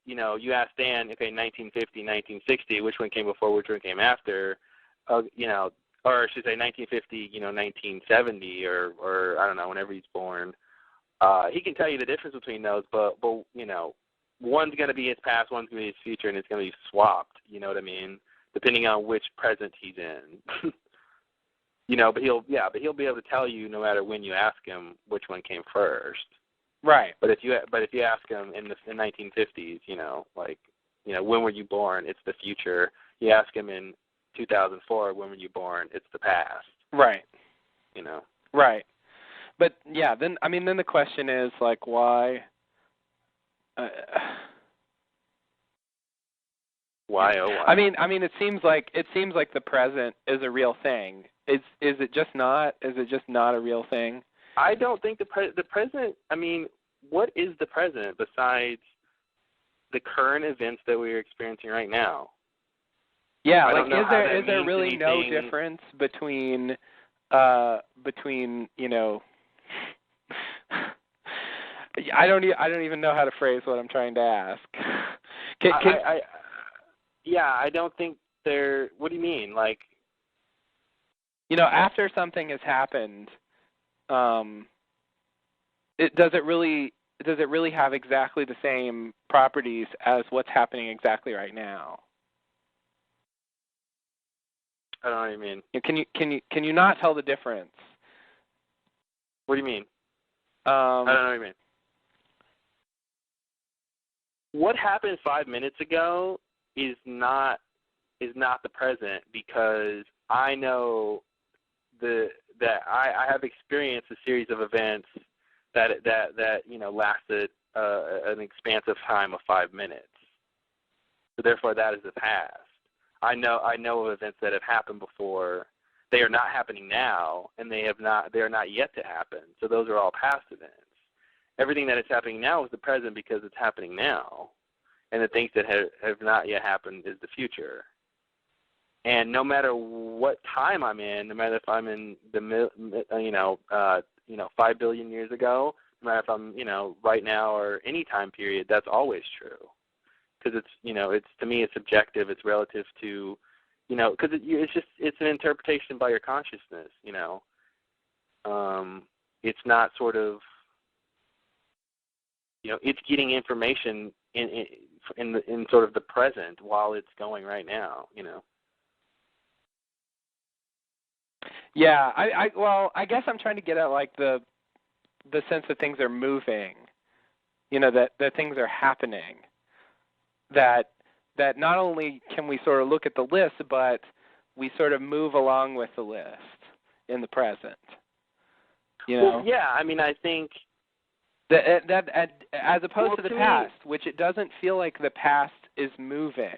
you asked Dan, okay, 1950, 1960, which one came before, which one came after, or I should say 1950, 1970, or I don't know, whenever he's born. He can tell you the difference between those, but one's going to be his past, one's going to be his future, and it's going to be swapped. You know what I mean? Depending on which present he's in. But he'll be able to tell you no matter when you ask him which one came first. Right. But if you ask him in the 1950s, when were you born? It's the future. You ask him in 2004, when were you born? It's the past. Right. Right. But yeah, then the question is like why? Why? Oh, why? I mean, it seems like the present is a real thing. Is it just not? Is it just not a real thing? I don't think the present. I mean, what is the present besides the current events that we're experiencing right now? Yeah, like is there really no difference between I don't even know how to phrase what I'm trying to ask. I don't think there. What do you mean? Like, after something has happened, does it really have exactly the same properties as what's happening exactly right now? I don't know what you mean. Can you not tell the difference? What do you mean? I don't know what you mean. What happened 5 minutes ago is not the present, because I know that I have experienced a series of events that lasted an expansive time of 5 minutes. So therefore, that is the past. I know of events that have happened before. They are not happening now, and they are not yet to happen. So those are all past events. Everything that is happening now is the present because it's happening now, and the things that have not yet happened is the future. And no matter what time I'm in, no matter if I'm in the 5 billion years ago, no matter if I'm right now or any time period, that's always true. Because it's to me it's subjective. It's relative to, because it's an interpretation by your consciousness. It's not sort of, it's getting information in sort of the present while it's going right now. Yeah, I guess I'm trying to get at like the sense that things are moving, that things are happening, that not only can we sort of look at the list, but we sort of move along with the list in the present. Well, yeah, I mean, I think that as opposed to the past, which it doesn't feel like the past is moving,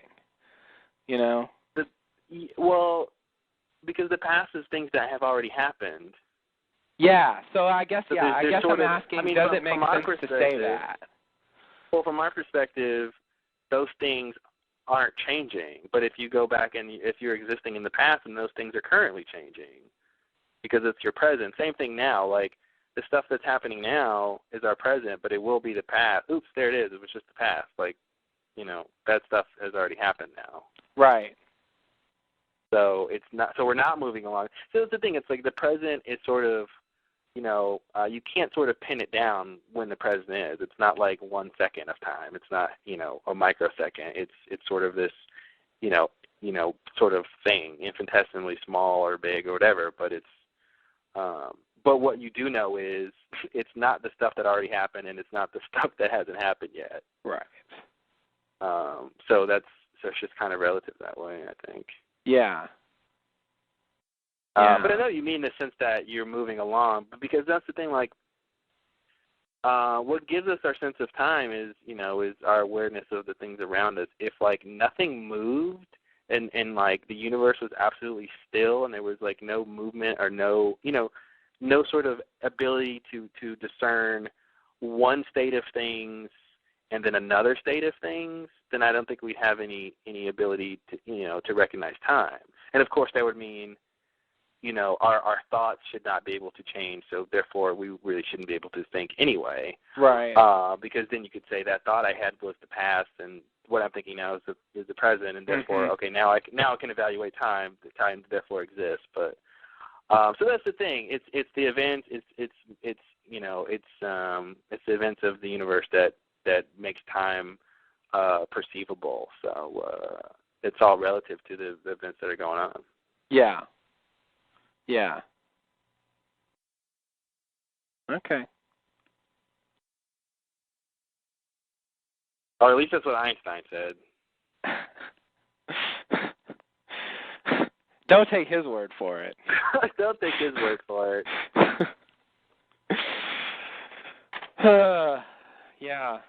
Well, because the past is things that have already happened. Yeah, so I guess I'm asking, does it make sense to say that? Well, from our perspective, those things aren't changing. But if you go back and if you're existing in the past, then those things are currently changing because it's your present. Same thing now. Like the stuff that's happening now is our present, but it will be the past. Oops, there it is. It was just the past. Like, that stuff has already happened now. Right. So it's not. So we're not moving along. So that's the thing. It's like the present is sort of, you can't sort of pin it down when the present is. It's not like 1 second of time. It's not, a microsecond. It's sort of this, sort of thing, infinitesimally small or big or whatever. But it's, but what you do know is it's not the stuff that already happened, and it's not the stuff that hasn't happened yet. Right. So it's just kind of relative that way, I think. Yeah. But I know you mean in the sense that you're moving along, but because that's the thing, like, what gives us our sense of time is our awareness of the things around us. If, like, nothing moved and like, the universe was absolutely still and there was, like, no movement or no sort of ability to discern one state of things and then another state of things, then I don't think we'd have any ability to recognize time. And of course, that would mean, our thoughts should not be able to change, so therefore we really shouldn't be able to think anyway. Right. Because then you could say that thought I had was the past, and what I'm thinking now is the present, and therefore, okay, now I can evaluate time. The time therefore exists. But so that's the thing. It's the events. It's the events of the universe that makes time perceivable. So it's all relative to the events that are going on. Yeah. Yeah. Okay. Or at least that's what Einstein said. Don't take his word for it. Don't take his word for it. Yeah.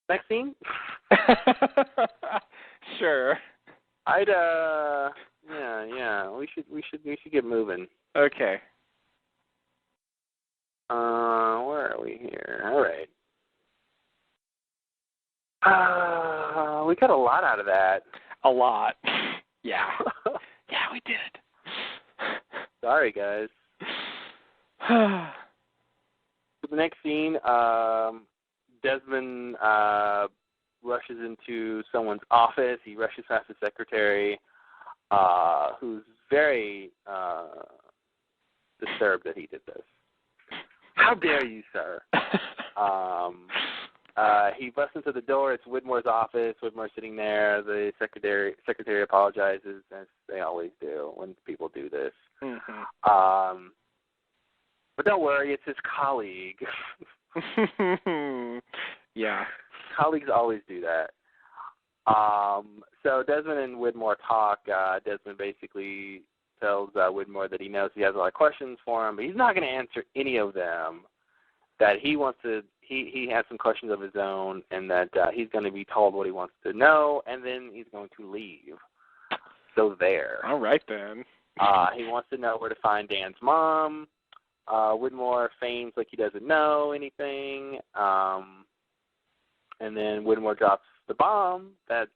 Next scene? Sure. I'd we should get moving. Okay. Where are we here? All right. We got a lot out of that. A lot. Yeah. Yeah, we did. Sorry, guys. The next scene, Desmond rushes into someone's office. He rushes past the secretary, who's very disturbed that he did this. How dare you, sir? He busts into the door. It's Widmore's office. Widmore's sitting there. The secretary apologizes, as they always do when people do this. Mm-hmm. But don't worry, it's his colleague. Yeah. Colleagues always do that. So Desmond and Widmore talk. Desmond basically tells Widmore that he knows he has a lot of questions for him, but he's not going to answer any of them. That he wants to, he has some questions of his own, and that he's going to be told what he wants to know, and then he's going to leave. So there. All right, then. He wants to know where to find Dan's mom. Widmore feigns like he doesn't know anything. And then Widmore drops the bomb that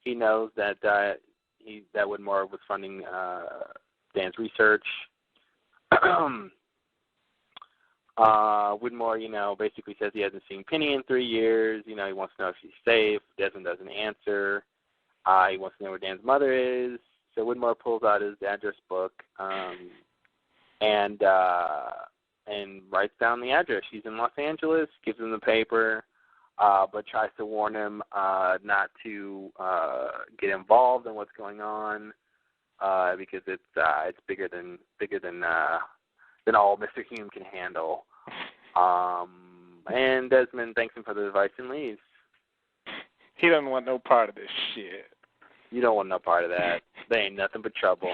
he knows that Widmore was funding Dan's research. Widmore, basically says he hasn't seen Penny in 3 years. He wants to know if she's safe. Desmond doesn't answer. He wants to know where Dan's mother is. So Widmore pulls out his address book and writes down the address. She's in Los Angeles, gives him the paper, but tries to warn him not to get involved in what's going on because it's bigger than all Mr. Hume can handle. And Desmond thanks him for the advice and leaves. He doesn't want no part of this shit. You don't want no part of that. They ain't nothing but trouble.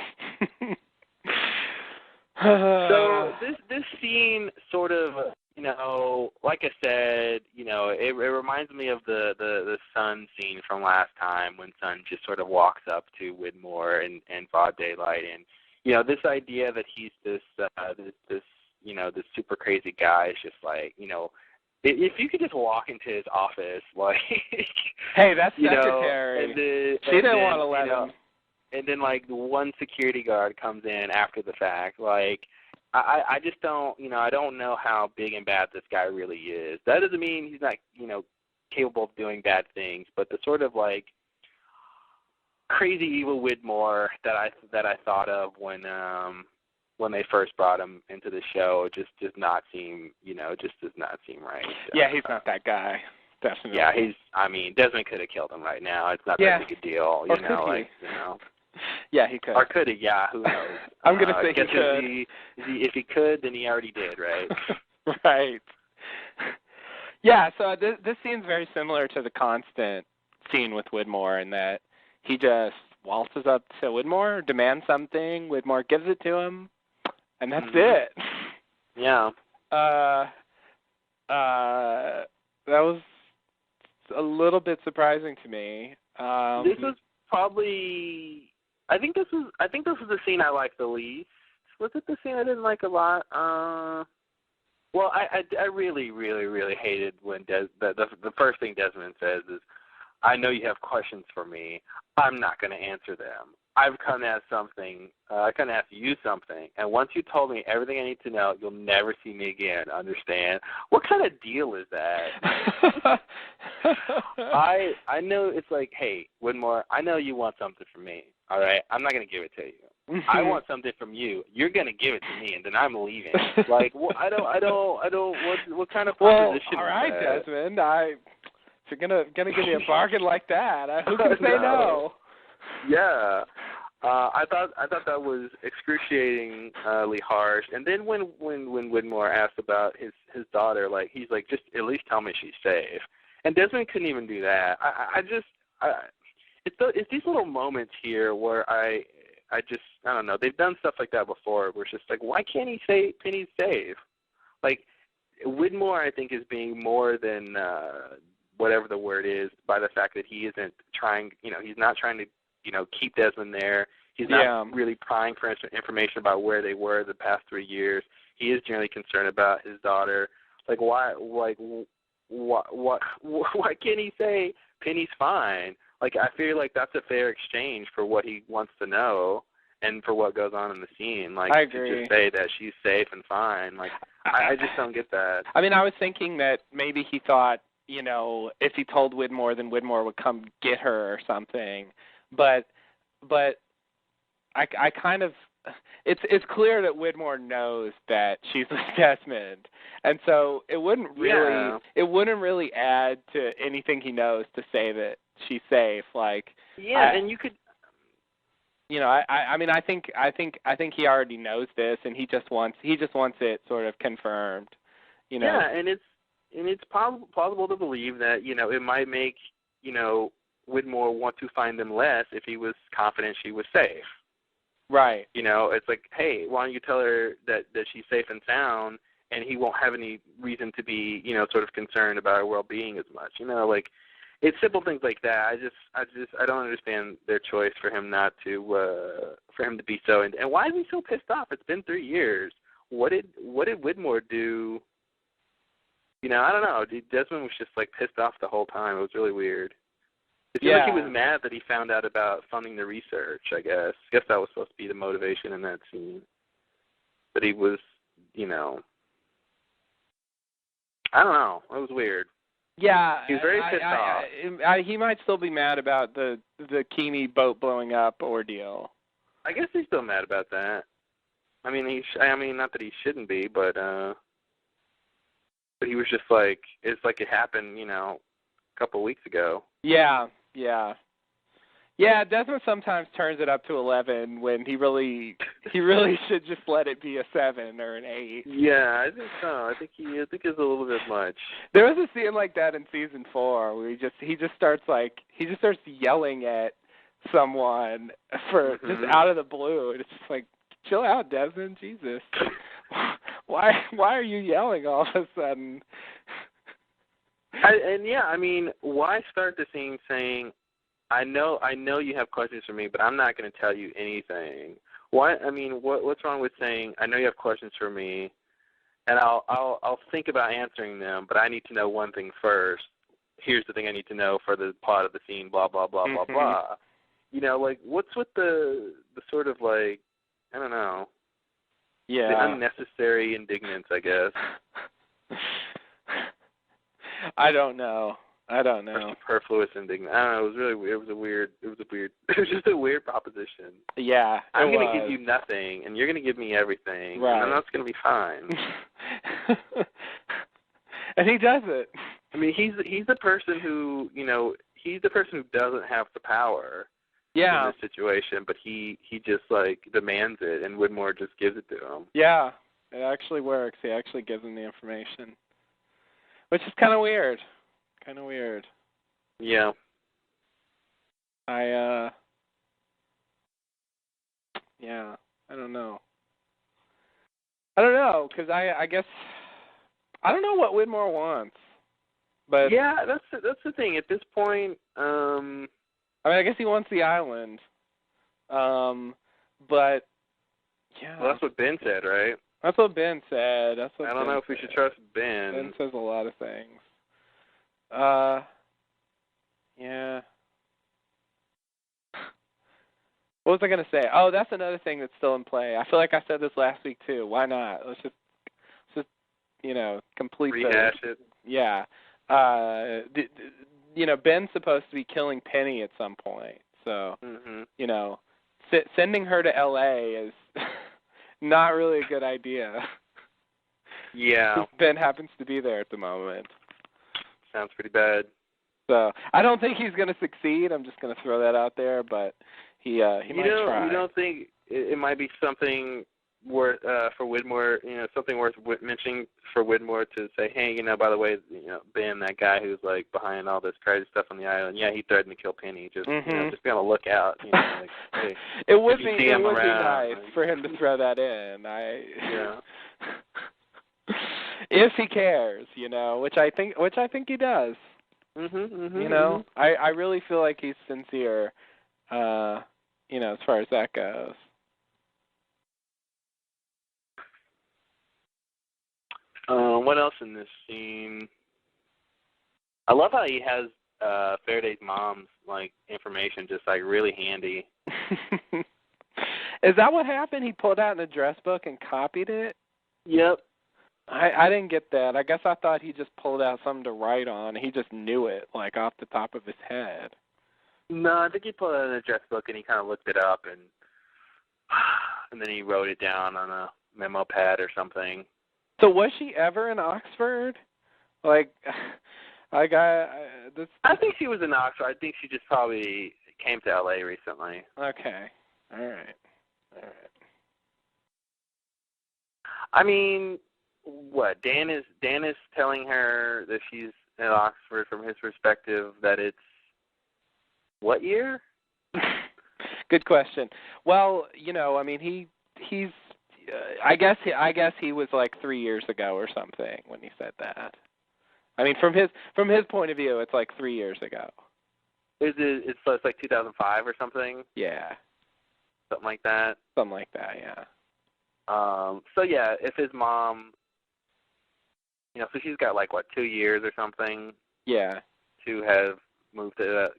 So this scene sort of, like I said, it reminds me of the Sun scene from last time when Sun just sort of walks up to Widmore and broad daylight, and this idea that he's this super crazy guy is just like, if you could just walk into his office, like, hey, that's secretary. She didn't want to let him. And then, like, the one security guard comes in after the fact. Like, I just don't, I don't know how big and bad this guy really is. That doesn't mean he's not, capable of doing bad things. But the sort of, like, crazy evil Widmore that I thought of when they first brought him into the show just does not seem, just does not seem right. Yeah, he's not that guy. Definitely. Yeah, Desmond could have killed him right now. It's not that big a deal, Yeah, he could. Or could have, yeah, who knows? I'm going to say he could. If he could, then he already did, right? Right. Yeah, so this scene's very similar to the Constant scene with Widmore in that he just waltzes up to Widmore, demands something, Widmore gives it to him, and that's it. Yeah. That was a little bit surprising to me. This was probably I think this was the scene I liked the least. Was it the scene I didn't like a lot? Well, I really, really, really hated when the first thing Desmond says is, "I know you have questions for me. I'm not going to answer them. I've come to ask something. I come to ask you something, and once you told me everything I need to know, you'll never see me again. Understand? What kind of deal is that?" I know it's like, hey, Widmore, I know you want something from me. All right, I'm not going to give it to you. I want something from you. You're gonna give it to me, and then I'm leaving. Like, well, I don't. What kind of proposition? All right, is that? Desmond. If you're gonna give me a bargain like that, who can say no? Yeah, I thought that was excruciatingly harsh. And then when Widmore asked about his daughter, like he's like, just at least tell me she's safe. And Desmond couldn't even do that. It's these little moments here where I don't know. They've done stuff like that before where it's just like, why can't he say Penny's safe? Like, Widmore, I think, is being more than whatever the word is by the fact that he isn't trying, he's not trying to, keep Desmond there. He's not really prying for information about where they were the past 3 years. He is generally concerned about his daughter. Like, why can't he say Penny's fine? Like, I feel like that's a fair exchange for what he wants to know and for what goes on in the scene. Like, I agree. To just say that she's safe and fine. Like, I just don't get that. I mean, I was thinking that maybe he thought, if he told Widmore, then Widmore would come get her or something. But I kind of, it's clear that Widmore knows that she's with Desmond, and so it wouldn't really add to anything he knows to say that she's safe. Like, and you could, I mean, I think he already knows this, and he just wants it sort of confirmed. Yeah, and it's plausible to believe that it might make Widmore want to find them less if he was confident she was safe. Right. It's like, hey, why don't you tell her that she's safe and sound, and he won't have any reason to be, sort of concerned about her well-being as much. Like, it's simple things like that. I don't understand their choice for him not to, for him to be so. And why is he so pissed off? It's been 3 years. What did Widmore do? I don't know. Desmond was just like pissed off the whole time. It was really weird. It seemed like he was mad that he found out about funding the research, I guess. I guess that was supposed to be the motivation in that scene. But he was, I don't know. It was weird. Yeah. He was very pissed off. He might still be mad about the Keeney boat blowing up ordeal. I guess he's still mad about that. I mean, not that he shouldn't be, but he was just like, it's like it happened, a couple of weeks ago. Yeah. Desmond sometimes turns it up to 11 when he really should just let it be a 7 or an 8. Yeah, I think so. I think it's a little bit much. There was a scene like that in season 4 where he just starts yelling at someone for just out of the blue. And it's just like, chill out, Desmond. Jesus. Why are you yelling all of a sudden? Why start the scene saying, I know you have questions for me, but I'm not going to tell you anything. What's wrong with saying, I know you have questions for me, and I'll think about answering them, but I need to know one thing first. Here's the thing I need to know for the plot of the scene, blah, blah, blah, blah, blah. Like, what's with the sort of, like, I don't know. Yeah. The unnecessary indignance, I guess. I don't know. Or superfluous indignance. I don't know. It was really weird. It was just a weird proposition. Yeah. I'm going to give you nothing, and you're going to give me everything. Right. And that's going to be fine. And he does it. I mean, he's the person who, he's the person who doesn't have the power. Yeah. In this situation, but he just like demands it, and Widmore just gives it to him. Yeah, it actually works. He actually gives him the information, which is kind of weird. Yeah. I don't know. Because I guess I don't know what Widmore wants. But yeah, that's the thing. At this point, I guess he wants the island. But yeah. Well, that's what Ben said, right? That's what Ben said. I don't know if we should trust Ben. Ben says a lot of things. Yeah. What was I going to say? Oh, that's another thing that's still in play. I feel like I said this last week too. Why not? Let's just complete rehash it. Yeah. Ben's supposed to be killing Penny at some point. So, sending her to L.A. is not really a good idea. Yeah. Ben happens to be there at the moment. Sounds pretty bad. So, I don't think he's going to succeed. I'm just going to throw that out there, but he might try. You don't think it might be something worth for Widmore, something worth mentioning for Widmore to say, hey, by the way, Ben, that guy who's like behind all this crazy stuff on the island, yeah, he threatened to kill Penny. Just just be on the lookout. Like, hey, it would be nice for him to throw that in. If he cares, which I think he does. I really feel like he's sincere, as far as that goes. What else in this scene? I love how he has Faraday's mom's information just really handy. Is that what happened? He pulled out an address book and copied it? Yep. I didn't get that. I guess I thought he just pulled out something to write on. He just knew it, off the top of his head. No, I think he pulled out an address book and he kind of looked it up and then he wrote it down on a memo pad or something. So was she ever in Oxford? I think she was in Oxford. I think she just probably came to L.A. recently. Okay. All right. I mean, what? Dan is telling her that she's in Oxford from his perspective, that it's what year? Good question. Well, he's I guess he was 3 years ago or something when he said that. I mean, from his point of view, it's 3 years ago. Is it? It's 2005 or something. Yeah. Something like that. Something like that. Yeah. So yeah, if his mom, so she's got 2 years or something. Yeah. To have moved to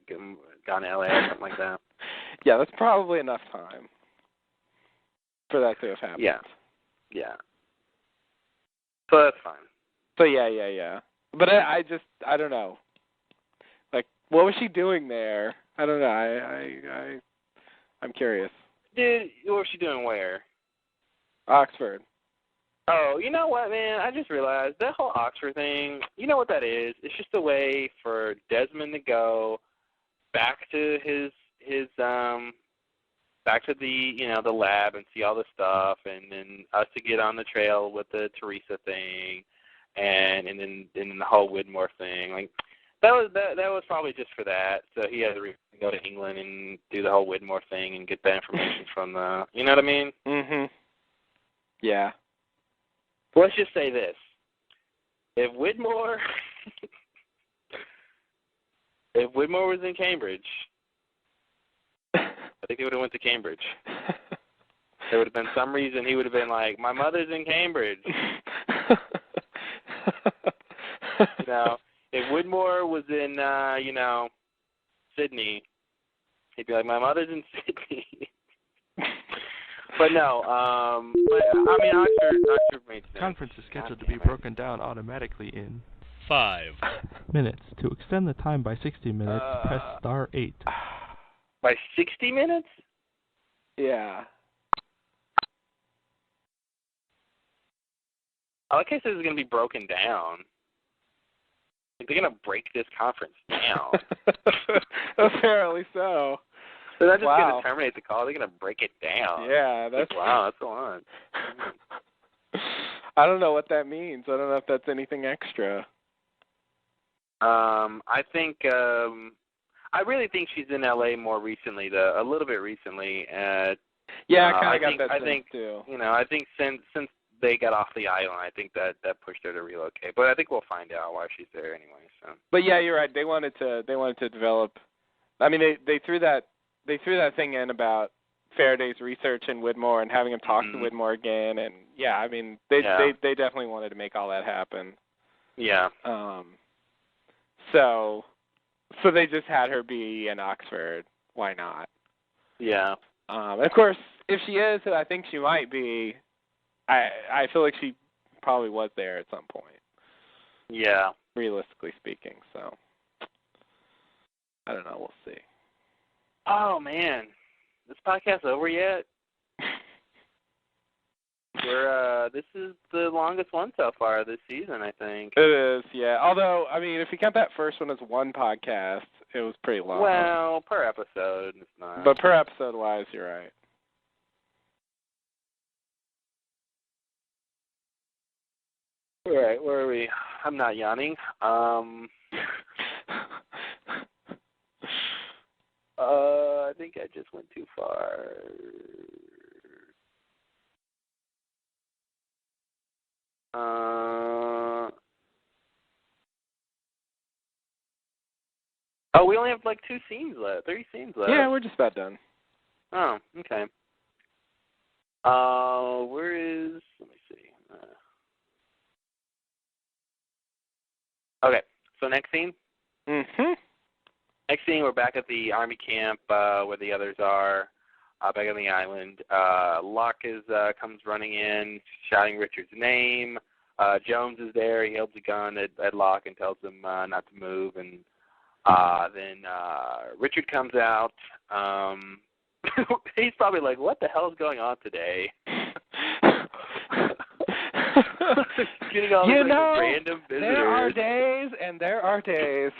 gone to LA or something like that. Yeah, that's probably enough time for that to have happened. Yeah. So that's fine. So yeah. But I don't know. What was she doing there? I don't know. I'm curious. Dude, what was she doing where? Oxford. Oh, you know what, man? I just realized that whole Oxford thing, you know what that is? It's just a way for Desmond to go back to back to the lab and see all the stuff, and then us to get on the trail with the Teresa thing, and then the whole Widmore thing. That was probably just for that. So he had to go to England and do the whole Widmore thing and get that information from the, you know what I mean? Yeah. So let's just say this: if Widmore was in Cambridge, I think he would have went to Cambridge. There would have been some reason he would have been like, my mother's in Cambridge. If Widmore was in, Sydney, he'd be like, my mother's in Sydney. But no, Oxford made sense. Conference is scheduled to be broken down automatically in 5 minutes. To extend the time by 60 minutes, press star 8. By 60 minutes? Yeah. I like how this is going to be broken down. They're going to break this conference down. Apparently so. They're not just going to terminate the call. They're going to break it down. Yeah, that's a lot. I don't know what that means. I don't know if that's anything extra. I think I really think she's in LA more recently, though. A little bit recently. Yeah, I kind of got that sense too. I think since they got off the island, I think that pushed her to relocate. But I think we'll find out why she's there anyway. So. But yeah, you're right. They wanted to develop. I mean, they threw that thing in about Faraday's research in Widmore and having him talk to Widmore again, and yeah, I mean they definitely wanted to make all that happen. Yeah. So they just had her be in Oxford. Why not? Yeah. Of course, if she is who I think she might be, I feel like she probably was there at some point. Yeah. Realistically speaking, so I don't know. We'll see. Oh man, this podcast over yet? This is the longest one so far this season, I think. It is, yeah. Although, I mean, if you count that first one as one podcast, it was pretty long. Well, per episode, it's not. But per episode wise, you're right. All right, where are we? I'm not yawning. I think I just went too far. Oh, we only have like 3 scenes left. Yeah, we're just about done. Oh, okay. Where is? Let me see. Okay, so next scene. Next scene, we're back at the army camp where the others are, back on the island. Locke comes running in, shouting Richard's name. Jones is there. He holds a gun at Locke and tells him not to move. And then Richard comes out. He's probably like, what the hell is going on today? Getting all these random visitors. There are days and there are days.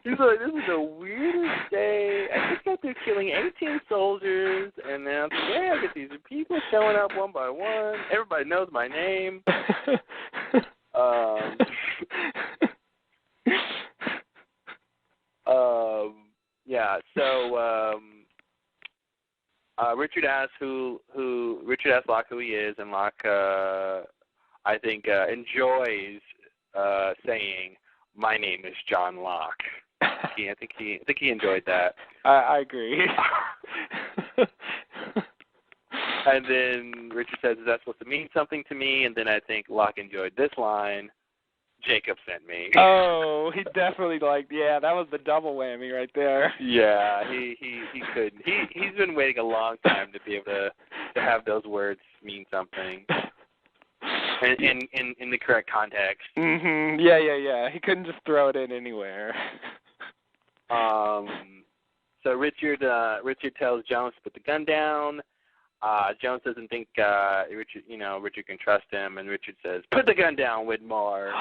He's like, this is the weirdest day. I just got through killing 18 soldiers, and now today I get these people showing up one by one. Everybody knows my name. Yeah. So Richard asks Locke who he is, and Locke, I think, enjoys saying, "My name is John Locke." I think he enjoyed that. I agree. And then Richard says, "Is that supposed to mean something to me?" And then I think Locke enjoyed this line, "Jacob sent me." Oh, he definitely liked. Yeah, that was the double whammy right there. Yeah, he couldn't. He's been waiting a long time to be able to have those words mean something. In the correct context. Yeah. He couldn't just throw it in anywhere. So Richard tells Jones to put the gun down. Jones doesn't think Richard can trust him, and Richard says, "Put the gun down, Widmore."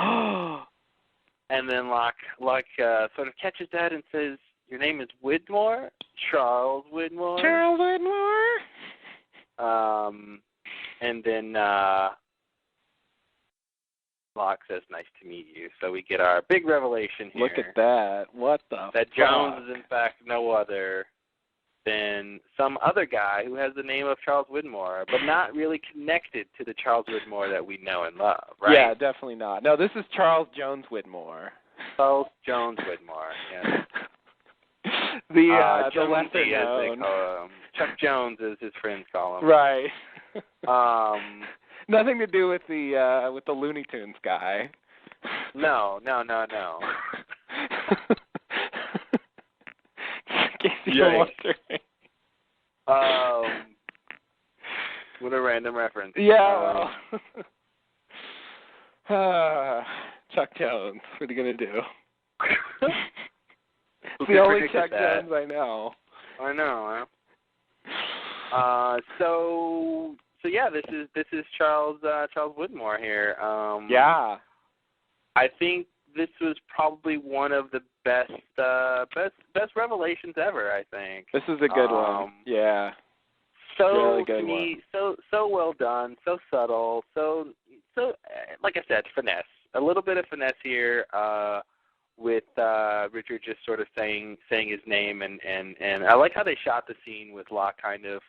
And then Locke sort of catches that and says, "Your name is Widmore? Charles Widmore?" Charles Widmore. And then Locke says, "Nice to meet you." So we get our big revelation here. Look at that. What the That Jones is in fact no other than some other guy who has the name of Charles Widmore, but not really connected to the Charles Widmore that we know and love, right? Yeah, definitely not. No, this is Charles Jones Widmore. Charles Jones Widmore, yes. The Jonesy, lesser as they known. call him. Chuck Jones, as his friends call him. Right. Nothing to do with the Looney Tunes guy. No. In case you're wondering. What a random reference. Yeah. Chuck Jones. What are you gonna do? It's the only Chuck Jones I know. I know. Huh? So yeah, this is Charles Widmore here. Yeah. I think this was probably one of the best revelations ever, I think. This is a good one. Yeah. So really good to me, one. so well done, so subtle, so like I said, finesse. A little bit of finesse here, with Richard just sort of saying his name, and I like how they shot the scene with Locke kind of,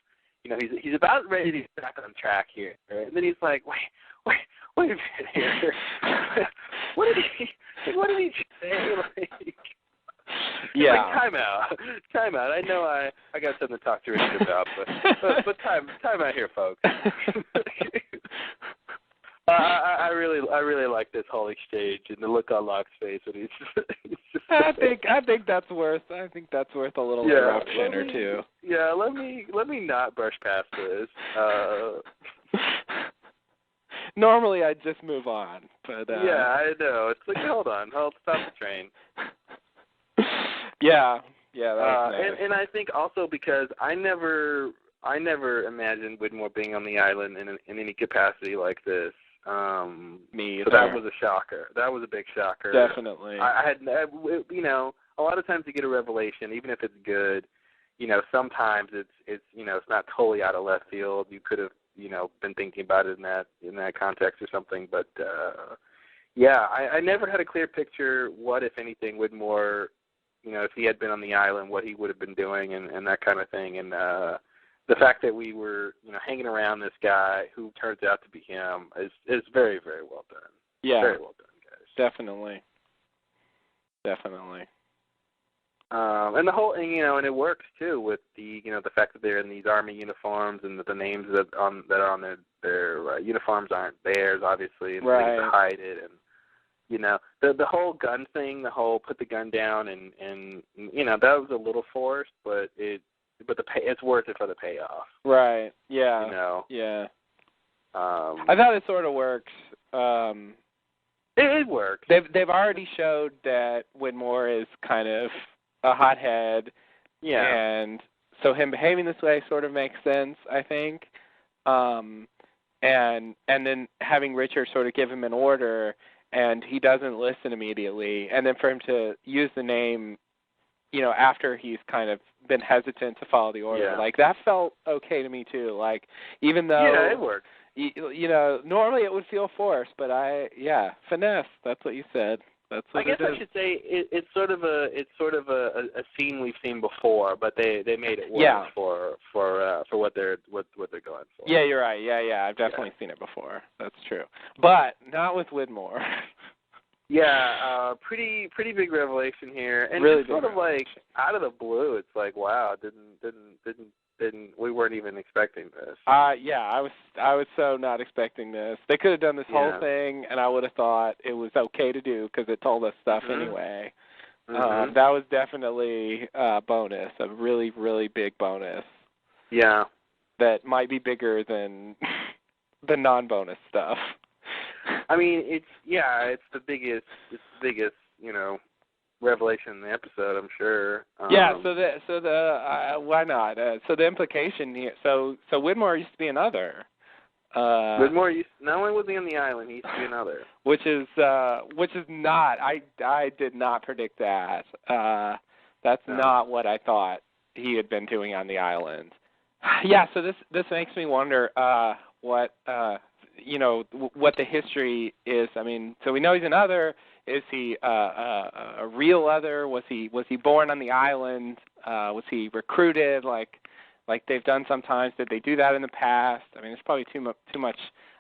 he's about ready to get back on track here, right? And then he's like, wait a minute here. What did he say? Like, Yeah. Like, time out. I know I got something to talk to Richard about, but time out here, folks. I really like this whole exchange and the look on Locke's face when he's just I think that's worth a little interruption or two. Yeah, let me not brush past this. Normally I'd just move on, but yeah, I know. It's like hold stop the train. Yeah, that was nice. and I think also because I never imagined Widmore being on the island in any capacity like this. Me either. So that was a shocker. That was a big shocker. Definitely. I had, a lot of times you get a revelation, even if it's good. Sometimes it's not totally out of left field. You could have, been thinking about it in that context or something. But I never had a clear picture what, if anything, Widmore, if he had been on the island, what he would have been doing and that kind of thing. And the fact that we were, hanging around this guy who turns out to be him is very, very well done. Yeah. Very well done, guys. Definitely. And the whole, and it works too with the, the fact that they're in these army uniforms and that the names that are on their uniforms aren't theirs, obviously, and they get to hide it, and the whole gun thing, the whole put the gun down, and that was a little forced, but it's worth it for the payoff. Right. Yeah. Yeah. I thought it sort of works. It works. They've already showed that Widmore is kind of a hothead. Yeah. And so him behaving this way sort of makes sense, I think. And then having Richard sort of give him an order, and he doesn't listen immediately, and then for him to use the name, after he's kind of been hesitant to follow the order, like that felt okay to me too. Like even though it worked. Normally it would feel forced, but finesse. That's what you said. That's what I guess I should say it's sort of a scene we've seen before, but they made it work for what they're going for. Yeah, you're right. Yeah, I've definitely seen it before. That's true, but not with Widmore. Yeah, pretty big revelation here, and really sort of like out of the blue. It's like, wow, didn't we weren't even expecting this. I was so not expecting this. They could have done this whole thing, and I would have thought it was okay to do because it told us stuff anyway. That was definitely a bonus, a really, really big bonus. Yeah. That might be bigger than the non-bonus stuff. I mean, it's the biggest, revelation in the episode, I'm sure. Why not? So the implication here, so Widmore used to be another. Widmore not only was he on the island, he used to be another. Which is not. I did not predict that. That's not what I thought he had been doing on the island. Yeah. So this makes me wonder what what the history is. I mean, so we know he's an other. Is he a real other? Was he born on the island? Was he recruited like they've done sometimes? Did they do that in the past? I mean, it's probably too much.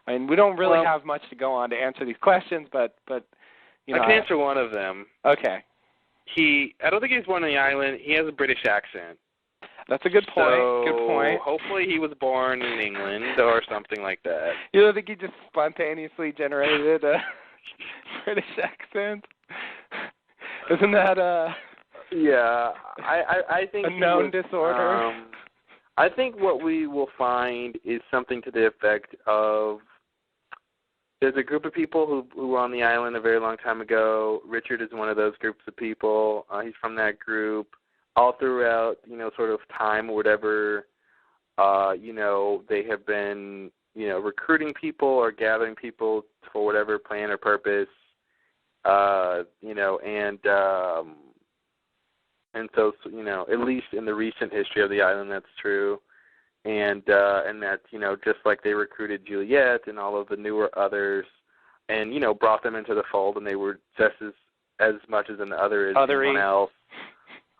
I mean, we don't really have much to go on to answer these questions, but I can answer one of them. Okay. I don't think he was born on the island. He has a British accent. That's a good point. So good point. Hopefully he was born in England or something like that. You don't think he just spontaneously generated a British accent? Isn't that Yeah, I think a known disorder? I think what we will find is something to the effect of there's a group of people who were on the island a very long time ago. Richard is one of those groups of people. He's from that group. All throughout, sort of time or whatever, they have been, recruiting people or gathering people for whatever plan or purpose, and so, at least in the recent history of the island, that's true, and that, just like they recruited Juliet and all of the newer others, and brought them into the fold, and they were just as much as an other as anyone else.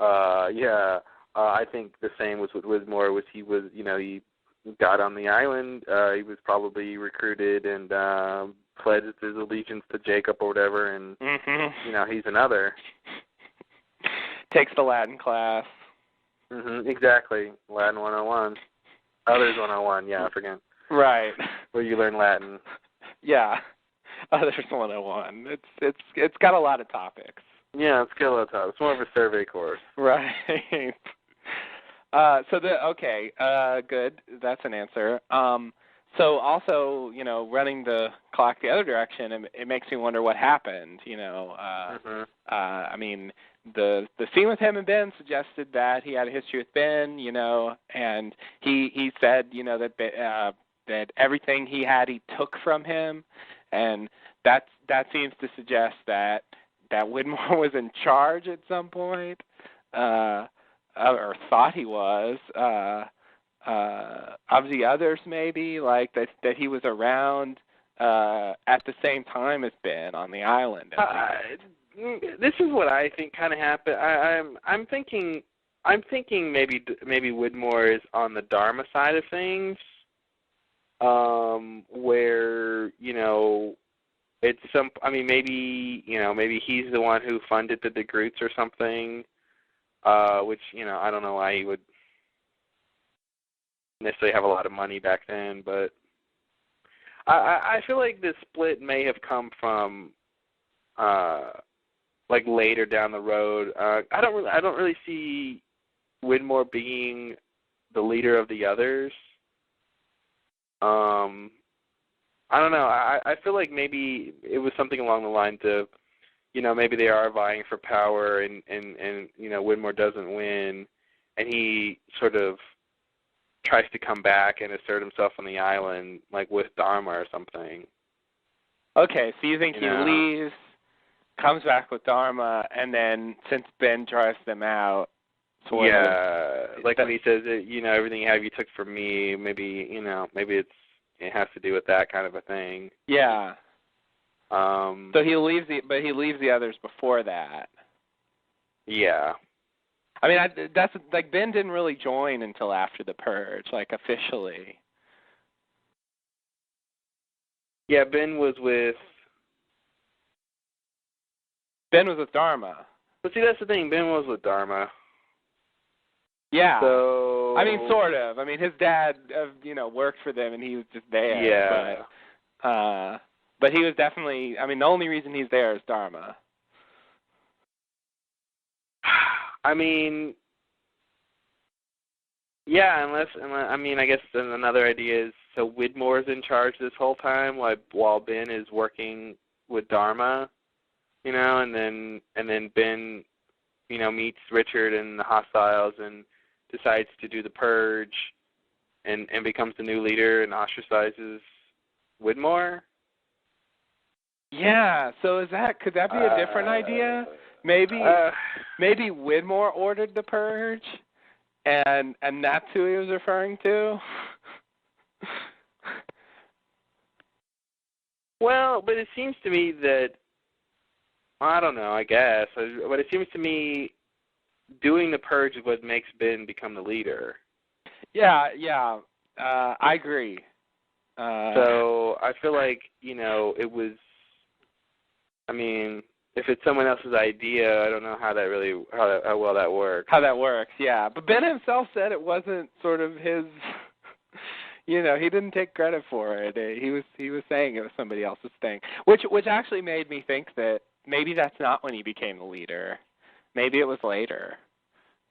I think the same was with Widmore. He got on the island. He was probably recruited and pledged his allegiance to Jacob or whatever, and he's another. Takes the Latin class. Exactly. Latin 101. Others 101. Yeah, I forget. Right. Where you learn Latin. Yeah. Others 101. It's got a lot of topics. Yeah, it's got a lot of topics. It's more of a survey course. Right. Good. That's an answer. So also, running the clock the other direction, it makes me wonder what happened. I mean, the scene with him and Ben suggested that he had a history with Ben, and he said, that everything he had he took from him, and that seems to suggest that Widmore was in charge at some point, or thought he was. Of the others, maybe, like that he was around at the same time as Ben on the island. This is what I think kind of happened. I'm thinking maybe Widmore is on the Dharma side of things, where it's some. I mean, maybe he's the one who funded the DeGroots or something. Which I don't know why he would necessarily have a lot of money back then, but I feel like this split may have come from like later down the road. I don't really see Widmore being the leader of the others. I don't know. I feel like maybe it was something along the lines of, maybe they are vying for power, and Widmore doesn't win, and he sort of tries to come back and assert himself on the island, like with Dharma or something. Okay, so you think he leaves, comes back with Dharma, and then since Ben drives them out, when he says, everything you have you took from me, maybe it has to do with that kind of a thing. Yeah. So he leaves the others before that. Yeah. I mean, that's like Ben didn't really join until after the purge, like officially. Yeah, Ben was with Dharma. But see, that's the thing. Ben was with Dharma. Yeah. So I mean, sort of. I mean, his dad, worked for them, and he was just there. Yeah. But he was definitely. I mean, the only reason he's there is Dharma. I mean, yeah, unless I mean, I guess another idea is so Widmore's in charge this whole time, while Ben is working with Dharma, and then Ben, meets Richard and the hostiles and decides to do the purge, and becomes the new leader and ostracizes Widmore. Yeah. So could that be a different idea? Maybe Widmore ordered the purge, and that's who he was referring to. Well, but it seems to me that I don't know. I guess, but it seems to me doing the purge is what makes Ben become the leader. Yeah. I agree. So I feel like it was. I mean, if it's someone else's idea, I don't know how well that works. How that works, yeah. But Ben himself said it wasn't sort of his. He didn't take credit for it. He was saying it was somebody else's thing, which actually made me think that maybe that's not when he became the leader. Maybe it was later.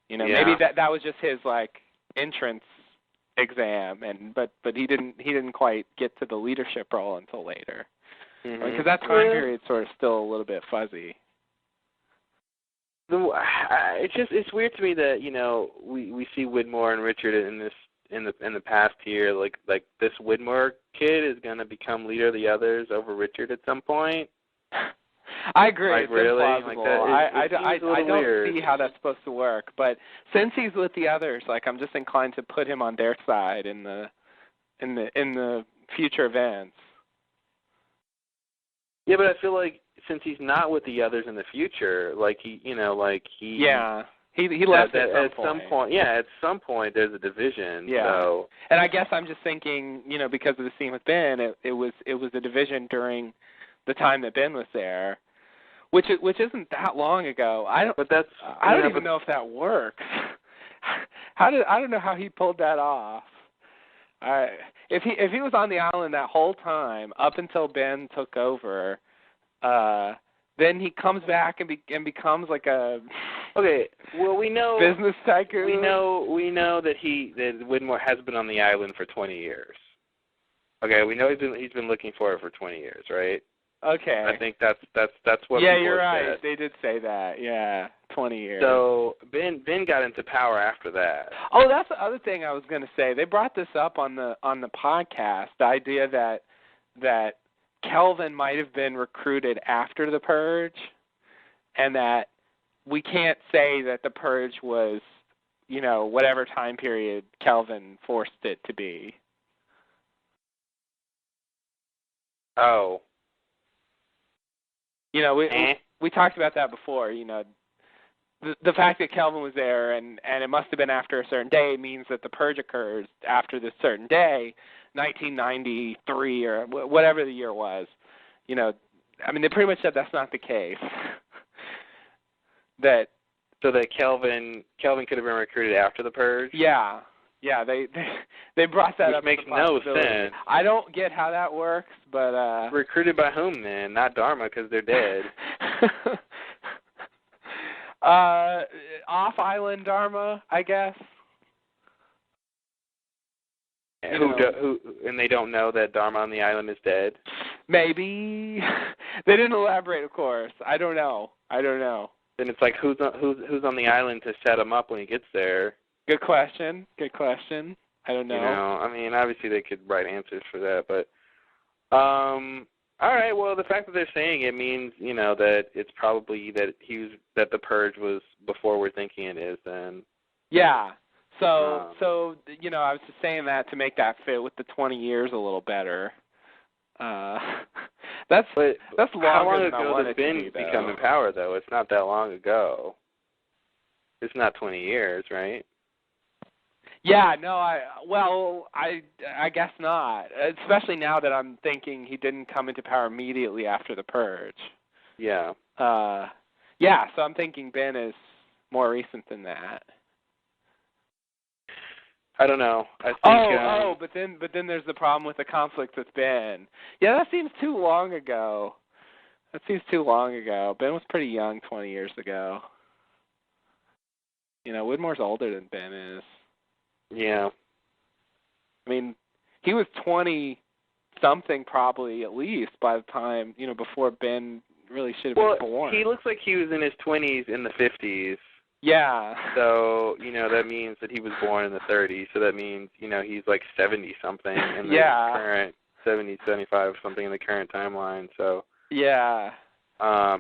Maybe that was just his entrance exam, but he didn't quite get to the leadership role until later. Because that time period sort of still a little bit fuzzy. It's weird to me that we see Widmore and Richard in the past here, like this Widmore kid is gonna become leader of the others over Richard at some point. I agree. Like, it's really? implausible. Like I don't weird. see how that's supposed to work. But since he's with the others, I'm just inclined to put him on their side in the future events. Yeah, but I feel like since he's not with the others in the future, he left at some point. Yeah, at some point there's a division. Yeah. So. And I guess I'm just thinking, because of the scene with Ben, it was a division during the time that Ben was there, which isn't that long ago. I don't even know if that works. I don't know how he pulled that off. If he was on the island that whole time up until Ben took over, then he comes back and becomes like a we know business tycoon. We know that Widmore has been on the island for 20 years. Okay, we know he's been looking for it for 20 years, right? Okay. I think that's what. Yeah, people you're right. said. They did say that. Yeah, 20 years. So Ben got into power after that. Oh, that's the other thing I was going to say. They brought this up on the podcast. The idea that Kelvin might have been recruited after the purge, and that we can't say that the purge was, whatever time period Kelvin forced it to be. Oh. We talked about that before. The fact that Kelvin was there and it must have been after a certain day means that the purge occurs after this certain day, 1993 or whatever the year was. They pretty much said that's not the case. So that Kelvin could have been recruited after the purge? Yeah, they brought that up. Which makes no sense. I don't get how that works, but recruited by whom then? Not Dharma, because they're dead. Off-island Dharma, I guess. And they don't know that Dharma on the island is dead? Maybe. They didn't elaborate, of course. I don't know. Then it's like who's on the island to set him up when he gets there? Good question. I don't know. Obviously they could write answers for that, but all right. Well, the fact that they're saying it means that it's probably that the purge was before we're thinking it is. Then. Yeah. So I was just saying that to make that fit with the 20 years a little better. That's longer how long than I ago wanted did Ben to be, become in power, though? It's not that long ago. It's not 20 years, right? Yeah, no, I guess not. Especially now that I'm thinking he didn't come into power immediately after the purge. Yeah. So I'm thinking Ben is more recent than that. I don't know. I think. But then there's the problem with the conflict with Ben. Yeah, that seems too long ago. Ben was pretty young 20 years ago. Widmore's older than Ben is. Yeah. He was 20-something probably at least by the time, before Ben really should have been born. He looks like he was in his 20s in the 50s. Yeah. So, that means that he was born in the 30s. So that means, he's like 70-something in the current 70, 75 something in the current timeline. So. Yeah.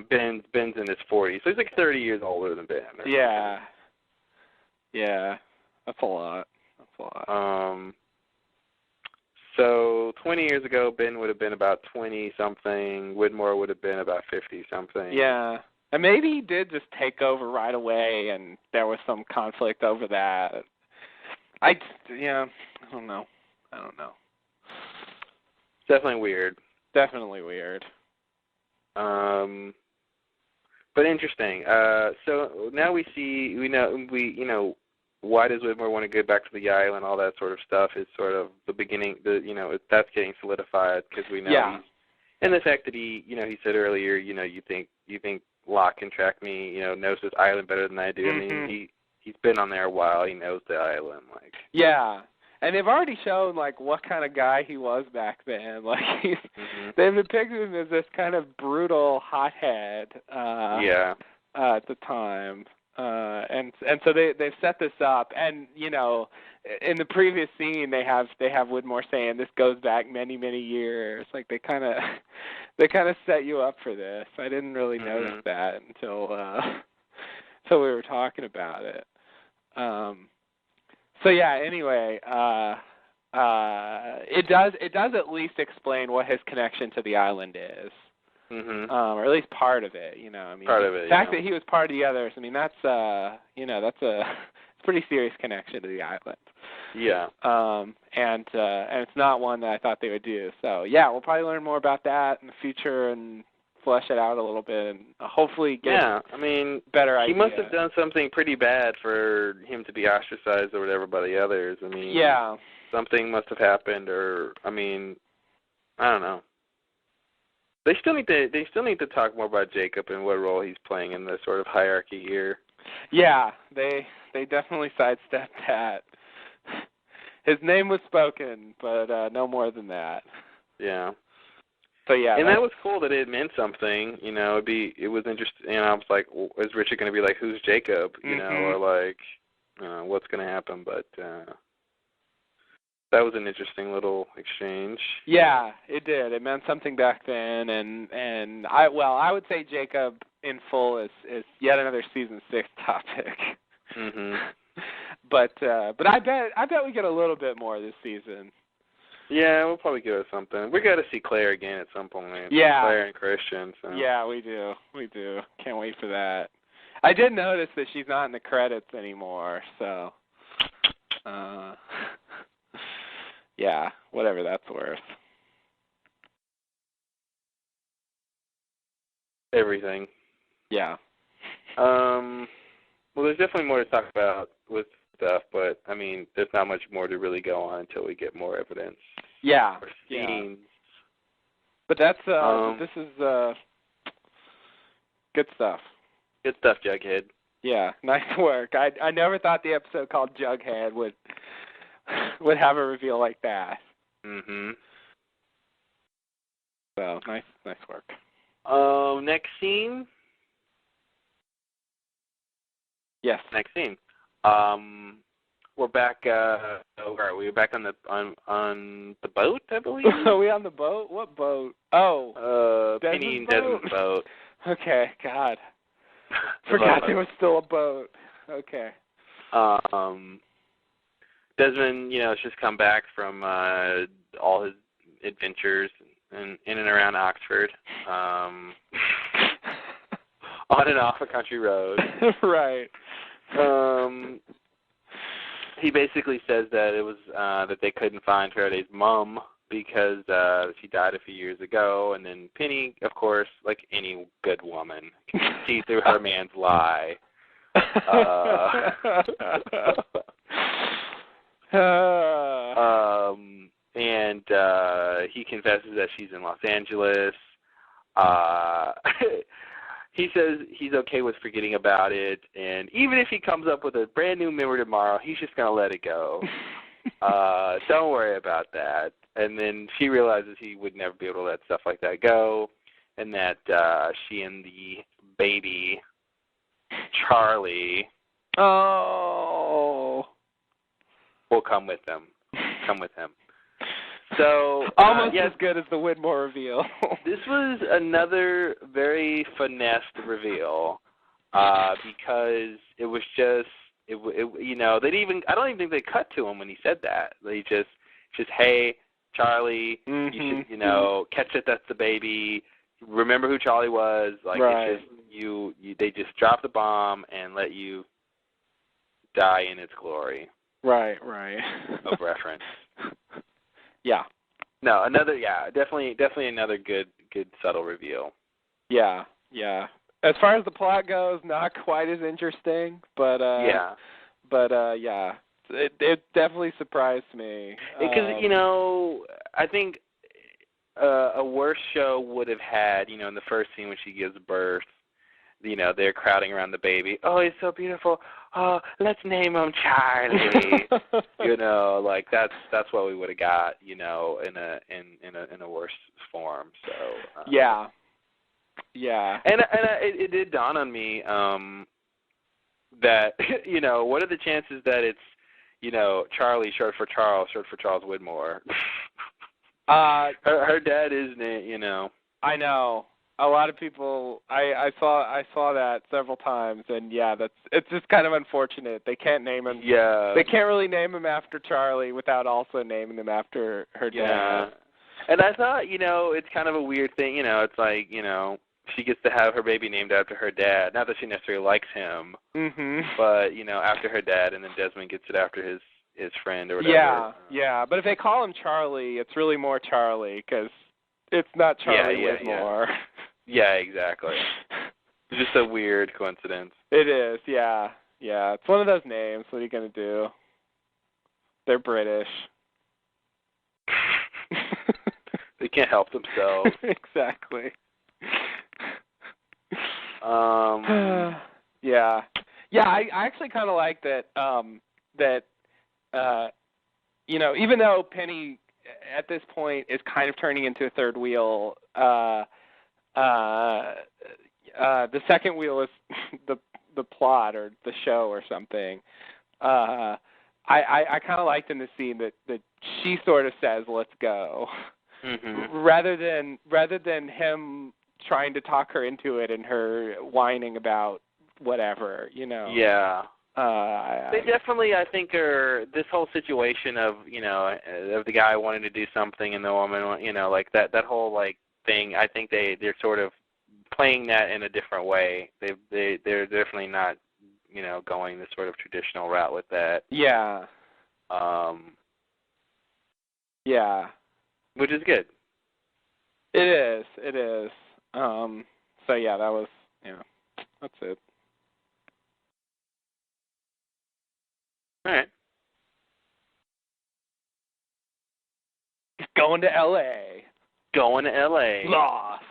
Ben's in his 40s. So he's like 30 years older than Ben. Yeah. Yeah. That's a lot. So 20 years ago, Ben would have been about 20-something. Widmore would have been about 50-something. Yeah. And maybe he did just take over right away, and there was some conflict over that. I don't know. Definitely weird. But interesting. So now we know why does Widmore want to go back to the island? All that sort of stuff is sort of the beginning. That's getting solidified because we know. Yeah. And the fact that he said earlier, you think Locke can track me, knows this island better than I do. Mm-hmm. He's been on there a while. He knows the island. Yeah. And they've already shown what kind of guy he was back then. They've depicted him as this kind of brutal hothead. At the time. And so they've set this up, and in the previous scene they have Widmore saying this goes back many years. They kind of set you up for this. I didn't really notice that until we were talking about it. So yeah. Anyway, it does at least explain what his connection to the island is. Mm-hmm. Or at least part of it, Part of it, the fact that he was part of the others, that's that's a pretty serious connection to the island. Yeah. And it's not one that I thought they would do. So yeah, we'll probably learn more about that in the future and flesh it out a little bit and hopefully get I mean, better idea. He must have done something pretty bad for him to be ostracized or whatever by the others. I mean, something must have happened, or I mean, I don't know. They still need to talk more about Jacob and what role he's playing in the sort of hierarchy here. Yeah, they definitely sidestepped that. His name was spoken, but no more than that. Yeah. So yeah, and that was cool that it meant something. You know, it was interesting. And I was like, well, is Richard going to be like, who's Jacob? You know, or like, what's going to happen? But that was an interesting little exchange. Yeah, it did. It meant something back then, and I would say Jacob in full is yet another season 6 topic. But I bet we get a little bit more this season. Yeah, we'll probably give it something. We got to see Claire again at some point. Yeah, Claire and Christian. So. Yeah, we do. Can't wait for that. I did notice that she's not in the credits anymore, so. Yeah, whatever that's worth. Everything. Yeah. Well, there's definitely more to talk about with stuff, but I mean, there's not much more to really go on until we get more evidence. Yeah. Or scenes. But that's this is good stuff. Good stuff, Jughead. Yeah, nice work. I never thought the episode called Jughead would have a reveal like that. So nice work. Next scene. Yes. Next scene. We're back. Where are we? We're back on the boat, I believe. Are we on the boat? What boat? Oh. Penny and Desmond's boat. Okay. God. Forgot there was still a boat. Okay. Desmond, has just come back from all his adventures in and around Oxford, on and off a country road. Right. He basically says that it was that they couldn't find Faraday's mom because she died a few years ago, and then Penny, of course, like any good woman, can see through her man's lie. And he confesses that she's in Los Angeles. He says he's okay with forgetting about it, and even if he comes up with a brand new memory tomorrow, he's just going to let it go. Don't worry about that. And then she realizes he would never be able to let stuff like that go, and that she and the baby, Charlie, will come with him. So almost as good as the Widmore reveal. This was another very finessed reveal because it was just they didn't even, I don't even think they cut to him when he said that. They just hey, Charlie, you should catch it. That's the baby. Remember who Charlie was. Like right. It's just they just dropped the bomb and let you die in its glory. Right. Of reference. Yeah. No, definitely another good subtle reveal. Yeah. As far as the plot goes, not quite as interesting, but it definitely surprised me. Because I think a worse show would have had, in the first scene when she gives birth, they're crowding around the baby. Oh, he's so beautiful. Oh, let's name him Charlie. Like that's what we would have got, in a worse form. So yeah. And it did dawn on me that what are the chances that it's Charlie short for Charles Widmore. Her dad is I know. A lot of people, I saw that several times, and it's just kind of unfortunate. They can't name him. Yeah. They can't really name him after Charlie without also naming him after her dad. Yeah. And I thought, it's kind of a weird thing. It's like, she gets to have her baby named after her dad. Not that she necessarily likes him, but after her dad, and then Desmond gets it after his friend or whatever. Yeah. But if they call him Charlie, it's really more Charlie because it's not Charlie Widmore. Yeah, exactly. It's just a weird coincidence. It is, yeah. Yeah, it's one of those names. What are you going to do? They're British. They can't help themselves. Exactly. Yeah. Yeah, I actually kind of like that, even though Penny at this point is kind of turning into a third wheel, the second wheel is the plot or the show or something. I kind of liked in the scene that she sort of says, "Let's go," rather than him trying to talk her into it and her whining about whatever, Yeah. They definitely, I think, are this whole situation of of the guy wanting to do something and the woman, like that whole like thing. I think they're sort of playing that in a different way. They're definitely not going the sort of traditional route with that. Yeah. Yeah. Which is good. It is. It is. So yeah, that was that's it. All right. Going to L.A. Going to L.A. Lost.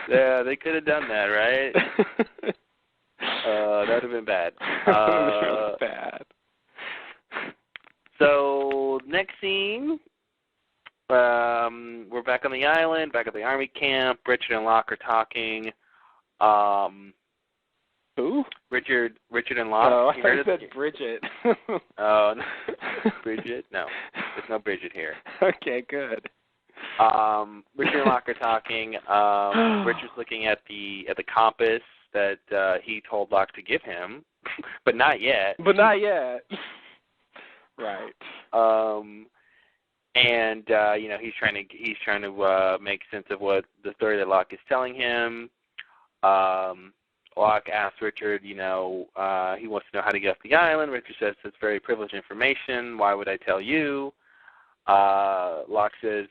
Yeah, they could have done that, right? That would have been bad. That would have been really bad. So, next scene, we're back on the island, back at the army camp. Richard and Locke are talking. Who? Richard and Locke. Oh, I thought you said Bridget. Oh, no. Bridget? No, there's no Bridget here. Okay, good. Richard and Locke are talking. Richard's looking at the compass that he told Locke to give him, but not yet. But not yet. Right. And he's trying to make sense of what the story that Locke is telling him. Locke asks Richard, he wants to know how to get off the island. Richard says it's very privileged information. Why would I tell you? Locke says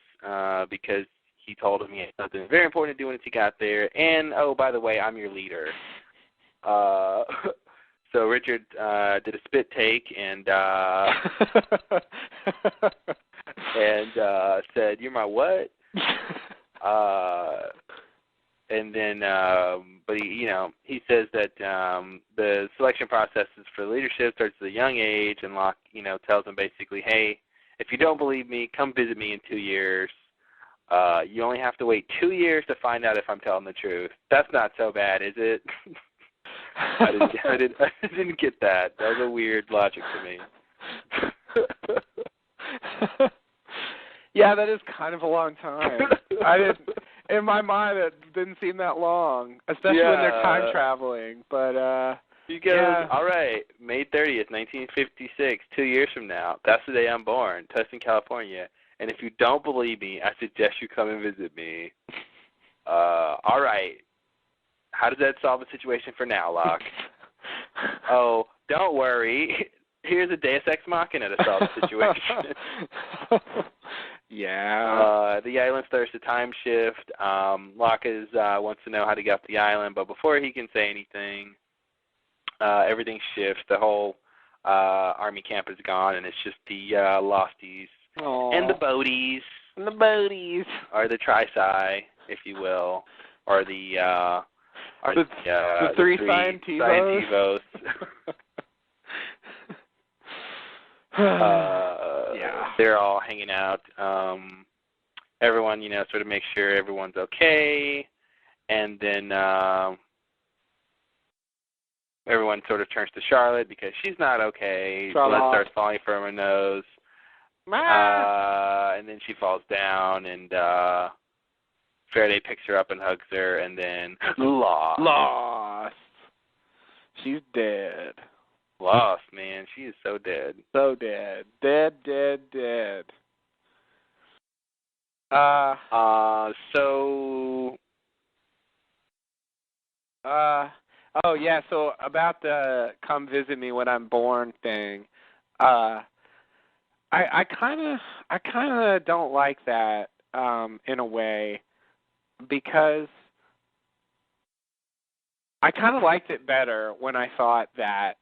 because he told him he had something very important to do once he got there. And, oh, by the way, I'm your leader. So Richard did a spit take and said, "You're my what?" And then, but he says that the selection processes for leadership starts at a young age, and Locke, tells him basically, hey, if you don't believe me, come visit me in 2 years. You only have to wait 2 years to find out if I'm telling the truth. That's not so bad, is it? I didn't get that. That was a weird logic to me. Yeah, that is kind of a long time. In my mind, it didn't seem that long, especially when they're time traveling. But he goes, all right, May 30th, 1956, 2 years from now. That's the day I'm born, Tustin, California. And if you don't believe me, I suggest you come and visit me. All right. How does that solve the situation for now, Locke? Oh, don't worry. Here's a Deus Ex Machina to solve the situation. Yeah. The island starts to time shift. Locke wants to know how to get off the island, but before he can say anything, everything shifts. The whole army camp is gone, and it's just the Losties. Aww. And the Boaties. And the Boaties. Or the Tri-Sci, if you will. Or the three Scientivos. Yeah. They're all hanging out. Everyone, sort of makes sure everyone's okay. And then everyone sort of turns to Charlotte because she's not okay. Charlotte. Blood starts falling from her nose. And then she falls down, and Faraday picks her up and hugs her, and then lost. She's dead. Lost, man. She is so dead. So dead. Dead. Oh yeah, so about the come visit me when I'm born thing, I kinda don't like that. in a way, because I kind of liked it better when I thought that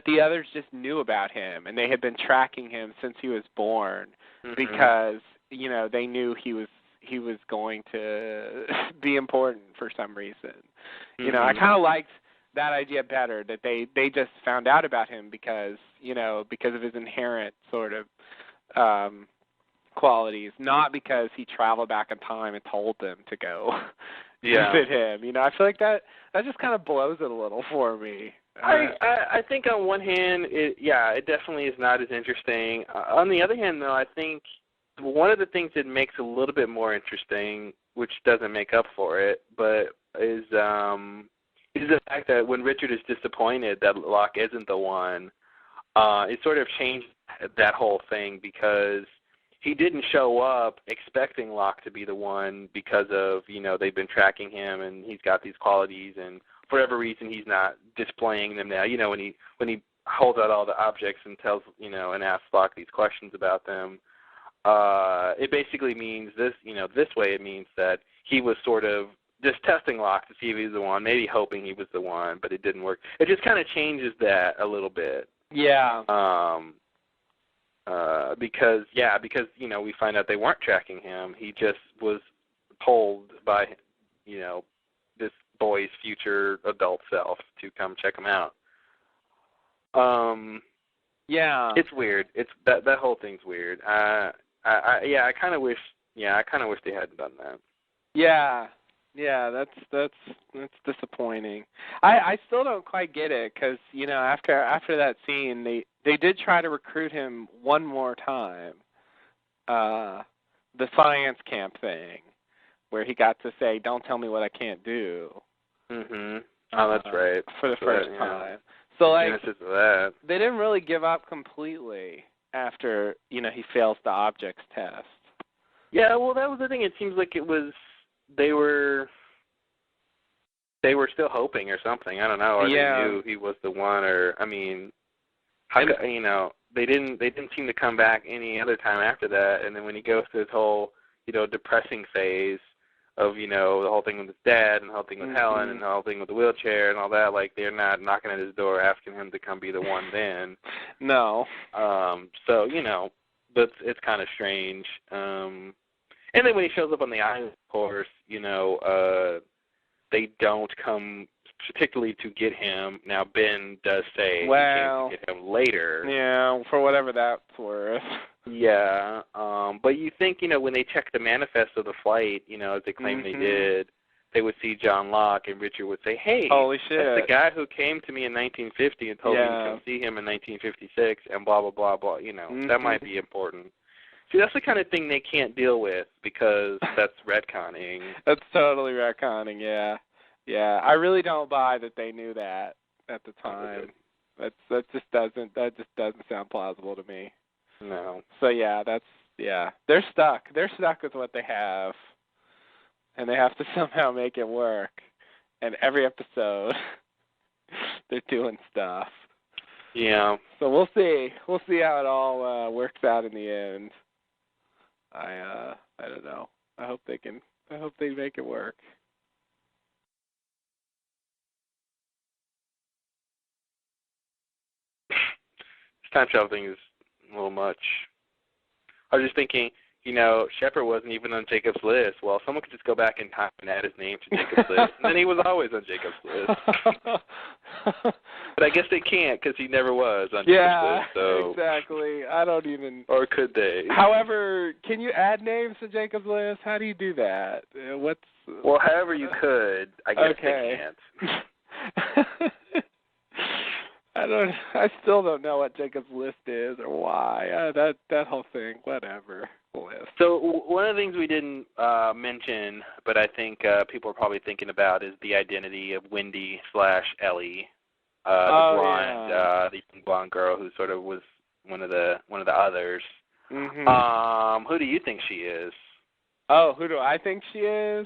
the others just knew about him and they had been tracking him since he was born, because they knew he was going to be important for some reason. I kind of liked that idea better, that they just found out about him because of his inherent sort of qualities, not because he traveled back in time and told them to go visit him. I feel like that just kind of blows it a little for me. I think on one hand, it definitely is not as interesting. On the other hand, though, I think one of the things that makes it a little bit more interesting, which doesn't make up for it, but is the fact that when Richard is disappointed that Locke isn't the one, it sort of changed that whole thing, because he didn't show up expecting Locke to be the one because of, they've been tracking him and he's got these qualities, and for whatever reason he's not displaying them now. When he holds out all the objects and tells, and asks Locke these questions about them, it basically means this way it means that he was sort of just testing Locke to see if he was the one, maybe hoping he was the one, but it didn't work. It just kind of changes that a little bit. Yeah. Because we find out they weren't tracking him. He just was told by, this boy's future adult self to come check him out. Yeah. It's weird. It's that whole thing's weird. I kind of wish they hadn't done that. Yeah. Yeah, that's disappointing. I still don't quite get it, because after that scene they did try to recruit him one more time, the science camp thing, where he got to say, "Don't tell me what I can't do." Mhm. Oh, that's right. For the first time. So that. They didn't really give up completely after he fails the objects test. Yeah, well, that was the thing. It seems like they were still hoping or something. I don't know. Or they knew he was the one, or they didn't seem to come back any other time after that. And then when he goes through this whole depressing phase of the whole thing with his dad and the whole thing with Helen and the whole thing with the wheelchair and all that, like they're not knocking at his door asking him to come be the one then. No. So but it's kind of strange. And then when he shows up on the island, of course, they don't come particularly to get him. Now, Ben does say he came to get him later. Yeah, for whatever that's worth. Yeah, but you think, when they check the manifest of the flight, as they claim they did, they would see John Locke, and Richard would say, "Hey, holy shit, that's the guy who came to me in 1950 and told me to come see him in 1956, and blah, blah, blah, blah." That might be important. See, that's the kind of thing they can't deal with, because that's retconning. That's totally retconning, yeah. Yeah, I really don't buy that they knew that at the time. That just doesn't sound plausible to me. No. So they're stuck. They're stuck with what they have, and they have to somehow make it work. And every episode, they're doing stuff. Yeah. So we'll see. We'll see how it all works out in the end. I don't know. I hope they make it work. This time travel thing is a little much. I was just thinking, Shepard wasn't even on Jacob's list. Well, someone could just go back in time and add his name to Jacob's list, and then he was always on Jacob's list. But I guess they can't, because he never was on Jacob's list. So. Exactly. I don't even. Or could they? However, can you add names to Jacob's list? How do you do that? Well, however you could. I guess they can't. I still don't know what Jacob's list is or why. That whole thing, whatever. List. So one of the things we didn't mention, but I think people are probably thinking about, is the identity of Wendy/Ellie, the blonde girl who sort of was one of the others. Mm-hmm. Who do you think she is? Oh, who do I think she is?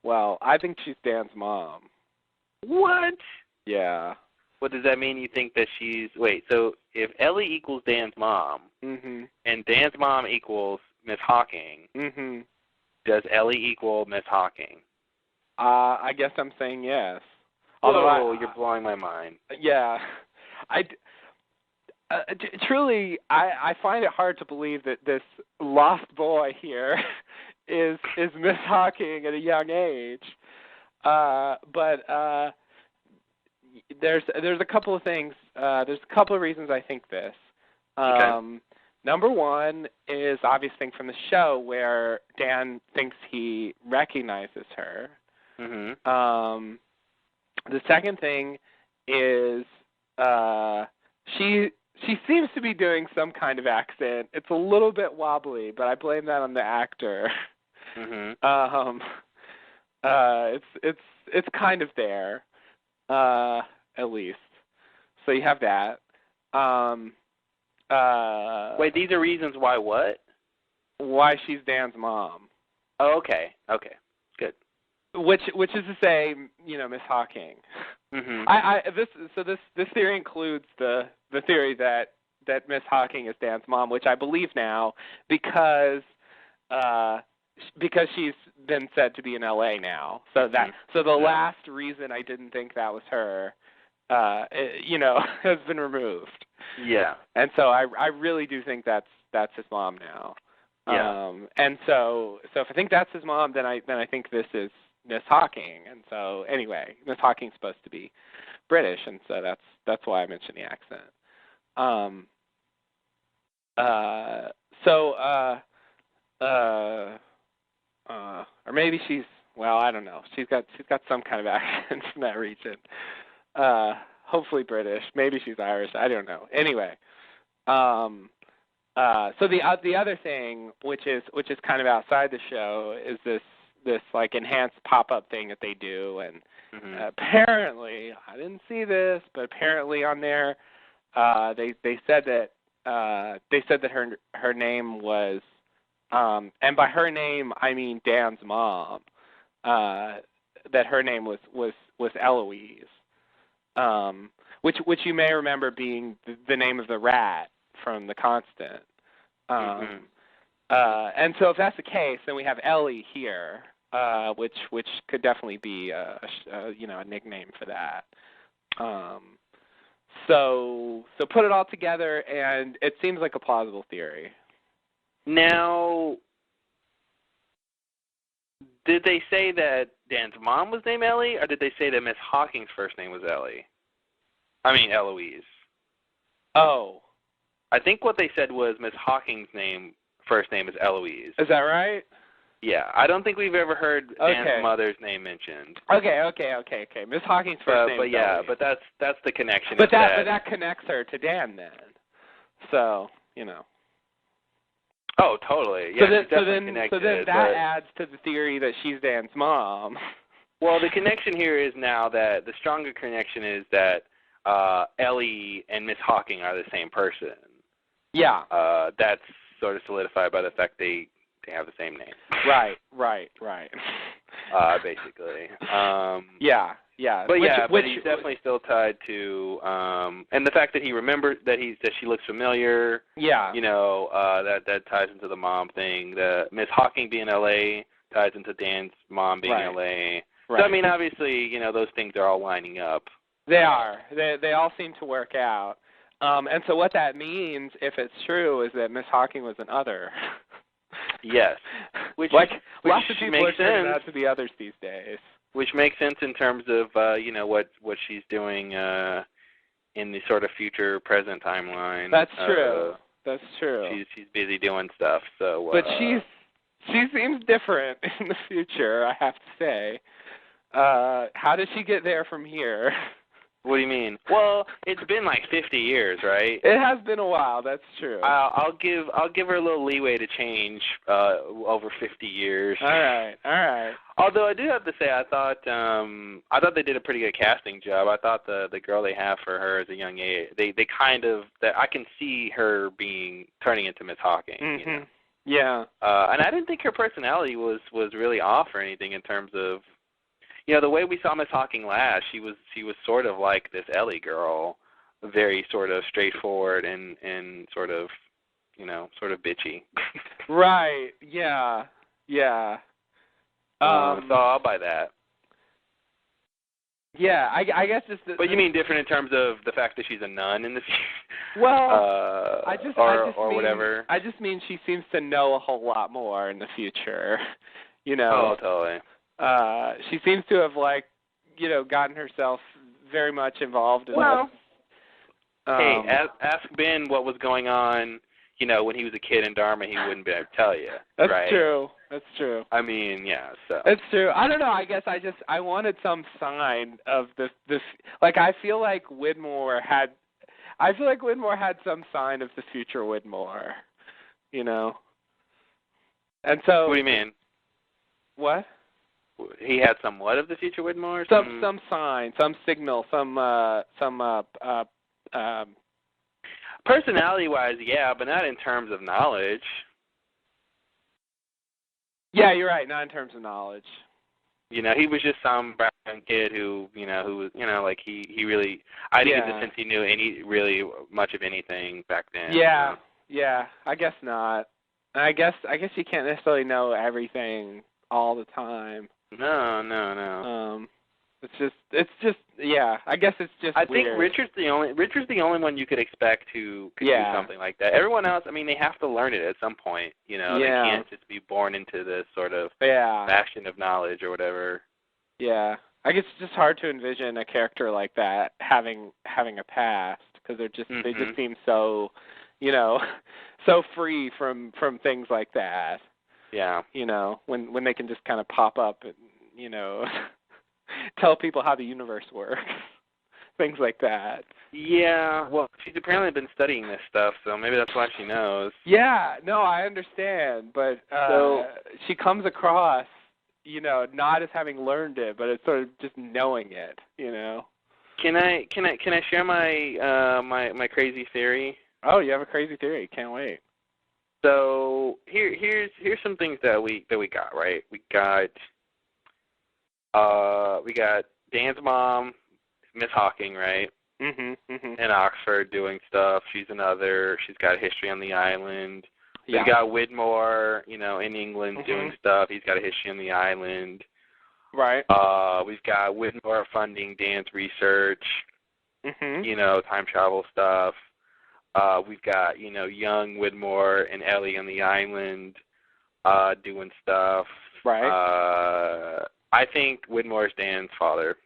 Well, I think she's Dan's mom. What? Yeah. What does that mean? You think that she's... Wait, so if Ellie equals Dan's mom, mm-hmm. and Dan's mom equals Miss Hawking, does Ellie equal Miss Hawking? I guess I'm saying yes. Although you're blowing my mind. Yeah. Truly, I find it hard to believe that this lost boy here is Miss Hawking at a young age. But there's a couple of things. There's a couple of reasons I think this. Okay. Number one is obvious thing from the show where Dan thinks he recognizes her. The second thing is she seems to be doing some kind of accent. It's a little bit wobbly, but I blame that on the actor. It's kind of there, at least. So you have that. Wait, these are reasons why what? Why she's Dan's mom. Oh, okay. Okay. Good. Which is to say, Miss Hawking. This theory includes the theory that Miss Hawking is Dan's mom, which I believe now because she's been said to be in LA now. So the last reason I didn't think that was her, has been removed. Yeah. And so I really do think that's his mom now. Yeah. And so if I think that's his mom, then I think this is Miss Hawking. And so anyway, Miss Hawking's supposed to be British, and so that's why I mentioned the accent. Or maybe I don't know. She's got some kind of accent from that region. Hopefully British. Maybe she's Irish. I don't know. Anyway, so the other thing, which is kind of outside the show, is this like enhanced pop-up thing that they do, and apparently I didn't see this, but apparently on there they said that her name was, and by her name I mean Dan's mom, that her name was Eloise. Which you may remember being the name of the rat from The Constant. And so if that's the case, then we have Ellie here, which could definitely be a nickname for that. So put it all together, and it seems like a plausible theory. Now, did they say that Dan's mom was named Ellie, or did they say that Miss Hawking's first name was Ellie? I mean, Eloise. Oh. I think what they said was Miss Hawking's first name is Eloise. Is that right? Yeah. I don't think we've ever heard Dan's mother's name mentioned. Okay. Miss Hawking's first name is Eloise. But that's the connection. But that connects her to Dan then. So, Oh, totally. Yeah, so then that adds to the theory that she's Dan's mom. Well, the connection here is now that the stronger connection is that Ellie and Miss Hawking are the same person. Yeah. That's sort of solidified by the fact they have the same name. Right. Basically. Yeah. But but he's definitely still tied to, and the fact that he remembers that she looks familiar. Yeah. That ties into the mom thing. The Miss Hawking being LA ties into Dan's mom being LA. Right. So I mean, obviously, those things are all lining up. They are. They all seem to work out. And so what that means, if it's true, is that Miss Hawking was an other. Yes. Which lots of people are turning out to be others these days. Which makes sense in terms of what she's doing in the sort of future present timeline. That's true. That's true. She's busy doing stuff. So. But she seems different in the future, I have to say. How did she get there from here? What do you mean? Well, it's been like 50 years, right? It has been a while. That's true. I'll give her a little leeway to change over 50 years. All right. Although I do have to say, I thought they did a pretty good casting job. I thought the girl they have for her as a young age, they kind of that I can see her turning into Miss Hawking. Mm-hmm. Yeah. And I didn't think her personality was really off or anything in terms of. The way we saw Miss Hawking last, she was sort of like this Ellie girl, very sort of straightforward and sort of, sort of bitchy. Right. Yeah. Yeah. So I'll buy that. Yeah, I guess just. But you mean different in terms of the fact that she's a nun in the future? Well, I just mean, whatever. I just mean she seems to know a whole lot more in the future. Oh, totally. She seems to have gotten herself very much involved in this. Hey, ask Ben what was going on, when he was a kid in Dharma, he wouldn't be able to tell you. That's right? true. That's true. I mean, yeah, so. That's true. I don't know. I guess I wanted some sign of this. I feel like Widmore had some sign of the future Widmore, And so. What do you mean? What? He had somewhat of the future Widmore? Some sign, some signal, some personality-wise, yeah, but not in terms of knowledge. Yeah, you're right. Not in terms of knowledge. He was just some brown kid who was, he really. I didn't get the sense he knew really much of anything back then. Yeah, yeah. I guess not. I guess you can't necessarily know everything all the time. No. It's just yeah. I guess it's just. I weird. think Richard's the only one you could expect to do something like that. Everyone else, I mean, they have to learn it at some point. They can't just be born into this sort of bastion of knowledge or whatever. Yeah, I guess it's just hard to envision a character like that having a past because they just seem so, so free from things like that. Yeah. When they can just kind of pop up and tell people how the universe works, things like that. Yeah, well, she's apparently been studying this stuff, so maybe that's why she knows. Yeah, no, I understand, but she comes across, not as having learned it, but it's sort of just knowing it, Can I share my my crazy theory? Oh, you have a crazy theory. Can't wait. So here's some things that we got, right? We got Dan's mom, Miss Hawking, right? In Oxford doing stuff. She's got a history on the island. Yeah. We've got Widmore, in England doing stuff. He's got a history on the island. Right. We've got Widmore funding Dan's research. Time travel stuff. We've got, young Widmore and Ellie on the island doing stuff. Right. I think Widmore's Dan's father.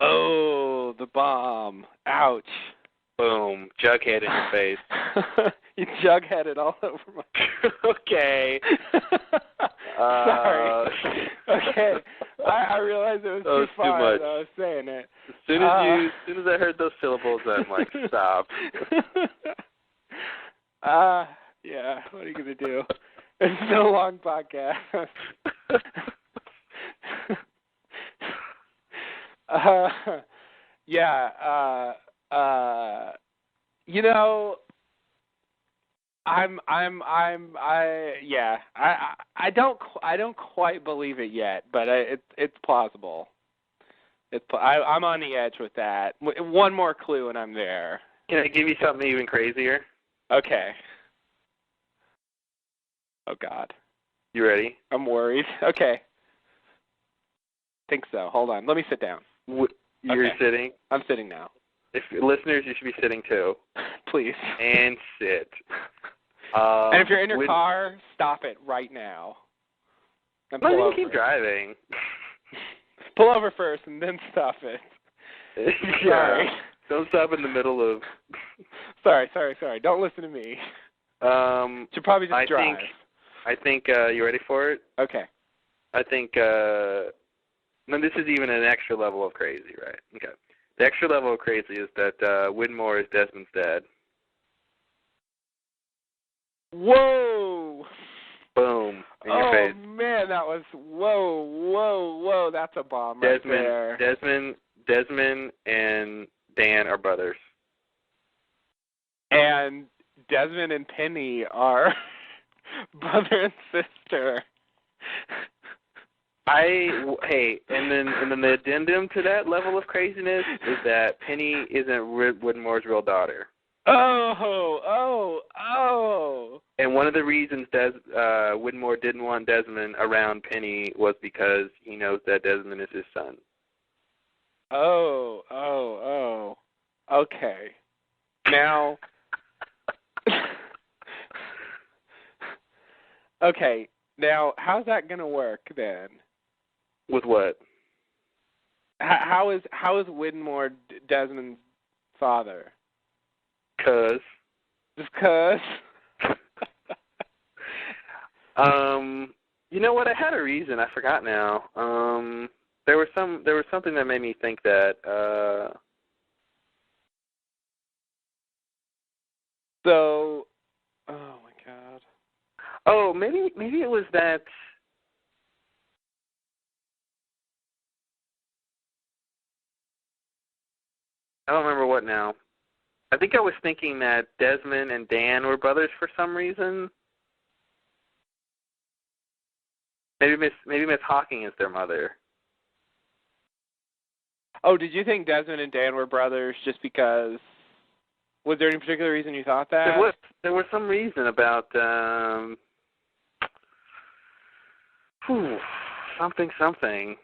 Oh, the bomb. Ouch. Boom. Jughead in your face. You Jugheaded all over my... Okay. Sorry. Okay. I realized it was too far. Too much. I was saying it. As soon as I heard those syllables, I'm like, stop. Yeah. What are you gonna do? It's been a long podcast. I don't quite believe it yet, but it's plausible. I'm on the edge with that. One more clue and I'm there. Can I give you something even crazier? Okay. Oh God. You ready? I'm worried. Okay. Think so. Hold on. Let me sit down. You're sitting? I'm sitting now. If listeners, you should be sitting too. Please. And sit. And if you're in your car, stop it right now. And pull over. Keep driving. Pull over first and then stop it. Yeah. Sorry. Don't stop in the middle of... Sorry. Don't listen to me. Should probably just drive. I think you ready for it? Okay. I think... no, this is even an extra level of crazy, right? Okay. The extra level of crazy is that Widmore is Desmond's dad. Whoa! Boom. In your face. Oh, man, that was... Whoa. That's a bomb right there. Desmond and Dan are brothers. And Desmond and Penny are brother and sister. And then the addendum to that level of craziness is that Penny isn't Widmore's real daughter. Oh. And one of the reasons Widmore didn't want Desmond around Penny was because he knows that Desmond is his son. Oh. Okay. Now, okay. Now, how's that gonna work then? With what? How is Widmore Desmond's father? Just 'cause. You know what? I had a reason. I forgot now. There was something that made me think that. So, oh my God. Oh, maybe it was that. I don't remember what now. I think I was thinking that Desmond and Dan were brothers for some reason. Maybe Miss Hawking is their mother. Oh, did you think Desmond and Dan were brothers just because? Was there any particular reason you thought that? There was some reason about something.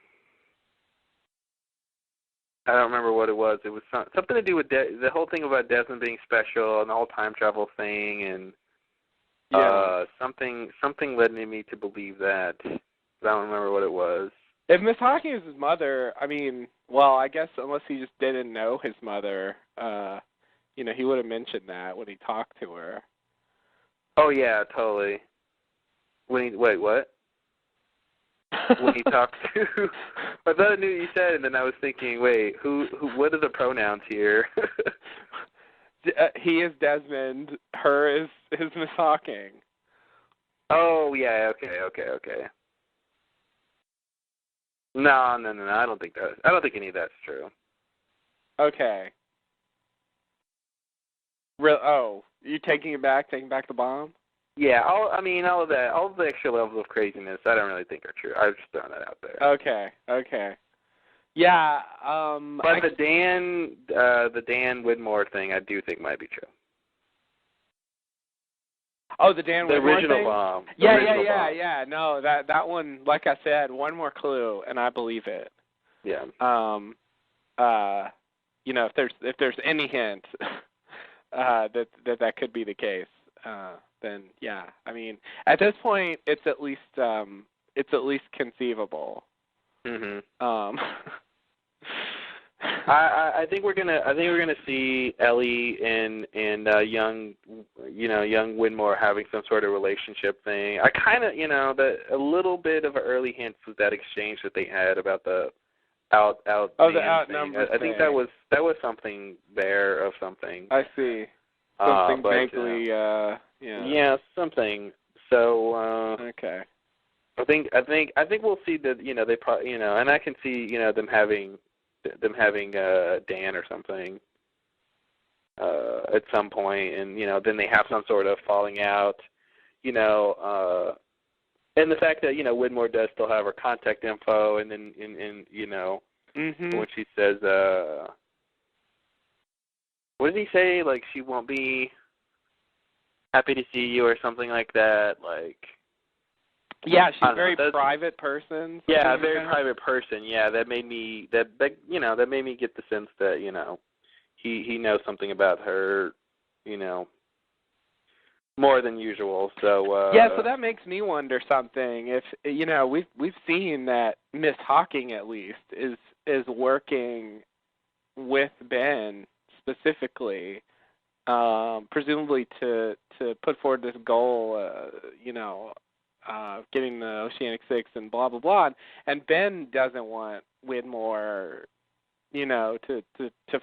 I don't remember what it was. It was something to do with the whole thing about Desmond being special and the whole time travel thing, and something led me to believe that. But I don't remember what it was. If Miss Hawking is his mother, I mean, well, I guess unless he just didn't know his mother, he would have mentioned that when he talked to her. Oh yeah, totally. Wait, what? When he talked to, I thought I knew what you said, and then I was thinking, wait, who? What are the pronouns here? He is Desmond. Her is Miss Hawking. Oh yeah, okay. No. I don't think any of that's true. Okay. You taking back the bomb? Yeah, all of that, all the extra levels of craziness, I don't really think are true. I was just throwing that out there. Okay. Yeah. But the Dan Widmore thing, I do think might be true. Oh, the Dan Widmore original thing? bomb. Yeah. No, that one, like I said, one more clue, and I believe it. Yeah. If there's any hint that could be the case, then yeah. I mean, at this point, it's at least conceivable. Mhm. I think we're gonna see Ellie and young Widmore having some sort of relationship thing. I kind of a little bit of an early hint was that exchange that they had about the out. The outnumbered thing. I think that was something there of something. I see. Something vaguely. Yeah, something. So. Okay. I think we'll see that they probably and I can see them having Dan or something at some point, and then they have some sort of falling out, and the fact that Widmore does still have her contact info, and then when she says what did he say, like she won't be happy to see you or something like that, like. Yeah, she's a very private person. Yeah, a very private person. Yeah, that made me get the sense that he knows something about her, more than usual. So yeah, so that makes me wonder something. If we've seen that Miss Hawking at least is working with Ben specifically, presumably to put forward this goal, getting the Oceanic 6 and blah, blah, blah. And Ben doesn't want Widmore, to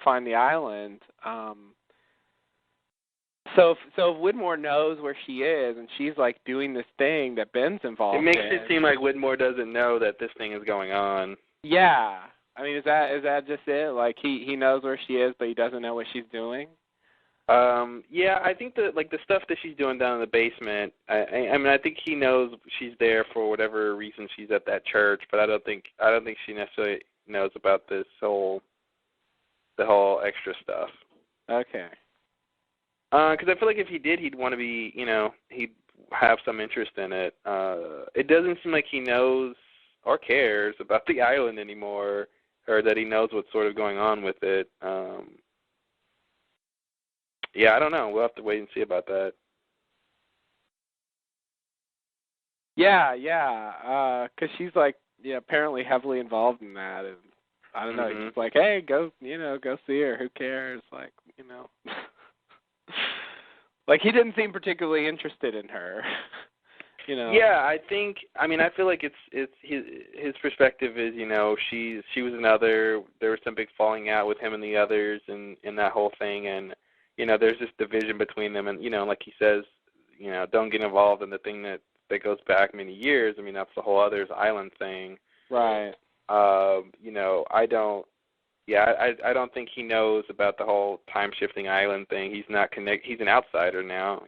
find the island. So if Widmore knows where she is and she's like doing this thing that Ben's involved in. It makes it seem like Widmore doesn't know that this thing is going on. Yeah. I mean, is that just it? Like he knows where she is, but he doesn't know what she's doing? Yeah, I think the stuff that she's doing down in the basement. I think he knows she's there for whatever reason she's at that church, but I don't think she necessarily knows about the whole extra stuff. Okay. Because I feel like if he did, he'd want to be, he'd have some interest in it. It doesn't seem like he knows or cares about the island anymore, or that he knows what's sort of going on with it. Yeah, I don't know. We'll have to wait and see about that. Yeah, because she's like, apparently heavily involved in that, and I don't know. He's like, hey, go see her. Who cares? Like, like he didn't seem particularly interested in her. Yeah, I feel like it's his perspective is, she was another. There was some big falling out with him and the others, and that whole thing, and there's this division between them, and like he says, don't get involved in the thing that goes back many years. I mean, that's the whole others island thing. Right. I don't. Yeah, I don't think he knows about the whole time shifting island thing. He's not He's an outsider now.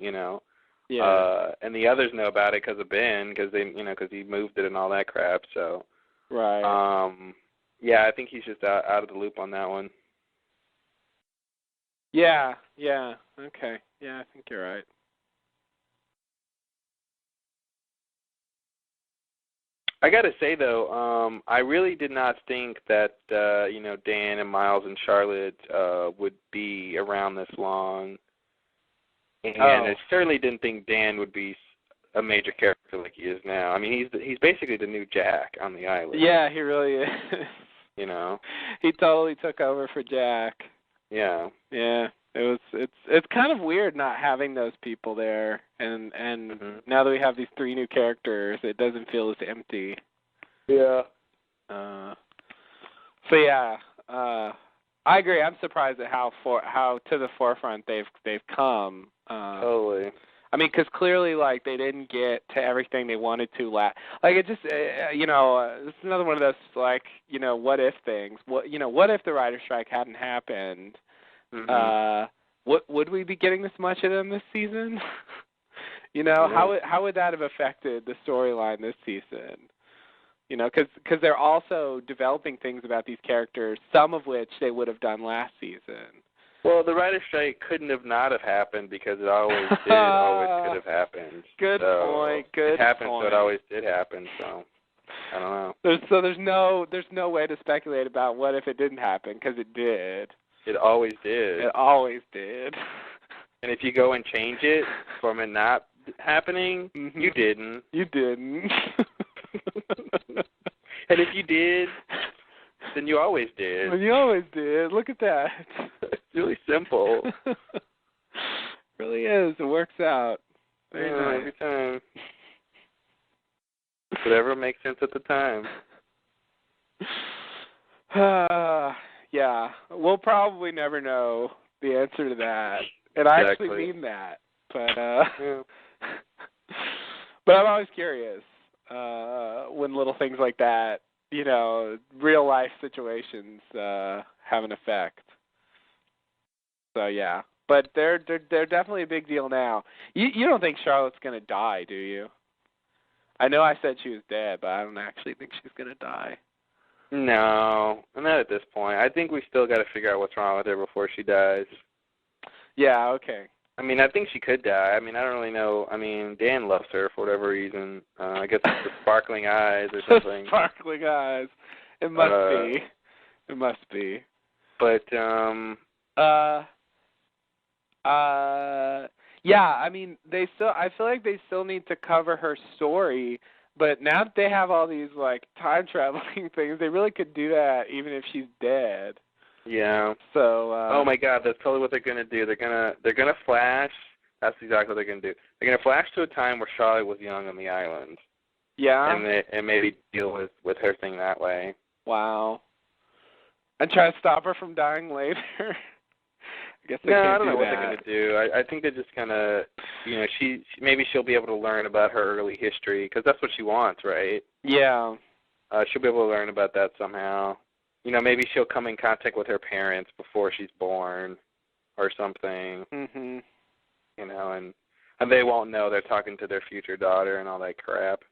Yeah. And the others know about it because of Ben, because because he moved it and all that crap. So. Right. Yeah, I think he's just out of the loop on that one. Yeah. Okay. Yeah, I think you're right. I got to say, though, I really did not think that, Dan and Miles and Charlotte would be around this long. And I certainly didn't think Dan would be a major character like he is now. I mean, he's basically the new Jack on the island. Yeah, he really is. He totally took over for Jack. Yeah. Yeah. It's kind of weird not having those people there, and now that we have these 3 new characters, it doesn't feel as empty. Yeah. So yeah, I agree. I'm surprised at how to the forefront they've come. Totally. I mean, because clearly, like, they didn't get to everything they wanted to like it just, it's another one of those, like, what if things. What if the writer's strike hadn't happened? Would we be getting this much of them this season? How would that have affected the storyline this season? Because they're also developing things about these characters, some of which they would have done last season. Well, the writer's strike couldn't have not have happened because it always did. Always could have happened. Good point. It happened, so it always did happen. So I don't know. There's no way to speculate about what if it didn't happen, because it did. It always did. It always did. And if you go and change it from it not happening, you didn't. You didn't. And if you did, then you always did. Well, you always did. Look at that. It's really simple. Really is. It works out. Very nice. Every time. Whatever makes sense at the time. Yeah. We'll probably never know the answer to that. And I actually mean that. But but I'm always curious when little things like that, real life situations have an effect. So yeah. But they're definitely a big deal now. You don't think Charlotte's gonna die, do you? I know I said she was dead, but I don't actually think she's gonna die. No, not at this point. I think we still got to figure out what's wrong with her before she dies. Yeah, okay. I mean, I think she could die. I mean, I don't really know. I mean, Dan loves her for whatever reason. I guess it's the sparkling eyes or something. Sparkling eyes. It must be. It must be. But, yeah, I mean, I feel like they still need to cover her story, but now that they have all these, like, time traveling things, they really could do that even if she's dead. Yeah. So. Oh my God, that's totally what they're gonna do. They're gonna flash. That's exactly what they're gonna do. They're gonna flash to a time where Charlotte was young on the island. Yeah. And maybe deal with her thing that way. Wow. And try to stop her from dying later. I guess they can't I don't know do what that. they're gonna do. I think they're just gonna, maybe she'll be able to learn about her early history because that's what she wants, right? Yeah. She'll be able to learn about that somehow. Maybe she'll come in contact with her parents before she's born or something. Mhm. And they won't know they're talking to their future daughter and all that crap.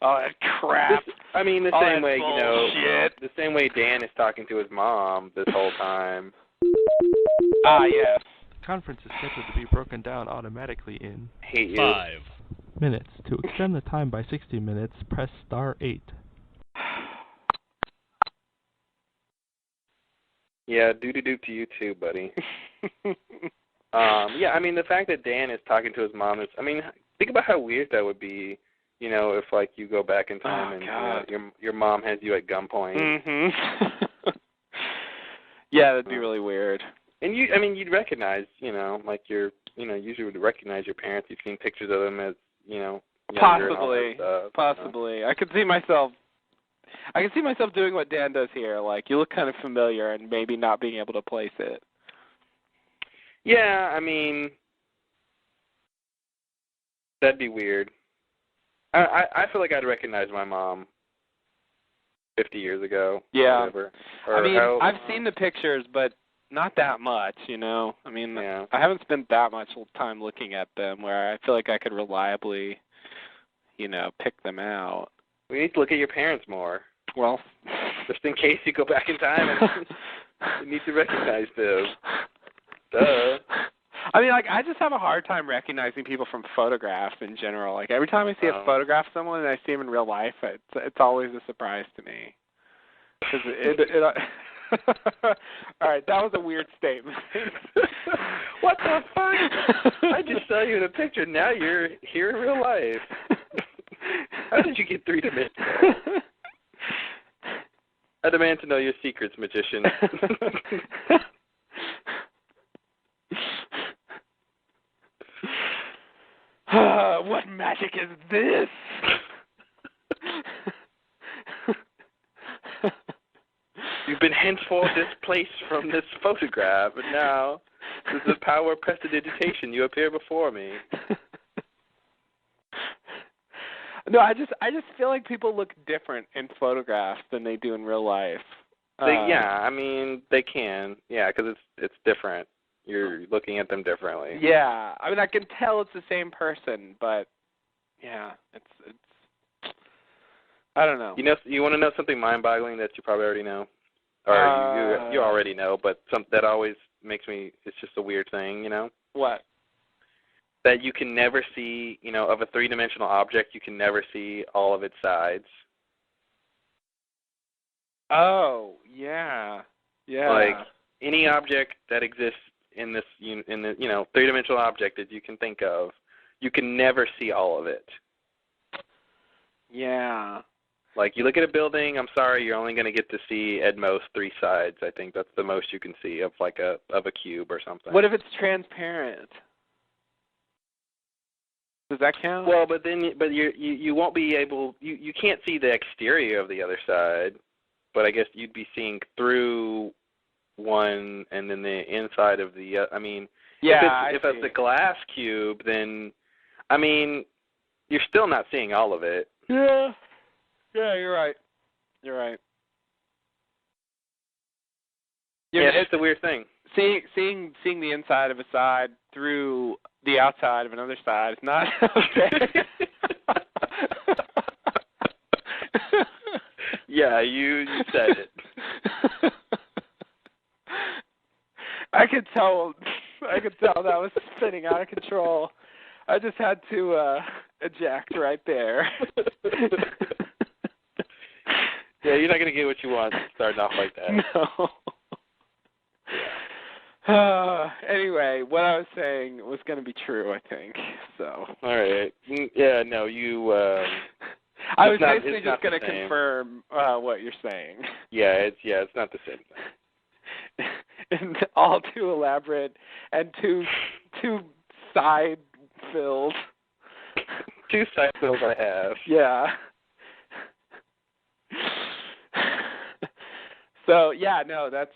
All that crap. The same way, bullshit. the same way Dan is talking to his mom this whole time. Yes. The conference is scheduled to be broken down automatically in Hate you. 5 minutes. To extend the time by 60 minutes, press *8. Yeah, doo-doo-doo to you too, buddy. Yeah, I mean, the fact that Dan is talking to his mom is, I mean, think about how weird that would be, you know, if, like, you go back in time and you know, your mom has you at gunpoint. Mm-hmm. Yeah, that'd be really weird. And I mean, you'd recognize, you know, like usually would recognize your parents. You've seen pictures of them as, you know, younger and all that stuff, Possibly. I could see myself doing what Dan does here. Like, you look kind of familiar and maybe not being able to place it. Yeah, I mean, that'd be weird. I feel like I'd recognize my mom 50 years ago. Yeah. Or whatever. Or I mean, I've seen the pictures, but not that much, you know. I mean, I haven't spent that much time looking at them where I feel like I could reliably, you know, pick them out. We need to look at your parents more. Well, just in case you go back in time and you need to recognize them. Duh. I mean, like, I just have a hard time recognizing people from photographs in general. Like, every time I see a photograph of someone and I see them in real life, it's always a surprise to me. 'Cause all right, that was a weird statement. What the fuck? I just saw you in a picture. Now you're here in real life. How did you get 3 dimensional? I demand to know your secrets, magician. What magic is this? You've been henceforth displaced from this photograph, and now, with the power of prestidigitation, you appear before me. No, I just feel like people look different in photographs than they do in real life. Yeah, I mean, they can. Yeah, because it's different. You're looking at them differently. Yeah, I mean, I can tell it's the same person, but yeah, it's I don't know. You want to know something mind-boggling that you probably already know, or you already know, but that always makes me. It's just a weird thing, you know. What? That you can never see, you know, of a 3-dimensional object, you can never see all of its sides. Oh, yeah. Yeah. Like any object that exists in the 3-dimensional object that you can think of, you can never see all of it. Yeah. Like you look at a building, I'm sorry, you're only going to get to see at most 3 sides. I think that's the most you can see of like a cube or something. What if it's transparent? Does that count? Well, but you won't be able. You can't see the exterior of the other side, but I guess you'd be seeing through one and then the inside of the. I mean, yeah, if it's a glass cube, then I mean, you're still not seeing all of it. Yeah. Yeah, you're right. You're right. Yeah, it's a weird thing. Seeing the inside of a side through the outside of another side is not okay. Yeah, you said it. I could tell that was spinning out of control. I just had to eject right there. Yeah, you're not going to get what you want starting off like that. No. Anyway, what I was saying was going to be true, I think. So. All right. Yeah, no, you... I was basically just going to confirm what you're saying. Yeah, it's not the same thing. And all too elaborate and too side-filled. 2 side-fills I have. Yeah. So yeah, no, that's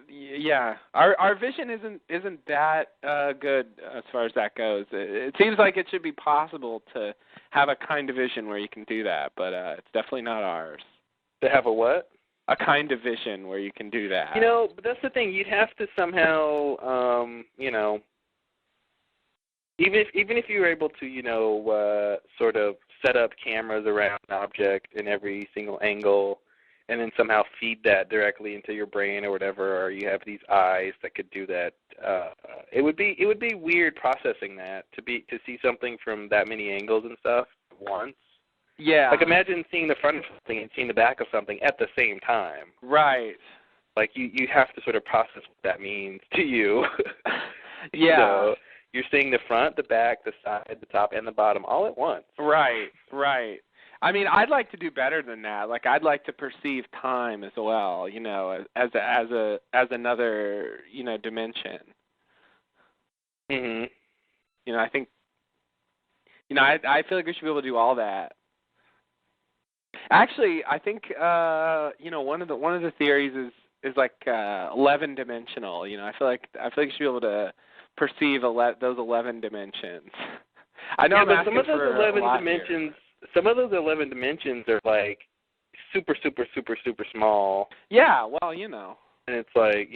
yeah. Our vision isn't that good as far as that goes. It seems like it should be possible to have a kind of vision where you can do that, but it's definitely not ours. To have a what? A kind of vision where you can do that. You know, but that's the thing. You'd have to somehow, you know, even if you were able to, you know, sort of set up cameras around an object in every single angle, then somehow feed that directly into your brain or whatever, or you have these eyes that could do that. It would be weird processing that to see something from that many angles and stuff at once. Yeah. Like imagine seeing the front of something and seeing the back of something at the same time. Right. Like you have to sort of process what that means to you. Yeah. So you're seeing the front, the back, the side, the top, and the bottom all at once. Right. I mean, I'd like to do better than that. Like, I'd like to perceive time as well, as another, dimension. Mhm. I think, I feel like we should be able to do all that. Actually, I think, one of the theories is like 11 dimensional. I feel like you should be able to perceive those 11 dimensions. I know, yeah, I'm but some of those for 11 a lot dimensions. Here. Some of those 11 dimensions are like super, super, super, super small. Yeah, well, And it's like,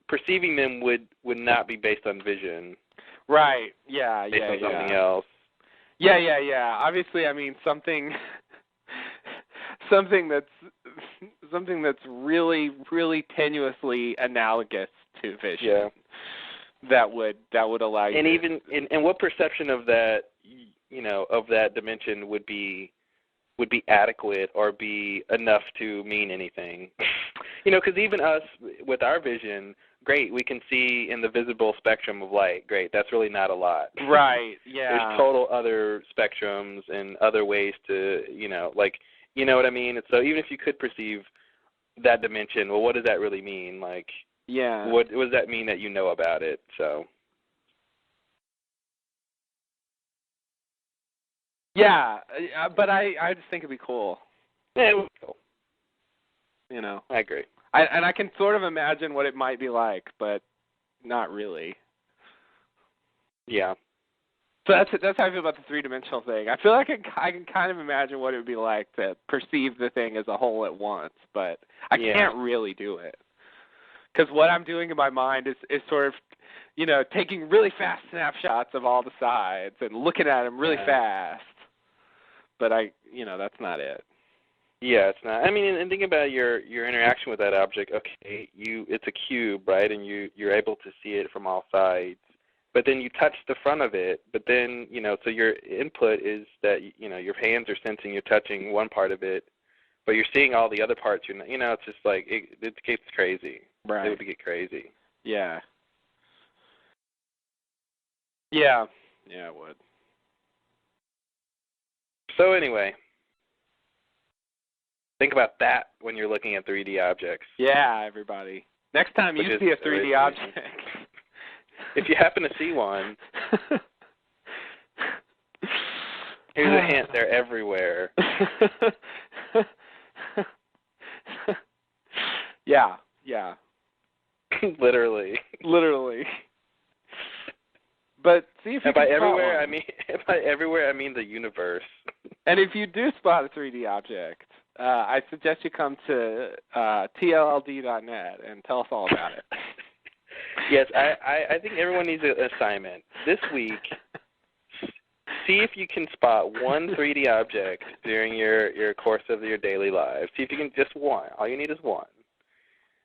perceiving them would not be based on vision. Right. Yeah. Based on something else. Yeah. Obviously, I mean something that's really, really tenuously analogous to vision. Yeah. That would allow you. And even and what perception of that, of that dimension would be adequate or be enough to mean anything? Because even us with our vision, great, we can see in the visible spectrum of light. Great, that's really not a lot. Right. Yeah. There's total other spectrums and other ways to, you know what I mean? And so even if you could perceive that dimension, well, what does that really mean? Like, yeah. What does that mean that you know about it? So. Yeah, but I just think it'd be cool. Yeah, it would be cool. I agree. And I can sort of imagine what it might be like, but not really. Yeah. So that's how I feel about the three-dimensional thing. I feel like I can kind of imagine what it would be like to perceive the thing as a whole at once, but I can't really do it. Because what I'm doing in my mind is sort of, taking really fast snapshots of all the sides and looking at them really fast. But that's not it. Yeah, it's not. I mean, and think about your interaction with that object. Okay, it's a cube, right? And you're able to see it from all sides. But then you touch the front of it. But then, so your input is that, your hands are sensing you're touching one part of it, but you're seeing all the other parts. It's just like, it gets crazy. Right. It would get crazy. Yeah. Yeah. Yeah, it would. So anyway, think about that when you're looking at 3D objects. Yeah, everybody. Next time you see a 3D object. If you happen to see one, here's a hint, they're everywhere. Yeah. Literally. But see if you by can everywhere, spot one. I mean the universe. And if you do spot a 3D object, I suggest you come to TLLD.net and tell us all about it. Yes, I think everyone needs an assignment. This week, see if you can spot one 3D object during your course of your daily lives. See if you can, just one. All you need is one.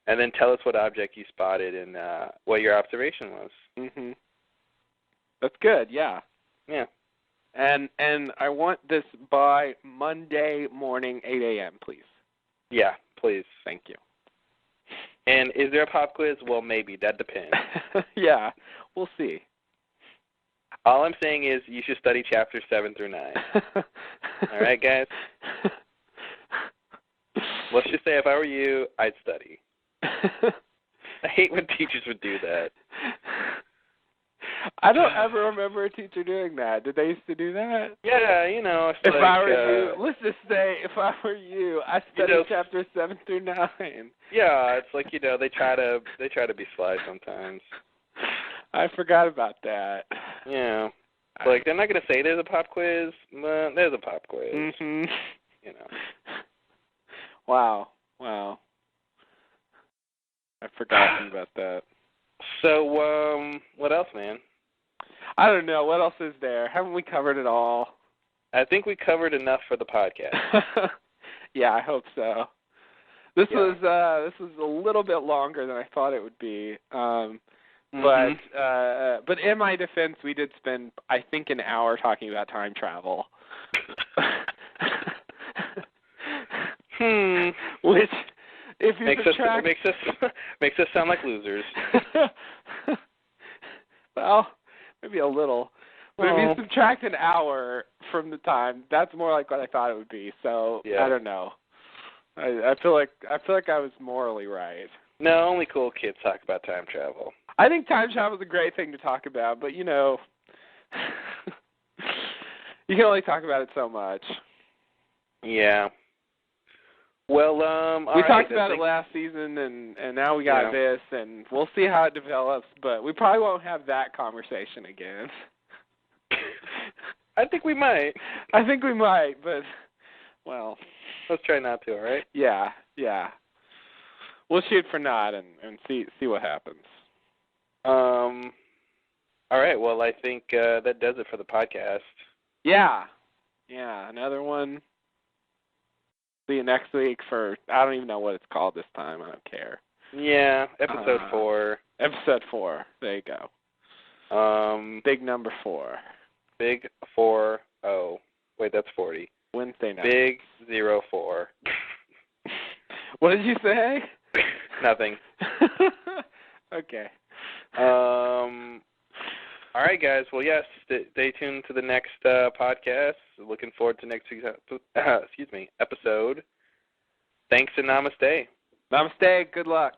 And then tell us what object you spotted and what your observation was. Mhm. That's good, yeah. Yeah. And I want this by Monday morning, 8 a.m., please. Yeah, please. Thank you. And is there a pop quiz? Well, maybe. That depends. Yeah, we'll see. All I'm saying is you should study chapters 7 through 9. All right, guys? Let's just say if I were you, I'd study. I hate when teachers would do that. I don't ever remember a teacher doing that. Did they used to do that? Yeah, it's if like, I were you, let's just say, if I were you, I studied chapters 7 through 9. Yeah, it's like, they try to be sly sometimes. I forgot about that. Yeah. Like, they're not going to say there's a pop quiz. Well, there's a pop quiz. Mhm. Wow. I've forgotten about that. So, what else, man? I don't know. What else is there? Haven't we covered it all? I think we covered enough for the podcast. Yeah, I hope so. This was a little bit longer than I thought it would be. But in my defense, we did spend, I think, an hour talking about time travel. Which, if you subtract... makes us sound like losers. Well, maybe a little. But if you subtract an hour from the time, that's more like what I thought it would be. So, I don't know. I feel like I was morally right. No, only cool kids talk about time travel. I think time travel is a great thing to talk about, but you can only talk about it so much. Yeah. Well, we talked about it last season, and now we got this, and we'll see how it develops. But we probably won't have that conversation again. I think we might. But well, let's try not to. All right? Yeah. We'll shoot for not and see what happens. All right. Well, I think that does it for the podcast. Yeah. Another one. See you next week for, I don't even know what it's called this time. I don't care. Yeah, episode 4. Episode 4. There you go. Big number 4. Big 4-0. Wait, that's 40. Wednesday night. Big 0-4. What did you say? Nothing. Okay. All right, guys. Well, yes, stay tuned to the next podcast. Looking forward to next week's episode. Thanks and namaste. Namaste. Good luck.